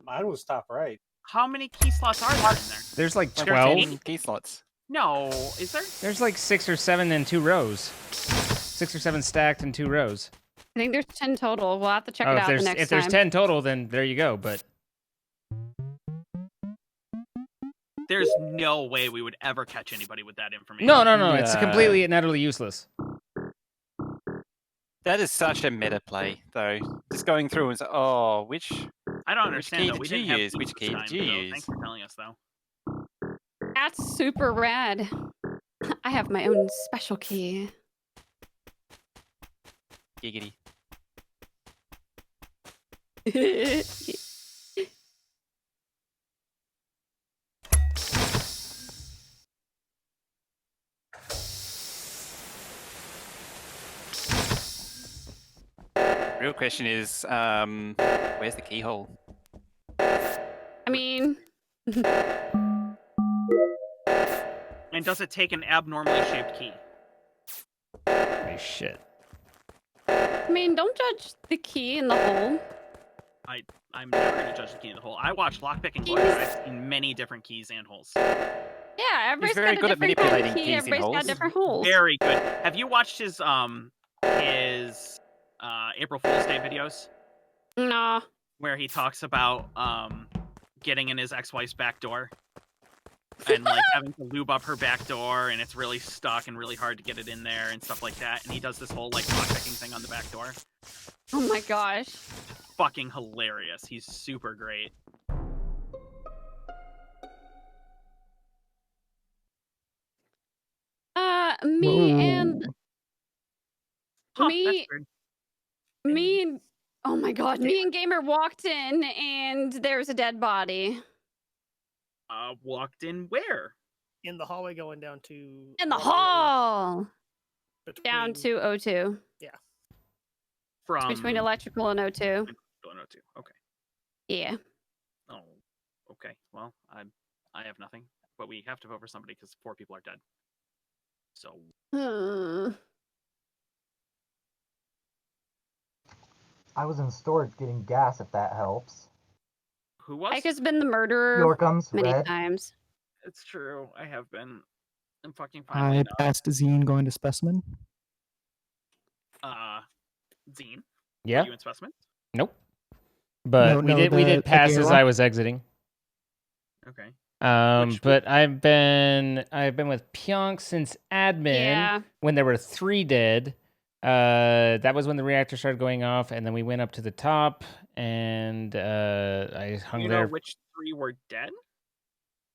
Mine was top right. How many key slots are there in there? there's like 13 12. key slots. No, is there? There's like 6 or 7 in 2 rows. 6 or 7 stacked in 2 rows. I think there's 10 total. We'll have to check Oh, it if out there's the next if there's time. 10 total, then there you go. But There's no way we would ever catch anybody with that information. no, it's completely and utterly useless. That is such a meta play, though. Just going through and say, oh, which I don't which understand key though. did We you didn't have use? keys Which this key time, did you so use? Thanks for telling us though. That's super rad. I have my own special key. Giggity. Real question is, where's the keyhole? I mean, And does it take an abnormally shaped key? Holy shit. don't judge the key in the hole. I'm never gonna judge the key in the hole. I watch lockpicking boys. I've seen many different keys and holes. Yeah, everybody's very got good a at different kind of manipulating key. keys in Everybody's got holes. different holes. Very good. Have you watched his April Fool's Day videos? Nah. Where he talks about getting in his ex-wife's back door and like having to lube up her back door, and it's really stuck and really hard to get it in there and stuff like that. And he does this whole like lockpicking thing on the back door. Oh my gosh. Fucking hilarious. He's super great. Me and oh my god, me and Gamer walked in and there's a dead body. Walked in where? In the hallway going down to In the hall. Down to O2. Yeah. From Between electrical and O2. Okay. Yeah. Oh, okay. Well, I have nothing, but we have to vote for somebody because 4 people are dead. So. I was in storage getting gas, if that helps. Who was? Ike has been the murderer Yorkums, many red. times. It's true. I have been. I'm fucking I finally passed Zine going to specimen. Zine. Yeah. Are you in specimen? Nope. But we did pass as I was exiting. Okay. But I've been with Pionk since admin when there were 3 dead. That was when the reactor started going off, and then we went up to the top, and I hung You there. know which 3 were dead?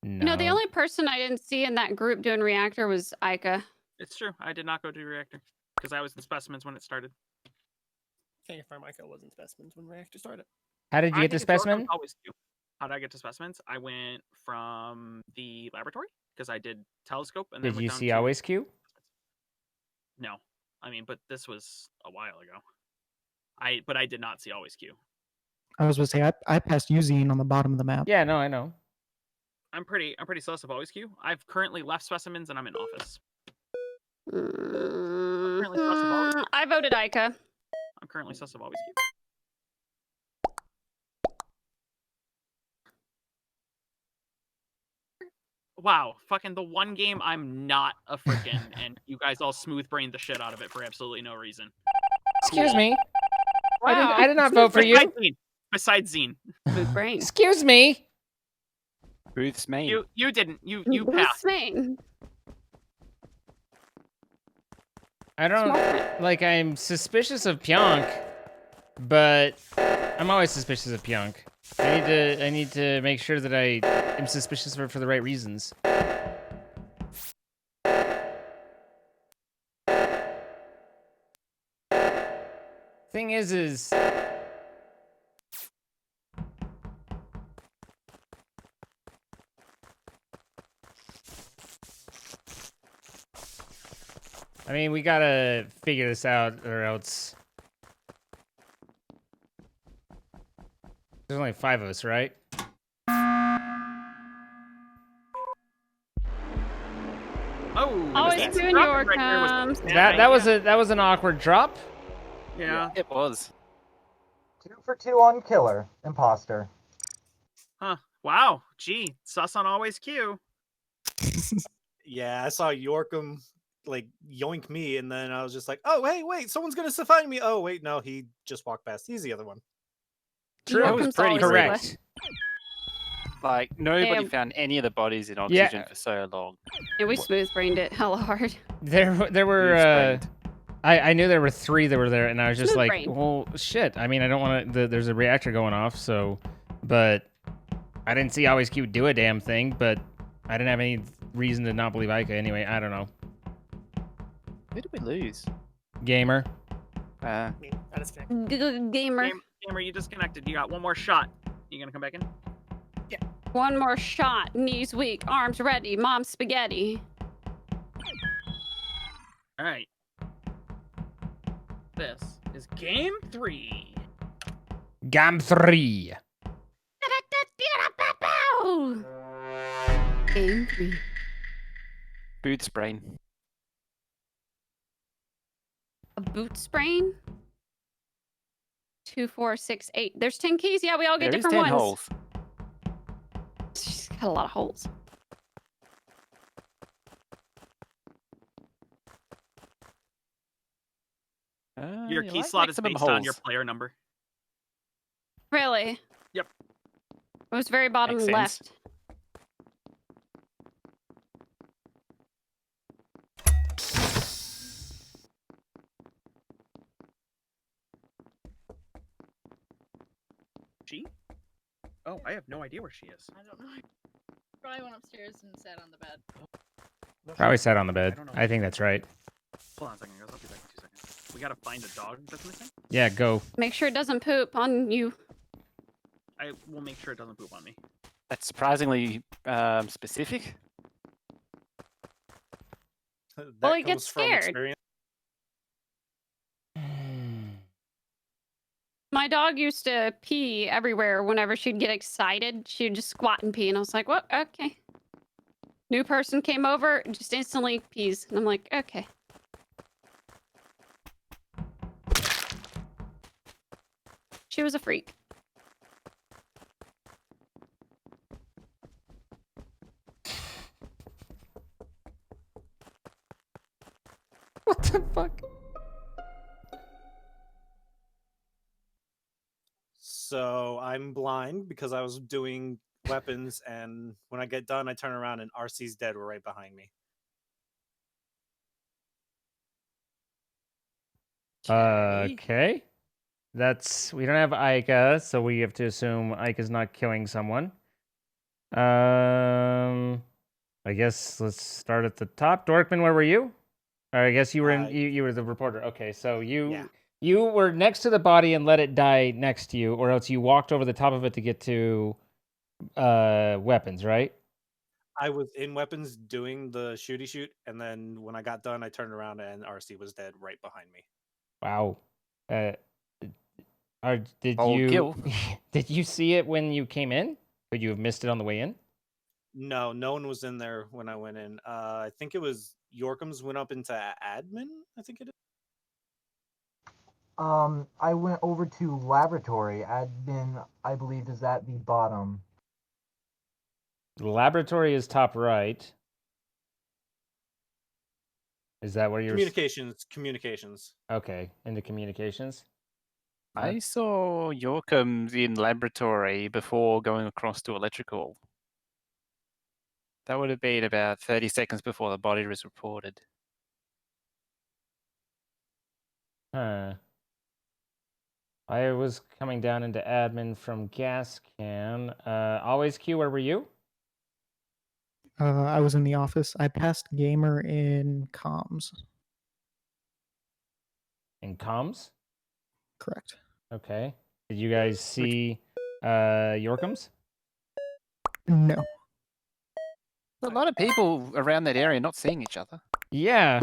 No. The only person I didn't see in that group doing reactor was Ayka. It's true. I did not go to the reactor because I was in specimens when it started. Can't confirm Ayka was in specimens when reactor started. How did you get to specimen? how did I get to specimens? I went from the laboratory because I did telescope, and then Did went you down see to always Q? No, I mean, but this was a while ago. But I did not see always Q. I was going to say, I passed Uzine on the bottom of the map. Yeah, no, I know. I'm pretty sus of always Q. I've currently left specimens and I'm in office. I voted Ayka. I'm currently sus of always Q. Wow, fucking the one game I'm not a freaking, and you guys all smooth brained the shit out of it for absolutely no reason. Excuse me. Wow. I did not vote for you. Besides Zine. Smooth brain. Excuse me. Booth's main. You didn't. You Booth's passed. main. I don't like. I'm suspicious of Pionk, but I'm always suspicious of Pionk. I need to make sure that I am suspicious of her for the right reasons. Thing is. I mean, we gotta figure this out, or else. There's only 5 of us, right? Oh, Always doing your comes. That was an awkward drop. Yeah, it was. 2 for 2 on killer. Imposter. Huh. Wow. Gee, sus on always Q. Yeah, I saw Yorkum like yoink me, and then I was just like, oh, hey, wait, someone's gonna find me. Oh, wait, no, he just walked past. He's the other one. True. That was pretty correct. Like, nobody Damn. found any of the bodies in oxygen for so long. Yeah, we smooth brained it hella hard. There were. I knew there were 3 that were there, and I was just Smooth like, brain. well, shit. I mean, I don't want to. There's a reactor going off, so. But I didn't see Always Q do a damn thing, but I didn't have any reason to not believe Ayka anyway. I don't know. Who did we lose? Gamer. Gamer. Gamer, you disconnected. You got one more shot. You gonna come back in? One more shot. Knees weak. Arms ready. Mom spaghetti. All right. This is game 3. Game 3. Game 3. Booth's brain. A boot sprain. 2, 4, 6, 8. There's 10 keys. Yeah, we all get There is different 10 ones. holes. She's got a lot of holes. Your you key like slot is maximum based on your holes. player number. Really? Yep. It was very bottom Makes sense. left. She? Oh, I have no idea where she is. I don't know. Probably went upstairs and sat on the bed. Probably sat on the bed. I think that's right. Hold on a second, guys. I'll be back in 2 seconds. We gotta find a dog that's missing. Yeah, go. Make sure it doesn't poop on you. I will make sure it doesn't poop on me. That's surprisingly specific. Well, he gets scared. My dog used to pee everywhere whenever she'd get excited. She'd just squat and pee, and I was like, "What? Okay." New person came over, just instantly pees, and I'm like, "Okay." She was a freak. What the fuck? So I'm blind because I was doing weapons, and when I get done, I turn around and RC's dead. We're right behind me. Okay. We don't have Ayka, so we have to assume Ayka's not killing someone. I guess let's start at the top. Dorkman, where were you? Or I guess you were you were the reporter. Okay, so you were next to the body and let it die next to you, or else you walked over the top of it to get to weapons, right? I was in weapons doing the shooty shoot, and then when I got done, I turned around and RC was dead right behind me. Wow. Did Old you kill. did you see it when you came in? Could you have missed it on the way in? No, no one was in there when I went in. I think it was Yorkums went up into admin. I think it is. I went over to laboratory. Admin, I believe, is at the bottom. The laboratory is top right. Is that where you're? Communications. Okay, into communications. I saw Yorkums in laboratory before going across to electrical. That would have been about 30 seconds before the body was reported. Huh. I was coming down into admin from gas can. Always Q, where were you? I was in the office. I passed Gamer in comms. In comms? Correct. Okay. Did you guys see Yorkums? No. A lot of people around that area not seeing each other. Yeah.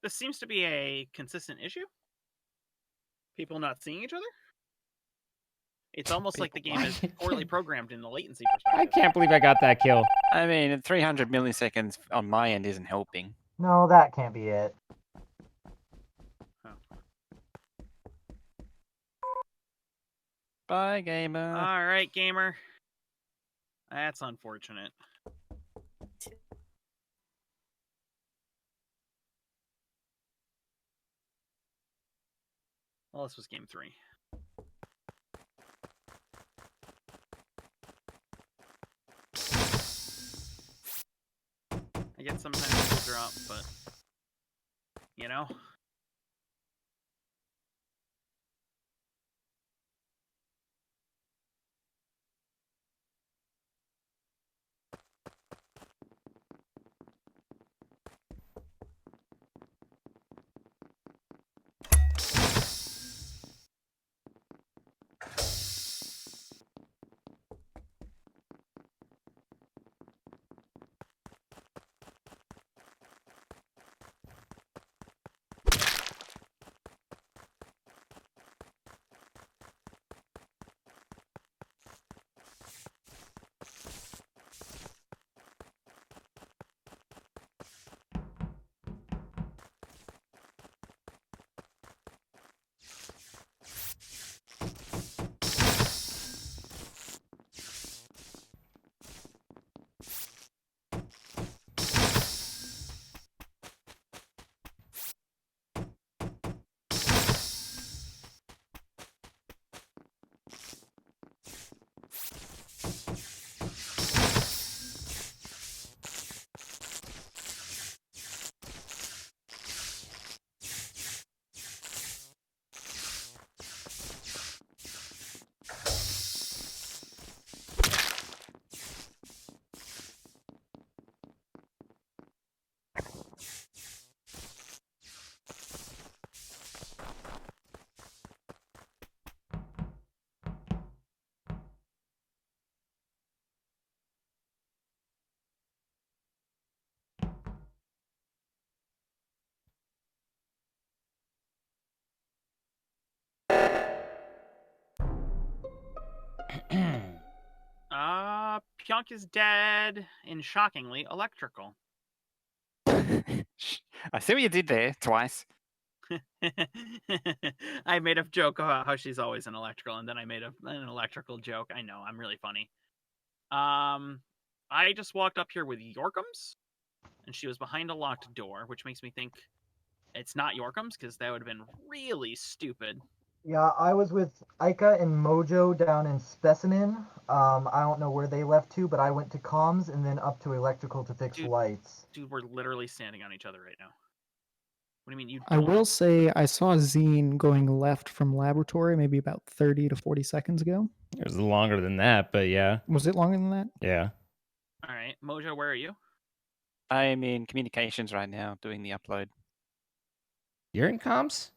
This seems to be a consistent issue. People not seeing each other. It's almost like the game is poorly programmed in the latency perspective. I can't believe I got that kill. I mean, 300 milliseconds on my end isn't helping. No, that can't be it. Bye, gamer. All right, gamer. That's unfortunate. Well, this was game 3. I get sometimes people drop, but you know. Pionk is dead, and shockingly, electrical. I see what you did there twice. I made a joke about how she's always an electrical, and then I made an electrical joke. I know, I'm really funny. I just walked up here with Yorkums, and she was behind a locked door, which makes me think it's not Yorkums, because that would have been really stupid. Yeah, I was with Ayka and Mojo down in Specimen. I don't know where they left to, but I went to comms and then up to electrical to fix lights. Dude, we're literally standing on each other right now. What do you mean you I will say I saw Zine going left from laboratory maybe about 30 to 40 seconds ago. It was longer than that, but yeah. Was it longer than that? Yeah. All right, Mojo, where are you? I'm in communications right now doing the upload. You're in comms?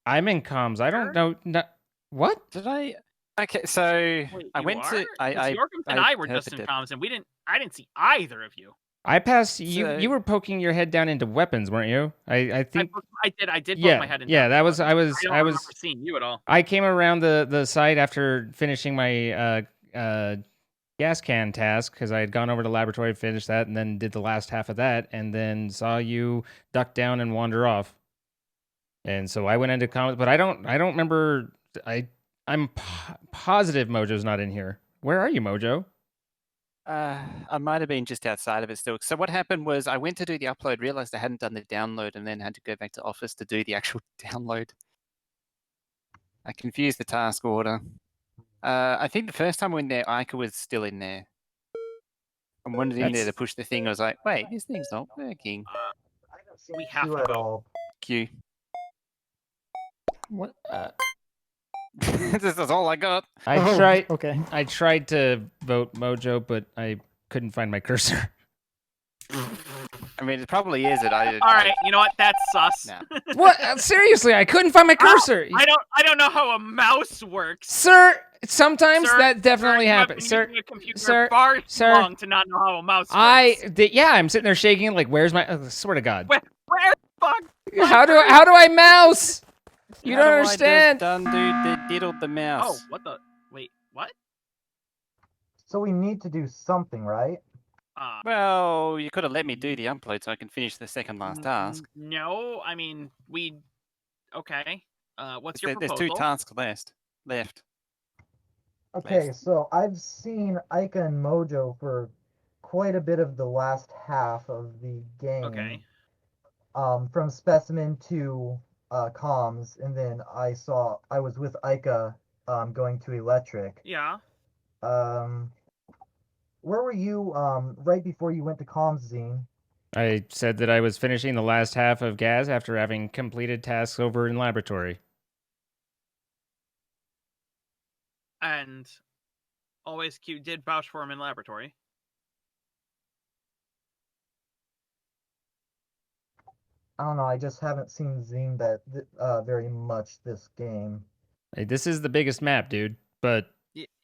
I'm in comms. I don't know. What? Did I? Okay, so Wait, I you went are? to 'Cause Yorkums and I were heard just the in dip. comms, and I didn't see either of you. I passed you. So- You were poking your head down into weapons, weren't you? I think. I did Yeah, poke my head in. yeah. That was. I don't remember seeing you at all. I came around the site after finishing my gas can task because I had gone over to the laboratory, finished that, and then did the last half of that, and then saw you duck down and wander off. And so I went into comments, but I don't remember. I'm positive Mojo's not in here. Where are you, Mojo? I might have been just outside of it still. So what happened was I went to do the upload, realized I hadn't done the download, and then had to go back to office to do the actual download. I confused the task order. I think the first time I went there, Ayka was still in there. I wanted in there to push the thing. I was like, wait, this thing's not working. We have You to at vote. all. Q. What? This is all I got. Okay. I tried to vote Mojo, but I couldn't find my cursor. I mean, it probably is it. All right, you know what? That's sus. Nah. What? Seriously, I couldn't find my cursor. I don't know how a mouse works. Sir, sometimes Sir, that definitely you have happens. been Sir, using a computer sir, far too sir. long to not know how a mouse works. Yeah, I'm sitting there shaking like, where's my? Swear to God. Where the fuck? How do I mouse? You How don't do I understand. diddled the mouse. Oh, what the? Wait, what? So we need to do something, right? Well, you could have let me do the upload so I can finish the second last task. No, I mean okay. What's your There's proposal? 2 tasks left. Okay, so I've seen Ayka and Mojo for quite a bit of the last half of the game. Okay. From specimen to comms, and then I was with Ayka going to electric. Yeah. Where were you right before you went to comms, Zine? I said that I was finishing the last half of gas after having completed tasks over in laboratory. And always Q did vouch for him in laboratory. I don't know. I just haven't seen Zine that very much this game. Hey, this is the biggest map, dude. But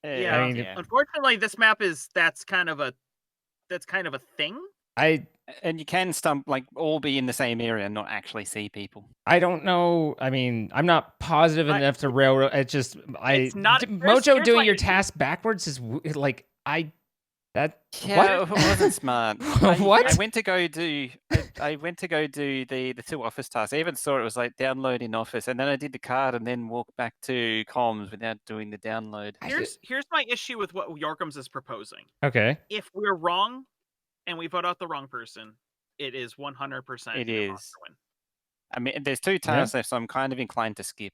Yeah. I mean, Unfortunately, this map that's kind of a thing. And you can all be in the same area and not actually see people. I don't know. I mean, I'm not positive enough to railroad. It's just It's not- Mojo here's doing my your issue. task backwards is like Yeah, it wasn't smart. What? I went to go do the 2 office tasks. I even saw it was like download in office, and then I did the card and then walked back to comms without doing the download. Here's my issue with what Yorkums is proposing. Okay. If we're wrong and we vote out the wrong person, it is 100%. It Yorkums is. to win. I mean, there's 2 tasks left, so I'm kind of inclined to skip.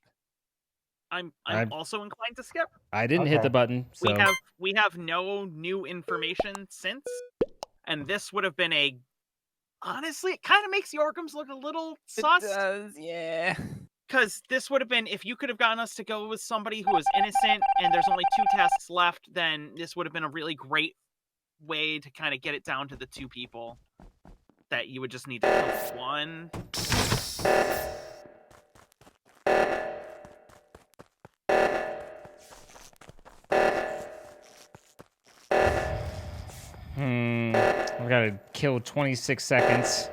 I'm I've- also inclined to skip. I didn't hit the button. So We have no new information since, and this would have been honestly, it kind of makes Yorkums look a little sus. It does, yeah. Because this would have been, if you could have gotten us to go with somebody who was innocent and there's only 2 tasks left, then this would have been a really great way to kind of get it down to the 2 people that you would just need to kill one. I've got to kill 26 seconds.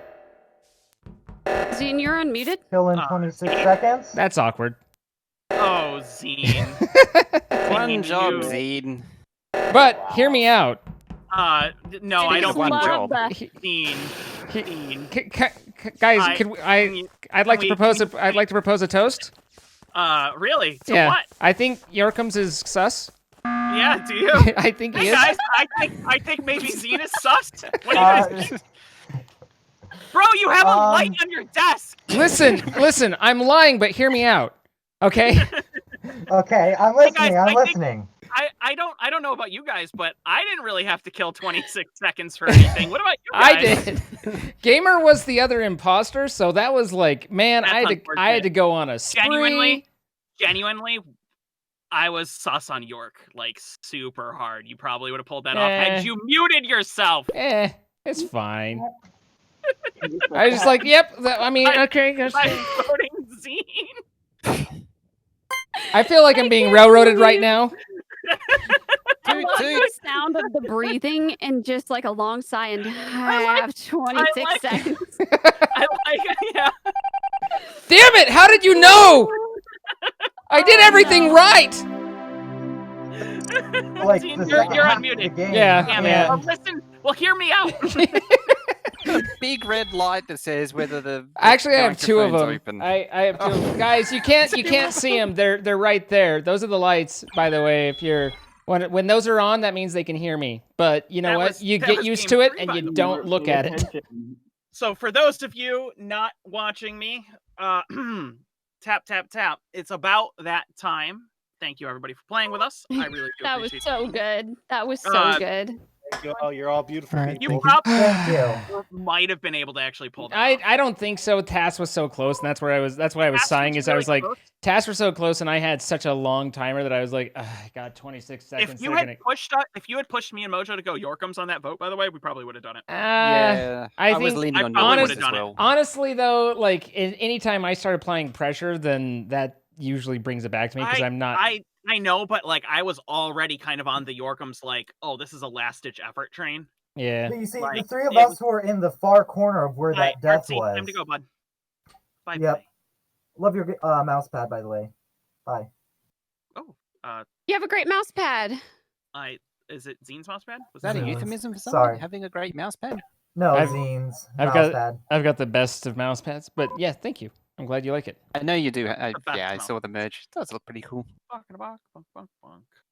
Zine, you're unmuted. Kill in 26 seconds? That's awkward. Oh, Zine. One job, Zine. But hear me out. No, I don't one think job. Zine. Guys, I'd like to propose a toast. Really? To Yeah, what? I think Yorkums is sus. Yeah, do you? I think he Hey is. guys, I think maybe Zine is sus. What do you guys think? Bro, you have a light on your desk. Listen, I'm lying, but hear me out. Okay? Okay, I'm Hey, listening. guys, I'm I think- listening. I don't know about you guys, but I didn't really have to kill 26 seconds for anything. What about you guys? I did. Gamer was the other imposter, so that was like, man, That's I had to go on a spree. Genuinely, I was sus on York, like super hard. You probably would have pulled that off had you muted yourself. It's fine. I was just like, yep. Okay. I'm voting Zine. I feel like I'm being railroaded right now. like the sound of the breathing and just like a long sigh and have 26 seconds. I like it. Yeah. Damn it! How did you know? I did everything right. Like Dean, the you're second half of unmuted. the game. Yeah, Damn yeah. it. Well, listen. Well, hear me out. A big red light that says whether the Actually, I have two of microphone's them. open. I have two. Of them. Guys, you can't see them. They're right there. Those are the lights, by the way. If you're when those are on, that means they can hear me. But you know That what? was- You that get was used game to it, three, and by you the way. don't look at it. So for those of you not watching me, tap, tap, tap. It's about that time. Thank you, everybody, for playing with us. I really do That was appreciate so it. good. That was so good. Thank you all. You're all beautiful All right, people. You thank you. probably might have been able to actually pull that off. I don't think so. Tass was so close, and that's why I was Tass sighing. was Is I was really like, close. Tass were so close, and I had such a long timer that I was like, I got 26 seconds. If you they're had pushed me and Mojo to go Yorkums on that vote, by the way, we probably would have done it. Yeah, I was think leaning on probably yours would've as done it. well. honestly though, like anytime I start applying pressure, then that usually brings it back to me because I'm not. I know, but like I was already kind of on the Yorkums, like, oh, this is a last ditch effort train. Yeah. But you see, the Like, three of it us who were in the far corner of where Alright, that death Artsy, was. time to go, bud. Bye. Yep. Love your mouse pad, by the way. Bye. Oh, You have a great mouse pad. is it Zine's mouse pad? Was that a Zines. euphemism for somebody Sorry. having a great mouse pad? No, I've- Zines. I've mouse pad. got the best of mouse pads, but yeah, thank you. I'm glad you like it. I know you do. The best Yeah, I mouse. saw the merge. It does look pretty cool.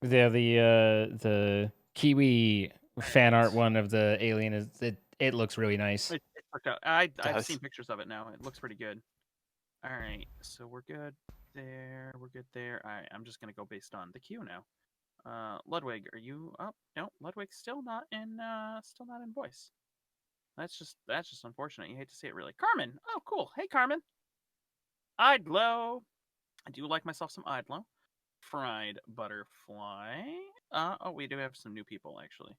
Yeah, the Kiwi fan art one of the alien is it looks really nice. It worked out. I've does. seen pictures of it now. It looks pretty good. All right, so we're good there. We're good there. All right, I'm just gonna go based on the queue now. Ludwig, are you up? No, Ludwig's still not in voice. That's just unfortunate. You hate to see it, really. Carmen. Oh, cool. Hey, Carmen. Idlo. I do like myself some Idlo. Fried butterfly. Oh, we do have some new people actually.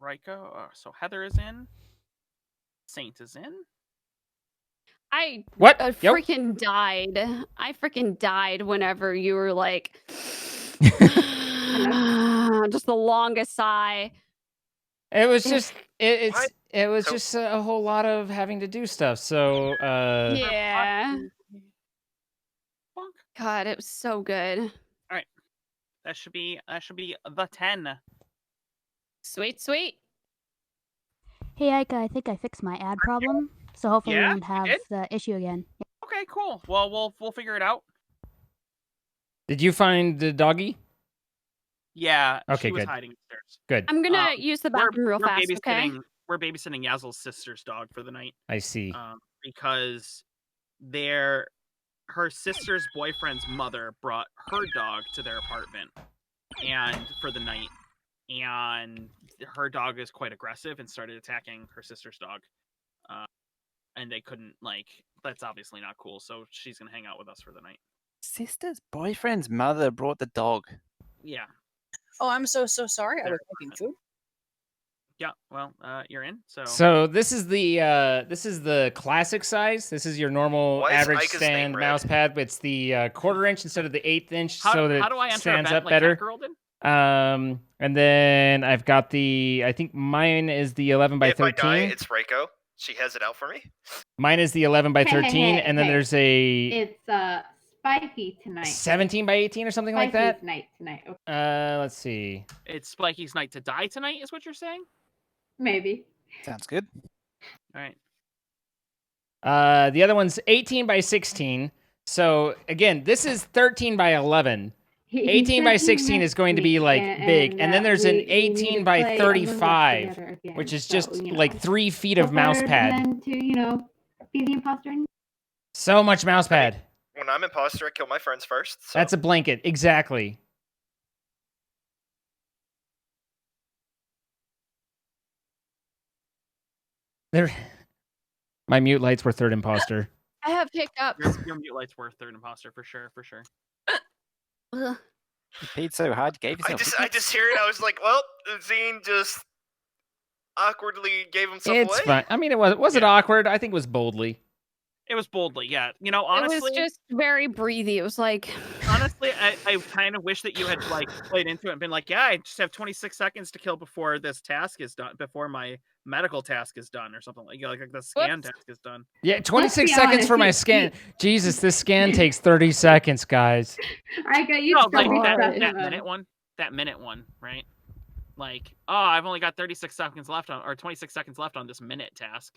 Ryko. So Heather is in. Saint is in. I What? Yo. freaking died. I freaking died whenever you were like, just the longest sigh. It was just it was just a whole lot of having to do stuff. So Yeah. God, it was so good. All right. That should be the 10. Sweet, sweet. Hey, Ayka, I think I fixed my ad problem, so hopefully we Yeah? won't You have did? the issue again. Okay, cool. Well, we'll figure it out. did you find the doggy? Yeah. Okay, she was good. hiding upstairs. Good. I'm gonna use the bathroom real fast, okay? We're babysitting Yazel's sister's dog for the night. I see. Because her sister's boyfriend's mother brought her dog to their apartment and for the night, and her dog is quite aggressive and started attacking her sister's dog. And they couldn't, that's obviously not cool, so she's gonna hang out with us for the night. Sister's boyfriend's mother brought the dog. Yeah. Oh, I'm so sorry. I was making food. Yeah, well, you're in, so So this is the classic size. This is your normal Why is average Ayka's stand name red? mouse pad, but it's the 1/4 inch instead of the 1/8 inch, so that how do I it enter stands event up like better. that girl did? And then I've got I think mine is the 11 by If I 13. die, it's Reiko. She has it out for me. Mine is the 11 by 13, and then there's a It's spiky tonight. 17 by 18 or something like that. Spiky's night tonight. Okay. Let's see. It's Spiky's night to die tonight, is what you're saying? Maybe. Sounds good. All right. The other one's 18 by 16. So again, this is 13 by 11. 18 by 16 is going to be like big, and then there's an 18 by 35, which is just like 3 feet of mouse pad. And then to, be the imposter. So much mouse pad. When I'm imposter, I kill my friends first. So. That's a blanket, exactly. My mute lights were third imposter. I have hiccups. Your mute lights were third imposter for sure. Ugh. You paid so hard, gave yourself. I just hear it. I was like, well, Zine just awkwardly gave himself It's away. fine. I mean, was it awkward? I think it was boldly. It was boldly, yeah. You know, honestly, it was just very breathy. It was like, honestly, I kind of wish that you had like played into it and been like, yeah, I just have 26 seconds to kill before this task is done, before my medical task is done, or something like, like the scan task is done. Yeah, 26 seconds for my scan. Jesus, this scan takes 30 seconds, guys. I got you. No, like that minute one, right? Like, oh, I've only got 36 seconds left on, or 26 seconds left on this minute task.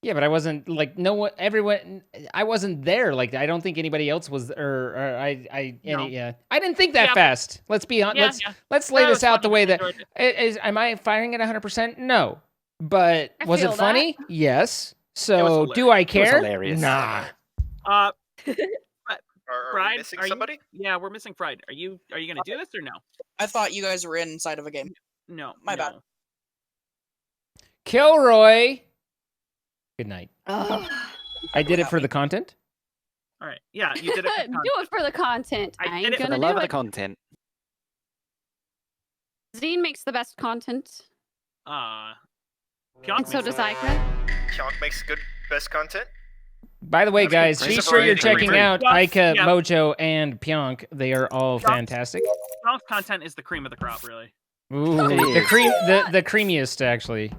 Yeah, but I wasn't like everyone. I wasn't there. Like I don't think anybody else was, or I didn't think that fast. Let's be honest. Let's lay this out the way that am I firing at 100%? No, but was it funny? Yes. So do I care? Nah. Are Fried, we missing somebody? Yeah, we're missing Fried. Are you gonna do this or no? I thought you guys were inside of a game. No, my bad. Kilroy. Good night. ugh. I did it for the content. All right. Yeah, you did it. For do it for the content. I ain't For gonna the love do of the it. content. Zine makes the best content, Pionk and so does Ayka. Pionk makes good best content. By the way, guys, be sure you're checking out Ayka, Yeah. Mojo, and Pionk. They are all fantastic. Pionk's content is the cream of the crop, really. Ooh, the creamiest actually.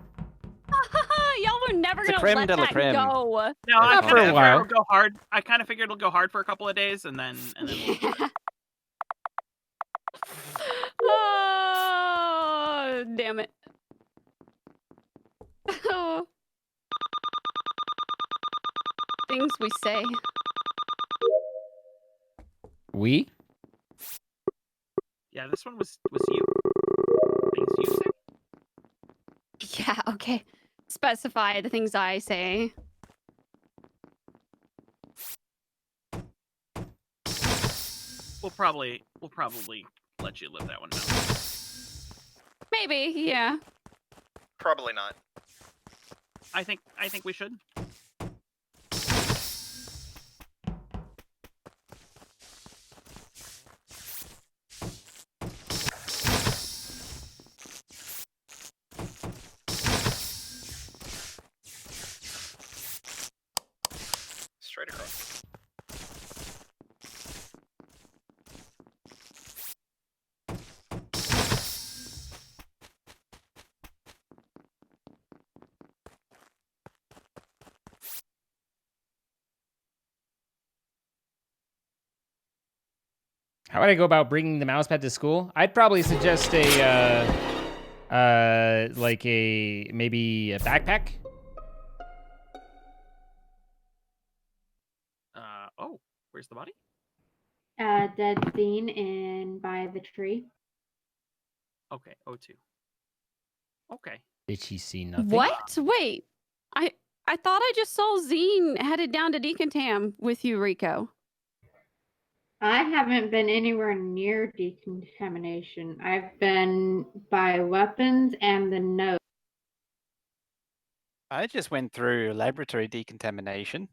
Y'all were never The gonna creme let de la that creme. go. No, I Not kind for of a figured while. it'll go hard. I kind of figured it'll go hard for a couple of days, and then we'll Oh, damn it. Oh. Things we say. We? Yeah, this one was you. Things you say. Yeah, okay. Specify the things I say. We'll probably let you live that one down. Maybe, yeah. Probably not. I think we should. Straight across. How would I go about bringing the mousepad to school? I'd probably suggest maybe a backpack. Oh, where's the body? Dead scene in by the tree. Okay, O2. Okay. Did she see nothing? What? Wait. I thought I just saw Zine headed down to Decontam with you, Rico. I haven't been anywhere near decontamination. I've been by weapons and the node. I just went through laboratory decontamination.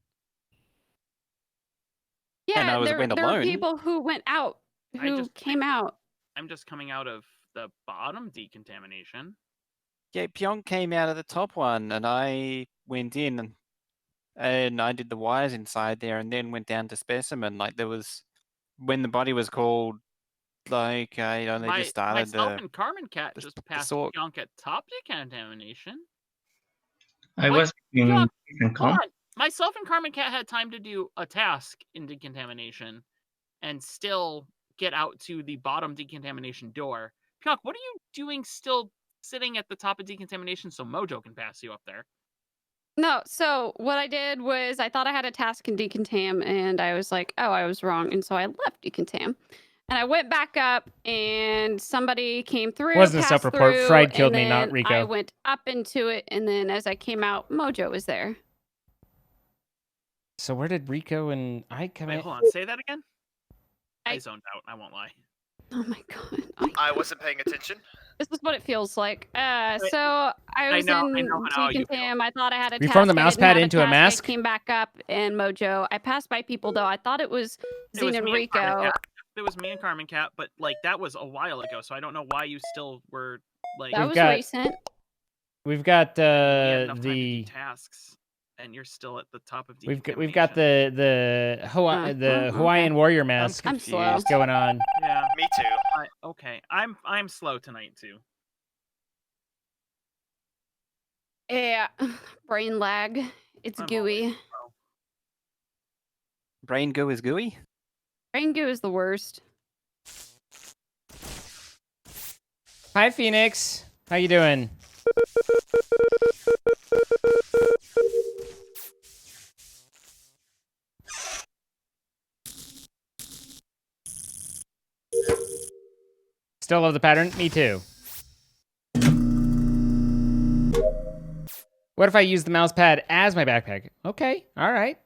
Yeah, And I went there were alone. people who went out, who came out. I'm just coming out of the bottom decontamination. Yeah, Pionk came out of the top one, and I went in, and I did the wires inside there, and then went down to specimen. Like there was, when the body was called, like I only just started Myself and Carmen Cat just passed sort. Pionk at top decontamination. I was in Pionk, different hold comp. on. Myself and Carmen Cat had time to do a task in decontamination and still get out to the bottom decontamination door. Pionk, what are you doing still sitting at the top of decontamination so Mojo can pass you up there? No, so what I did was I thought I had a task in Decontam, and I was like, oh, I was wrong. And so I left Decontam. And I went back up, and somebody came through. Wasn't a passed self-report. through, Fried killed and me, not then Rico. I went up into it, and then as I came out, Mojo was there. So where did Rico and I come Wait, in? hold on. Say that again? I zoned out. I won't lie. Oh my god. I wasn't paying attention. This is what it feels like. So I was know in how you Decontam. I thought I had a We task. formed the I mouse didn't pad have into a task. mask? I came back up, and Mojo. I passed by people, though. I thought it was It was Zine and me and Carmen Rico. Cat. It was me and Carmen Cat, but like that was a while ago, so I don't know why you still were like. That We've was got- recent. We've got we had enough time to do tasks. and you're still at the top of We've decontamination. got the Hawaiian warrior mask I'm slow. going on. Yeah. Me too. Okay. I'm slow tonight too. Yeah, brain lag. It's I'm gooey. Brain goo is gooey? Brain goo is the worst. Hi, Phoenix. How you doing? Still love the pattern? Me too. What if I use the mouse pad as my backpack? Okay, all right.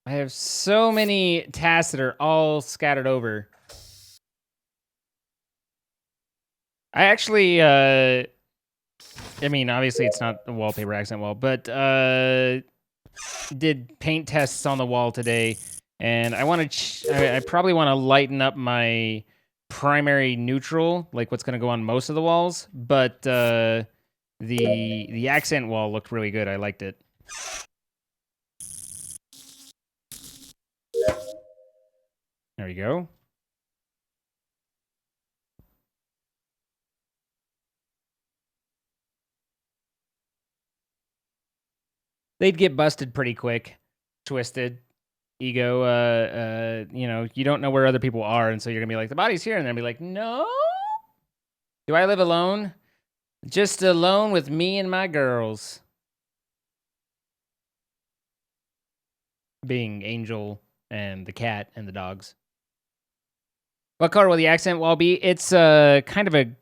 I have so many tasks that are all scattered over. I actually, I mean, obviously it's not a wallpaper accent wall, but did paint tests on the wall today, and I want to, I probably want to lighten up my primary neutral, like what's going to go on most of the walls, but the accent wall looked really good. I liked it. There we go. They'd get busted pretty quick. Twisted. Ego, you know, you don't know where other people are, and so you're gonna be like, the body's here, and they're gonna be like, no? Do I live alone? Just alone with me and my girls. Being Angel and the cat and the dogs. What color will the accent wall be? It's kind of a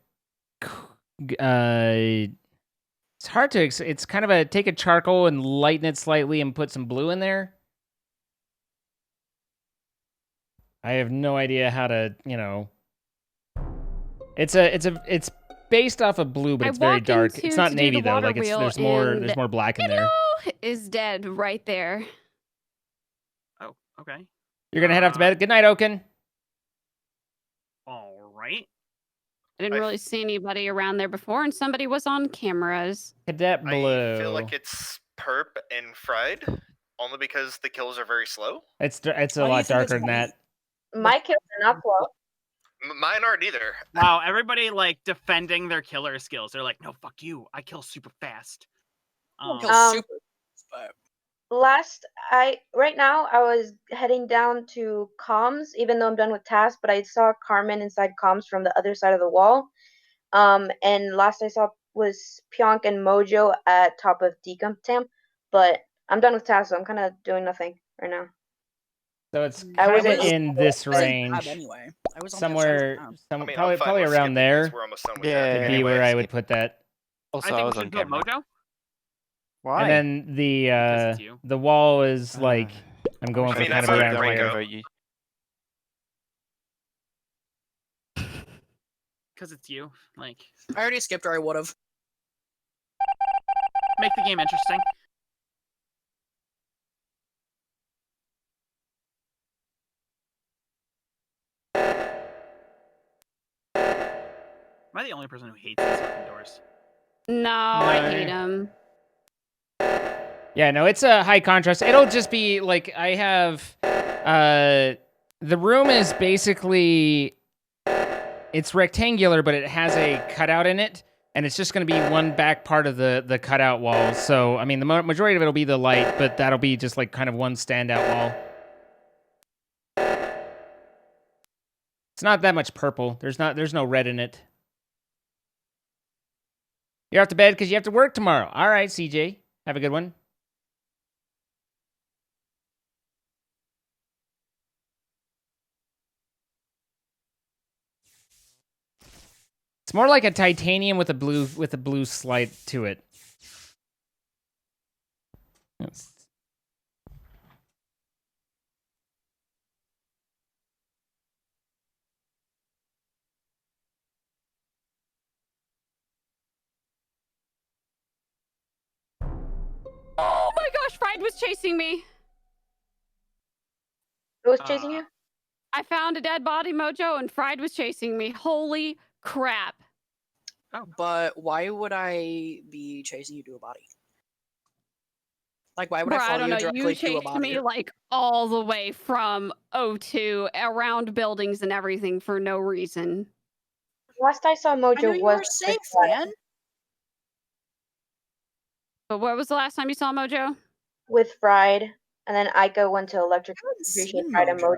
it's hard to it's kind of a take a charcoal and lighten it slightly and put some blue in there. I have no idea how to, you know. It's based off of blue, but it's very dark. It's not navy though. Like there's more black in there. Is dead right there. Oh, okay. You're gonna head off to bed. Good night, Oaken. All right. I didn't really see anybody around there before, and somebody was on cameras. Cadet Blue. I feel like it's perp and fried, only because the kills are very slow. It's a lot darker than that. My kills are not slow. Mine aren't either. Wow, everybody like defending their killer skills. They're like, no, fuck you. I kill super fast. Right now I was heading down to comms, even though I'm done with tasks, but I saw Carmen inside comms from the other side of the wall. And last I saw was Pionk and Mojo at top of Decomp, but I'm done with tasks, so I'm kind of doing nothing right now. So it's kind of in this range. Anyway, I was somewhere, I mean, probably around there. We're almost done with Yeah, that. would be where I would put that. Also, I I think was we on should vote camera. Mojo. Why? And then the wall is like I'm going for kind of around here. Because it's you. Like, I already skipped, or I would have. make the game interesting. Am I the only person who hates these fucking doors? No, I hate them. Yeah, no, it's a high contrast. It'll just be like I have the room is basically it's rectangular, but it has a cutout in it, and it's just going to be one back part of the cutout wall. So, I mean, the majority of it will be the light, but that'll be just like kind of one standout wall. It's not that much purple. There's no red in it. You're off to bed because you have to work tomorrow. All right, CJ. Have a good one. It's more like a titanium with a blue slide to it. Yes. Oh my gosh, Fried was chasing me. Who was chasing you? I found a dead body, Mojo, and Fried was chasing me. Holy crap. But why would I be chasing you to a body? Like, why would Bruh, I follow I don't you know. directly You to a chased body? me like all the way from O2 around buildings and everything for no reason. Last I saw I knew Mojo you was were safe, with man. But what was the last time you saw Mojo? with Fried, and then Ayka went to electric. I haven't Appreciate seen Fried and Mojo.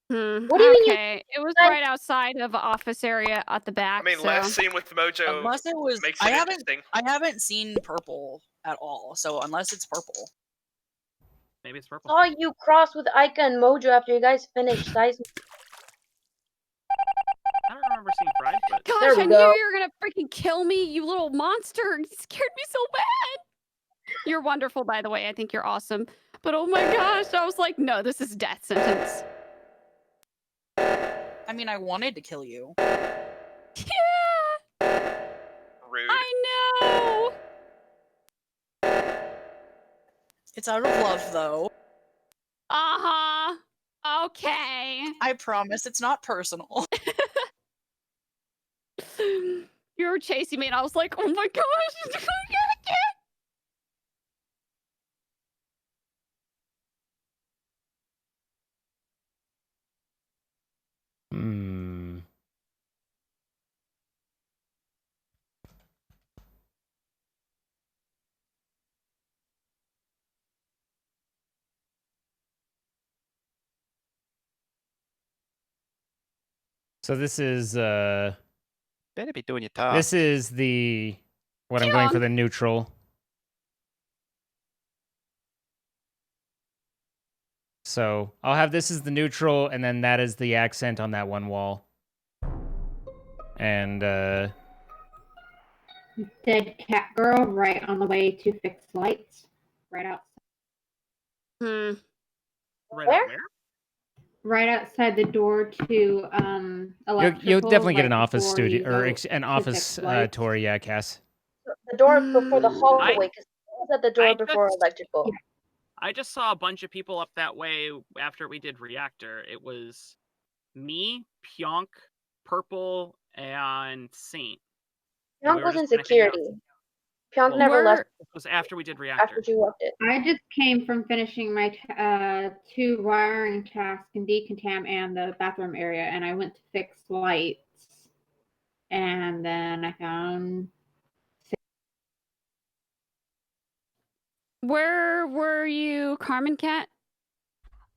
Mojo. What do you mean? Okay, it was right outside of the office area at the back. I mean, so. last scene with Mojo Unless it was, makes I it haven't, interesting. I haven't seen purple at all. So unless it's purple, Maybe it's purple. Saw you cross with Ayka and Mojo after you guys finished seismic. I don't remember seeing Fried, but Gosh, There we I knew go. you were gonna freaking kill me, you little monster. It scared me so bad. You're wonderful, by the way. I think you're awesome. But oh my gosh, I was like, no, this is death sentence. I mean, I wanted to kill you. Yeah. Rude. I know. It's out of love, though. Uh-huh. Okay. I promise it's not personal. You were chasing me, and I was like, oh my gosh, it's gonna get it. Hmm. So this is Better be doing your task. this is the what I'm going for the neutral. So I'll have this as the neutral, and then that is the accent on that one wall. And Dead cat girl right on the way to fix lights. Right outside. right Where? where? Right outside the door to electrical. you'll definitely get right an office before studio you or go an to office fix lights. tour. Yeah, Cass. The door before the hallway, because it was at the door before electrical. I just saw a bunch of people up that way after we did Reactor. It was me, Pionk, Purple, and Saint. Pionk was in security. Pionk never left. It was after we did Reactor. After you left it. I just came from finishing my 2 wiring tasks in decontam and the bathroom area, and I went to fix lights, and then I found. Where were you, Carmen Cat?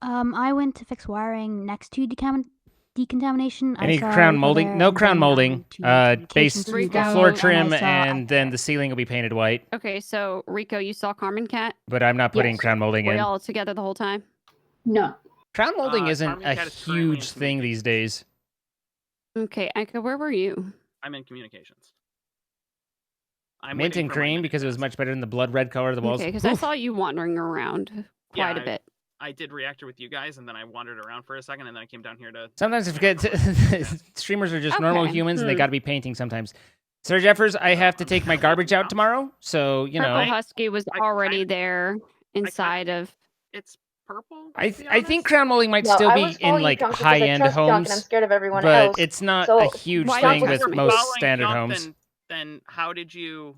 I went to fix wiring next to decontamination. Any I saw crown Rico molding? there, No and crown then I molding. went to Base communications to go, floor and I trim, saw and then the ceiling will be painted white. Okay, so Rico, you saw Carmen Cat? But I'm not putting Yes. crown molding Were in. y'all together the whole time? No. Crown molding isn't Carmen a Cat is currently in huge thing these days. Okay, Ayka, where were you? I'm in communications. I'm Mint waiting and for my cream minute because it was task. much better than the blood red color of the walls. Okay, because I saw you wandering around quite a bit. I did Reactor with you guys, and then I wandered around for a second, and then I came down here to. Sometimes I forget streamers are just normal Okay. humans and they got to be painting sometimes. Sir Jeffers, I have to take my garbage out tomorrow, so you Purple know. Husky was already there inside of. It's purple. I think crown molding might No, still I be was in following like Pionk because I high-end trust Pionk homes, and I'm scared of everyone but else. it's not So a huge why thing don't with you most following standard Pionk, homes. Then how did you?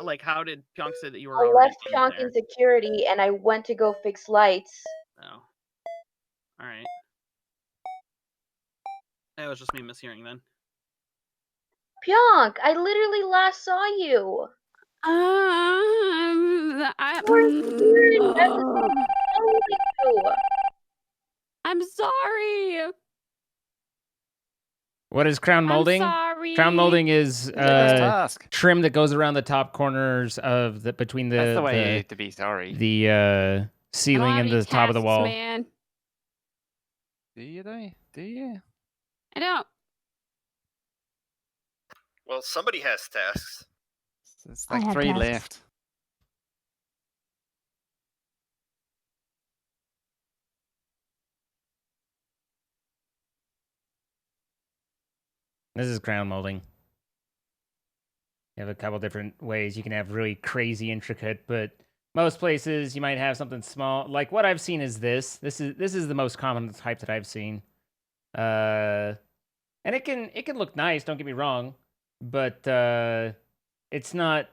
Like, how did Pionk say that you were I already left in Pionk there? in security and I went to go fix lights. Oh. All right. That was just me mishearing then. Pionk, I literally last saw you. I'm sorry. What is crown molding? sorry. Crown molding is task. trim that goes around the top corners of the between the That's the way to be sorry. the ceiling and the top of the wall. Man. Do you though? Do you? I don't. Well, somebody has tasks. It's I like have 3 tasks. left. This is crown molding. You have a couple different ways. You can have really crazy intricate, but most places you might have something small. Like what I've seen is this. This is the most common type that I've seen. And it can look nice. Don't get me wrong, but it's not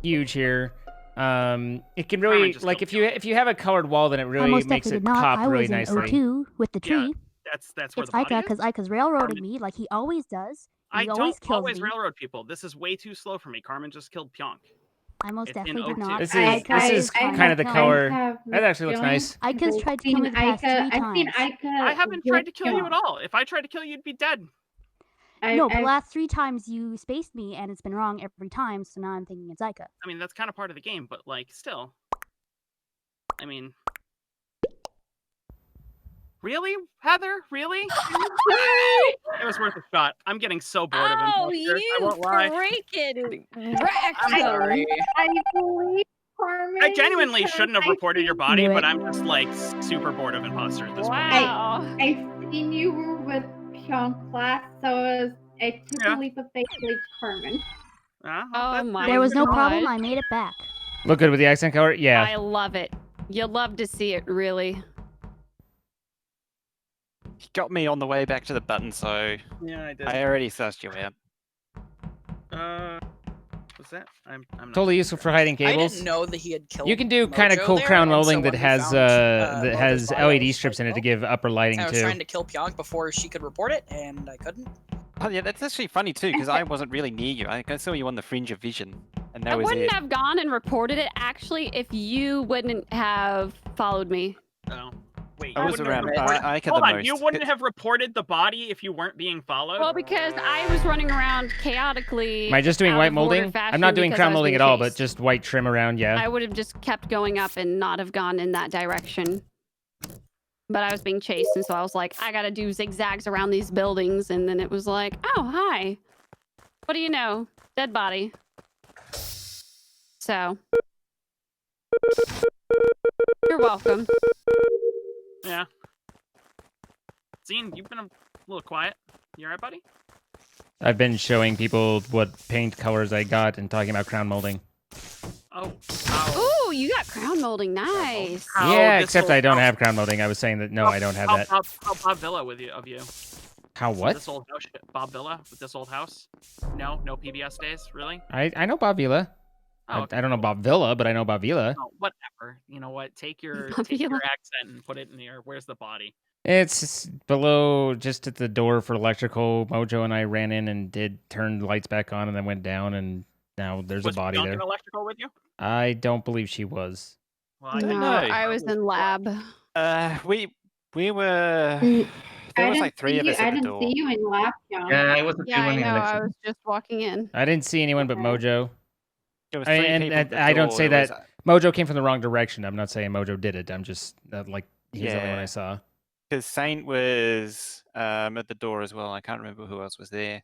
huge here. It can really like if you have a colored wall, then it I really most makes definitely it did not. pop I really was in nicely. O2 with the tree. That's where It's the body Ayka, is. because Ayka's railroading me like he always does. I He don't always kills always me. railroad people. This is way too slow for me. Carmen just killed Pionk. I most It's in definitely did O2. not. This is kind of the color. That actually looks nice. Ayka's tried to kill me the past 3 times. I haven't tried to kill you at all. If I tried to kill you, you'd be dead. No, but the last 3 times you spaced me, and it's been wrong every time, so now I'm thinking it's Ayka. I mean, that's kind of part of the game, but like, still. I mean, really, Heather? Really? It was worth a shot. I'm getting so bored of imposters. I won't lie. freaking I'm sorry. I believe Carmen. I genuinely shouldn't have reported your body, Knew but it. I'm just like super bored of imposters at this point. I seen you were with Sean class, so I took a leap of faith to leave Carmen. Oh my There was no God. problem. I made it back. Look good with the accent color. I Yeah. love it. You love to see it, really. He got me on the way back to the button, so Yeah, I did. I already sussed you out. What's that? I'm not Totally useful for hiding I cables. didn't know that he had killed You can do kind of Mojo cool there, crown and so molding when that we has found, that Mojo's has body, I LED was strips in it to oh. give upper lighting I was too. trying to kill Pionk before she could report it, and I couldn't. Oh yeah, that's actually funny too, because I wasn't really near you. I saw you on the fringe of vision, and that I was wouldn't it. have gone and reported it actually if you wouldn't have followed me. Oh. Wait, I you was wouldn't have around reported- Ayka Hold the on, most. you wouldn't have reported the body if you weren't being followed? Well, because I was running around chaotically. Am I just doing out white of order molding? fashion I'm not doing because I crown was molding being at all, but chased. just white trim around. Yeah. I would have just kept going up and not have gone in that direction. But I was being chased, and so I was like, I gotta do zigzags around these buildings, and then it was like, oh, hi. What do you know? Dead body. So. You're welcome. Yeah. Zine, you've been a little quiet. You alright, buddy? I've been showing people what paint colors I got and talking about crown molding. Oh. Ooh, you got crown molding. Nice. Yeah, except I don't have crown molding. I was saying that no, I don't have that. How Bob Villa with you of you? How what? This old house, Bob Villa with this old house? No PBS days, really? I know Bob Villa. Oh, okay, I don't know Bob Villa, but I know Bob Villa. Oh, whatever. You know what? Take your Bob Villa. accent and put it in here. Where's the body? It's below, just at the door for electrical. Mojo and I ran in and turned lights back on and then went down, and now there's Was a body Pionk there. in electrical with you? I don't believe she was. Well, No, I was in lab. We were. There was like 3 of us I at the didn't door. see you in lab, John. Yeah, I wasn't Yeah, I doing know. I anything. was just walking in. I didn't see anyone but Mojo. There was I 3 and people at the I don't door. say There that was, Mojo came from the wrong direction. I'm not saying Mojo did it. I'm just like he's the only one I Yeah. saw. Because Saint was at the door as well. I can't remember who else was there.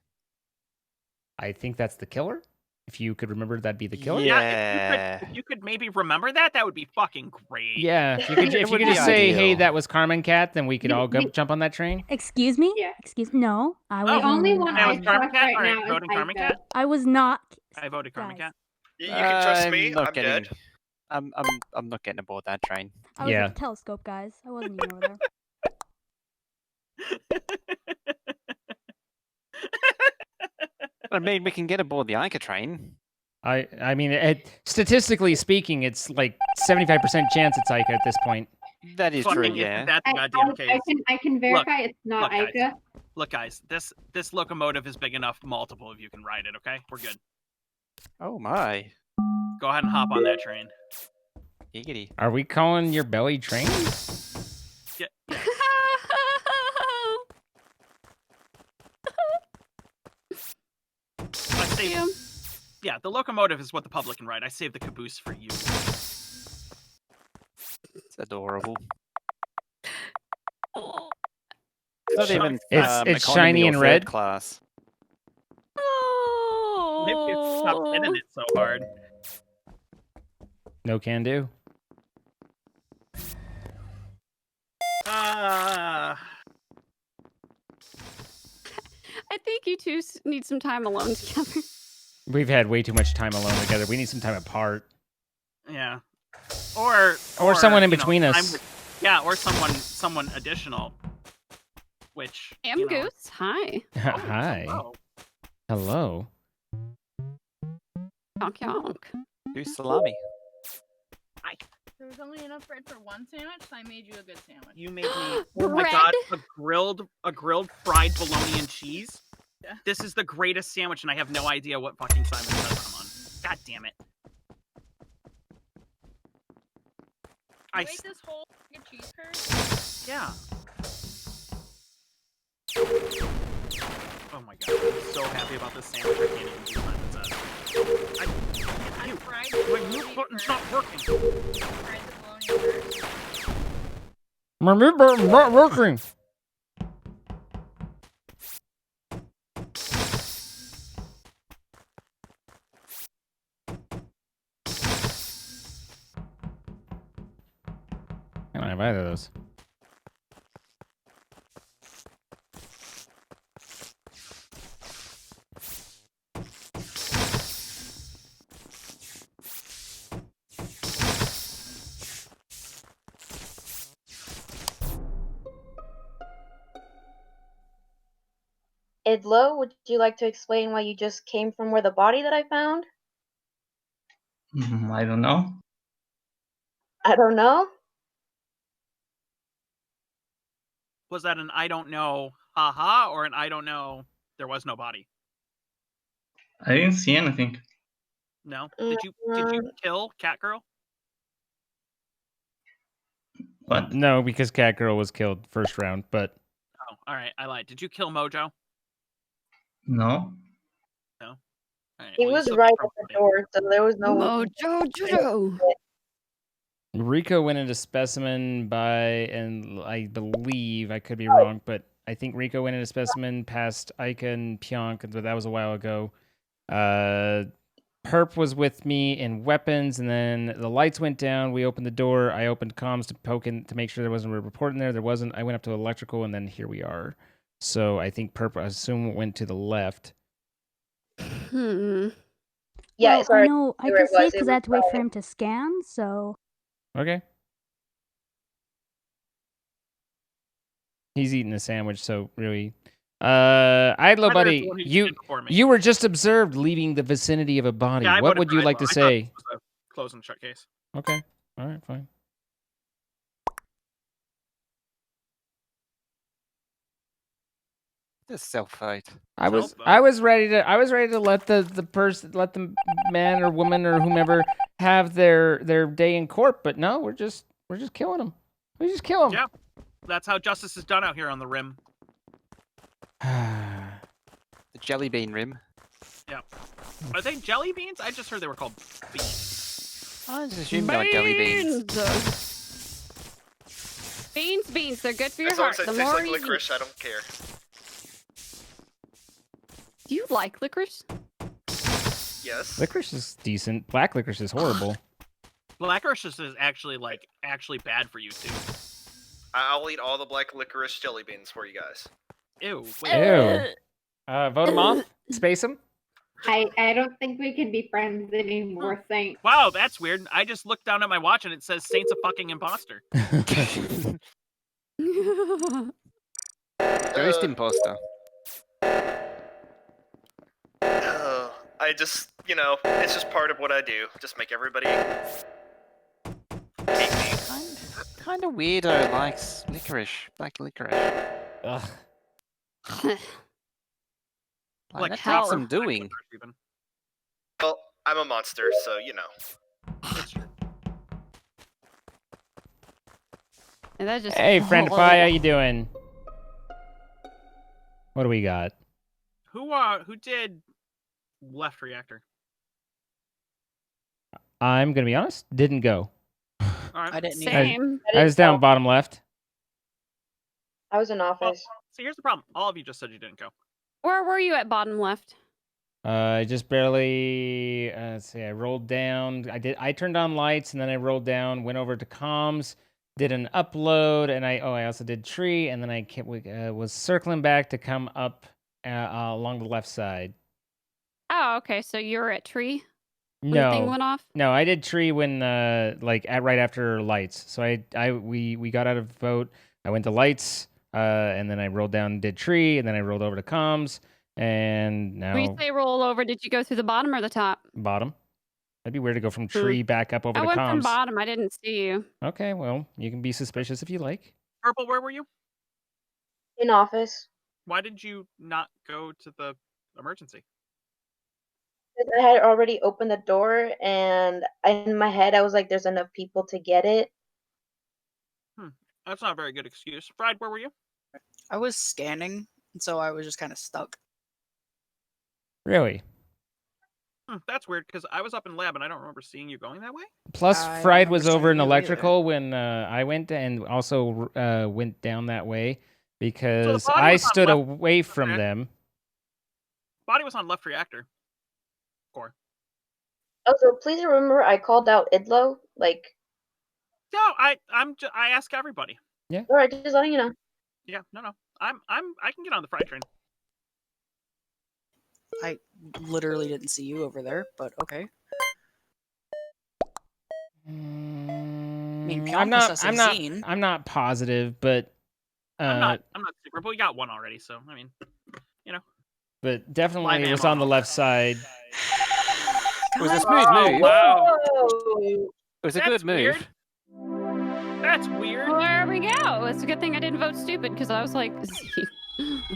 I think that's the killer. If you could remember, that'd be the killer. Yeah. If you could maybe remember that, that would be fucking great. Yeah, if you could, It if you would could be just say, "Hey, ideal. that was Carmen Cat," then we could all go jump on that train. Excuse me? Yeah. Excuse me? No, I The was. only one That I was Carmen trust Cat? right Alright, now is voting Carmen Ayka. Cat? I was not. I voted Carmen Guys. Cat. You can trust me. not I'm getting, dead. I'm not getting aboard that train. I was Yeah. at the telescope, guys. I wasn't even over there. I mean, we can get aboard the Ayka train. I mean, statistically speaking, it's like 75% chance it's Ayka at this point. That is Fucking true, isn't yeah. that the goddamn case? I can verify it's not look, Ayka. Look, guys, this locomotive is big enough. Multiple of you can ride it. Okay, we're good. Oh my. Go ahead and hop on that train. Giggity. Are we calling your belly train? Yeah. I saved, yeah, the locomotive is what the public can ride. I saved the caboose for you. It's adorable. Oh. It's not even. It's economy shiny or and third red. class. Maybe it's stop hitting it so hard. No can do. I think you two need some time alone together. We've had way too much time alone together. We need some time apart. Yeah. Or someone in you know, between I'm us. with- yeah, or someone additional. Which Goose, hi. Hi. hello. Hello. Honk honk. Who's salami? There was only enough bread for one sandwich, so I made you a good sandwich. You made me. Oh my god! A grilled fried bologna and cheese. Yeah. This is the greatest sandwich, and I have no idea what fucking Simon says I'm on. God damn it! You ate this whole fucking cheese curd? Yeah. Oh my god! I'm so happy about this sandwich. I can't even do Simon says. I fried My mute button's not working. fried the bologna first. My mute button's not working. I don't have either of those. Idlo, would you like to explain why you just came from where the body that I found? I don't know. I don't know. Was that an I don't know, haha, or an I don't know, there was no body? I didn't see anything. No. Did you kill Catgirl? What? No, because Catgirl was killed first round, but Oh, all right. I lied. Did you kill Mojo? No. No. All right, He well, you was still right get at the door, so there was no Mojo Jojo. Rico went into Specimen and I believe, I could be wrong, but I think Rico went into Specimen past Ayka and Pionk, but that was a while ago. Perp was with me in weapons, and then the lights went down. We opened the door. I opened comms to poke in to make sure there wasn't a report in there. There wasn't. I went up to electrical, and then here we are. So I think Perp, I assume, went to the left. Hmm. Yeah, Well, sorry. I know I Where can it say was, because it I had to wait was for him to scan. So Okay. He's eating a sandwich, so really. Idlo, Either buddy, is the one who you did before me. you were just observed leaving the vicinity of a body. Yeah, I What voted would for you Idlo. like to I thought say? this was a close and shut case. Okay. All right, fine. This self-fight. I was ready to let the man or woman or whomever have their day in court, but no, we're just killing them. We just kill them. Yeah, that's how justice is done out here on the rim. The jelly bean rim. Yeah. Are they jelly beans? I just heard they were called beans. I just assumed they were jelly beans. Beans. They're good for your As long heart. as it The tastes more like you licorice, I don't care. Do you like licorice? Yes. Licorice is decent. Black licorice is horrible. Licorice is actually bad for you too. I'll eat all the black licorice jelly beans for you guys. Ew. Ew. Vote them off. Space them. I don't think we can be friends anymore, Saint. Wow, that's weird. I just looked down at my watch and it says Saint's a fucking imposter. Ghost imposter. I just, it's just part of what I do. Just make everybody hate me. Kind of weirdo likes licorice, black licorice. Ugh. Like that hell. takes some doing. Well, I'm a monster, so And that just Hey, friend pie, how you doing? What do we got? Who did left reactor? I'm gonna be honest. Didn't go. All right. I didn't. Same. I was down bottom left. I was in office. So here's the problem. All of you just said you didn't go. Where were you at bottom left? I just barely. Let's see. I rolled down. I turned on lights and then I rolled down. Went over to comms. Did an upload and I also did tree and then I was circling back to come up along the left side. Oh, okay. So you're at tree. when the thing No, went off? no, I did tree when right after lights. So we got out of vote. I went to lights, and then I rolled down and did tree, and then I rolled over to comms, and When you now say roll over, did you go through the bottom or the top? bottom. That'd be weird to go from tree back up over I to went from comms. bottom. I didn't see you. Okay, well, you can be suspicious if you like. Purple, where were you? In office. Why did you not go to the emergency? I had already opened the door, and in my head, I was like, "There's enough people to get it." That's not a very good excuse. Fried, where were you? I was scanning, and so I was just kind of stuck. Really? That's weird because I was up in lab and I don't remember seeing you going that way. Plus, I don't Fried was remember over in seeing you either. electrical when I went, and also went down that way because body I was on stood left away from reactor. them. Body was on left reactor. Core. Also, please remember I called out Idlo. Like, No, I ask everybody. Yeah. all right, just letting you know. Yeah, no. I can get on the Fried train. I literally didn't see you over there, but okay. I mean, I'm Pionk not. Zine. I'm not positive, but I'm not super, but we got one already, so I mean, you know. But definitely Live it was ammo. on the left side. It was a smooth move. Wow. It was a That's good move. weird. That's weird. Well, there we go. It's a good thing I didn't vote stupid because I was like,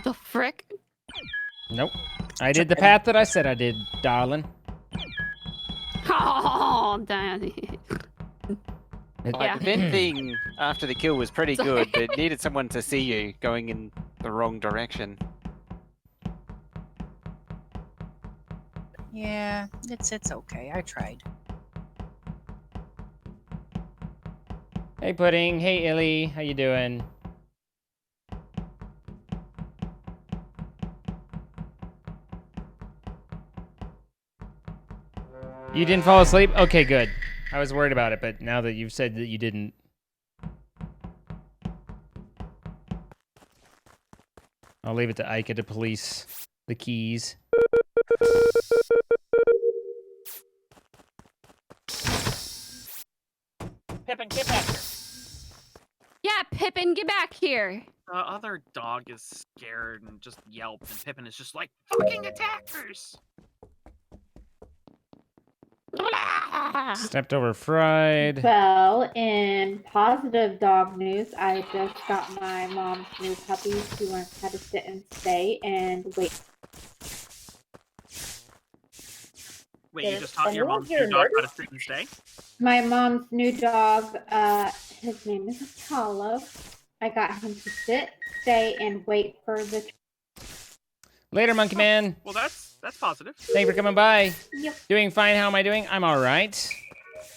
the frick? Nope. I did the path that I said I did, darling. Oh, damn. Like, the vent thing after the kill was pretty good, but it needed someone to see you going in the wrong direction. Yeah, it's okay. I tried. Hey, Pudding. Hey, Illy. How you doing? You didn't fall asleep? Okay, good. I was worried about it, but now that you've said that you didn't. I'll leave it to Ayka to police the keys. Pippin, get back here. Yeah, Pippin, get back here. The other dog is scared and just yelped, and Pippin is just like, fucking attackers! Stepped over Fried. Well, in positive dog news, I just got my mom's new puppy. She learns how to sit and stay and wait. Wait, you just taught your mom's new dog how to sit and stay? My mom's new dog, his name is Apollo. I got him to sit, stay, and wait for the. Later, Monkey Man. Well, that's positive. Thank you for coming by. Yep. Doing fine. How am I doing? I'm all right.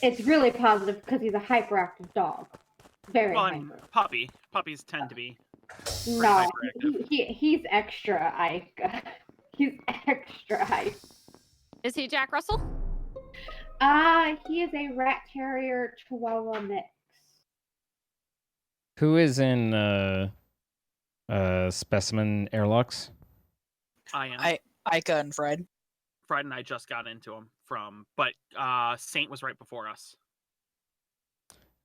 It's really positive because he's a hyperactive dog. Very Well, hyper. I'm puppy. Puppies tend to be pretty No, hyperactive. he's extra, Ayka. He's extra hype. Is he Jack Russell? He is a rat terrier chihuahua mix. Who is in specimen airlocks? I am. Ayka and Fred. Fred and I just got into him but Saint was right before us.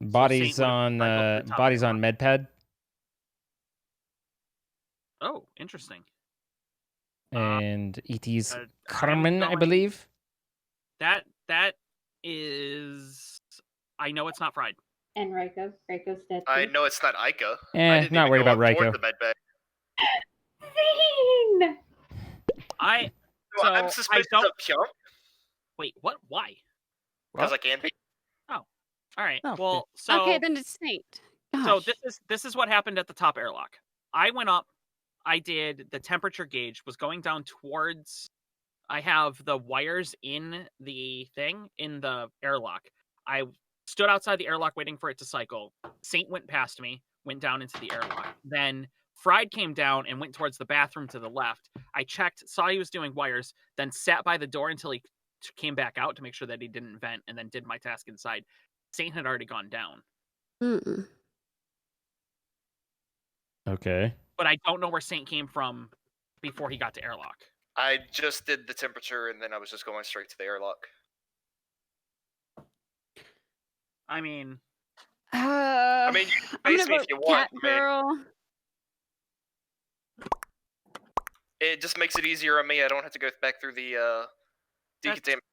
Bodies Saint on would've right up to the top bodies on MedPad. Oh, interesting. And ET's I'm Carmen, I going- believe. That is. I know it's not fried. And Reiko's dead. I know it's not Ayka. Not worried about Ryko. Ryko. Zine! I'm suspicious of Pionk Wait, what? Why? because I can be. Oh, all right. Oh, Well, so Okay, then it's Saint. so Gosh. this is what happened at the top airlock. I went up. I did the temperature gauge was going down towards. I have the wires in the thing in the airlock. I stood outside the airlock waiting for it to cycle. Saint went past me, went down into the airlock. Then Fried came down and went towards the bathroom to the left. I checked, saw he was doing wires, then sat by the door until he came back out to make sure that he didn't vent, and then did my task inside. Saint had already gone down. Mm-mm. Okay. But I don't know where Saint came from before he got to airlock. I just did the temperature and then I was just going straight to the airlock. I mean, I mean, you can I'm face gonna me if vote you want. Cat Girl. It just makes it easier on me. I don't have to go back through the decontamination.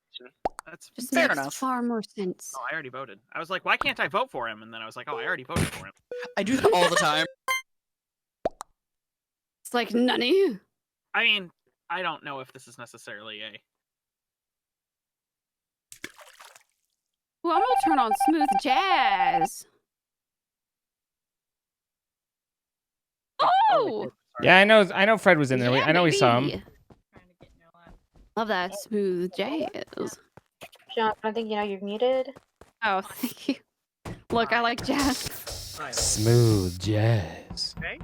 That's Just fair makes enough. far more sense. Oh, I already voted. I was like, why can't I vote for him? And then I was like, oh, I already voted for him. I do that all the time. It's like nunny. I mean, I don't know if this is necessarily a. Well, I'm gonna turn on smooth jazz. Oh, Yeah, I know Fred was in there. yeah, I know we saw baby. him. Love that smooth jazz. John, I think you know you're muted. Oh, thank you. Look, I like jazz. Smooth jazz. Okay.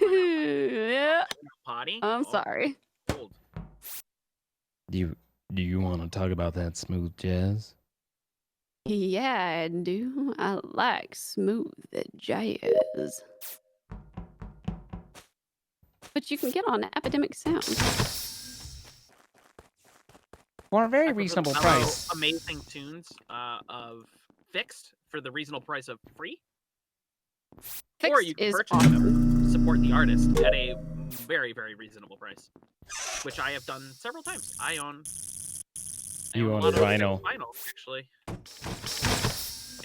Yeah. Potty. I'm sorry. Do you want to talk about that smooth jazz? Yeah, I do. I like smooth jazz. But you can get on Epidemic Sound. For a very I prefer reasonable the price. Amazing tunes of fixed for the reasonable price of free. Or Fixed you can is purchase them, support the artist at a very, very reasonable price, which I have done several times. I own You a own lot of vinyl. vinyl, actually.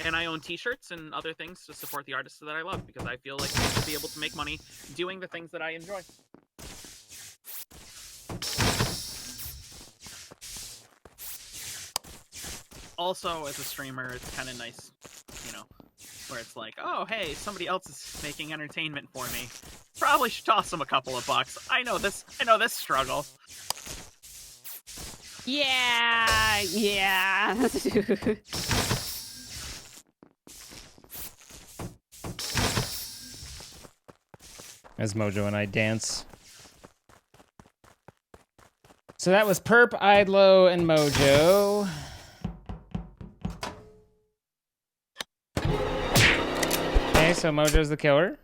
And I own t-shirts and other things to support the artists that I love, because I feel like I should be able to make money doing the things that I enjoy. Also, as a streamer, it's kind of nice, you know, where it's like, oh, hey, somebody else is making entertainment for me. Probably should toss them a couple of bucks. I know this struggle. Yeah, yeah. As Mojo and I dance. So that was Perp, Idlo, and Mojo. Okay, so Mojo's the killer.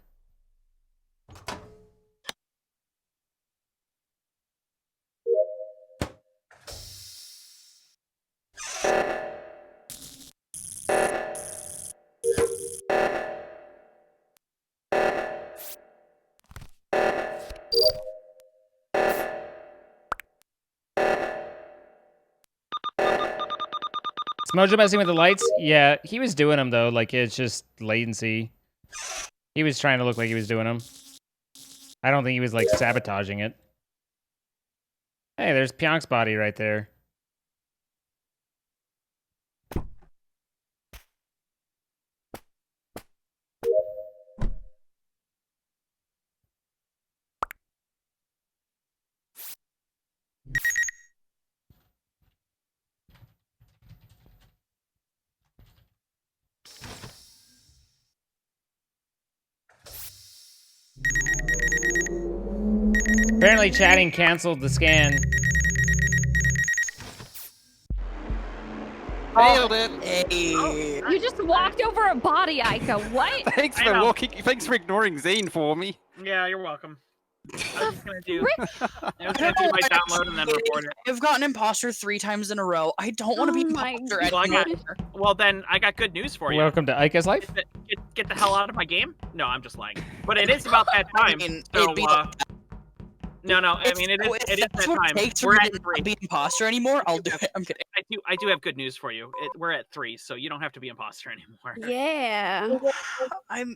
Is Mojo messing with the lights? Yeah, he was doing them though. Like it's just latency. He was trying to look like he was doing them. I don't think he was like sabotaging it. Hey, there's Pyonk's body right there. Apparently chatting canceled the scan. Nailed it. Hey. You just walked over a body, Ayka. What? Thanks for walking. Thanks for ignoring Zane for me. Yeah, you're welcome. I was gonna do my download and then report it. I've gotten imposter 3 times in a row. I don't want to be imposter anymore. Well, then I got good news for you. Welcome to Ayka's life. Get the hell out of my game. No, I'm just lying. But it is about that time. No, I mean it is that time. We're at 3. Be imposter anymore? I'll do it. I'm kidding. I do have good news for you. We're at 3, so you don't have to be imposter anymore. Yeah. I'm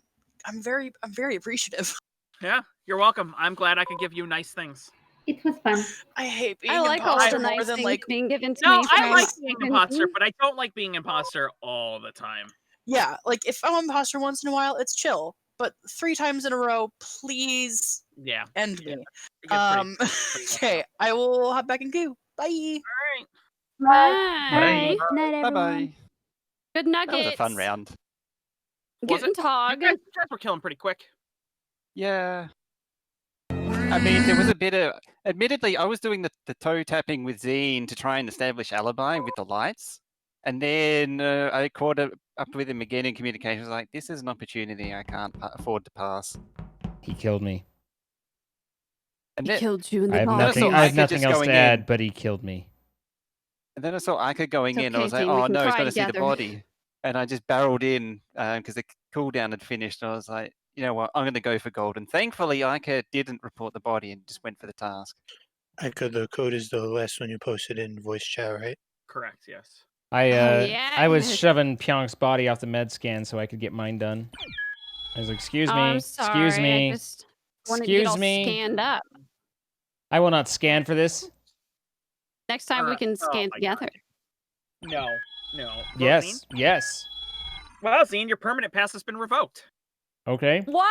very appreciative. Yeah, you're welcome. I'm glad I could give you nice things. It was fun. I hate being I like all imposter the more nice than things like being given to No, me. I from like being Steven. imposter, but I don't like being imposter all the time. yeah, like if I'm imposter once in a while, it's chill. But 3 times in a row, please Yeah. end me. It gets pretty Okay, I will hop back in queue. Bye. Bye. Night, everyone. Bye-bye. Good That nuggets. was a fun round. Guten Tag. You guys were killing pretty quick. Yeah. I mean, there was a bit of... Admittedly, I was doing the toe tapping with Zine to try and establish alibi with the lights. And then I caught up with him again in communications like, this is an opportunity I can't afford to pass. He killed me. And He then, killed you in I the have box. nothing. I have Ayka nothing just else going to add, in. but he killed me. And then I saw Ayka going It's in. I okay, was like, Zine, we oh can no, he's cry got to see the together. body. And I just barreled in because the cooldown had finished. And I was like, you know what? I'm going to go for gold. And thankfully, Ayka didn't report the body and just went for the task. Ayka, the code is the last one you posted in voice chat, right? Correct. Yes. I was shoving Pyonk's body off the med scan so I could get mine done. I was like, excuse me, I'm excuse sorry, me, I just wanted to get excuse all me. scanned up. I will not scan for this. Next time we can scan together. No. Well, Yes, Zine? yes. Well, Zine, your permanent pass has been revoked. Okay. Wow!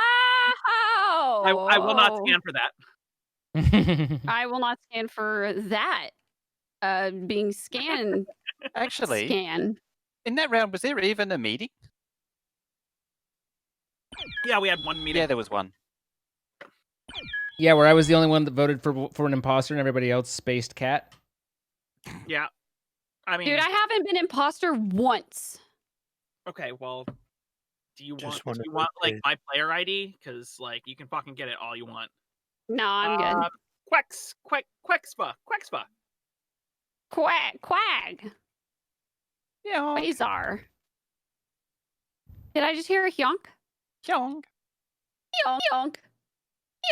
I will not scan for that. I will not scan for that. Being scanned. Actually, scan. in that round, was there even a meeting? Yeah, we had one meeting. Yeah, there was one. Yeah, where I was the only one that voted for an imposter and everybody else spaced cat. Yeah. I mean, Dude, I haven't been imposter once. okay, well, do you Just want like my player ID? Because like you can fucking get it all you want. No, I'm good. Quackspa. Quag. Yeah. Quasar. Did I just hear a hyonk? Hyonk. Hyonk.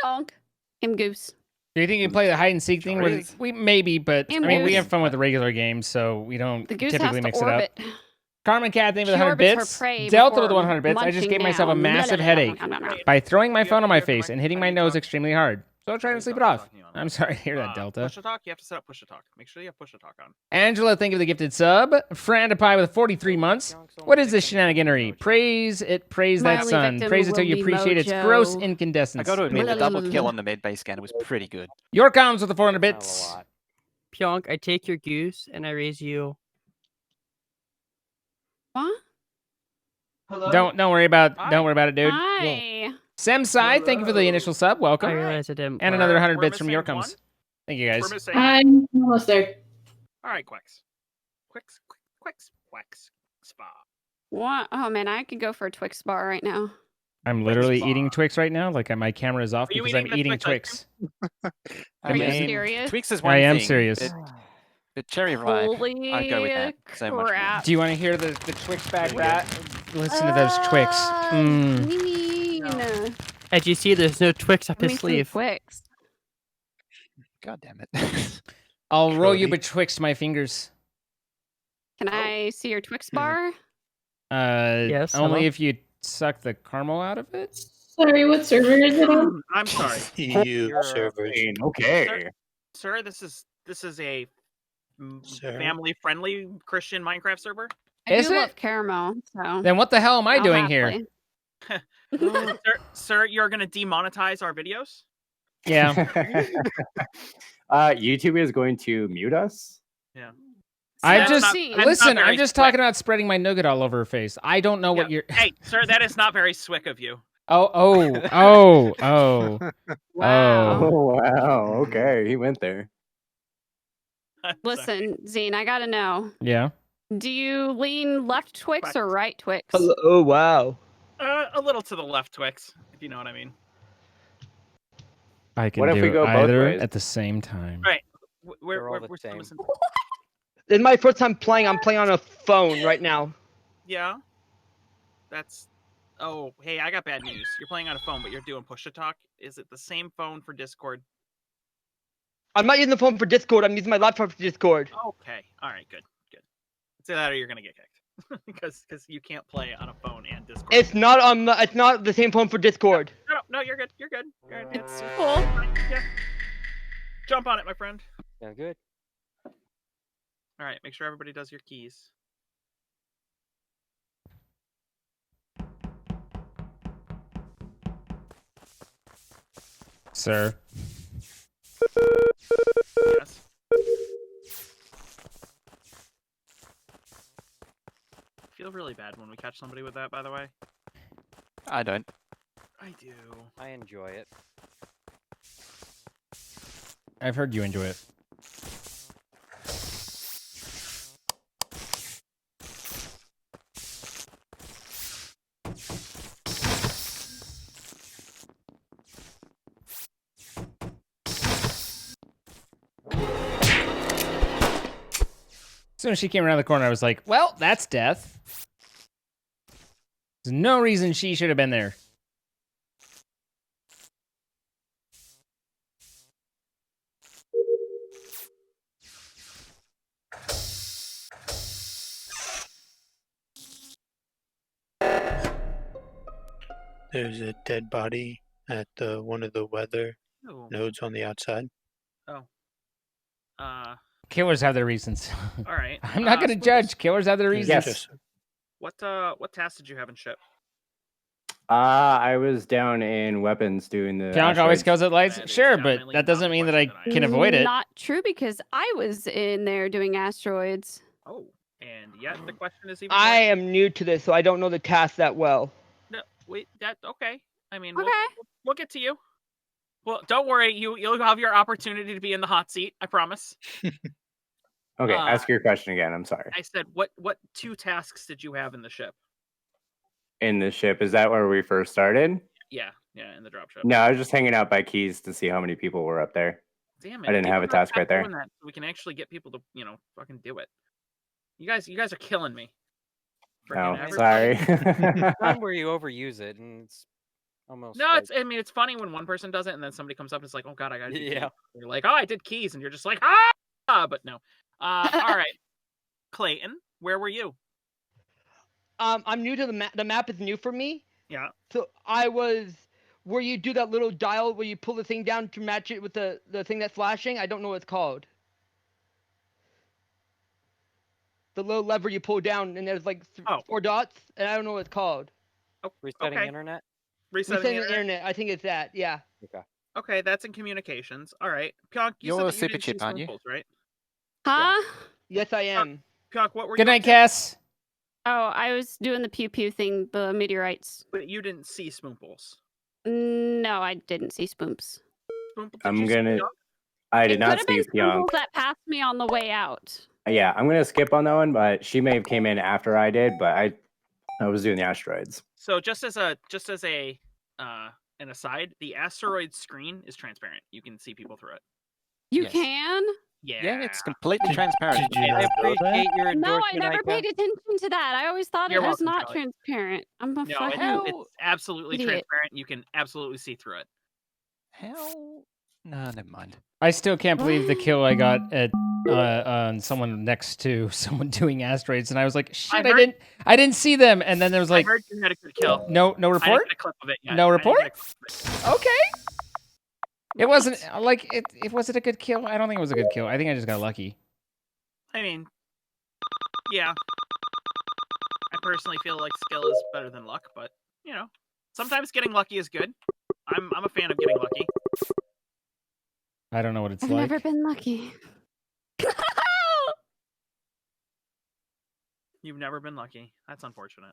Hyonk. I'm Goose. Do you think you can play the hide and seek thing? Sure is. We maybe, but I mean, we Goose. have fun with the regular games, so we don't The goose typically has to mix orbit. it up. Carmen Cat, thank you for She the 100 orbits her bits. prey Delta with the before 100 bits. I just munching gave myself a down. massive headache by throwing my phone on my face and hitting my nose extremely hard. So I'll try to sleep it off. I'm sorry to hear that, Delta. Push to talk. You have to set up push to talk. Make sure you have push to talk on. Angela, thank you for the gifted sub. Frandipie with 43 months. What is this shenaniganery? Praise it, praise that Mildly sun. victim Praise it till will you be appreciate its Mojo. gross incandescence. I got to admit, the double kill on the med base scanner was pretty good. Your comms with the 400 bits. Pionk, I take your goose and I raise you. What? Hello? Don't worry about it, dude. Hi. Semsai, thank you for the initial sub. Welcome. I realize I didn't. And play. another 100 We're bits from missing your one. comes. Thank you guys. We're missing. I'm almost there. All right, Quacks spa. What? Oh man, I could go for a Twix bar right now. I'm literally eating Twix right now. Like my camera is off Are you because I'm eating the eating Twix Twix. Are you serious? Twix is one I am thing, serious. but cherry ripe, Holy I'd go with that so much more. crap. Do you want to hear the Twix bag rat? Listen to those Twix. Mean. As you see, there's no Twix up Give his me some sleeve. Twix. God damn it. I'll roll you Cody. betwixt my fingers. Can I see your Twix bar? Yes, Only hello? if you suck the caramel out of it. Sorry, what server is it on? I'm sorry. EU servers. Okay. Sir, this is a Sir? family-friendly Christian Minecraft server. I Is do it? love caramel, so. Then what the hell am I I'll doing here? happily. Sir, you're gonna demonetize our videos? Yeah. YouTube is going to mute us. Yeah. I that's just not- that's listen. not very I'm just slick. talking about spreading my nougat all over her face. I don't know what Yeah. you're. Hey, sir, that is not very slick of you. Oh. Wow. Oh wow. Okay, he went there. Listen, Zine, I gotta know. Yeah. Do you lean left Twix or right Twix? Oh wow. A little to the left, Twix, if you know what I mean. I can What if do we go both either ways? at the same time. All right. They're all the We're still same. missing. This is my first time playing. I'm playing on a phone right now. Yeah. That's. Oh, hey, I got bad news. You're playing on a phone, but you're doing push to talk. Is it the same phone for Discord? I'm not using the phone for Discord. I'm using my laptop for Discord. Okay. All right. Good. Say that, or you're gonna get kicked because you can't play on a phone and Discord. It's not on. It's not the same phone for Discord. No, you're good. You're good. It's cool. Yeah. Jump on it, my friend. Yeah, good. All right. Make sure everybody does your keys. Sir. Yes. I feel really bad when we catch somebody with that, by the way. I don't. I do. I enjoy it. I've heard you enjoy it. As soon as she came around the corner, I was like, well, that's death. There's no reason she should have been there. There's a dead body at one of the weather Oh. nodes on the outside. Oh. Killers have their reasons. All right. I'm not gonna judge. Killers have their reasons. Yes. What task did you have in ship? I was down in weapons doing the. Pionk always kills at lights. That is Sure, but definitely that doesn't mean that I can avoid it. Not true, because I was in there doing asteroids. Oh, and yet the question is even. I am new to this, so I don't know the task that well. No, wait. That okay. I mean, Okay. we'll get to you. Well, don't worry. You'll have your opportunity to be in the hot seat. I promise. Okay, ask your question again. I'm sorry. I said, what 2 tasks did you have in the ship? In the ship, is that where we first started? Yeah, in the drop ship. No, I was just hanging out by keys to see how many people were up there. Damn it! I didn't have a task right there. Doing that so we can actually get people to, fucking do it. You guys are killing me. Oh, Freaking sorry. Time where you overuse it, and it's almost. No, like... it's funny when one person does it and then somebody comes up and is like, oh god, I gotta do keys. Yeah. You're like, oh, I did keys, and you're just like, but no. All right, Clayton, where were you? I'm new to the map. The map is new for me. Yeah. So I was where you do that little dial where you pull the thing down to match it with the thing that's flashing. I don't know what it's called. The little lever you pull down and there's like 4 dots, and I don't know what it's called. Oh, Resetting internet. Resetting the internet. I think it's that. Yeah. Okay. Okay, that's in communications. All right, Pionk, you You're a said that you super didn't chip, see aren't you? Spoonfuls, right? Huh? Yes, I am. Pionk, what were Good you? night, Cass. Oh, I was doing the pew pew thing, the meteorites. But you didn't see Spoonfuls. No, I didn't see Spoomps. I'm gonna. I did not see Pionk. That passed me on the way out. Yeah, I'm gonna skip on that one, but she may have came in after I did, but I was doing the asteroids. So just as an aside, the asteroid screen is transparent. You can see people through it. You can? Yeah, it's completely transparent. I appreciate your No, I endorsement. never Ayka. paid attention to that. I always thought You're it was welcome, not Charlie. transparent. I'm a No, fucking it's absolutely idiot. transparent. You can absolutely see through it. How? No, never mind. I still can't believe the kill I got at on someone next to someone doing asteroids, and I was like, shit, I didn't see them, and then there was like, I heard you had a good kill. no I didn't report, get a clip of it yet. no I didn't report. get a clip of it. Okay. It wasn't like it wasn't a good kill. I don't think it was a good kill. I think I just got lucky. I mean, yeah. I personally feel like skill is better than luck, but sometimes getting lucky is good. I'm a fan of getting lucky. I don't know what it's I've like. never been lucky. You've never been lucky. That's unfortunate.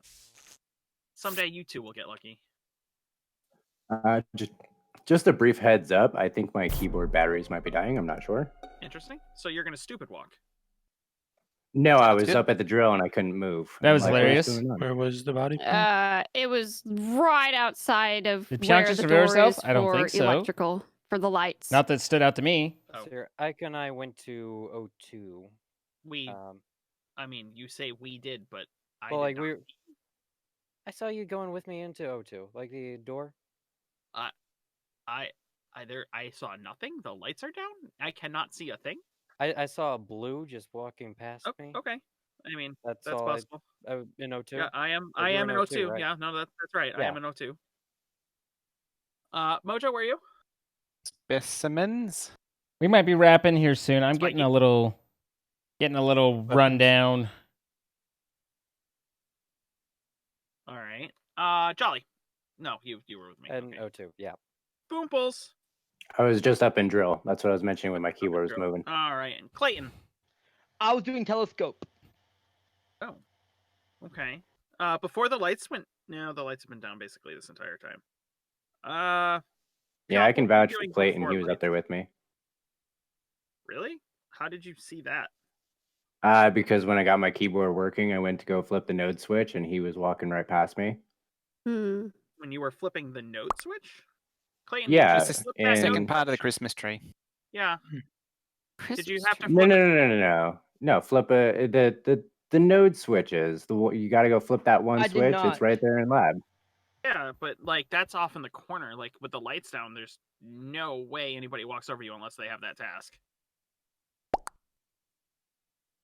Someday you too will get lucky. Just a brief heads up. I think my keyboard batteries might be dying. I'm not sure. Interesting. So you're gonna stupid walk. No, I was good. up at the drill and I couldn't move. That was I'm like, hilarious. what's going on? Where was the body? It was right outside of Did where Pionk just the reveal door herself? is I don't for think so. electrical for the lights. Not that stood out to me. Oh. Sir, Ayka and I went to O2. We. I mean, you say we did, but I. Well, did like not. I saw you going with me into O2, like the door. I saw nothing. The lights are down. I cannot see a thing. I saw a blue just walking past me. Okay. I mean, that's all possible. in O2. Yeah, I am. Or I you am were in in O2. O2, right? Yeah, no, that's right. I Yeah. am in O2. Mojo, where are you? Specimens. We might be wrapping here soon. I'm getting a little rundown. All right. Jolly. No, you were with me. And Okay. O2, yeah. Boomples. I was just up in drill. That's what I was mentioning when my keyboard was moving. All right, and Clayton. I was doing telescope. Oh. Okay. Before the lights went. No, the lights have been down basically this entire time. Yeah, I can vouch for doing Clayton. before He was up there with me. Really? How did you see that? Because when I got my keyboard working, I went to go flip the node switch, and he was walking right past me. When you were flipping the node switch? Clayton, Yeah, did you flip that and- node Second part of the Christmas tree. Yeah. Did you have to No, flip no. Flip the The node switches. You got to go flip that one I did switch. not. It's right there in lab. Yeah, but like that's off in the corner. Like with the lights down, there's no way anybody walks over you unless they have that task.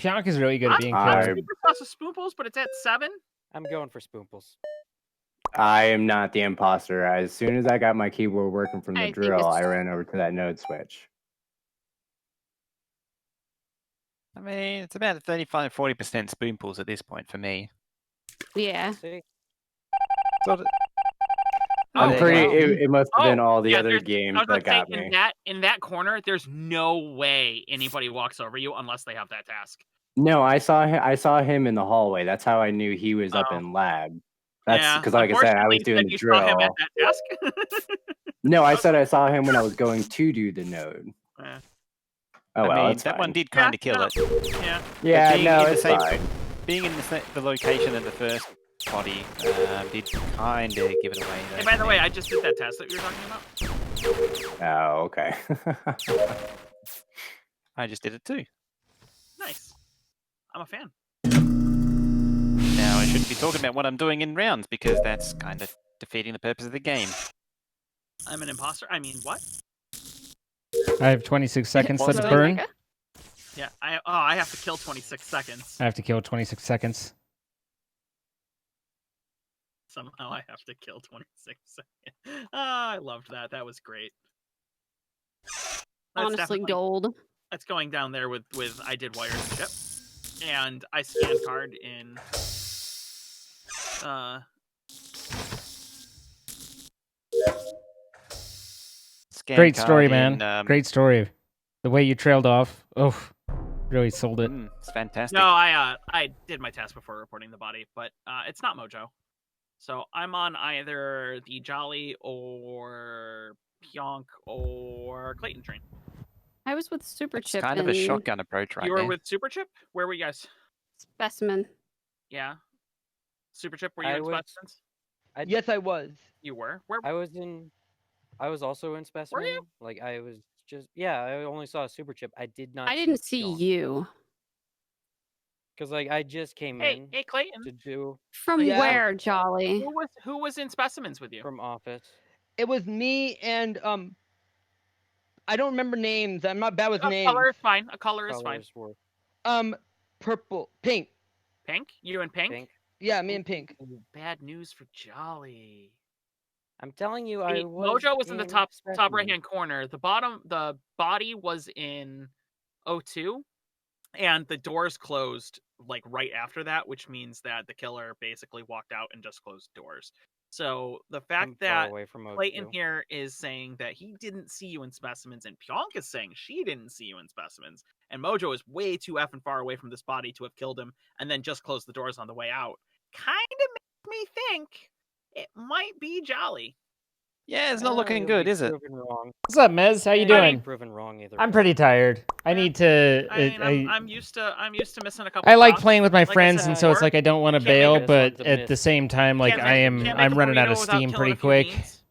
Pionk is really good at being I'm killer. super sauce of spoonfuls, but it's at 7. I'm going for spoonfuls. I am not the imposter. As soon as I got my keyboard working from the I think drill, it's- I ran over to that node switch. I mean, it's about 35-40% spoonfuls at this point for me. Yeah. Sort of. I'm there you pretty. go. It must have been all the yeah, other there's- games I was that about to got say, me. in that corner, there's no way anybody walks over you unless they have that task. No, I saw him in the hallway. That's how I knew he was up Oh. in lab. That's Yeah, because, like I said, I was unfortunately, doing the you said you saw him at drill. that task. No, I said I saw him when I was going to do the node. Yeah. Oh well, I mean, it's that fine. one did kind of kill it. Yeah. Yeah, But no, in the it's same- fine. Being in the location of the first body did kind of give it away. Hey, by the way, I just did that task that you were talking about. Oh, okay. I just did it too. Nice. I'm a fan. Now I shouldn't be talking about what I'm doing in rounds because that's kind of defeating the purpose of the game. I'm an imposter. I mean, what? I have 26 seconds What's left to that? burn. Yeah, I have to kill 26 seconds. I have to kill 26 seconds. Somehow I have to kill 26 seconds. I loved that. That was great. That's Honestly, definitely- gold. That's going down there with I did wires and ship. And I scanned card in Great story, man. Great story. The way you trailed off. Oh, really sold it. It's fantastic. No, I did my task before reporting the body, but it's not Mojo. So I'm on either the Jolly or Pionk or Clayton train. I was with Super It's Chip. kind of a and shotgun approach right You were there. with Super Chip? Where were you guys? Specimen. Yeah. Super Chip, were you I in was- Specimens? Yes, I was. You were? Where? I was also in specimen. you? Like I was just I only saw a super chip. I did not. I didn't see you. Because like I just came Hey, in hey, Clayton. to do From Yeah. where, Jolly? Who was in Specimens with you? from office. It was me and I don't remember names. I'm not bad with A names. color is fine. A color is fine. Colors were Purple, pink. Pink? You and Pink? pink. Yeah, me and pink. Ooh, bad news for Jolly. I'm telling you, I I mean, was. Mojo was in the top specimen. right hand corner. The body was in O2, and the doors closed like right after that, which means that the killer basically walked out and just closed doors. So the fact I'm far that away from Clayton O2. here is saying that he didn't see you in Specimens, and Pionk is saying she didn't see you in Specimens, and Mojo is way too effing far away from this body to have killed him, and then just closed the doors on the way out, kind of makes me think it might be Jolly. Yeah, it's not looking you'll good, be is it? proven wrong. What's up, Mez? How you You'll be doing? proven wrong either I'm way. pretty tired. I need to. I mean, I'm used to missing a couple. I like shots. playing with my Like I friends, said and so it's before, like I don't want to can't make bail, it. but This one's a at the miss. same time, like Can't I make- am, can't make I'm a running out burrito of without steam killing pretty a few quick. beans.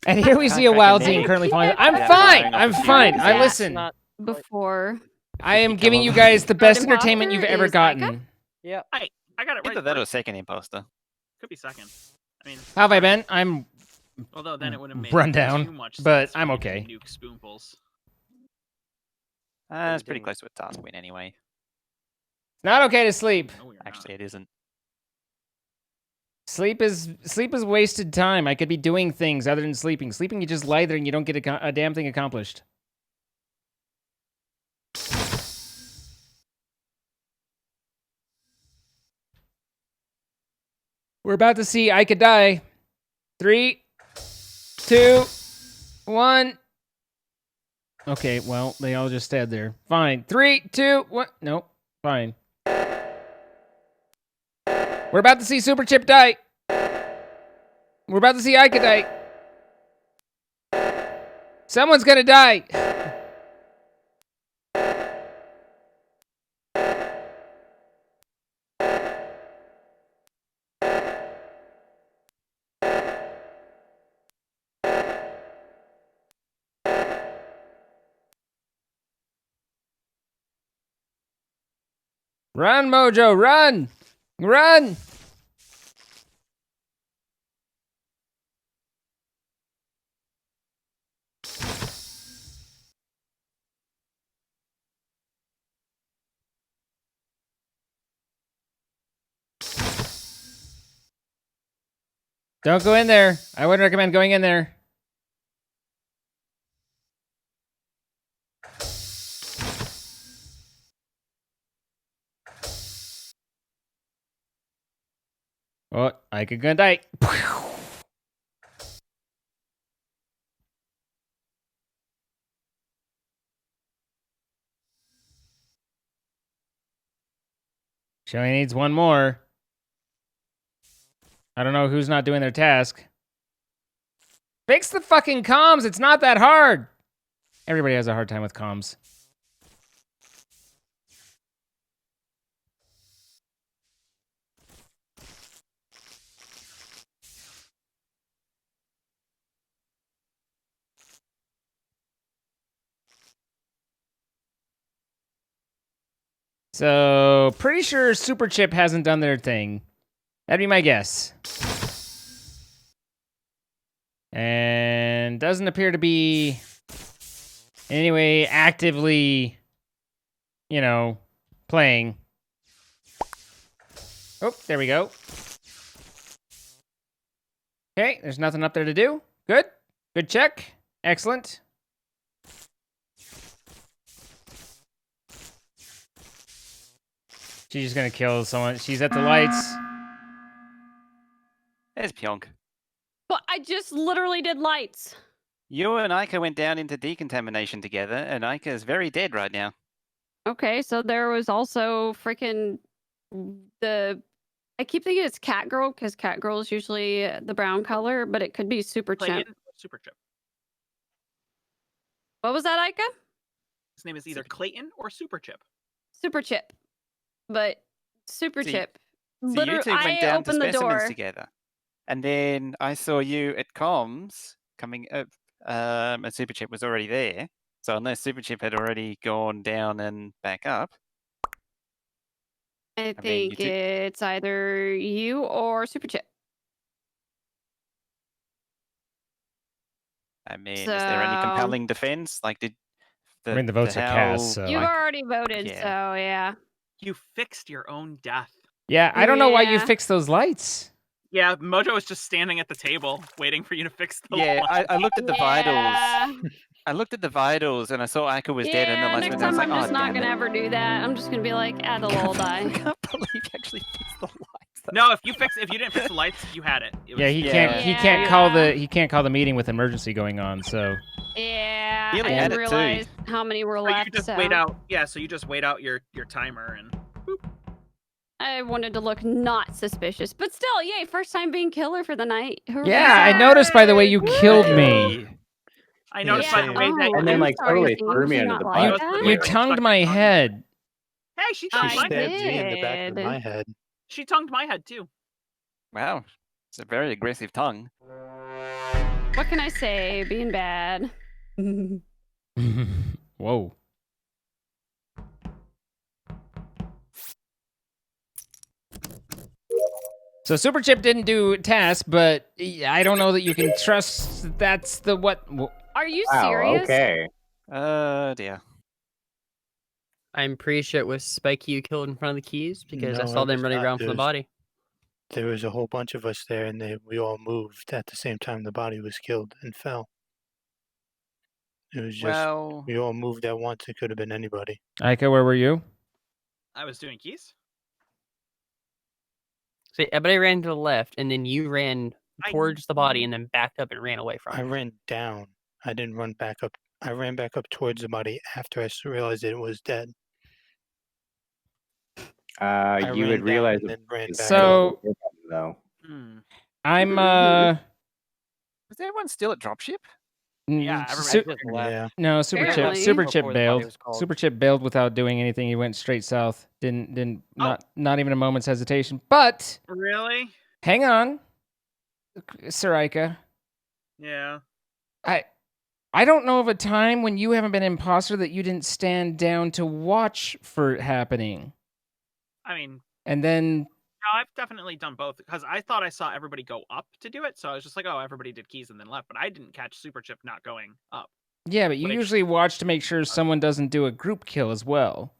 And here we see a Can't wild crack a Zine egg. currently flying. I'm Yeah, fine. firing off I'm a few fine. eggs. I That's listen. Not Before. I am Come giving on. you guys the best imposter entertainment you've ever is Ayka? gotten. Yeah. I got it right. Either that or first. second imposter. Could be second. I mean, How have I been? I'm although then it would have made run too down, much but sense for I'm you to okay. Nuke spoonfuls. It's pretty didn't. close to a task win anyway. It's not okay to sleep. No, you're Actually, it isn't. Sleep is wasted time. I could be doing things other than sleeping. Sleeping, you just lie there and you don't get a damn thing accomplished. We're about to see Ayka die. 3, 2, 1. Okay, well, they all just stayed there. Fine. 3, 2, 1. No, fine. We're about to see Super Chip die. We're about to see Ayka die. Someone's gonna die. Run, Mojo, run! Run! Don't go in there. I wouldn't recommend going in there. Oh, I could gonna die. She only needs one more. I don't know who's not doing their task. Fix the fucking comms. It's not that hard. Everybody has a hard time with comms. So, pretty sure Super Chip hasn't done their thing. That'd be my guess. And doesn't appear to be anyway actively, playing. Oh, there we go. Okay, there's nothing up there to do. Good. Good check. Excellent. She's just gonna kill someone. She's at the lights. There's Pionk. But I just literally did lights. You and Ayka went down into decontamination together, and Ayka is very dead right now. Okay, so there was also freaking I keep thinking it's Cat Girl because Cat Girl is usually the brown color, but it could be Super Chip. Clayton or Super Chip. What was that, Ayka? His name is either Clayton or Super Chip. Super Chip. But Super Chip. So you Literally, two went I down to opened the specimens door. together. And then I saw you at comms coming up, and Super Chip was already there. So unless Super Chip had already gone down and back up. I mean, think it's either you or Super Chip. I mean, is there any So- compelling defense? Like, did I mean, the votes are cast, so. You've already voted, yeah. so yeah. You fixed your own death. Yeah, I don't know why you Yeah. fixed those lights. Yeah, Mojo was just standing at the table waiting for you to fix the Yeah, light. I looked at the Yeah. vitals. I looked at the vitals and I saw Ayka was dead, and the Yeah, lights next went down. I time was I'm like, just oh, not damn gonna it. ever do that. I'm just gonna be like, the lull die. I can't believe you actually fixed the lights. No, if you didn't fix the lights, you had it. It Yeah, was- he can't call the meeting with emergency going on. So Yeah, Really I had didn't it too. realize how many were So left. you just so wait out. Yeah, so you just wait out your timer and. I wanted to look not suspicious, but still, yay! First time being killer for the night. yeah, I noticed by the way you killed me. I noticed by the way that. And then I'm like sorry, totally Steve, threw did me you under not the like bus. that? You tongued my head. Hey, she She tongued my stabbed head. me in the back of did. my head. She tongued my head too. Wow, it's a very aggressive tongue. What can I say? Being bad. Whoa. So Super Chip didn't do tasks, but I don't know that you can trust that's the what. Are you Wow, serious? okay. Dear. I'm pretty sure it was Spikey you killed in front of the keys because I No, saw it them was running not. around for the body. There was a whole bunch of us there, and we all moved at the same time the body was killed and fell. It was just Well- we all moved at once. It could have been anybody. Ayka, where were you? I was doing keys. So everybody ran to the left, and then you ran towards the body, and then backed up and ran away from I it. ran down. I didn't run back up. I ran back up towards the body after I realized it was dead. You ran would down realize and then ran back So though. I'm Was everyone still at dropship? Yeah, Yeah. No, Super Chip. Apparently. Super Before Chip the body bailed. was called. Super Chip bailed without doing anything. He went straight south. Didn't not even a moment's hesitation. But Really? hang on, Sir Ayka. Yeah. I don't know of a time when you haven't been imposter that you didn't stand down to watch for it happening. I mean, And then no, I've definitely done both because I thought I saw everybody go up to do it, so I was just like, oh, everybody did keys and then left, but I didn't catch Super Chip not going up. yeah, but you But I- usually watch to make sure someone doesn't do a group kill as well.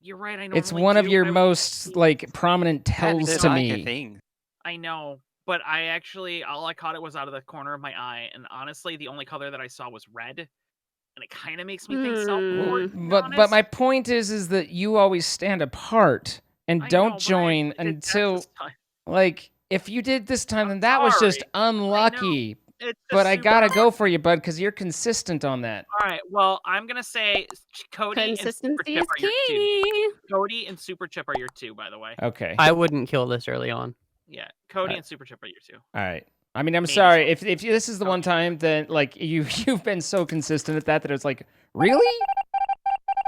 You're right. I It's normally one of do. your I- most like prominent tells It's to like a me. thing. I know, but I actually all I caught it was out of the corner of my eye, and honestly, the only color that I saw was red, and it kind of makes me think self-report. to be But honest. my point is that you always stand apart and I don't know, but I join did that until this time. like if you did this time, then that was just unlucky. It's just But I super gotta go for you, bud, because you're consistent on that. All right. Well, I'm gonna say Cody and Super Consistency Chip is are your key. two. Cody and Super Chip are your two, by the way. Okay. I wouldn't kill this early on. Yeah, Cody and Super Chip are your two. All right. I mean, I'm Maybe sorry if this is the one time that like you've been so consistent at that it's like really.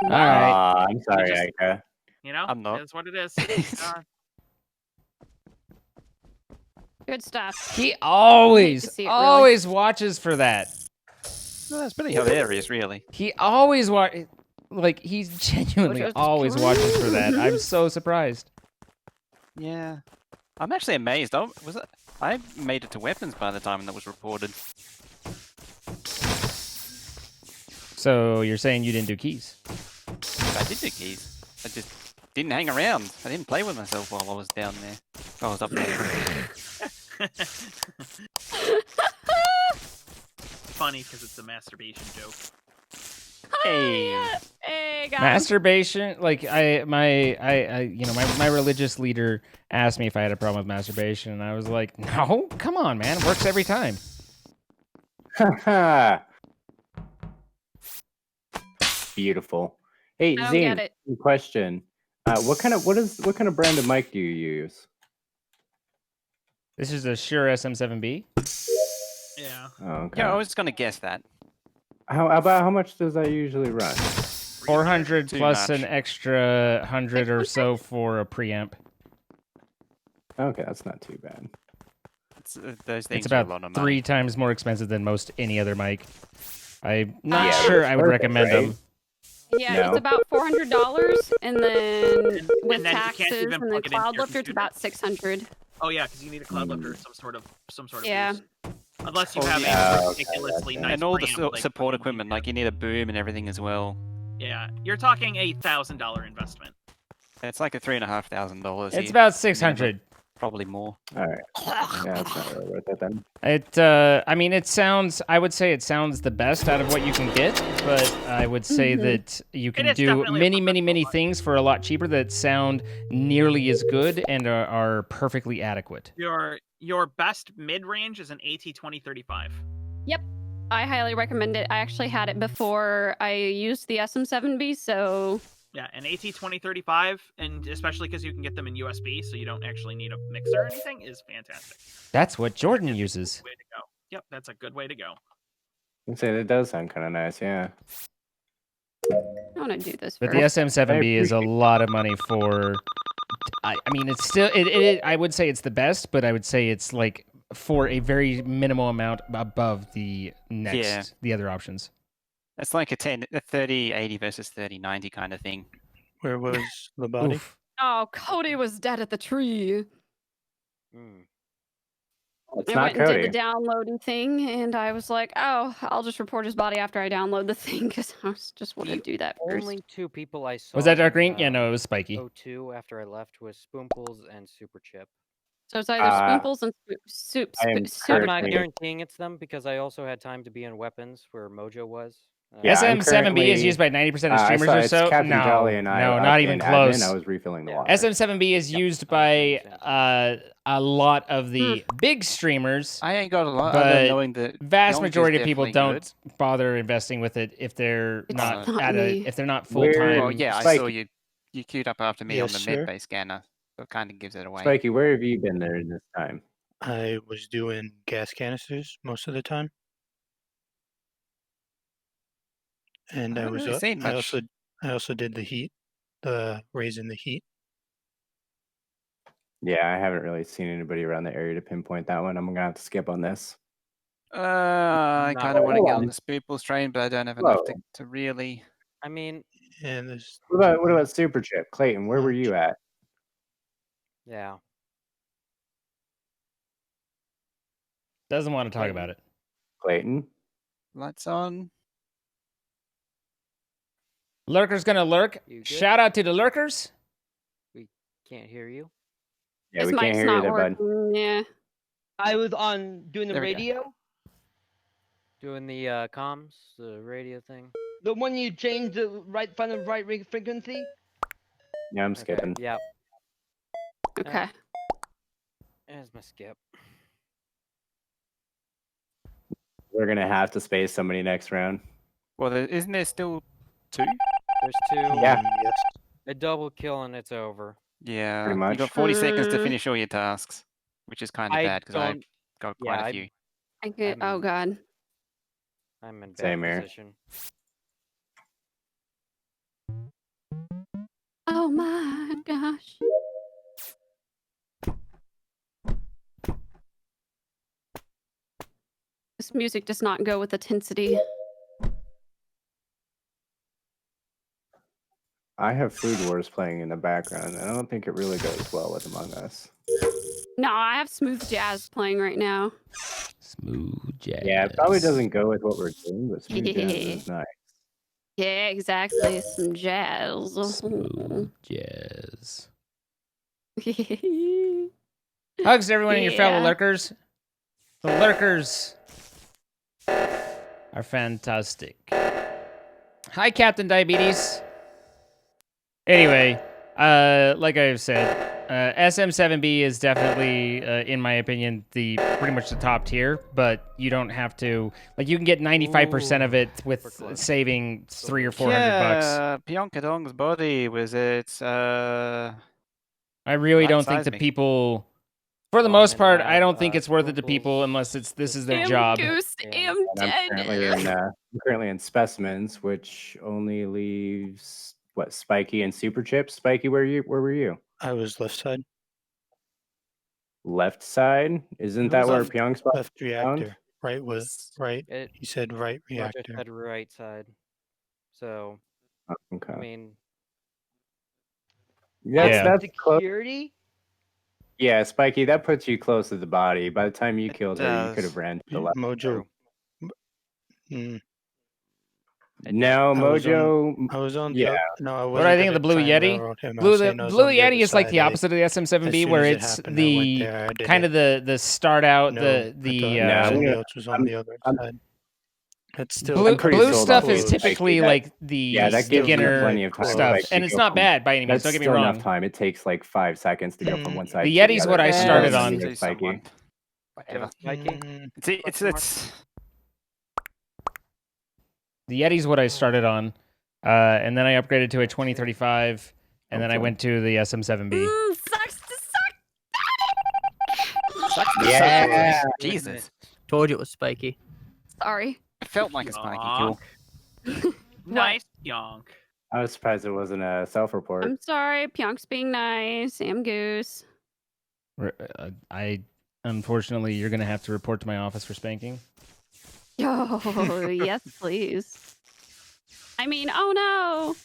All right. I'm sorry, Ayka. You know, I'm not. That's what it is. Good stuff. He always see it, really. watches for that. Well, that's pretty hilarious, really. He always like he genuinely Which is always watches for that. I'm so surprised. Yeah, I'm actually amazed. I made it to weapons by the time that was reported. So you're saying you didn't do keys? I did do keys. I just didn't hang around. I didn't play with myself while I was down there. I was up there. Funny because it's a masturbation joke. Hey. Hey, guys. Masturbation, like my religious leader asked me if I had a problem with masturbation, and I was like, no, come on, man, it works every time. Beautiful. Hey, I don't Zane, get it. question. What kind of brand of mic do you use? This is a Shure SM7B. Yeah. Oh, okay. Yeah, I was gonna guess that. How much does that usually run? 400 Too plus much. an extra 100 or so for a preamp. Okay, that's not too bad. Those things It's are a about lot of money. 3 times more expensive than most any other mic. I'm not Yeah, sure it's I would worth it, recommend right? them. Yeah, No. it's about $400, and then with then you can't taxes even and the plug it into cloud your lifter, it's computer? about $600. Oh yeah, because you need a cloud lifter, some sort of Yeah. boost. Unless you Oh, have yeah. a ridiculously nice And all the preamp, like support equipment, like you need a boom and everything as well. yeah, you're talking $1,000 investment. It's like a $3,500. It's about 600. Probably more. All right. Yeah, that's not really worth it then. I mean, I would say it sounds the best out of what you can get, but I would say that you can is do definitely many things for a lot cheaper that sound nearly as good and are perfectly adequate. Your best mid range is an AT2035. Yep. I highly recommend it. I actually had it before I used the SM7B, so Yeah, an AT2035, and especially because you can get them in USB, so you don't actually need a mixer or anything, is fantastic. That's what Jordan uses. Way to go. Yep, that's a good way to go. I'd say that does sound kind of nice, yeah. I want to do this But the first. SM7B is a lot of money for. I mean, it's still. I would say it's the best, but I would say it's like for a very minimal amount above the the other options. It's like a 30-80 versus 30-90 kind of thing. Where was the body? Oof. Oh, Cody was dead at the tree. It's I not went and Cody. did the downloading thing, and I was like, "Oh, I'll just report his body after I download the thing," because I just want to do that first. Only 2 people I saw. Was that Dark from, Green? Yeah, no, it was Spiky. O2 after I left was Spoonfuls and Super Chip. So it's either Spoonfuls and Soup. I'm not guaranteeing it's them because I also had time to be in weapons where Mojo was. SM7B is used by 90% of streamers or so. Captain No, Jolly and I no, were not up even in close. admin. I was refilling the water. SM7B is used by a lot of the big streamers. I ain't got a lot. But knowing that vast knowledge is majority of people definitely don't bother investing with it if they're not if they're not full Where- time. Well, yeah, I Spike- saw you queued up after me on Yes, the sir. mid-base scanner, so it kind of gives it away. Spiky, where have you been there this time? I was doing gas canisters most of the time. And I I haven't was really seen I much. also did the heat, the raising the heat. Yeah, I haven't really seen anybody around the area to pinpoint that one. I'm gonna have to skip on this. I Not kind of want to hold get on. on the Spooples train, but I don't have enough Whoa. to really. I mean, And there's What about Super Chip? Clayton, where were you at? Yeah. Doesn't want to talk about it. Clayton. Lights on. Lurker's gonna lurk. You good? Shout out to the lurkers. We can't hear you. Yeah, His we can't mic's hear you not there, bud. working. Yeah. I was on doing the There we go. radio. Doing the comms, the radio thing. The one you changed the right front of right frequency. Yeah, I'm skipping. Okay. Yep. Okay. There's my skip. We're gonna have to space somebody next round. Well, isn't there still 2? There's 2. Yeah. Yes. A double kill and it's over. Yeah. Pretty You much. got 40 seconds to finish all your tasks, which is kind of I bad because I don't- got quite yeah, a few. I could. Oh God. I'm in bad Same here. position. Oh my gosh. This music does not go with intensity. I have Food Wars playing in the background, and I don't think it really goes well with Among Us. No, I have smooth jazz playing right now. Smooth jazz. Yeah, it probably doesn't go with what we're doing, but Smooth Jazz is nice. Yeah, exactly. Some jazz. Smooth jazz. Hugs to everyone and your fellow Yeah. lurkers. The lurkers are fantastic. Hi, Captain Diabetes. Anyway, like I've said, SM7B is definitely, in my opinion, pretty much the top tier. But you don't have to, like, you can get 95% of it with saving $300 or $400 bucks. Yeah, Pyonkadong's body was it? I really don't think the Seismic. people, for the most part, I don't think it's worth it to people unless this is their Damn job. goose, damn And dead. I'm currently in Specimens, which only leaves what, Spiky and Super Chips. Spiky, where were you? I was left side. Left side? Isn't It that was where left- Pyong's spot Left reactor. Right was right. He said right Roger reactor. said right side. So, Okay. I mean, That's close. Security. Yeah, Spiky, that puts you close to the body. By the time you killed her, you does. could have ran to the left. Mojo. No, Mojo. I was on. Yeah. No, I What do wasn't I think of the gonna Blue try and Yeti? railroad him. I Blue, was saying I was on the Yeti other is like side. the opposite of the SM7B, soon where as it it's happened, I went the there, I did kind of the start out, No, I the thought somebody else was on the other side. That's still blue stuff is close. typically That- like the yeah, that gives you beginner plenty of time. stuff, Like, and you it's go not from- bad by any means. That's Don't get me still wrong. enough time. It takes like 5 seconds to go from one side. The to Yeti's the what other. I started Yeah, on. neither Spiky. Whatever. It's The Yeti's what I started on, and then I upgraded to a 2035, and then I went to the SM7B. Sucks to Yeah. Jesus. Told you it was spiky. Sorry. It felt like a spiky kill. Nice yonk. I was surprised it wasn't a self-report. I'm sorry. Pyonk's being nice. Sam Goose. Unfortunately, you're gonna have to report to my office for spanking. Oh, yes, please. I mean, oh no.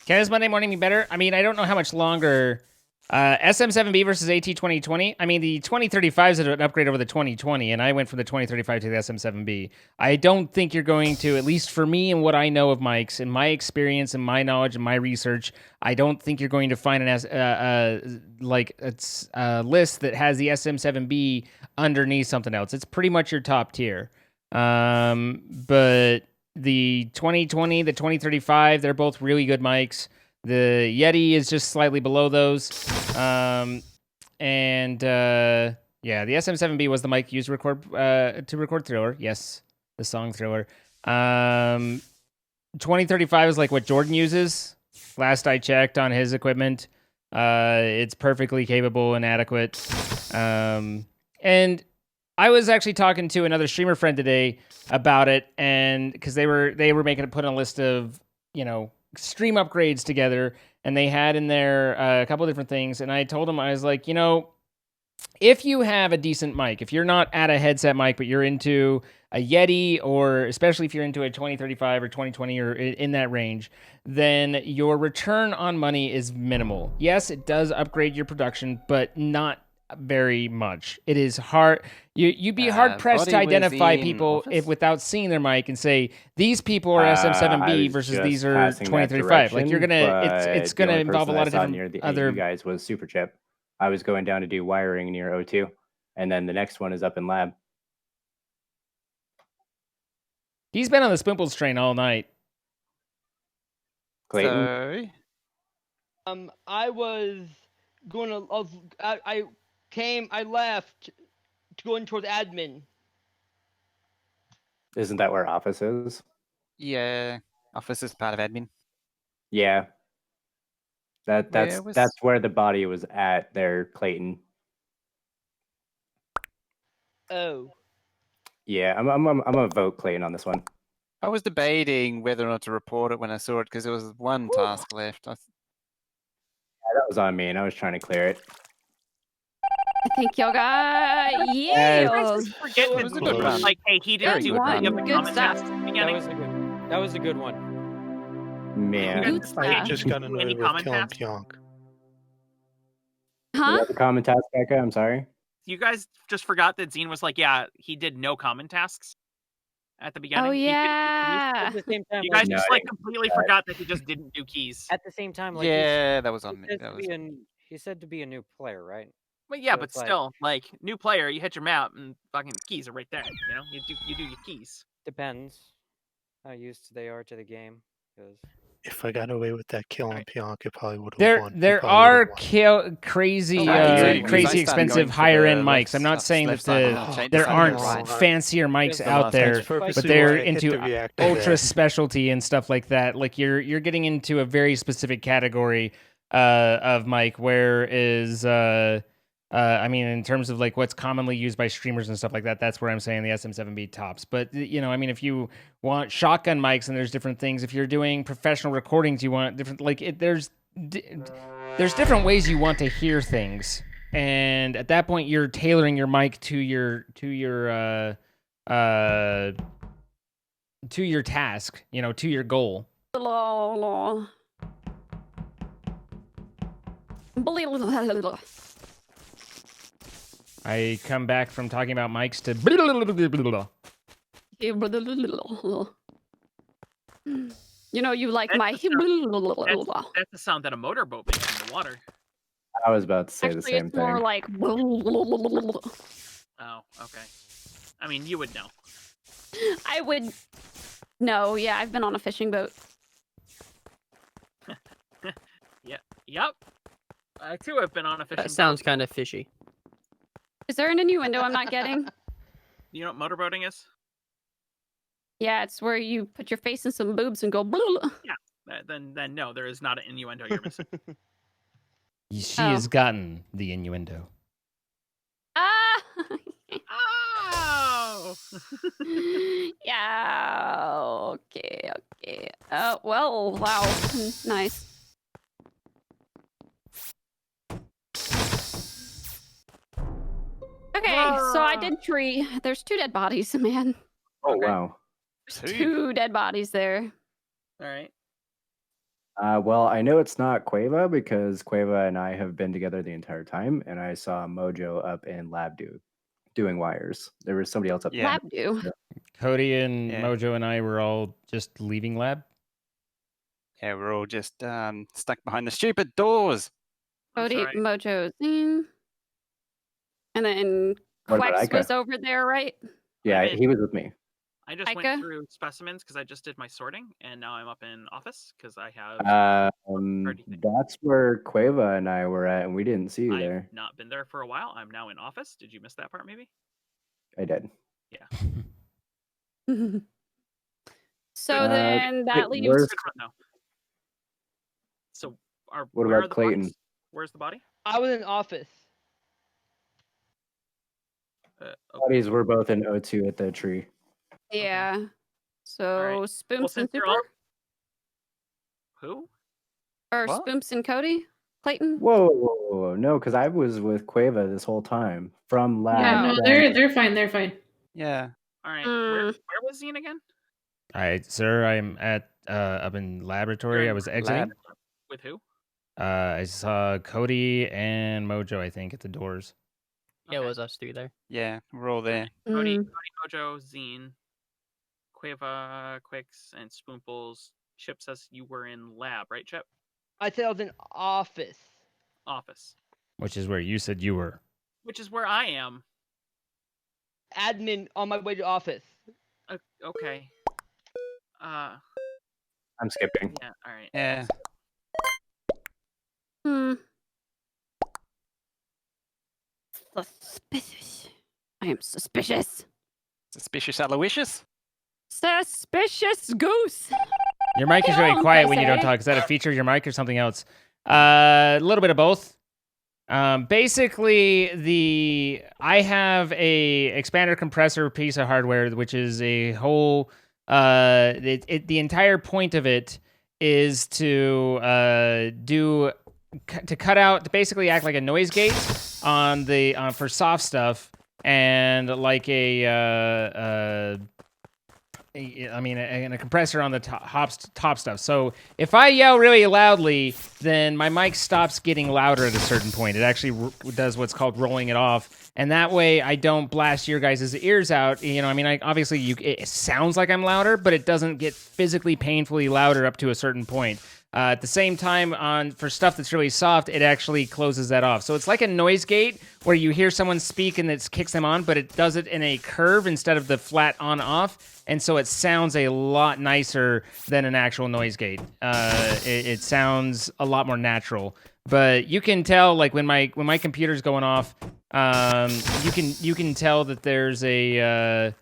Can this Monday morning be better? I mean, I don't know how much longer. SM7B versus AT2020. I mean, the 2035 is an upgrade over the 2020, and I went from the 2035 to the SM7B. I don't think you're going to, at least for me and what I know of mics, and my experience and my knowledge and my research, I don't think you're going to find a list that has the SM7B underneath something else. It's pretty much your top tier. But the 2020, the 2035, they're both really good mics. The Yeti is just slightly below those. Yeah, the SM7B was the mic used to record Thriller. Yes, the song Thriller. 2035 is like what Jordan uses. Last I checked on his equipment, it's perfectly capable and adequate. And I was actually talking to another streamer friend today about it, and because they were putting a list of, you know, stream upgrades together, and they had in there a couple of different things, and I told them, I was like, you know, if you have a decent mic, if you're not at a headset mic, but you're into a Yeti, or especially if you're into a 2035 or 2020 or in that range, then your return on money is minimal. Yes, it does upgrade your production, but not very much. It is hard. You'd be hard pressed to Body was identify in people office? if without seeing their mic and say these people are I SM7B was versus just these are passing that 2035. Like you're direction, gonna, it's but gonna the only involve a person lot I of saw different near the other. you guys was Superchip. I was going down to do wiring near O2, and then the next one is up in lab. He's been on the Spimples train all night. Clayton? So, I was going to. I left to go in towards admin. Isn't that where office is? Yeah, office is part of admin. Yeah. That's where the body was at there, Clayton. Oh. Yeah, I'm gonna vote Clayton on this one. I was debating whether or not to report it when I saw it because there was one task left. Yeah, that was on me, and I was trying to clear it. I think y'all got yeah. Forget was a good run. like, hey, he didn't do any of the Good common stuff. tasks at the beginning. That was a good one. Man, You guys I didn't just do got any annoyed with common killing tasks? Pionk. Huh? The common task, Ayka? I'm sorry. You guys just forgot that Zine was like, yeah, he did no common tasks at the beginning. Oh He didn't do yeah. At the same time, You guys No, just I like completely forgot that he just didn't do keys. At the same time, like Yeah, that was on me. he said to be a new player, right? Well, yeah, So but it's like- still, like, new player, you hit your map and fucking keys are right there. You know, you do your keys. Depends how used they are to the game. Because If I got away with that kill on Pionk, it probably would have There, won. there are crazy, crazy expensive higher end mics. I'm not saying that there aren't fancier mics out there, That's but purposely they're why I hit into the reactor ultra there. specialty and stuff like that. Like you're getting into a very specific category of mic, whereas I mean, in terms of like what's commonly used by streamers and stuff like that, that's where I'm saying the SM7B tops. But you know, I mean, if you want shotgun mics and there's different things, if you're doing professional recordings, you want different there's different ways you want to hear things, and at that point, you're tailoring your mic to your task, you know, to your goal. I come back from talking about mics to You know, you like That's my That's the sound that a motorboat makes in the water. I was about to say actually the same it's more thing. like Oh, okay. I mean, you would know. I would no, yeah, I've been on a fishing boat. Yeah. Yep. I too have been on a fishing That sounds kind of fishy. Is there an innuendo I'm not getting? You know what motorboating is? Yeah, it's where you put your face in some boobs and go Yeah. Then no, there is not an innuendo you're missing. She has gotten the innuendo. Ah! Oh! Yeah, okay. Oh, well, wow. Nice. Okay, so I did tree. There's 2 dead bodies, man. Oh wow. There's 2 dead bodies there. All right. Well, I know it's not Cueva because Cueva and I have been together the entire time, and I saw Mojo up in Lab doing wires. There was somebody else up there. Lab do. Cody and Yeah. Mojo and I were all just leaving lab. Yeah, we're all just stuck behind the stupid doors. Cody, Mojo, Zine. And then What about Quex Ayka? was over there, right? Yeah, he was with me. I just Ayka? went through specimens because I just did my sorting, and now I'm up in office because I have That's where Cueva and I were at, and we didn't see you there. not been there for a while. I'm now in office. Did you miss that part? Maybe. I did. Yeah. So then that leaves. where's- Good run, though. So, What where about are the Clayton? bodies? Where's the body? I was in office. Bodies were both in O2 at the tree. Yeah. So Spoomps and since you're Super? all- Who? Or What? Spoomps and Cody? Clayton? Whoa, no, because I was with Cueva this whole time from lab. Yeah, no, down- they're fine. They're fine. Yeah. All right. Where was Zine again? All right, sir. I'm at up in laboratory. You're I in was exiting. With who? I saw Cody and Mojo, I think, at the doors. Yeah, it was us three there. Yeah, we're all there. Cody, Mojo, Zine, Quava, Quicks, and Spoonfuls. Chip says you were in lab, right, Chip? I said I was in office. Office. Which is where you said you were. Which is where I am. Admin on my way to office. Okay. I'm skipping. Yeah. All right. Yeah. Suspicious. I am suspicious. Suspicious Aloysius? Suspicious goose. Your mic is Get really on, quiet when you don't Jose. talk. Is that a feature of your mic or something else? A little bit of both. Basically, I have a expander compressor piece of hardware, which is a whole. The entire point of it is to cut out, to basically act like a noise gate on the for soft stuff, and like a compressor on the top stuff. So if I yell really loudly, then my mic stops getting louder at a certain point. It actually does what's called rolling it off, and that way I don't blast your guys' ears out. Obviously it sounds like I'm louder, but it doesn't get physically painfully louder up to a certain point. At the same time, for stuff that's really soft, it actually closes that off. So it's like a noise gate where you hear someone speak and it kicks them on, but it does it in a curve instead of the flat on-off. And so it sounds a lot nicer than an actual noise gate. It sounds a lot more natural. But you can tell, like when my computer's going off, you can tell that there's a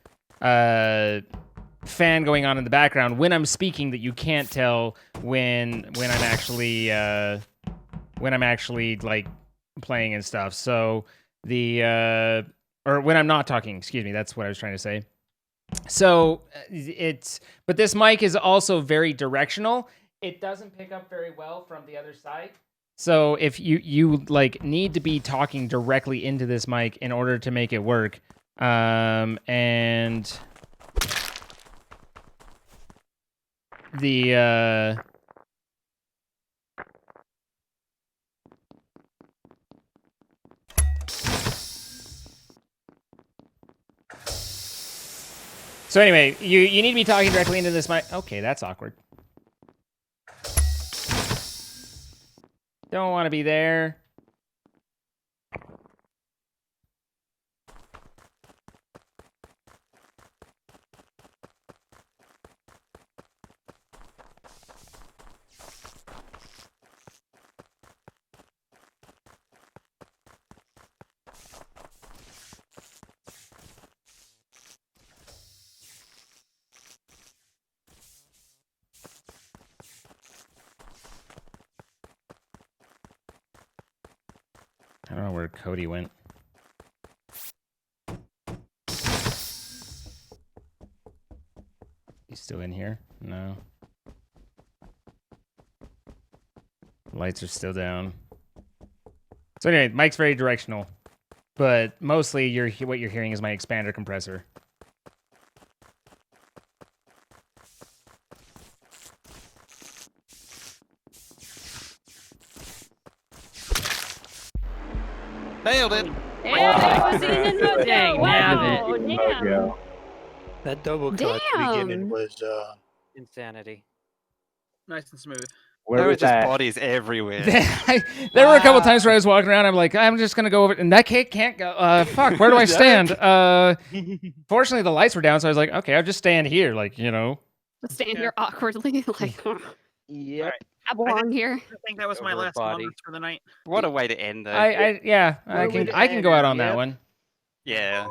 fan going on in the background when I'm speaking that you can't tell when I'm actually like playing and stuff. So or when I'm not talking, excuse me, that's what I was trying to say. So but this mic is also very directional. It doesn't pick up very well from the other side. So if you like need to be talking directly into this mic in order to make it work. And so anyway, you need to be talking directly into this mic. Okay, that's awkward. Don't want to be there. I don't know where Cody went. He's still in here? No. Lights are still down. So anyway, mic's very directional, but mostly what you're hearing is my expander compressor. Nailed it! Dang, Wow, nabbit. damn. That double cut at the beginning was Insanity. Nice and smooth. Where There were was just that? bodies everywhere. There were a couple times where I was walking around. I'm like, I'm just gonna go over, and that kid can't go. Fuck, where do I stand? Fortunately, the lights were down, so I was like, okay, I'll just stand here, like Stand here awkwardly, like, Yep. I belong here. I think that was my last comments for the night. What a way to end, though. I can go out on that one. Yeah.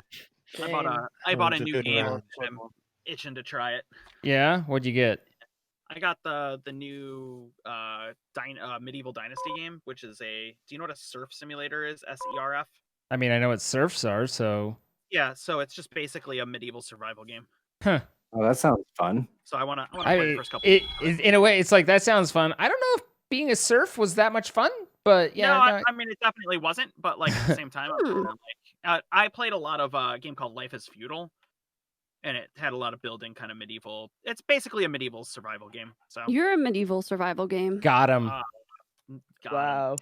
I bought a was a new good game. round. I'm itching to try it. Yeah, what'd you get? I got the new medieval dynasty game, which is do you know what a surf simulator is? SERF. I mean, I know what surfs are, so. Yeah, so it's just basically a medieval survival game. Huh. Oh, that sounds fun. So I want to play the first couple. In a way, it's like that sounds fun. I don't know if being a surf was that much fun, but yeah. No, I mean it definitely wasn't. But like at the same time, I played a lot of a game called Life is Feudal, and it had a lot of building, kind of medieval. It's basically a medieval survival game. So You're a medieval survival game. Got him. Wow.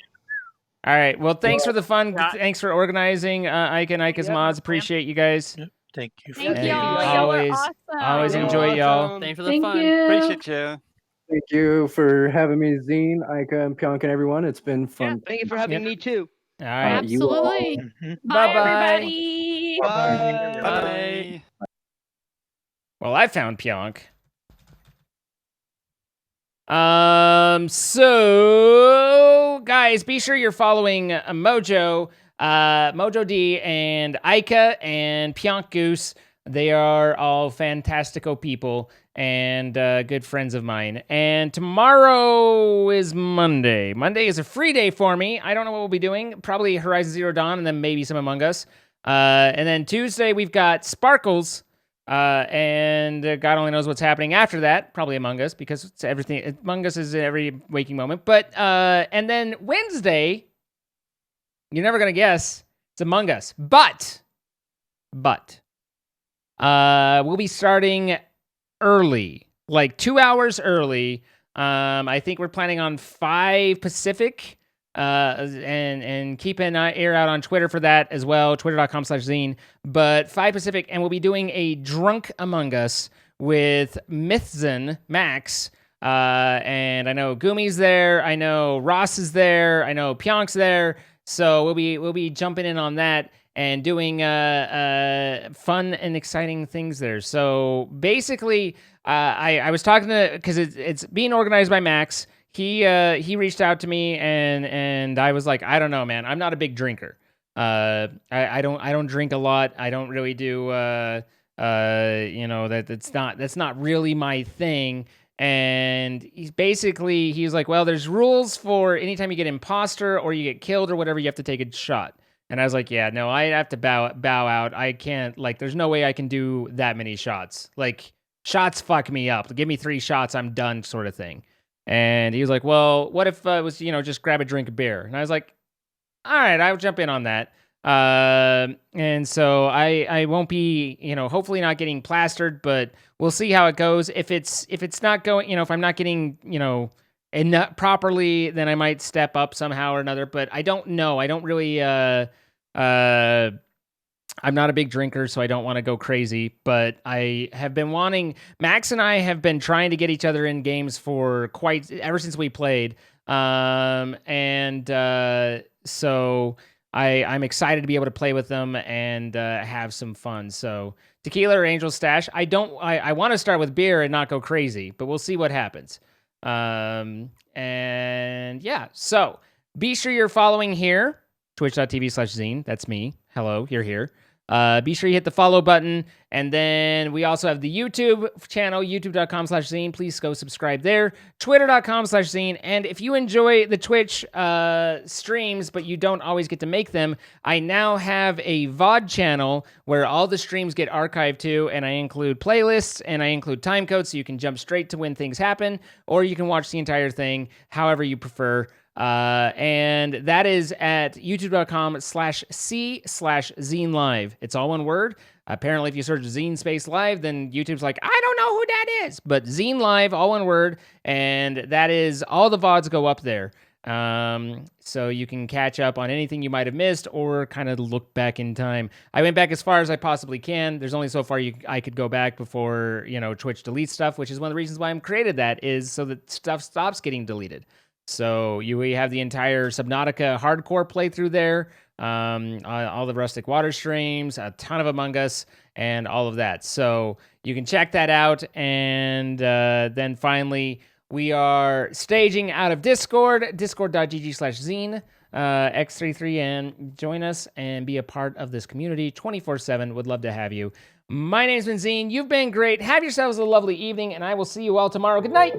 All right. Well, thanks for the fun. Yeah. Thanks for organizing, Ayka and Ayka's mods. Appreciate you guys. Thank you. Thank And y'all. Y'all are always, awesome. always enjoy y'all. Thanks for the Thank fun. you. Appreciate you. Thank you for having me, Zine, Ayka, and Pionk, and everyone. It's been fun. Thank you for having me too. All right. You all- Absolutely. Bye Bye, bye. everybody. Bye. Bye. Well, I found Pionk. So guys, be sure you're following Mojo, Mojo D, and Ayka and Pionk Goose. They are all fantastical people and good friends of mine. And tomorrow is Monday. Monday is a free day for me. I don't know what we'll be doing. Probably Horizon Zero Dawn and then maybe some Among Us. And then Tuesday we've got Sparkelz. And God only knows what's happening after that. Probably Among Us, because it's everything. Among Us is every waking moment. But and then Wednesday, you're never gonna guess, it's Among Us. But we'll be starting early, like 2 hours early. I think we're planning on 5 Pacific. And keep an ear out on Twitter for that as well, twitter.com/zine. But 5 Pacific, and we'll be doing a drunk Among Us with Mythzen Max. And I know Gumi's there, I know Ross is there, I know Pionk's there. So we'll be jumping in on that and doing fun and exciting things there. So basically, I was talking to, because it's being organized by Max. He reached out to me and I was like, I don't know, man. I'm not a big drinker. I don't drink a lot. I don't really do that's not really my thing. And he was like, well, there's rules for anytime you get imposter or you get killed or whatever, you have to take a shot. And I was like, yeah, no, I have to bow out. I can't, like, there's no way I can do that many shots. Like, shots fuck me up. Give me 3 shots, I'm done, sort of thing. And he was like, well, what if it was, just grab a drink of beer? And I was like, all right, I'll jump in on that. And so I won't be, hopefully not getting plastered, but we'll see how it goes. If it's not going, if I'm not getting, enough properly, then I might step up somehow or another, but I don't know. I don't really, I'm not a big drinker, so I don't want to go crazy, but I have been wanting, Max and I have been trying to get each other in games for ever since we played. So I'm excited to be able to play with them and have some fun. So tequila or Angel Stash, I want to start with beer and not go crazy, but we'll see what happens. And yeah, so be sure you're following here, twitch.tv/zine. That's me. Hello, you're here. Be sure you hit the follow button. And then we also have the YouTube channel, youtube.com/zine. Please go subscribe there. Twitter.com/zine. And if you enjoy the Twitch streams, but you don't always get to make them, I now have a VOD channel where all the streams get archived to, and I include playlists and I include time codes so you can jump straight to when things happen, or you can watch the entire thing however you prefer. And that is at youtube.com/c/zine live. It's all one word. Apparently, if you search Zine space live, then YouTube's like, I don't know who that is. But Zine live, all one word. And that is, all the VODs go up there. So you can catch up on anything you might have missed or kind of look back in time. I went back as far as I possibly can. There's only so far I could go back before, Twitch deletes stuff, which is one of the reasons why I'm created that, is so that stuff stops getting deleted. So we have the entire Subnautica hardcore playthrough there, all the Rustic water streams, a ton of Among Us, and all of that. So you can check that out. And then finally, we are staging out of Discord, discord.gg/zine, x33, and join us and be a part of this community 24/7. Would love to have you. My name's been Zine. You've been great. Have yourselves a lovely evening, and I will see you all tomorrow. Good night.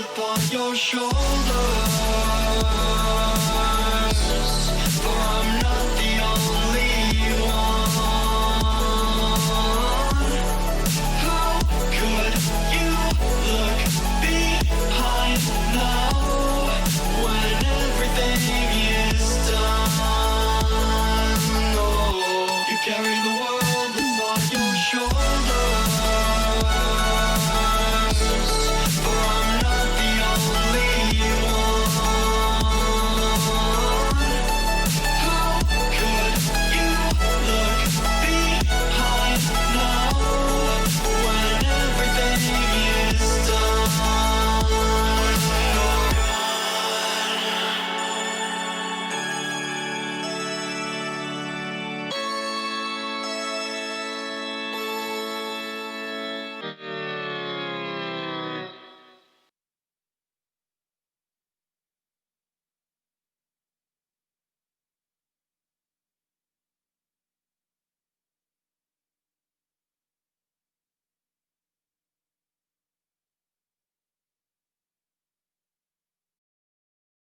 upon your shoulder.